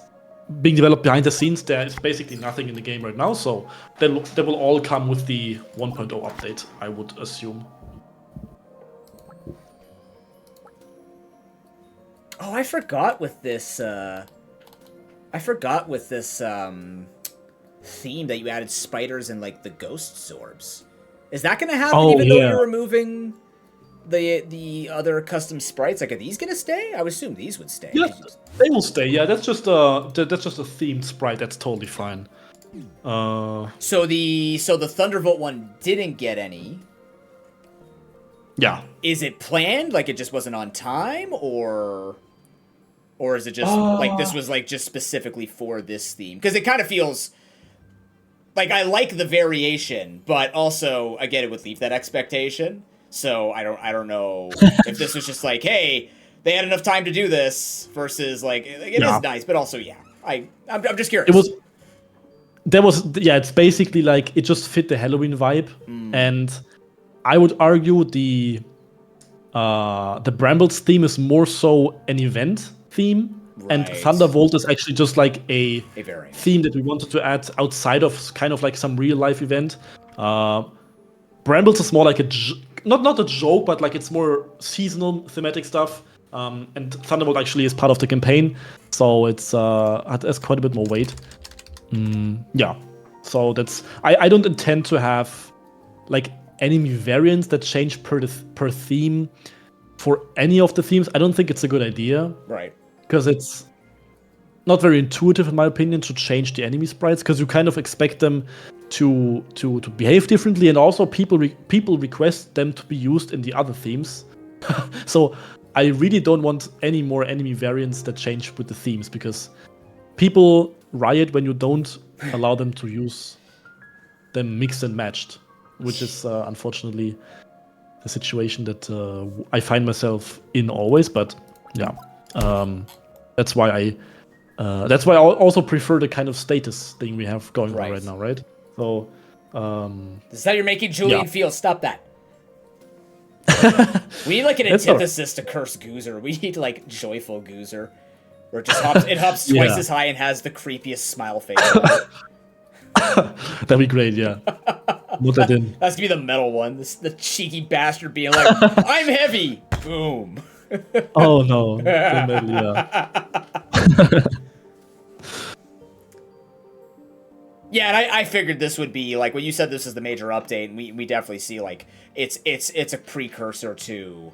being developed behind the scenes, there is basically nothing in the game right now. So they will all come with the 1.0 update, I would assume. Oh, I forgot with this. Theme that you added spiders and like the ghost orbs. Is that gonna happen even though you're removing the other custom sprites? Like, are these gonna stay? I would assume these would stay. Yeah, they will stay. Yeah, that's just a themed sprite. That's totally fine. So the Thunderbolt one didn't get any. Yeah. Is it planned? Like it just wasn't on time, or is it just like this was like just specifically for this theme? Because it kind of feels like I like the variation, but also again it would leave that expectation. So I don't know if this was just like, hey, they had enough time to do this versus like it is nice, but also I'm just curious. It's basically like it just fit the Halloween vibe, and I would argue the Brambles theme is more so an event theme. Right. And Thunderbolt is actually just like a theme that we wanted to add outside of kind of like some real life event. Brambles is more like not a joke, but like it's more seasonal thematic stuff. And Thunderbolt actually is part of the campaign, so it has quite a bit more weight. Yeah, so that's I don't intend to have like enemy variants that change per theme for any of the themes. I don't think it's a good idea. Right. Because it's not very intuitive, in my opinion, to change the enemy sprites, because you kind of expect them to behave differently, and also people request them to be used in the other themes. So I really don't want any more enemy variants that change with the themes, because people riot when you don't allow them to use them mixed and matched, which is unfortunately the situation that I find myself in always. But yeah. That's why That's why I also prefer the kind of status thing we have going on right now, right? So, this is how you're making Julian feel. Stop that. We need like an It's antithesis to Curse Goozer. We need like Joyful Goozer, where it hops twice as high and has the creepiest smile face. That'd be great, yeah. Put that in. That's gonna be the metal one. The cheeky bastard being like, "I'm heavy." Boom. Oh no. Metal, yeah. Yeah, and I figured this would be like when you said this is the major update, and we definitely see like it's a precursor to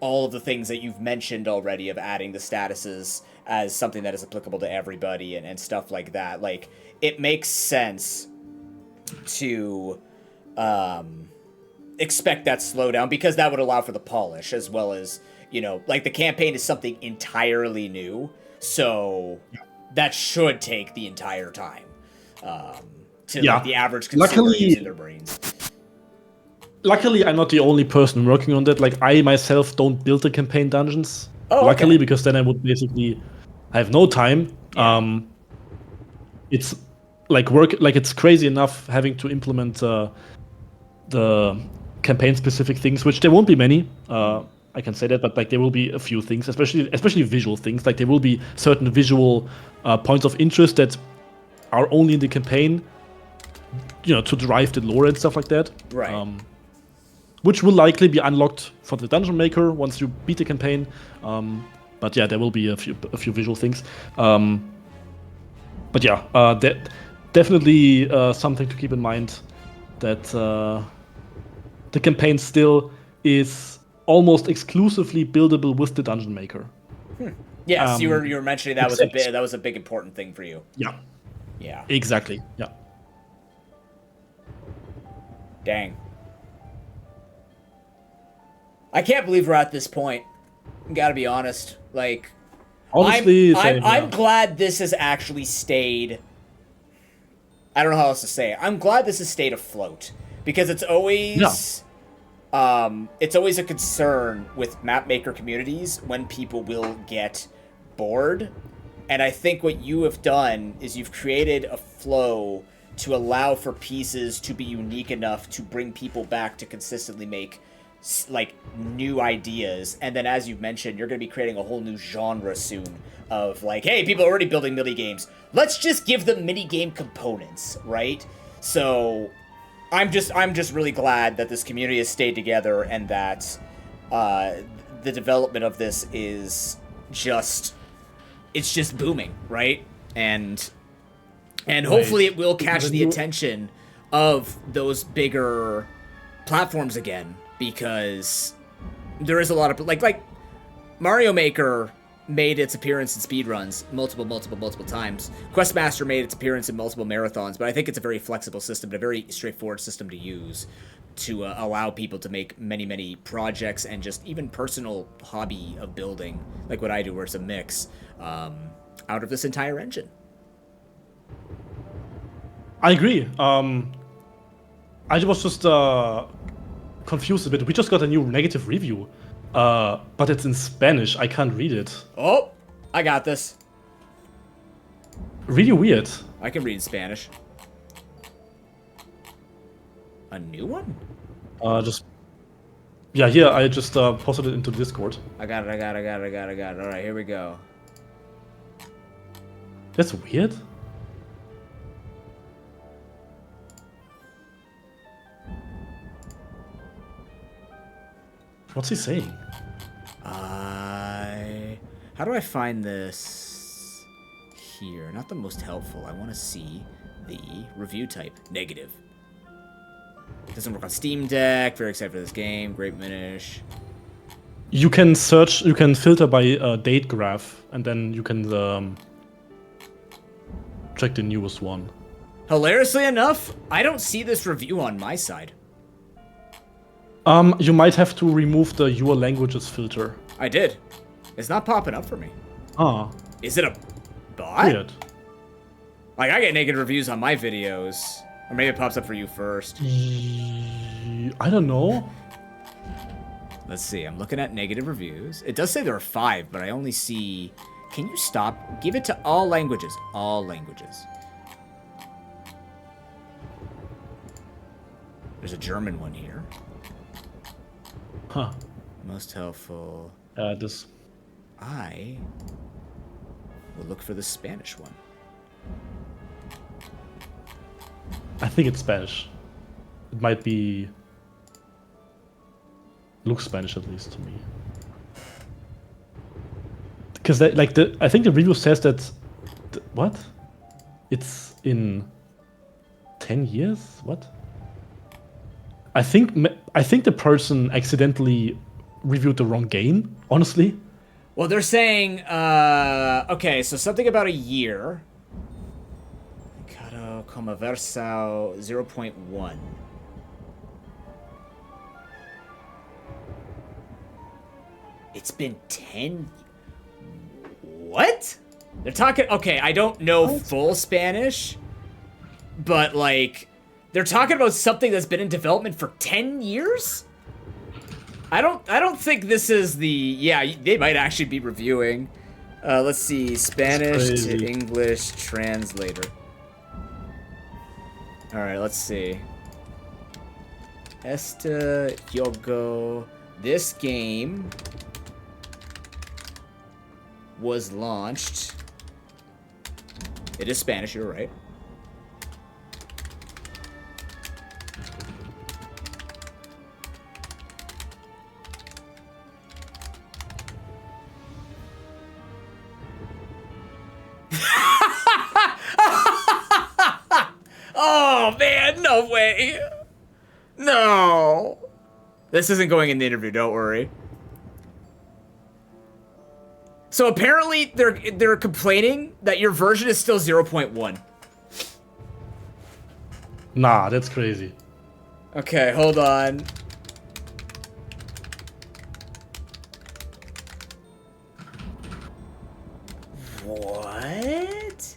all of the things that you've mentioned already of adding the statuses as something that is applicable to everybody and stuff like that. Like it makes sense to expect that slowdown because that would allow for the polish as well as, you know, like the campaign is something entirely new, so that should take the entire time. Like the average consumer using their brains. Luckily, I'm not the only person working on that. Like, I myself don't build the campaign dungeons. Oh, luckily, okay. because then I would basically have no time. Yeah. It's like it's crazy enough having to implement the campaign-specific things, which there won't be many. I can say that, but like there will be a few things, especially visual things. Like there will be certain visual points of interest that are only in the campaign, you know, to drive the lore and stuff like that. Right. Which will likely be unlocked for the dungeon maker once you beat the campaign. But yeah, there will be a few visual things. But yeah, that definitely something to keep in mind, that the campaign still is almost exclusively buildable with the dungeon maker. Yes, you were mentioning that was a big important thing for you. Yeah. Yeah. Exactly. Yeah. Dang. I can't believe we're at this point. Gotta be honest. Like, honestly, I'm glad this has actually stayed. I don't know how else to say it. I'm glad this has stayed afloat because it's always, it's always a concern with map maker communities when people will get bored. And I think what you have done is you've created a flow to allow for pieces to be unique enough to bring people back to consistently make like new ideas. And then, as you've mentioned, you're going to be creating a whole new genre soon of like, hey, people are already building mini games. Let's just give them mini game components, right? So I'm just really glad that this community has stayed together and that the development of this is just booming, right? And hopefully it will catch the attention of those bigger platforms again, because there is a lot of like Mario Maker made its appearance in speedruns multiple times. Questmaster made its appearance in multiple marathons, but I think it's a very flexible system, a very straightforward system to use to allow people to make many projects and just even personal hobby of building, like what I do, where it's a mix, out of this entire engine. I agree. I was just confused a bit. We just got a new negative review, but it's in Spanish. I can't read it. Oh, I got this. Really weird. I can read Spanish. A new one? Here, I just posted it into Discord. I got it. All right, here we go. That's weird. What's he saying? How do I find this here? Not the most helpful. I want to see the review type. Negative. Doesn't work on Steam Deck. Very excited for this game. Great finish. You can search. You can filter by date graph, and then you can check the newest one. Hilariously enough, I don't see this review on my side. You might have to remove the Your Languages filter. I did. It's not popping up for me. Ah. Is it a bot? Weird. Like, I get negative reviews on my videos. Or maybe it pops up for you first. I don't know. Let's see. I'm looking at negative reviews. It does say there are 5, but I only see Can you stop? Give it to all languages. All languages. There's a German one here. Huh. Most helpful. This. I will look for the Spanish one. I think it's Spanish. It might be. Looks Spanish at least to me. Because I think the review says that. What? It's in 10 years? What? I think the person accidentally reviewed the wrong game, honestly. Well, they're saying, okay, so something about a year. Caro como versao 0.1. It's been 10. What? They're talking. Okay, I don't know full Spanish, but like, they're talking about something that's been in development for 10 years. I don't think this is the. Yeah, they might actually be reviewing. Let's see, Spanish to English translator. All right, let's see. Este juego. This game was launched. It is Spanish, you're right. Oh man, no way. No. This isn't going in the interview, don't worry. So apparently they're complaining that your version is still 0.1. Nah, that's crazy. Okay, hold on. What?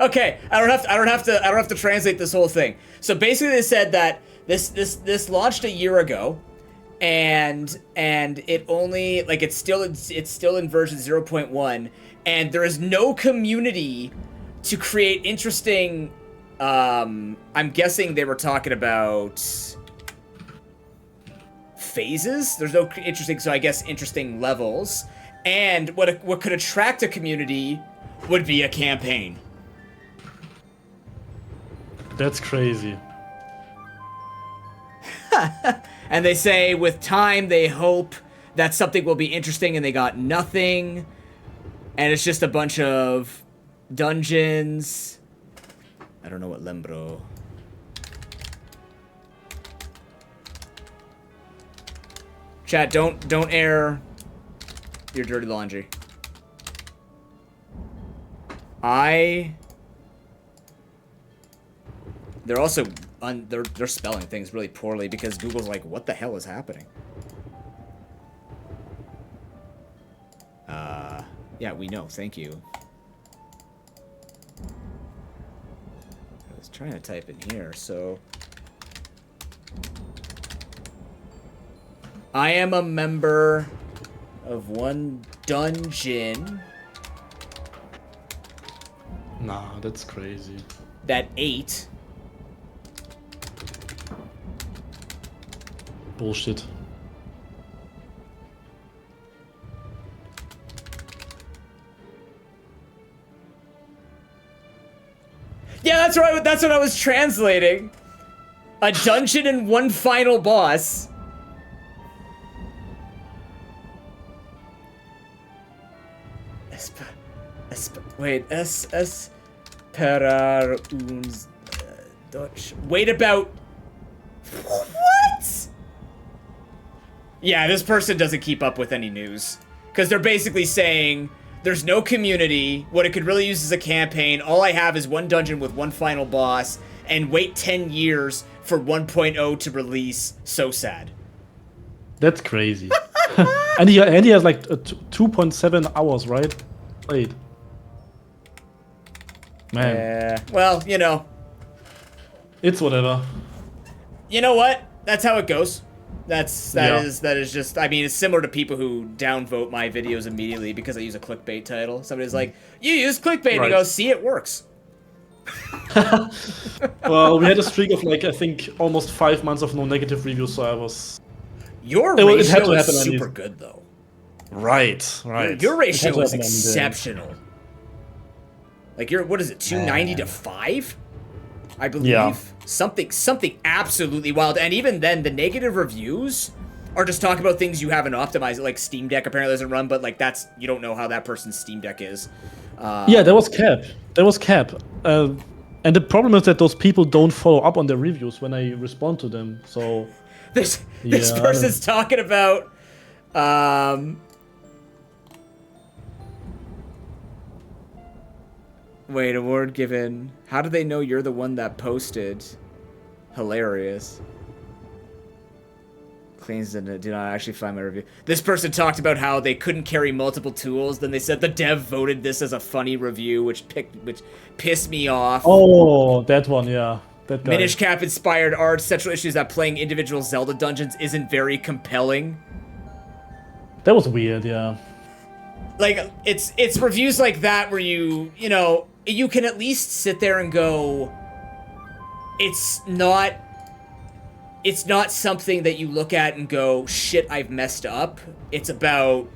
Okay. I don't have to translate this whole thing. So basically, they said that this launched a year ago, and it only like it's still in version 0.1, and there is no community to create interesting. I'm guessing they were talking about phases. There's no interesting, so I guess interesting levels, and what could attract a community would be a campaign. That's crazy. And they say with time they hope that something will be interesting, and they got nothing. And it's just a bunch of dungeons. I don't know what Lembro. Chat, don't air your dirty laundry. They're also they're spelling things really poorly because Google's like, what the hell is happening? Yeah, we know. Thank you. I was trying to type in here, so I am a member of one dungeon. Nah, that's crazy. That ate. Bullshit. Yeah, that's right. That's what I was translating. A dungeon and one final boss. Wait, esperar uns Dutch. Wait about What? Yeah, this person doesn't keep up with any news. Because they're basically saying, there's no community, what it could really use is a campaign, all I have is one dungeon with one final boss, and wait 10 years for 1.0 to release. So sad. That's crazy. and he has like 2.7 hours, right? Played. Man. Yeah. Well, you know. It's whatever. You know what? That's how it goes. That is just, I mean, it's similar to people who downvote my videos immediately because I use a clickbait title. Somebody's like, you use clickbait, and I go, see, it works. Well, we had a streak of like, I think, almost 5 months of no negative reviews, so I was... Your ratio is super good, though. Right. Your ratio is exceptional. Like, what is it, 290 to 5? I believe. Yeah. Something absolutely wild. And even then, the negative reviews are just talking about things you haven't optimized. Like, Steam Deck apparently doesn't run, but, like, you don't know how that person's Steam Deck is. Yeah, that was cap. And the problem is that those people don't follow up on their reviews when I respond to them, so... This person's talking about... Wait, award given. How do they know you're the one that posted? Hilarious. Cleans did not actually find my review. This person talked about how they couldn't carry multiple tools. Then they said the dev voted this as a funny review, which pissed me off. Oh, that one, yeah. That guy. Minish Cap inspired art. Central issue is that playing individual Zelda dungeons isn't very compelling. That was weird, yeah. Like, it's reviews like that where you know, you can at least sit there and go, it's not something that you look at and go, shit, I've messed up. It's about,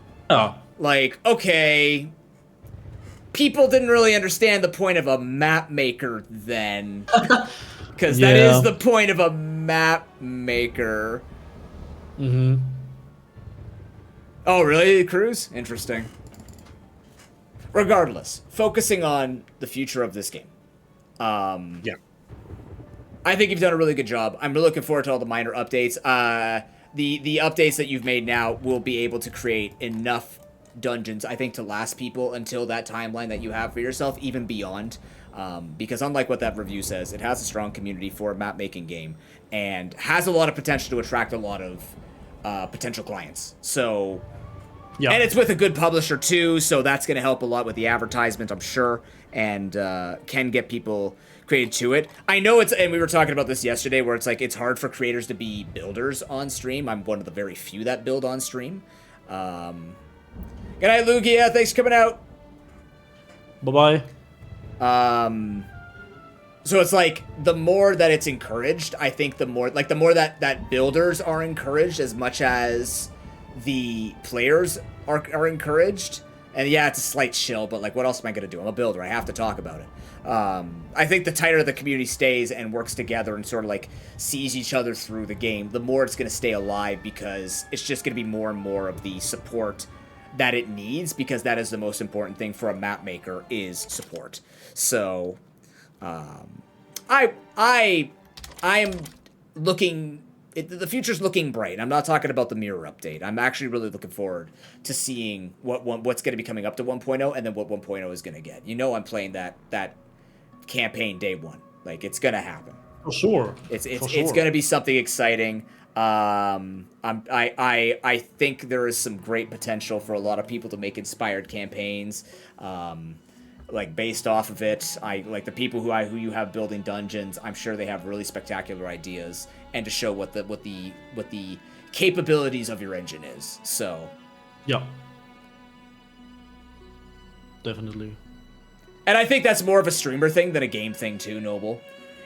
like, okay, people didn't really understand the point of a map maker then. Because that is the point of a map maker. Mm-hmm. Oh, really, Cruz? Interesting. Regardless, focusing on the future of this game. Yeah. I think you've done a really good job. I'm really looking forward to all the minor updates. The updates that you've made now will be able to create enough dungeons, I think, to last people until that timeline that you have for yourself, even beyond. Because unlike what that review says, it has a strong community for a map-making game and has a lot of potential to attract a lot of potential clients. So... yeah. And it's with a good publisher, too, so that's going to help a lot with the advertisement, I'm sure, and can get people created to it. I know and we were talking about this yesterday, where it's like, it's hard for creators to be builders on stream. I'm one of the very few that build on stream. Good night, Lugia. Thanks for coming out. Bye-bye. So it's like, the more that it's encouraged, I think the more that builders are encouraged as much as the players are encouraged. And yeah, it's a slight shill, but like, what else am I going to do? I'm a builder. I have to talk about it. I think the tighter the community stays and works together and sort of like sees each other through the game, the more it's going to stay alive, because it's just going to be more and more of the support that it needs, because that is the most important thing for a map maker, is support. So, I am looking... the future's looking bright. I'm not talking about the mirror update. I'm actually really looking forward to seeing what's going to be coming up to 1.0, and then what 1.0 is going to get. You know, I'm playing that campaign day one. Like, it's going to happen. For sure. It's going to be something exciting. I think there is some great potential for a lot of people to make inspired campaigns. Like, based off of it, like the people who you have building dungeons, I'm sure they have really spectacular ideas, and to show what the capabilities of your engine is. So, yeah, definitely. And I think that's more of a streamer thing than a game thing too, Noble.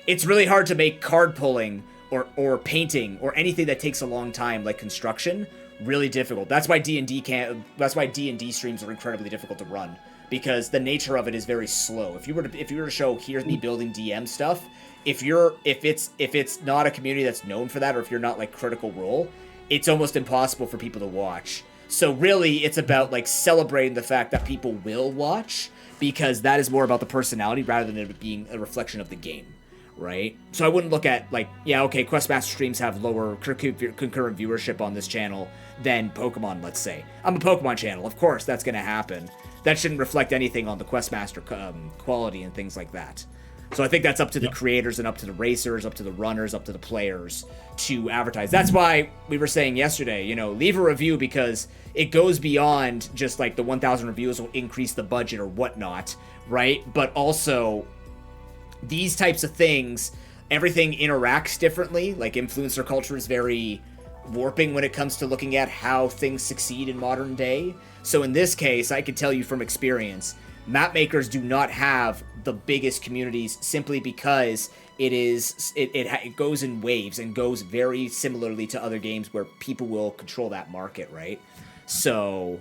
It's really hard to make card pulling or painting or anything that takes a long time, like construction, really difficult. That's why D&D streams are incredibly difficult to run, because the nature of it is very slow. If you were to show, here's me building DM stuff, if it's not a community that's known for that, or if you're not like Critical Role, it's almost impossible for people to watch. So really, it's about like celebrating the fact that people will watch, because that is more about the personality rather than it being a reflection of the game. right? So I wouldn't look at, like, yeah, okay, Questmaster streams have lower concurrent viewership on this channel than Pokemon, let's say. I'm a Pokemon channel, of course that's going to happen. That shouldn't reflect anything on the Questmaster quality and things like that. So I think that's up to the creators and up to the racers, up to the runners, up to the players to advertise. That's why we were saying yesterday, you know, leave a review because it goes beyond just like the 1,000 reviews will increase the budget or whatnot, right? But also these types of things, everything interacts differently. Like influencer culture is very warping when it comes to looking at how things succeed in modern day. So in this case, I can tell you from experience, map makers do not have the biggest communities simply because it goes in waves and goes very similarly to other games where people will control that market, right? So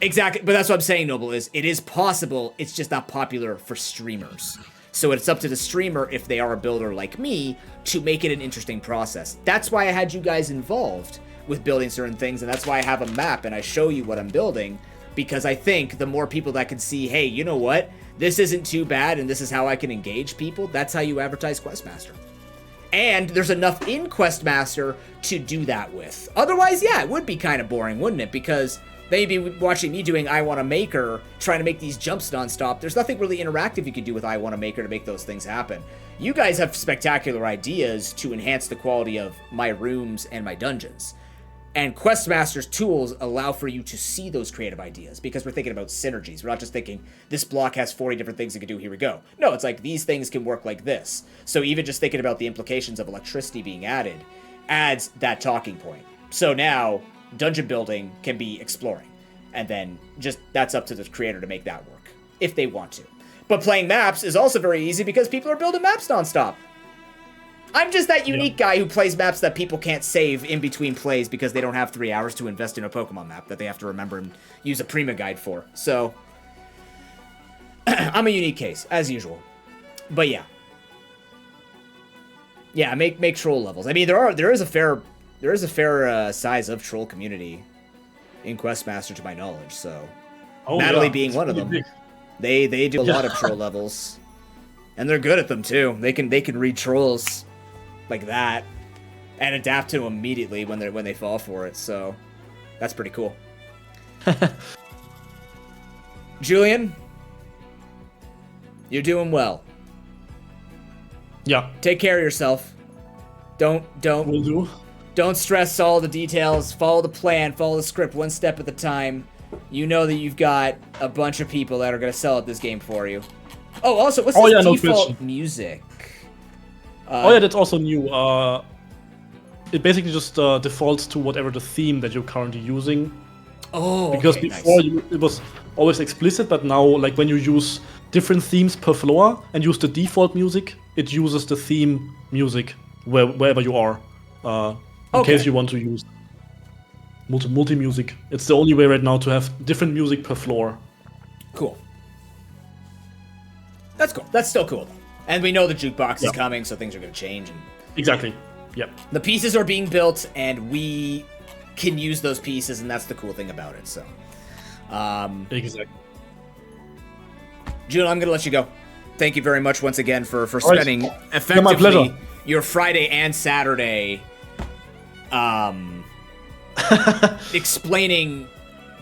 exactly, but that's what I'm saying, Noble, is it is possible, it's just not popular for streamers. So it's up to the streamer, if they are a builder like me, to make it an interesting process. That's why I had you guys involved with building certain things, and that's why I have a map and I show you what I'm building, because I think the more people that can see, hey, you know what, this isn't too bad and this is how I can engage people, that's how you advertise Questmaster. And there's enough in Questmaster to do that with. Otherwise, yeah, it would be kind of boring, wouldn't it? Because then you'd be watching me doing I Want a Maker, trying to make these jumps nonstop. There's nothing really interactive you could do with I Want a Maker to make those things happen. You guys have spectacular ideas to enhance the quality of my rooms and my dungeons. And Questmaster's tools allow for you to see those creative ideas because we're thinking about synergies. We're not just thinking, this block has 40 different things it can do, here we go. No, it's like, these things can work like this. So even just thinking about the implications of electricity being added adds that talking point. So now, dungeon building can be exploring. And then just, that's up to the creator to make that work, if they want to. But playing maps is also very easy because people are building maps nonstop. I'm just that unique guy who plays maps that people can't save in between plays because they don't have 3 hours to invest in a Pokemon map that they have to remember and use a Prima guide for. So, I'm a unique case, as usual. But yeah. Yeah, make troll levels. I mean, there is a fair size of troll community in Questmaster to my knowledge, so. Natalie being one of them. Big. They do a lot of troll levels. And they're good at them too. They can read trolls like that and adapt to them immediately when they fall for it. So that's pretty cool. Julian, you're doing well. Yeah. Take care of yourself. Don't Will do. Don't stress all the details. Follow the plan, follow the script one step at a time. You know that you've got a bunch of people that are going to sell at this game for you. Oh, also, what's this default music? That's also new. It basically just defaults to whatever the theme that you're currently using. Oh, because okay, before nice. it was always explicit, but now, like when you use different themes per floor and use the default music, it uses the theme music wherever you are. In case you want to use multi music, it's the only way right now to have different music per floor. Cool. That's cool. That's still cool, though. And we know the jukebox is coming, so things are going to change. And exactly. Yep. The pieces are being built, and we can use those pieces, and that's the cool thing about it. So, exactly. June, I'm going to let you go. Thank you very much once again for spending effectively my pleasure. Your Friday and Saturday explaining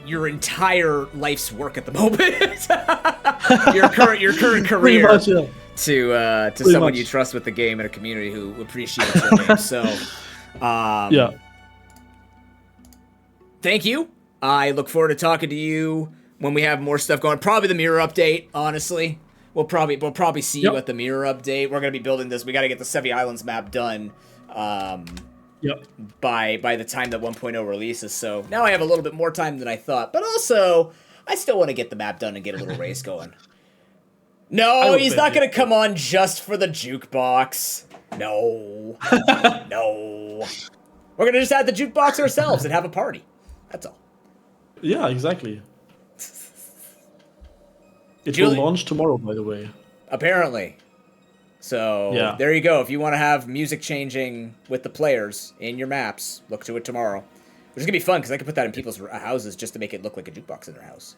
your entire life's work at the moment. your current career much, yeah. to someone you trust with the game and a community who appreciates the game. So thank you. I look forward to talking to you when we have more stuff going. Probably the mirror update, honestly. We'll probably see you at the mirror update. We're gonna be building this. We gotta get the Sevi Islands map done. By the time that 1.0 releases, so now I have a little bit more time than I thought, but also I still want to get the map done and get a little race going. No, he's not going to come on just for the jukebox. No. No. We're going to just add the jukebox ourselves and have a party. That's all. Yeah, exactly. It will launch tomorrow, by the way. Apparently. So, there you go. If you want to have music changing with the players in your maps, look to it tomorrow. Which is going to be fun, because I can put that in people's houses just to make it look like a jukebox in their house.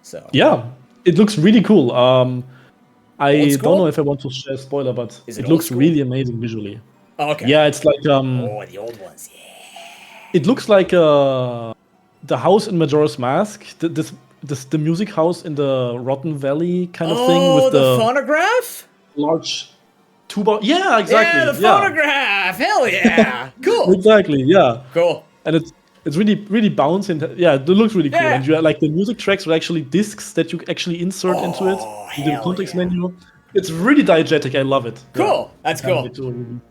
So yeah, it looks really cool. I Old don't school? know if I want to share a spoiler, but Is it it old looks school? really amazing visually. Oh, okay. Yeah, it's like Oh, the old ones. Yeah. it looks like the house in Majora's Mask. The music house in the Rotten Valley kind of thing Oh, with the the phonograph? large tuba. Yeah, exactly. Yeah, the phonograph. Hell yeah. Cool. Exactly. Yeah. Cool. And it's really bouncing. Yeah, it looks really cool. Yeah. And you have, like, the music tracks are actually discs that you actually insert into it in the hell context yeah. menu. It's really diegetic. I love it. Cool. Yeah. That's cool.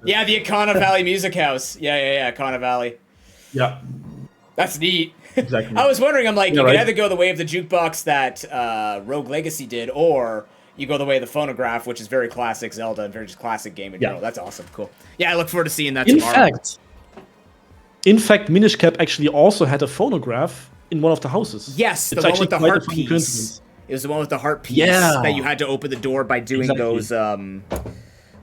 Yeah, the Akana Valley Music House. Yeah, Akana Valley. Yeah. That's neat. Exactly. I was wondering, I'm like, Yeah, you right? could either go the way of the jukebox that Rogue Legacy did, or you go the way of the phonograph, which is very classic Zelda and very just classic Game & Girl. That's awesome. Cool. Yeah, I look forward to seeing that tomorrow. In fact, Minish Cap actually also had a phonograph in one of the houses. Yes, It's the one actually with the quite a heart funny piece. coincidence. It was the one with the heart piece Yeah. that you had to open the door by doing Exactly.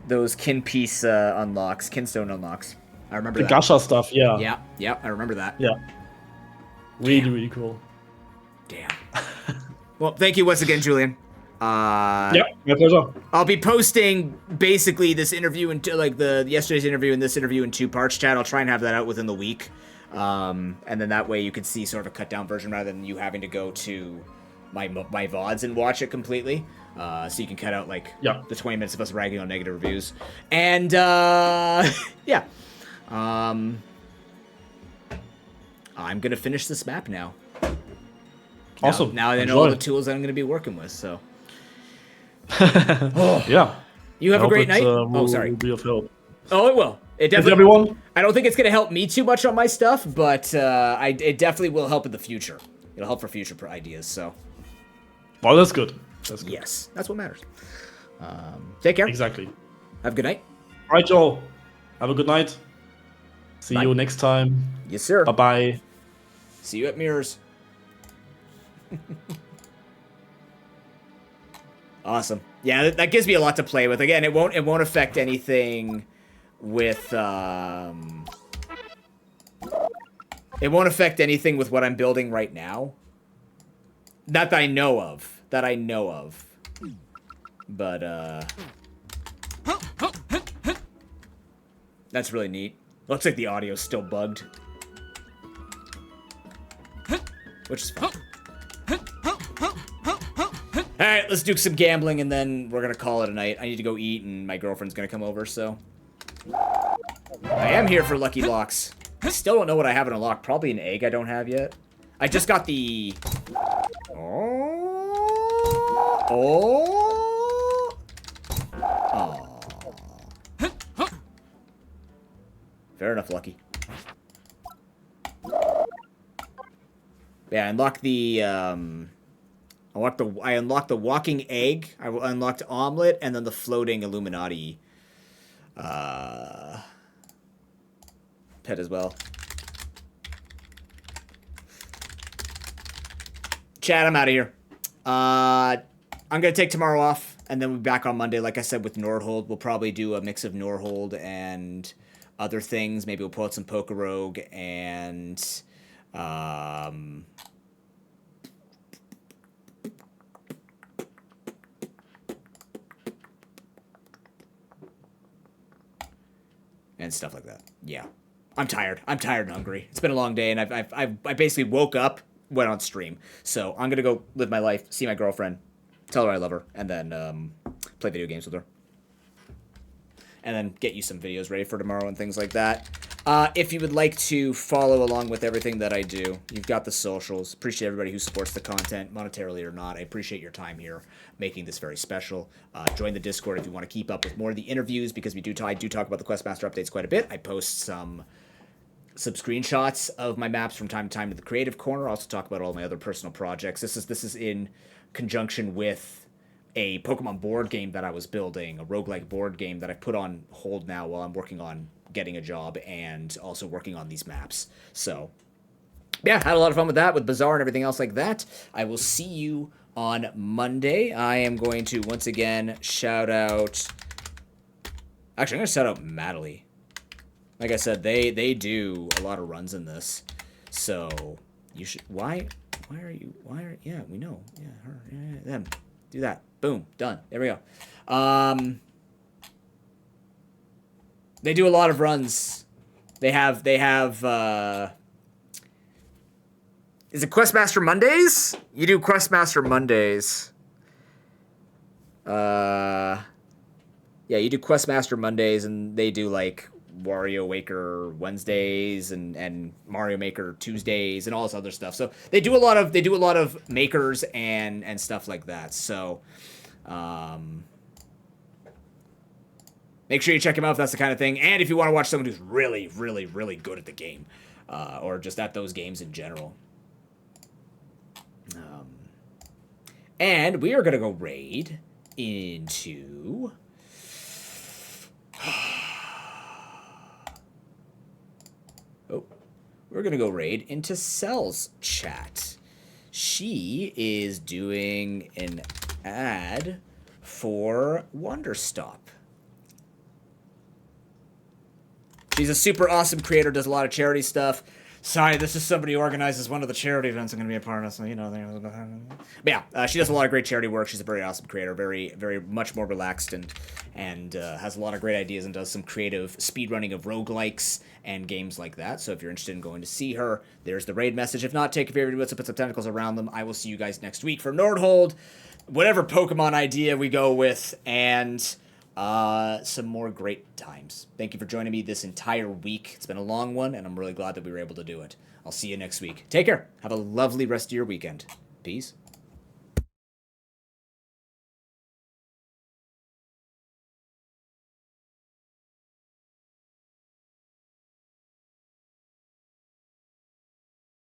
those kin piece unlocks, kinstone unlocks. I remember The that. gacha stuff, yeah. Yeah, I remember that. Yeah. Really cool. Damn. Well, thank you once again, Julian. Yeah, my pleasure. I'll be posting basically this interview into like yesterday's interview and this interview in 2 parts. Chat. I'll try and have that out within the week, and then that way you can see sort of a cut down version rather than you having to go to my VODs and watch it completely. So you can cut out like the 20 minutes of us ragging on negative reviews, and yeah, I'm gonna finish this map now. Awesome. Now I know all the tools that I'm gonna be working with. So. Yeah. You have a great night. Will sorry. be of help. Oh, it will. It definitely. Everyone. I don't think it's gonna help me too much on my stuff, but it definitely will help in the future. It'll help for future ideas. So. Well, that's good. That's good. Yes, that's what matters. Take care. Exactly. Have a good night. All right, y'all. Have a good night. See Bye. you next time. Yes, sir. Bye bye. See you at Mirrors. Awesome. Yeah, that gives me a lot to play with. Again, it won't affect anything with it won't affect anything with what I'm building right now. Not that I know of. But that's really neat. Looks like the audio's still bugged. Which is fine. Alright, let's do some gambling and then we're gonna call it a night. I need to go eat and my girlfriend's gonna come over, so. I am here for Lucky Locks. I still don't know what I have in a lock. Probably an egg I don't have yet. I just got the... Fair enough, Lucky. Yeah, I unlocked the, I unlocked the walking egg, I unlocked omelet, and then the floating Illuminati, pet as well. Chat, I'm out of here. I'm gonna take tomorrow off, and then we'll be back on Monday, like I said, with Nordhold. We'll probably do a mix of Nordhold and other things. Maybe we'll pull out some Poker Rogue and, and stuff like that. Yeah. I'm tired. I'm tired and hungry. It's been a long day, and I basically woke up, went on stream. So I'm gonna go live my life, see my girlfriend, tell her I love her, and then play video games with her. And then get you some videos ready for tomorrow and things like that. If you would like to follow along with everything that I do, you've got the socials. Appreciate everybody who supports the content, monetarily or not. I appreciate your time here, making this very special. Join the Discord if you want to keep up with more of the interviews, because I do talk about the Questmaster updates quite a bit. I post some screenshots of my maps from time to time to the Creative Corner. I also talk about all my other personal projects. This is in conjunction with a Pokemon board game that I was building, a roguelike board game that I put on hold now while I'm working on getting a job and also working on these maps. So, yeah, had a lot of fun with that, with Bazaar and everything else like that. I will see you on Monday. I am going to, once again, shout out... Actually, I'm going to shout out Madeline. Like I said, they do a lot of runs in this. So, you should... Yeah, we know. Yeah, her. Yeah, them. Do that. Boom. Done. There we go. They do a lot of runs. They have is it Questmaster Mondays? You do Questmaster Mondays. Yeah, you do Questmaster Mondays, and they do like Wario Waker Wednesdays and Mario Maker Tuesdays and all this other stuff. So they do a lot of makers and stuff like that. So make sure you check him out if that's the kind of thing. And if you want to watch someone who's really, really, really good at the game, or just at those games in general. And we are gonna go raid into. We're going to go raid into Cell's chat. She is doing an ad for Wonderstop. She's a super awesome creator, does a lot of charity stuff. Sorry, this is somebody who organizes one of the charity events I'm going to be a part of, so you know. But yeah, she does a lot of great charity work. She's a very awesome creator, very, very much more relaxed and has a lot of great ideas and does some creative speedrunning of roguelikes and games like that. So if you're interested in going to see her, there's the raid message. If not, take your favorite bits and put some tentacles around them. I will see you guys next week for Nordhold, whatever Pokemon idea we go with, and some more great times. Thank you for joining me this entire week. It's been a long one, and I'm really glad that we were able to do it. I'll see you next week. Take care. Have a lovely rest of your weekend. Peace.